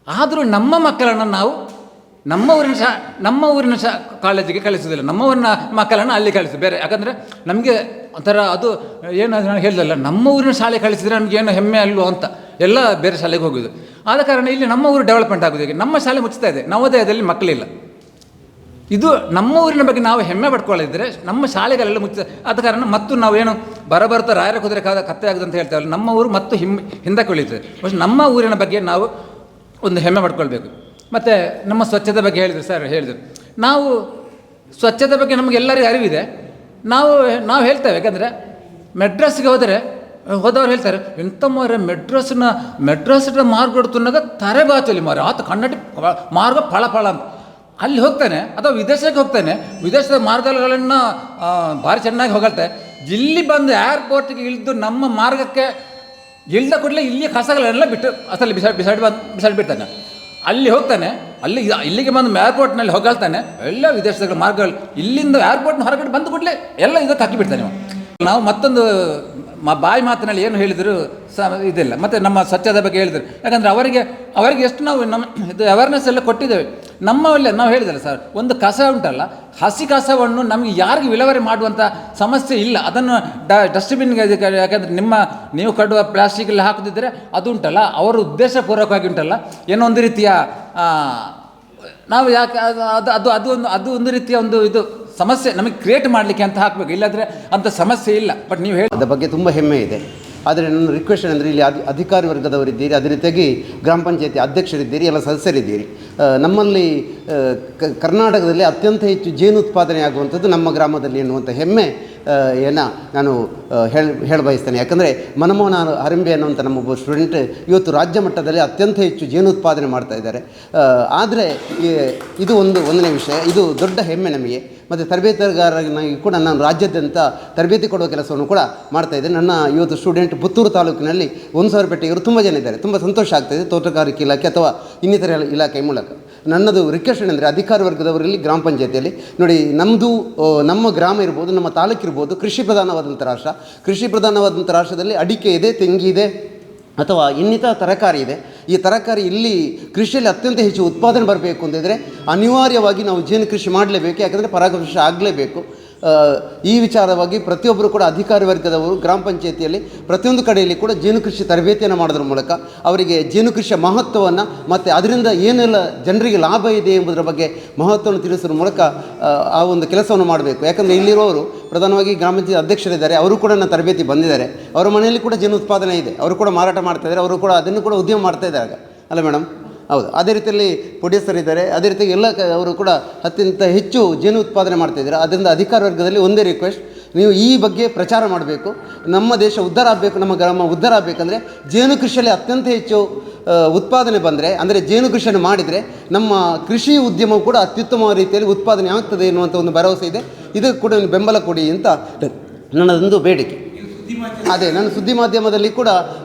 ಆದರೂ ನಮ್ಮ ಮಕ್ಕಳನ್ನು ನಾವು ನಮ್ಮ ಊರಿನ ಕಾಲೇಜಿಗೆ ಕಳಿಸೋದಿಲ್ಲ, ನಮ್ಮ ಊರಿನ ಮಕ್ಕಳನ್ನು ಅಲ್ಲಿ ಕಳಿಸೋದು ಬೇರೆ. ಯಾಕಂದರೆ ನಮಗೆ ಒಂಥರ ಅದು ಏನಾದರೂ ನಾನು ಹೇಳಿದಲ್ಲ, ನಮ್ಮ ಊರಿನ ಶಾಲೆ ಕಳಿಸಿದರೆ ನಮಗೇನು ಹೆಮ್ಮೆ ಅಲ್ಲೋ ಅಂತ ಎಲ್ಲ ಬೇರೆ ಶಾಲೆಗೆ ಹೋಗೋದು. ಆದ ಕಾರಣ ಇಲ್ಲಿ ನಮ್ಮ ಊರು ಡೆವಲಪ್ಮೆಂಟ್ ಆಗೋದು ಹೇಗೆ? ನಮ್ಮ ಶಾಲೆ ಮುಚ್ತಾ ಇದೆ, ನವೋದಯದಲ್ಲಿ ಮಕ್ಕಳಿಲ್ಲ. ಇದು ನಮ್ಮ ಊರಿನ ಬಗ್ಗೆ ನಾವು ಹೆಮ್ಮೆ ಪಡ್ಕೊಳ್ಳಿದ್ರೆ ನಮ್ಮ ಶಾಲೆಗಳೆಲ್ಲ ಮುಚ್ಚ. ಆದ ಕಾರಣ ಮತ್ತು ನಾವೇನು ಬರಬರ್ತಾ ರಾಯರ ಕುದುರೆ ಕತ್ತೆ ಆಗುದು ಅಂತ ಹೇಳ್ತೇವಲ್ಲ, ನಮ್ಮ ಊರು ಮತ್ತು ಹಿಂದಕ್ಕೆ ಉಳಿತದೆ. ನಮ್ಮ ಊರಿನ ಬಗ್ಗೆ ನಾವು ಒಂದು ಹೆಮ್ಮೆ ಪಡ್ಕೊಳ್ಬೇಕು. ಮತ್ತು ನಮ್ಮ ಸ್ವಚ್ಛತೆ ಬಗ್ಗೆ ಹೇಳಿದರು ಸರ್, ಹೇಳಿದರು. ನಾವು ಸ್ವಚ್ಛತೆ ಬಗ್ಗೆ ನಮಗೆಲ್ಲರಿಗೂ ಅರಿವಿದೆ. ನಾವು ಹೇಳ್ತೇವೆ, ಯಾಕಂದರೆ ಮೆಡ್ರಾಸ್ಗೆ ಹೋದವ್ರು ಹೇಳ್ತಾರೆ, ಎಂಥ ಮೆಡ್ರಾಸ್ನ ಮಾರ್ಗ ಕೊಡ್ತುನ್ನಾಗ ತರೆಬಾಚಲಿ ಮಾರ ಆತ ಕನ್ನಡಿ ಮಾರ್ಗ ಫಳ ಅಂತ. ಅಲ್ಲಿ ಹೋಗ್ತಾನೆ ಅಥವಾ ವಿದೇಶಕ್ಕೆ ಹೋಗ್ತಾನೆ, ವಿದೇಶದ ಮಾರ್ಗಗಳನ್ನು ಭಾರಿ ಚೆನ್ನಾಗಿ ಹೊಗಳ್ತಾರೆ. ಇಲ್ಲಿ ಬಂದು ಏರ್ಪೋರ್ಟಿಗೆ ಇಳಿದು ನಮ್ಮ ಮಾರ್ಗಕ್ಕೆ ಇಳ್ದ ಕೂಡಲೇ ಇಲ್ಲಿ ಕಸಗಳೆಲ್ಲ ಬಿಟ್ಟು ಅಸಲಿ ಬಿಸಾಡಿಬಿಡ್ತಾನೆ. ಅಲ್ಲಿ ಹೋಗ್ತಾನೆ, ಇಲ್ಲಿಗೆ ಬಂದು ಏರ್ಪೋರ್ಟ್ನಲ್ಲಿ ಹೊಗಳ್ತಾನೆ, ಎಲ್ಲ ವಿದೇಶದ ಮಾರ್ಗಗಳು ಇಲ್ಲಿಂದ ಏರ್ಪೋರ್ಟ್ನ ಹೊರಗಡೆ ಬಂದು ಕೂಡಲೇ ಎಲ್ಲ ಇದಕ್ಕೆ ಹಾಕಿಬಿಡ್ತಾನೆ. ನಾವು ಮತ್ತೊಂದು ಬಾಯಿ ಮಾತಿನಲ್ಲಿ ಏನು ಹೇಳಿದರು ಇದಿಲ್ಲ. ಮತ್ತು ನಮ್ಮ ಸ್ವಚ್ಛತೆ ಬಗ್ಗೆ ಹೇಳಿದರು, ಯಾಕಂದರೆ ಅವರಿಗೆ ಎಷ್ಟು ನಾವು ಇದು ಅವೇರ್ನೆಸ್ ಎಲ್ಲ ಕೊಟ್ಟಿದ್ದೇವೆ. ನಮ್ಮಲ್ಲಿ ನಾವು ಹೇಳಿದರೆ ಸರ್, ಒಂದು ಕಸ ಉಂಟಲ್ಲ, ಹಸಿ ಕಸವನ್ನು ನಮಗೆ ಯಾರಿಗೆ ವಿಲೇವಾರಿ ಮಾಡುವಂಥ ಸಮಸ್ಯೆ ಇಲ್ಲ. ಅದನ್ನು ಡಸ್ಟ್ಬಿನ್ಗೆ, ಯಾಕಂದರೆ ನೀವು ಕಡುವ ಪ್ಲಾಸ್ಟಿಕ್ ಎಲ್ಲ ಹಾಕುತ್ತಿದ್ದರೆ ಅದು ಉಂಟಲ್ಲ, ಅವರ ಉದ್ದೇಶಪೂರ್ವಕವಾಗಿ ಉಂಟಲ್ಲ, ಏನೋ ಒಂದು ರೀತಿಯ ನಾವು ಯಾಕೆ ಅದು ಒಂದು ರೀತಿಯ ಇದು ಸಮಸ್ಯೆ ನಮಗೆ ಕ್ರಿಯೇಟ್ ಮಾಡಲಿಕ್ಕೆ ಅಂತ ಹಾಕಬೇಕು, ಇಲ್ಲಾಂದರೆ ಅಂಥ ಸಮಸ್ಯೆ ಇಲ್ಲ. ಬಟ್ ನೀವು ಹೇಳಿ ಅದರ ಬಗ್ಗೆ ತುಂಬ ಹೆಮ್ಮೆ ಇದೆ. ಆದರೆ ನನ್ನ ರಿಕ್ವೆಸ್ಟ್ ಅಂದರೆ ಇಲ್ಲಿ ಅಧಿಕಾರಿ ವರ್ಗದವರಿದ್ದೀರಿ, ಅದೇ ರೀತಿಯಾಗಿ ಗ್ರಾಮ ಪಂಚಾಯತಿ ಅಧ್ಯಕ್ಷರಿದ್ದೀರಿ, ಎಲ್ಲ ಸದಸ್ಯರಿದ್ದೀರಿ. ನಮ್ಮಲ್ಲಿ ಕರ್ನಾಟಕದಲ್ಲಿ ಅತ್ಯಂತ ಹೆಚ್ಚು ಜೇನು ಉತ್ಪಾದನೆ ಆಗುವಂಥದ್ದು ನಮ್ಮ ಗ್ರಾಮದಲ್ಲಿ ಎನ್ನುವಂಥ ಹೆಮ್ಮೆ ನಾನು ಹೇಳ ಬಯಸ್ತೇನೆ. ಯಾಕಂದರೆ ಮನಮೋಹನ ಹರಿಂಬೆ ಅನ್ನುವಂಥ ನಮ್ಮೊಬ್ಬ ಸ್ಟೂಡೆಂಟ್ ಇವತ್ತು ರಾಜ್ಯ ಮಟ್ಟದಲ್ಲಿ ಅತ್ಯಂತ ಹೆಚ್ಚು ಜೇನು ಉತ್ಪಾದನೆ ಮಾಡ್ತಾ ಇದ್ದಾರೆ. ಆದರೆ ಇದು ಒಂದನೇ ವಿಷಯ, ಇದು ದೊಡ್ಡ ಹೆಮ್ಮೆ ನಮಗೆ. ಮತ್ತು ತರಬೇತುದಾರನಾಗಿ ಕೂಡ ನಾನು ರಾಜ್ಯಾದ್ಯಂತ ತರಬೇತಿ ಕೊಡುವ ಕೆಲಸವನ್ನು ಕೂಡ ಮಾಡ್ತಾಯಿದ್ದೇನೆ. ನನ್ನ ಇವತ್ತು ಸ್ಟೂಡೆಂಟ್ ಪುತ್ತೂರು ತಾಲೂಕಿನಲ್ಲಿ 1000 ಪೆಟ್ಟಿಗೆರು ತುಂಬ ಜನ ಇದ್ದಾರೆ. ತುಂಬ ಸಂತೋಷ ಆಗ್ತಾಯಿದೆ ತೋಟಗಾರಿಕೆ ಇಲಾಖೆ ಅಥವಾ ಇನ್ನಿತರ ಇಲಾಖೆ ಮೂಲಕ. ನನ್ನದು ರಿಕ್ವೆಸ್ಟ್ ಏನಂದರೆ ಅಧಿಕಾರಿ ವರ್ಗದವರಲ್ಲಿ ಗ್ರಾಮ ಪಂಚಾಯತಿಯಲ್ಲಿ ನೋಡಿ, ನಮ್ಮ ಗ್ರಾಮ ಇರ್ಬೋದು, ನಮ್ಮ ತಾಲೂಕು ಇರ್ಬೋದು, ಕೃಷಿ ಪ್ರಧಾನವಾದಂಥ ರಾಷ್ಟ್ರ. ಕೃಷಿ ಪ್ರಧಾನವಾದಂಥ ರಾಷ್ಟ್ರದಲ್ಲಿ ಅಡಿಕೆ ಇದೆ, ತೆಂಗಿದೆ ಅಥವಾ ಇನ್ನಿತರ ತರಕಾರಿ ಇದೆ. ಈ ತರಕಾರಿ ಇಲ್ಲಿ ಕೃಷಿಯಲ್ಲಿ ಅತ್ಯಂತ ಹೆಚ್ಚು ಉತ್ಪಾದನೆ ಬರಬೇಕು ಅಂತಿದ್ರೆ ಅನಿವಾರ್ಯವಾಗಿ ನಾವು ಜೇನು ಕೃಷಿ ಮಾಡಲೇಬೇಕು. ಯಾಕಂದರೆ ಪರಾಗಸ್ಪರ್ಶ ಆಗಲೇಬೇಕು. ಈ ವಿಚಾರವಾಗಿ ಪ್ರತಿಯೊಬ್ಬರು ಕೂಡ ಅಧಿಕಾರಿ ವರ್ಗದವರು ಗ್ರಾಮ ಪಂಚಾಯತಿಯಲ್ಲಿ ಪ್ರತಿಯೊಂದು ಕಡೆಯಲ್ಲಿ ಕೂಡ ಜೇನು ಕೃಷಿ ತರಬೇತಿಯನ್ನು ಮಾಡೋದ್ರ ಮೂಲಕ ಅವರಿಗೆ ಜೇನು ಕೃಷಿಯ ಮಹತ್ವವನ್ನು ಮತ್ತು ಅದರಿಂದ ಏನೆಲ್ಲ ಜನರಿಗೆ ಲಾಭ ಇದೆ ಎಂಬುದರ ಬಗ್ಗೆ ಮಹತ್ವವನ್ನು ತಿಳಿಸೋದ್ರ ಮೂಲಕ ಆ ಒಂದು ಕೆಲಸವನ್ನು ಮಾಡಬೇಕು. ಯಾಕಂದರೆ ಇಲ್ಲಿರುವವರು ಪ್ರಧಾನವಾಗಿ ಗ್ರಾಮ ಪಂಚಾಯತ್ ಅಧ್ಯಕ್ಷರಿದ್ದಾರೆ, ಅವರು ಕೂಡ ನನ್ನ ತರಬೇತಿ ಬಂದಿದ್ದಾರೆ. ಅವರ ಮನೆಯಲ್ಲಿ ಕೂಡ ಜೇನು ಉತ್ಪಾದನೆ ಇದೆ, ಅವರು ಕೂಡ ಮಾರಾಟ ಮಾಡ್ತಾಯಿದ್ದಾರೆ, ಅವರು ಕೂಡ ಅದನ್ನು ಕೂಡ ಉದ್ಯಮ ಮಾಡ್ತಾಯಿದ್ದಾರೆ ಅಲ್ಲ ಮೇಡಮ್? ಹೌದು. ಅದೇ ರೀತಿಯಲ್ಲಿ ಪೊಡಿಯಸರಿದ್ದಾರೆ, ಅದೇ ರೀತಿ ಎಲ್ಲ ಅವರು ಕೂಡ ಅತ್ಯಂತ ಹೆಚ್ಚು ಜೇನು ಉತ್ಪಾದನೆ ಮಾಡ್ತಾಯಿದ್ದಾರೆ. ಅದರಿಂದ ಅಧಿಕಾರ ವರ್ಗದಲ್ಲಿ ಒಂದೇ ರಿಕ್ವೆಸ್ಟ್, ನೀವು ಈ ಬಗ್ಗೆ ಪ್ರಚಾರ ಮಾಡಬೇಕು. ನಮ್ಮ ದೇಶ ಉದ್ಧಾರ ಆಗಬೇಕು, ನಮ್ಮ ಗ್ರಾಮ ಉದ್ಧಾರ ಆಗಬೇಕಂದ್ರೆ ಜೇನು ಕೃಷಿಯಲ್ಲಿ ಅತ್ಯಂತ ಹೆಚ್ಚು ಉತ್ಪಾದನೆ ಬಂದರೆ, ಅಂದರೆ ಜೇನು ಕೃಷಿಯನ್ನು ಮಾಡಿದರೆ ನಮ್ಮ ಕೃಷಿ ಉದ್ಯಮವು ಕೂಡ ಅತ್ಯುತ್ತಮ ರೀತಿಯಲ್ಲಿ ಉತ್ಪಾದನೆ ಆಗ್ತದೆ ಎನ್ನುವಂಥ ಒಂದು ಭರವಸೆ ಇದೆ. ಇದಕ್ಕೆ ಕೂಡ ಬೆಂಬಲ ಕೊಡಿ ಅಂತ ನನ್ನದೊಂದು ಬೇಡಿಕೆ. ಅದೇ ನಾನು ಸುದ್ದಿ ಮಾಧ್ಯಮದಲ್ಲಿ ಕೂಡ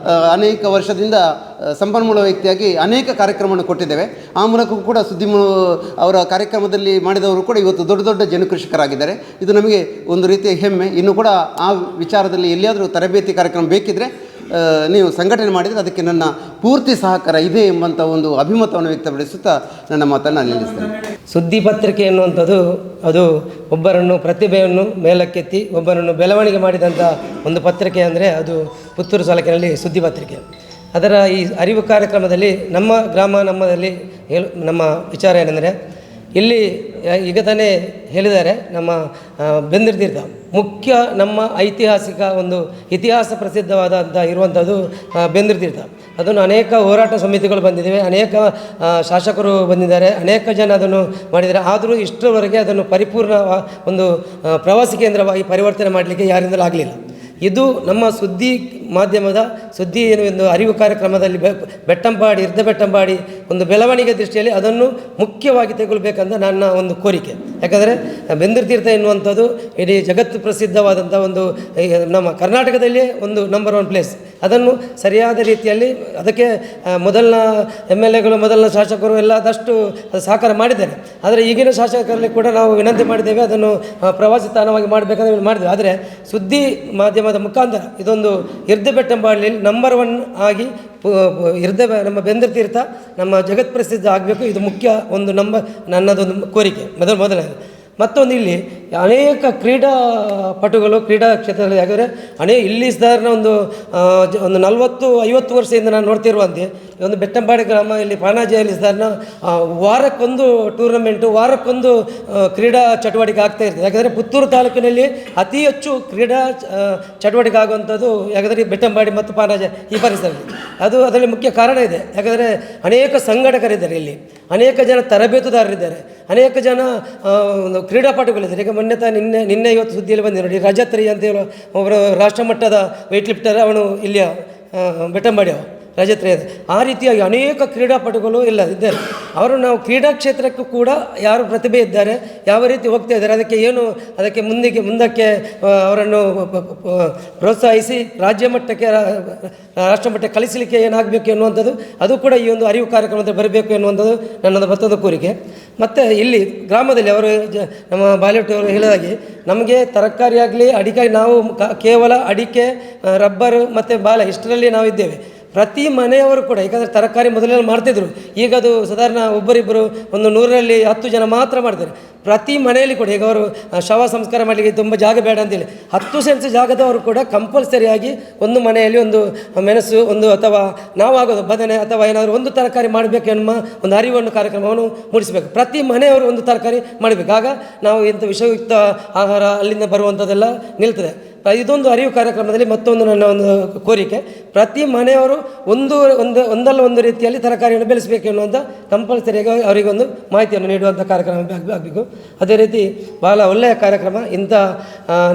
ಅನೇಕ ವರ್ಷದಿಂದ ಸಂಪನ್ಮೂಲ ವ್ಯಕ್ತಿಯಾಗಿ ಅನೇಕ ಕಾರ್ಯಕ್ರಮವನ್ನು ಕೊಟ್ಟಿದ್ದೇವೆ. ಆ ಮೂಲಕ ಕೂಡ ಅವರ ಕಾರ್ಯಕ್ರಮದಲ್ಲಿ ಮಾಡಿದವರು ಕೂಡ ಇವತ್ತು ದೊಡ್ಡ ದೊಡ್ಡ ಜೇನು ಕೃಷಿಕರಾಗಿದ್ದಾರೆ. ಇದು ನಮಗೆ ಒಂದು ರೀತಿಯ ಹೆಮ್ಮೆ. ಇನ್ನು ಕೂಡ ಆ ವಿಚಾರದಲ್ಲಿ ಎಲ್ಲಿಯಾದರೂ ತರಬೇತಿ ಕಾರ್ಯಕ್ರಮ ಬೇಕಿದ್ದರೆ ನೀವು ಸಂಘಟನೆ ಮಾಡಿದರೆ ಅದಕ್ಕೆ ನನ್ನ ಪೂರ್ತಿ ಸಹಕಾರ ಇದೆ ಎಂಬಂಥ ಒಂದು ಅಭಿಮತವನ್ನು ವ್ಯಕ್ತಪಡಿಸುತ್ತಾ ನನ್ನ ಮಾತನ್ನು ನಿಲ್ಲಿಸ್ತೇನೆ. ಸುದ್ದಿ ಪತ್ರಿಕೆ ಎನ್ನುವಂಥದ್ದು ಅದು ಒಬ್ಬರನ್ನು ಪ್ರತಿಭೆಯನ್ನು ಮೇಲಕ್ಕೆತ್ತಿ ಒಬ್ಬರನ್ನು ಬೆಳವಣಿಗೆ ಮಾಡಿದಂಥ ಒಂದು ಪತ್ರಿಕೆ ಅಂದರೆ ಅದು ಪುತ್ತೂರು ತಾಲೂಕಿನಲ್ಲಿ ಸುದ್ದಿ ಪತ್ರಿಕೆ. ಅದರ ಈ ಅರಿವು ಕಾರ್ಯಕ್ರಮದಲ್ಲಿ ನಮ್ಮ ಗ್ರಾಮ ನಮ್ಮದಲ್ಲಿ ನಮ್ಮ ವಿಚಾರ ಏನೆಂದರೆ, ಇಲ್ಲಿ ಈಗ ತಾನೇ ಹೇಳಿದ್ದಾರೆ ನಮ್ಮ ಬೆಂದಿರ್ತೀರ್ಥ ಮುಖ್ಯ ನಮ್ಮ ಐತಿಹಾಸಿಕ ಒಂದು ಇತಿಹಾಸ ಪ್ರಸಿದ್ಧವಾದಂಥ ಇರುವಂಥದ್ದು ಬೆಂದಿರ್ತೀರ್ಥ. ಅದನ್ನು ಅನೇಕ ಹೋರಾಟ ಸಮಿತಿಗಳು ಬಂದಿದ್ದಾವೆ, ಅನೇಕ ಶಾಸಕರು ಬಂದಿದ್ದಾರೆ, ಅನೇಕ ಜನ ಅದನ್ನು ಮಾಡಿದ್ದಾರೆ. ಆದರೂ ಇಷ್ಟರವರೆಗೆ ಅದನ್ನು ಪರಿಪೂರ್ಣ ಒಂದು ಪ್ರವಾಸಿ ಕೇಂದ್ರವಾಗಿ ಪರಿವರ್ತನೆ ಮಾಡಲಿಕ್ಕೆ ಯಾರಿಂದಲೂ ಆಗಲಿಲ್ಲ. ಇದು ನಮ್ಮ ಸುದ್ದಿ ಮಾಧ್ಯಮದ ಸುದ್ದಿ ಒಂದು ಅರಿವು ಕಾರ್ಯಕ್ರಮದಲ್ಲಿ ಬೆಟ್ಟಂಪಾಡಿ ಬೆಟ್ಟಂಪಾಡಿ ಒಂದು ಬೆಳವಣಿಗೆ ದೃಷ್ಟಿಯಲ್ಲಿ ಅದನ್ನು ಮುಖ್ಯವಾಗಿ ತೆಗೊಳ್ಬೇಕಂತ ನನ್ನ ಒಂದು ಕೋರಿಕೆ. ಯಾಕಂದರೆ ಬೆಂದಿರ್ತೀರ್ಥ ಎನ್ನುವಂಥದ್ದು ಇಡೀ ಜಗತ್ತು ಪ್ರಸಿದ್ಧವಾದಂಥ ಒಂದು ನಮ್ಮ ಕರ್ನಾಟಕದಲ್ಲಿಯೇ ಒಂದು ನಂಬರ್ 1 ಪ್ಲೇಸ್. ಅದನ್ನು ಸರಿಯಾದ ರೀತಿಯಲ್ಲಿ ಅದಕ್ಕೆ ಮೊದಲನ MLAಗಳು ಮೊದಲನ ಶಾಸಕರು ಎಲ್ಲದಷ್ಟು ಸಹಕಾರ ಮಾಡಿದ್ದಾರೆ. ಆದರೆ ಈಗಿನ ಶಾಸಕರಲ್ಲಿ ಕೂಡ ನಾವು ವಿನಂತಿ ಮಾಡಿದ್ದೇವೆ, ಅದನ್ನು ಪ್ರವಾಸಿ ತಾಣವಾಗಿ ಮಾಡಬೇಕಂತ ಮಾಡಿದ್ದೇವೆ. ಆದರೆ ಸುದ್ದಿ ಮಾಧ್ಯಮದ ಮುಖಾಂತರ ಇದೊಂದು ಬೆಟ್ಟಂಪಾಡಿಯಲ್ಲಿ ನಂಬರ್ 1 ಆಗಿ ನಮ್ಮ ಬೆಂದಿರ್ತೀರ್ಥ ನಮ್ಮ ಜಗತ್ ಪ್ರಸಿದ್ಧ ಆಗಬೇಕು. ಇದು ಮುಖ್ಯ ಒಂದು ನನ್ನದೊಂದು ಕೋರಿಕೆ ಮೊದಲನೇ. ಮತ್ತೊಂದು ಇಲ್ಲಿ ಅನೇಕ ಕ್ರೀಡಾಪಟುಗಳು ಕ್ರೀಡಾ ಕ್ಷೇತ್ರದಲ್ಲಿ, ಯಾಕಂದರೆ ಇಲ್ಲಿ ಸಾಧಾರಣ ಒಂದು 40-50 ವರ್ಷದಿಂದ ನಾನು ನೋಡ್ತಿರುವಂತೆ ಒಂದು ಬೆಟ್ಟಂಪಾಡಿ ಗ್ರಾಮ ಇಲ್ಲಿ ಪಾಣಾಜಿಯಲ್ಲಿ ಸಾಧಾರಣ ವಾರಕ್ಕೊಂದು ಟೂರ್ನಮೆಂಟು, ವಾರಕ್ಕೊಂದು ಕ್ರೀಡಾ ಚಟುವಟಿಕೆ ಆಗ್ತಾ ಇರ್ತದೆ. ಯಾಕಂದರೆ ಪುತ್ತೂರು ತಾಲೂಕಿನಲ್ಲಿ ಅತಿ ಹೆಚ್ಚು ಕ್ರೀಡಾ ಚಟುವಟಿಕೆ ಆಗುವಂಥದ್ದು ಯಾಕಂದರೆ ಬೆಟ್ಟಂಪಾಡಿ ಮತ್ತು ಪಾಣಾಜಿ ಈ ಪರಿಸರದಲ್ಲಿ. ಅದರಲ್ಲಿ ಮುಖ್ಯ ಕಾರಣ ಇದೆ. ಯಾಕಂದರೆ ಅನೇಕ ಸಂಘಟಕರಿದ್ದಾರೆ, ಇಲ್ಲಿ ಅನೇಕ ಜನ ತರಬೇತುದಾರರಿದ್ದಾರೆ, ಅನೇಕ ಜನ ಒಂದು ಕ್ರೀಡಾಪಟುಗಳಿದ್ದಾರೆ. ಈಗ ನಿನ್ನೆ ಇವತ್ತು ಸುದ್ದಿಯಲ್ಲಿ ಬಂದಿದೆ ನೋಡಿ, ರಜತ್ರಿ ಅಂತ ಹೇಳುವ ಒಬ್ಬರು ರಾಷ್ಟ್ರಮಟ್ಟದ ವೆಯ್ಟ್ ಲಿಫ್ಟರ್, ಅವನು ಇಲ್ಲಿಯ ಬೆಟ್ಟಂಪಾಡಿ ರಜತ್ರಿ. ಆ ರೀತಿಯಾಗಿ ಅನೇಕ ಕ್ರೀಡಾಪಟುಗಳು ಇಲ್ಲ ಇದ್ದಾರೆ. ಅವರು ನಾವು ಕ್ರೀಡಾ ಕ್ಷೇತ್ರಕ್ಕೂ ಕೂಡ ಯಾರು ಪ್ರತಿಭೆ ಇದ್ದಾರೆ, ಯಾವ ರೀತಿ ಹೋಗ್ತಾ ಇದ್ದಾರೆ, ಅದಕ್ಕೆ ಮುಂದಕ್ಕೆ ಅವರನ್ನು ಪ್ರೋತ್ಸಾಹಿಸಿ ರಾಜ್ಯ ಮಟ್ಟಕ್ಕೆ ರಾಷ್ಟ್ರಮಟ್ಟಕ್ಕೆ ಕಲಿಸಲಿಕ್ಕೆ ಏನಾಗಬೇಕು ಎನ್ನುವಂಥದ್ದು ಅದು ಕೂಡ ಈ ಒಂದು ಅರಿವು ಕಾರ್ಯಕ್ರಮದಲ್ಲಿ ಬರಬೇಕು ಎನ್ನುವಂಥದ್ದು ನನ್ನದು ಮತ್ತೊಂದು ಕೋರಿಕೆ. ಮತ್ತು ಇಲ್ಲಿ ಗ್ರಾಮದಲ್ಲಿ ಅವರು ನಮ್ಮ ಬಾಲಿವುಡ್ ಹೇಳಿದಾಗೆ ನಮಗೆ ತರಕಾರಿ ಆಗಲಿ ಅಡಿಕೆ, ನಾವು ಕೇವಲ ಅಡಿಕೆ, ರಬ್ಬರು ಮತ್ತು ಬಾಳೆ ಇಷ್ಟರಲ್ಲಿ ನಾವಿದ್ದೇವೆ. ಪ್ರತಿ ಮನೆಯವರು ಕೂಡ, ಯಾಕಂದರೆ ತರಕಾರಿ ಮೊದಲೆಲ್ಲ ಮಾಡ್ತಿದ್ರು, ಈಗ ಅದು ಸಾಧಾರಣ ಒಬ್ಬರಿಬ್ಬರು ಒಂದು 100ರಲ್ಲಿ 10 ಜನ ಮಾತ್ರ ಮಾಡ್ತಾರೆ. ಪ್ರತಿ ಮನೆಯಲ್ಲಿ ಕೂಡ ಈಗ ಅವರು ಶವ ಸಂಸ್ಕಾರ ಮಾಡಲಿಕ್ಕೆ ತುಂಬ ಜಾಗ ಬೇಡ ಅಂತೇಳಿ 10 ಸೆನ್ಸ್ ಜಾಗದವರು ಕೂಡ ಕಂಪಲ್ಸರಿಯಾಗಿ ಒಂದು ಮನೆಯಲ್ಲಿ ಒಂದು ಮೆಣಸು ಒಂದು ಅಥವಾ ನಾವು ಆಗೋದು ಬದನೆ ಅಥವಾ ಏನಾದರೂ ಒಂದು ತರಕಾರಿ ಮಾಡಬೇಕು ಎನ್ನುವ ಒಂದು ಅರಿವನ್ನು ಕಾರ್ಯಕ್ರಮವನ್ನು ಮೂಡಿಸಬೇಕು. ಪ್ರತಿ ಮನೆಯವರು ಒಂದು ತರಕಾರಿ ಮಾಡಬೇಕು. ಆಗ ನಾವು ಇಂಥ ವಿಷಯುಕ್ತ ಆಹಾರ ಅಲ್ಲಿಂದ ಬರುವಂಥದ್ದೆಲ್ಲ ನಿಲ್ತದೆ. ಇದೊಂದು ಅರಿವು ಕಾರ್ಯಕ್ರಮದಲ್ಲಿ ಮತ್ತೊಂದು ನನ್ನ ಒಂದು ಕೋರಿಕೆ, ಪ್ರತಿ ಮನೆಯವರು ಒಂದಲ್ಲ ಒಂದು ರೀತಿಯಲ್ಲಿ ತರಕಾರಿಯನ್ನು ಬೆಳೆಸಬೇಕು ಎನ್ನುವಂಥ ಕಂಪಲ್ಸರಿಯಾಗಿ ಅವರಿಗೊಂದು ಮಾಹಿತಿಯನ್ನು ನೀಡುವಂಥ ಕಾರ್ಯಕ್ರಮ ಆಗಬೇಕು. ಅದೇ ರೀತಿ ಬಹಳ ಒಳ್ಳೆಯ ಕಾರ್ಯಕ್ರಮ. ಇಂಥ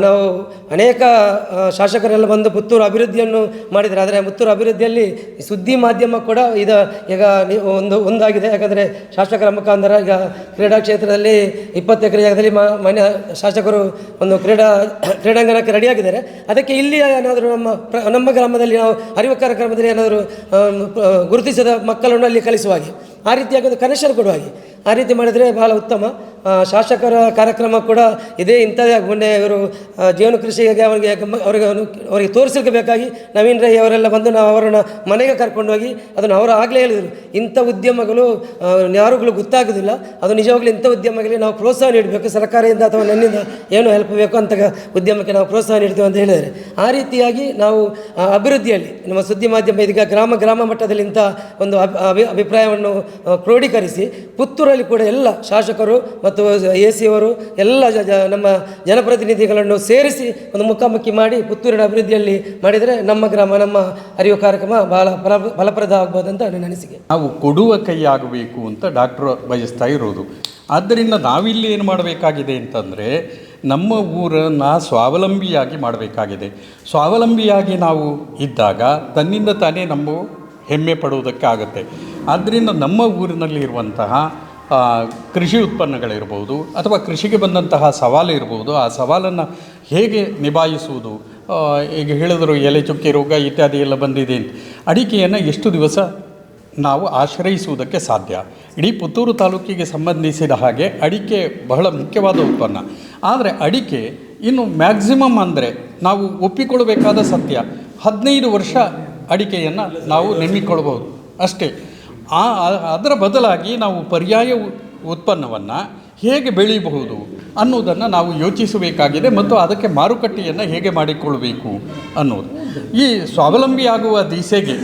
ನಾವು ಅನೇಕ ಶಾಸಕರೆಲ್ಲ ಬಂದು ಪುತ್ತೂರು ಅಭಿವೃದ್ಧಿಯನ್ನು ಮಾಡಿದ್ದಾರೆ. ಆದರೆ ಪುತ್ತೂರು ಅಭಿವೃದ್ಧಿಯಲ್ಲಿ ಸುದ್ದಿ ಮಾಧ್ಯಮ ಕೂಡ ಈಗ ಒಂದಾಗಿದೆ. ಯಾಕಂದರೆ ಶಾಸಕರ ಮುಖಾಂತರ ಈಗ ಕ್ರೀಡಾ ಕ್ಷೇತ್ರದಲ್ಲಿ 20 ಎಕರೆ ಜಾಗದಲ್ಲಿ ಮನೆ ಶಾಸಕರು ಒಂದು ಕ್ರೀಡಾಂಗಣಕ್ಕೆ ರೆಡಿಯಾಗಿದ್ದಾರೆ. ಅದಕ್ಕೆ ಇಲ್ಲಿ ಏನಾದರೂ ನಮ್ಮ ಗ್ರಾಮದಲ್ಲಿ ನಾವು ಅರಿವು ಕಾರ್ಯಕ್ರಮದಲ್ಲಿ ಏನಾದರೂ ಗುರುತಿಸಿದ ಮಕ್ಕಳನ್ನು ಅಲ್ಲಿ ಕಲಿಸುವ ಹಾಗೆ, ಆ ರೀತಿಯಾಗಿ ಒಂದು ಕನೆಕ್ಷನ್ ಕೊಡುವ ಹಾಗೆ ಆ ರೀತಿ ಮಾಡಿದರೆ ಬಹಳ ಉತ್ತಮ. ಶಾಸಕರ ಕಾರ್ಯಕ್ರಮ ಕೂಡ ಇದೇ ಇಂಥದ್ದೇ. ಮೊನ್ನೆ ಇವರು ಜೀವನ ಕೃಷಿಗೆ ಅವರಿಗೆ ತೋರಿಸಬೇಕಾಗಿ ನವೀನ್ ರೈ ಅವರೆಲ್ಲ ಬಂದು ನಾವು ಅವರನ್ನು ಮನೆಗೆ ಕರ್ಕೊಂಡು ಹೋಗಿ ಅದನ್ನು ಅವರು ಆಗಲೇ ಹೇಳಿದರು, ಇಂಥ ಉದ್ಯಮಗಳು ಯಾರುಗಳು ಗೊತ್ತಾಗೋದಿಲ್ಲ, ಅದು ನಿಜವಾಗ್ಲೂ ಇಂಥ ಉದ್ಯಮಗಳಿಗೆ ನಾವು ಪ್ರೋತ್ಸಾಹ ನೀಡಬೇಕು, ಸರ್ಕಾರದಿಂದ ಅಥವಾ ನನ್ನಿಂದ ಏನು ಹೆಲ್ಪ್ ಬೇಕು ಅಂತ ಉದ್ಯಮಕ್ಕೆ ನಾವು ಪ್ರೋತ್ಸಾಹ ನೀಡ್ತೀವಿ ಅಂತ ಹೇಳಿದ್ದಾರೆ. ಆ ರೀತಿಯಾಗಿ ನಾವು ಅಭಿವೃದ್ಧಿಯಲ್ಲಿ ನಮ್ಮ ಸುದ್ದಿ ಮಾಧ್ಯಮ ಇದೀಗ ಗ್ರಾಮ ಮಟ್ಟದಲ್ಲಿ ಇಂಥ ಒಂದು ಅಭಿಪ್ರಾಯವನ್ನು ಕ್ರೋಢೀಕರಿಸಿ ಪುತ್ತೂರಲ್ಲಿ ಕೂಡ ಎಲ್ಲ ಶಾಸಕರು ಮತ್ತು AC ಅವರು ಎಲ್ಲ ನಮ್ಮ ಜನಪ್ರತಿನಿಧಿಗಳನ್ನು ಸೇರಿಸಿ ಒಂದು ಮುಖಾಮುಖಿ ಮಾಡಿ ಪುತ್ತೂರಿನ ಅಭಿವೃದ್ಧಿಯಲ್ಲಿ ಮಾಡಿದರೆ ನಮ್ಮ ಗ್ರಾಮ ನಮ್ಮ ಅರಿವು ಕಾರ್ಯಕ್ರಮ ಬಹಳ ಫಲಪ್ರದ ಆಗ್ಬೋದು ಅಂತ ನನ್ನ ಅನಿಸಿಕೆ. ನಾವು ಕೊಡುವ ಕೈಯಾಗಬೇಕು ಅಂತ ಡಾಕ್ಟ್ರು ಬಯಸ್ತಾ ಇರೋದು. ಆದ್ದರಿಂದ ನಾವಿಲ್ಲಿ ಏನು ಮಾಡಬೇಕಾಗಿದೆ ಅಂತಂದರೆ ನಮ್ಮ ಊರನ್ನು ಸ್ವಾವಲಂಬಿಯಾಗಿ ಮಾಡಬೇಕಾಗಿದೆ. ಸ್ವಾವಲಂಬಿಯಾಗಿ ನಾವು ಇದ್ದಾಗ ತನ್ನಿಂದ ತಾನೇ ನಮ್ಮ ಹೆಮ್ಮೆ ಪಡುವುದಕ್ಕೆ ಆಗುತ್ತೆ. ಆದ್ದರಿಂದ ನಮ್ಮ ಊರಿನಲ್ಲಿ ಇರುವಂತಹ ಕೃಷಿ ಉತ್ಪನ್ನಗಳಿರ್ಬೋದು ಅಥವಾ ಕೃಷಿಗೆ ಬಂದಂತಹ ಸವಾಲು ಇರ್ಬೋದು, ಆ ಸವಾಲನ್ನು ಹೇಗೆ ನಿಭಾಯಿಸುವುದು, ಈಗ ಹೇಳಿದ್ರು ಎಲೆ ಚುಕ್ಕೆ ರೋಗ ಇತ್ಯಾದಿ ಎಲ್ಲ ಬಂದಿದೆ ಅಂತ. ಅಡಿಕೆಯನ್ನು ಎಷ್ಟು ದಿವಸ ನಾವು ಆಶ್ರಯಿಸುವುದಕ್ಕೆ ಸಾಧ್ಯ? ಇಡೀ ಪುತ್ತೂರು ತಾಲೂಕಿಗೆ ಸಂಬಂಧಿಸಿದ ಹಾಗೆ ಅಡಿಕೆ ಬಹಳ ಮುಖ್ಯವಾದ ಉತ್ಪನ್ನ. ಆದರೆ ಅಡಿಕೆ ಇನ್ನು ಮ್ಯಾಕ್ಸಿಮಮ್ ಅಂದರೆ ನಾವು ಒಪ್ಪಿಕೊಳ್ಳಬೇಕಾದ ಸತ್ಯ 15 ವರ್ಷ ಅಡಿಕೆಯನ್ನು ನಾವು ನೆಮ್ಮಿಕೊಳ್ಬೋದು ಅಷ್ಟೇ. ಅದರ ಬದಲಾಗಿ ನಾವು ಪರ್ಯಾಯ ಉತ್ಪನ್ನವನ್ನು ಹೇಗೆ ಬೆಳೀಬಹುದು ಅನ್ನೋದನ್ನು ನಾವು ಯೋಚಿಸಬೇಕಾಗಿದೆ ಮತ್ತು ಅದಕ್ಕೆ ಮಾರುಕಟ್ಟೆಯನ್ನು ಹೇಗೆ ಮಾಡಿಕೊಳ್ಳಬೇಕು ಅನ್ನೋದು. ಈ ಸ್ವಾವಲಂಬಿಯಾಗುವ ದಿಸೆಗೆ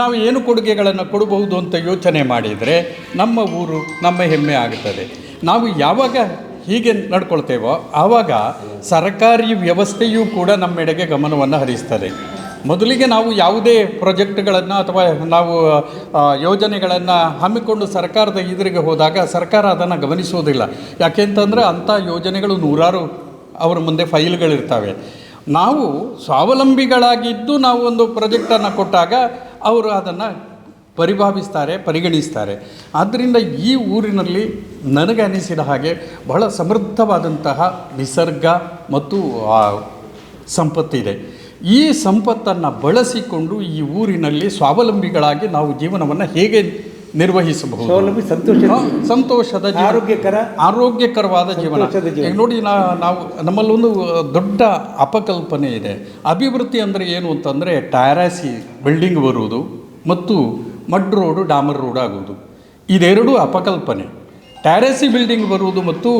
ನಾವು ಏನು ಕೊಡುಗೆಗಳನ್ನು ಕೊಡಬಹುದು ಅಂತ ಯೋಚನೆ ಮಾಡಿದರೆ ನಮ್ಮ ಊರು ನಮ್ಮ ಹೆಮ್ಮೆ ಆಗುತ್ತದೆ. ನಾವು ಯಾವಾಗ ಹೀಗೆ ನಡ್ಕೊಳ್ತೇವೋ ಆವಾಗ ಸರ್ಕಾರಿ ವ್ಯವಸ್ಥೆಯೂ ಕೂಡ ನಮ್ಮೆಡೆಗೆ ಗಮನವನ್ನು ಹರಿಸ್ತದೆ. ಮೊದಲಿಗೆ ನಾವು ಯಾವುದೇ ಪ್ರಾಜೆಕ್ಟ್ಗಳನ್ನು ಅಥವಾ ನಾವು ಯೋಜನೆಗಳನ್ನು ಹಮ್ಮಿಕೊಂಡು ಸರ್ಕಾರದ ಎದುರಿಗೆ ಹೋದಾಗ ಸರ್ಕಾರ ಅದನ್ನು ಗಮನಿಸುವುದಿಲ್ಲ. ಯಾಕೆಂತಂದರೆ ಅಂಥ ಯೋಜನೆಗಳು ನೂರಾರು ಅವರ ಮುಂದೆ ಫೈಲ್ಗಳಿರ್ತವೆ. ನಾವು ಸ್ವಾವಲಂಬಿಗಳಾಗಿದ್ದು ನಾವು ಒಂದು ಪ್ರಾಜೆಕ್ಟನ್ನು ಕೊಟ್ಟಾಗ ಅವರು ಅದನ್ನು ಪರಿಗಣಿಸ್ತಾರೆ. ಆದ್ದರಿಂದ ಈ ಊರಿನಲ್ಲಿ ನನಗೆ ಅನಿಸಿದ ಹಾಗೆ ಬಹಳ ಸಮೃದ್ಧವಾದಂತಹ ನಿಸರ್ಗ ಮತ್ತು ಸಂಪತ್ತಿದೆ. ಈ ಸಂಪತ್ತನ್ನು ಬಳಸಿಕೊಂಡು ಈ ಊರಿನಲ್ಲಿ ಸ್ವಾವಲಂಬಿಗಳಾಗಿ ನಾವು ಜೀವನವನ್ನು ಹೇಗೆ ನಿರ್ವಹಿಸಬಹುದು? ಸಂತೋಷದ ಆರೋಗ್ಯಕರವಾದ ಜೀವನ. ಈಗ ನೋಡಿ, ನಾವು ನಮ್ಮಲ್ಲೊಂದು ದೊಡ್ಡ ಅಪಕಲ್ಪನೆ ಇದೆ. ಅಭಿವೃದ್ಧಿ ಅಂದರೆ ಏನು ಅಂತಂದರೆ ಟೈರಾಸಿ ಬಿಲ್ಡಿಂಗ್ ಬರುವುದು ಮತ್ತು ಮಡ್ ರೋಡು ಡಾಮರ್ ರೋಡ್ ಆಗುವುದು, ಇದೆರಡೂ ಅಪಕಲ್ಪನೆ. ಟ್ಯಾರೇಸಿ ಬಿಲ್ಡಿಂಗ್ ಬರುವುದು ಮತ್ತು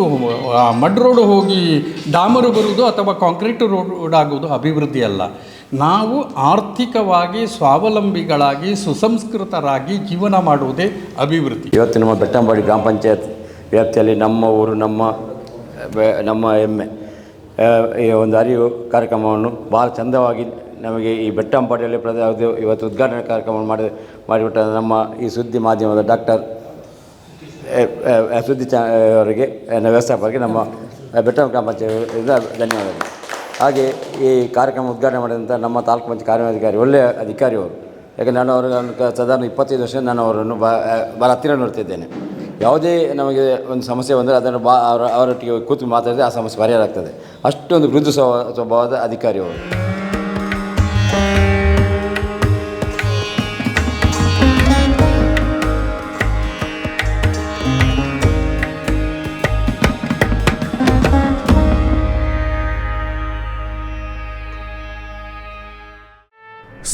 ಮಡ್ ರೋಡ್ ಹೋಗಿ ಡಾಮರು ಬರುವುದು ಅಥವಾ ಕಾಂಕ್ರೀಟ್ ರೋಡ್ ಆಗುವುದು ಅಭಿವೃದ್ಧಿ ಅಲ್ಲ. ನಾವು ಆರ್ಥಿಕವಾಗಿ ಸ್ವಾವಲಂಬಿಗಳಾಗಿ ಸುಸಂಸ್ಕೃತರಾಗಿ ಜೀವನ ಮಾಡುವುದೇ ಅಭಿವೃದ್ಧಿ. ಇವತ್ತು ನಮ್ಮ ಬೆಟ್ಟಂಪಾಡಿ ಗ್ರಾಮ ಪಂಚಾಯತ್ ವ್ಯಾಪ್ತಿಯಲ್ಲಿ ನಮ್ಮ ಊರು ನಮ್ಮ ಹೆಮ್ಮೆ ಈ ಒಂದು ಅರಿವು ಕಾರ್ಯಕ್ರಮವನ್ನು ಭಾಳ ಚಂದವಾಗಿ ನಮಗೆ ಈ ಬೆಟ್ಟಂಪಾಡಿಯಲ್ಲಿ ಇವತ್ತು ಉದ್ಘಾಟನೆ ಕಾರ್ಯಕ್ರಮವನ್ನು ಮಾಡಿಬಿಟ್ಟ ನಮ್ಮ ಈ ಸುದ್ದಿ ಮಾಧ್ಯಮದ ಡಾಕ್ಟರ್ ಸುದ್ದಿ ಅವರಿಗೆ ವ್ಯವಸ್ಥಾಪಕರಿಗೆ ನಮ್ಮ ಬೆಟ್ಟ ಗ್ರಾಮ ಪಂಚಾಯತಿಯಿಂದ ಧನ್ಯವಾದಗಳು. ಹಾಗೆ ಈ ಕಾರ್ಯಕ್ರಮ ಉದ್ಘಾಟನೆ ಮಾಡಿದಂಥ ನಮ್ಮ ತಾಲೂಕು ಪಂಚಾಯತ್ ಕಾರ್ಯಾಧಿಕಾರಿ ಒಳ್ಳೆಯ ಅಧಿಕಾರಿ ಅವರು. ಯಾಕಂದರೆ ನಾನು ಅವರಿಗೆ ಸಾಧಾರಣ 25 ವರ್ಷ ನಾನು ಅವರನ್ನು ಭಾಳ ಹತ್ತಿರ ನೋಡ್ತಿದ್ದೇನೆ. ಯಾವುದೇ ನಮಗೆ ಒಂದು ಸಮಸ್ಯೆ ಬಂದರೆ ಅದನ್ನು ಅವರೊಟ್ಟಿಗೆ ಕೂತು ಮಾತಾಡಿದರೆ ಆ ಸಮಸ್ಯೆ ಪರಿಹಾರ ಆಗ್ತದೆ. ಅಷ್ಟೊಂದು ಮೃದು ಸ್ವಭಾವದ ಅಧಿಕಾರಿ ಅವರು.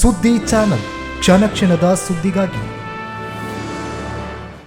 ಸುದ್ದಿ ಚಾನಲ್, ಕ್ಷಣ ಕ್ಷಣದ ಸುದ್ದಿಗಾಗಿ.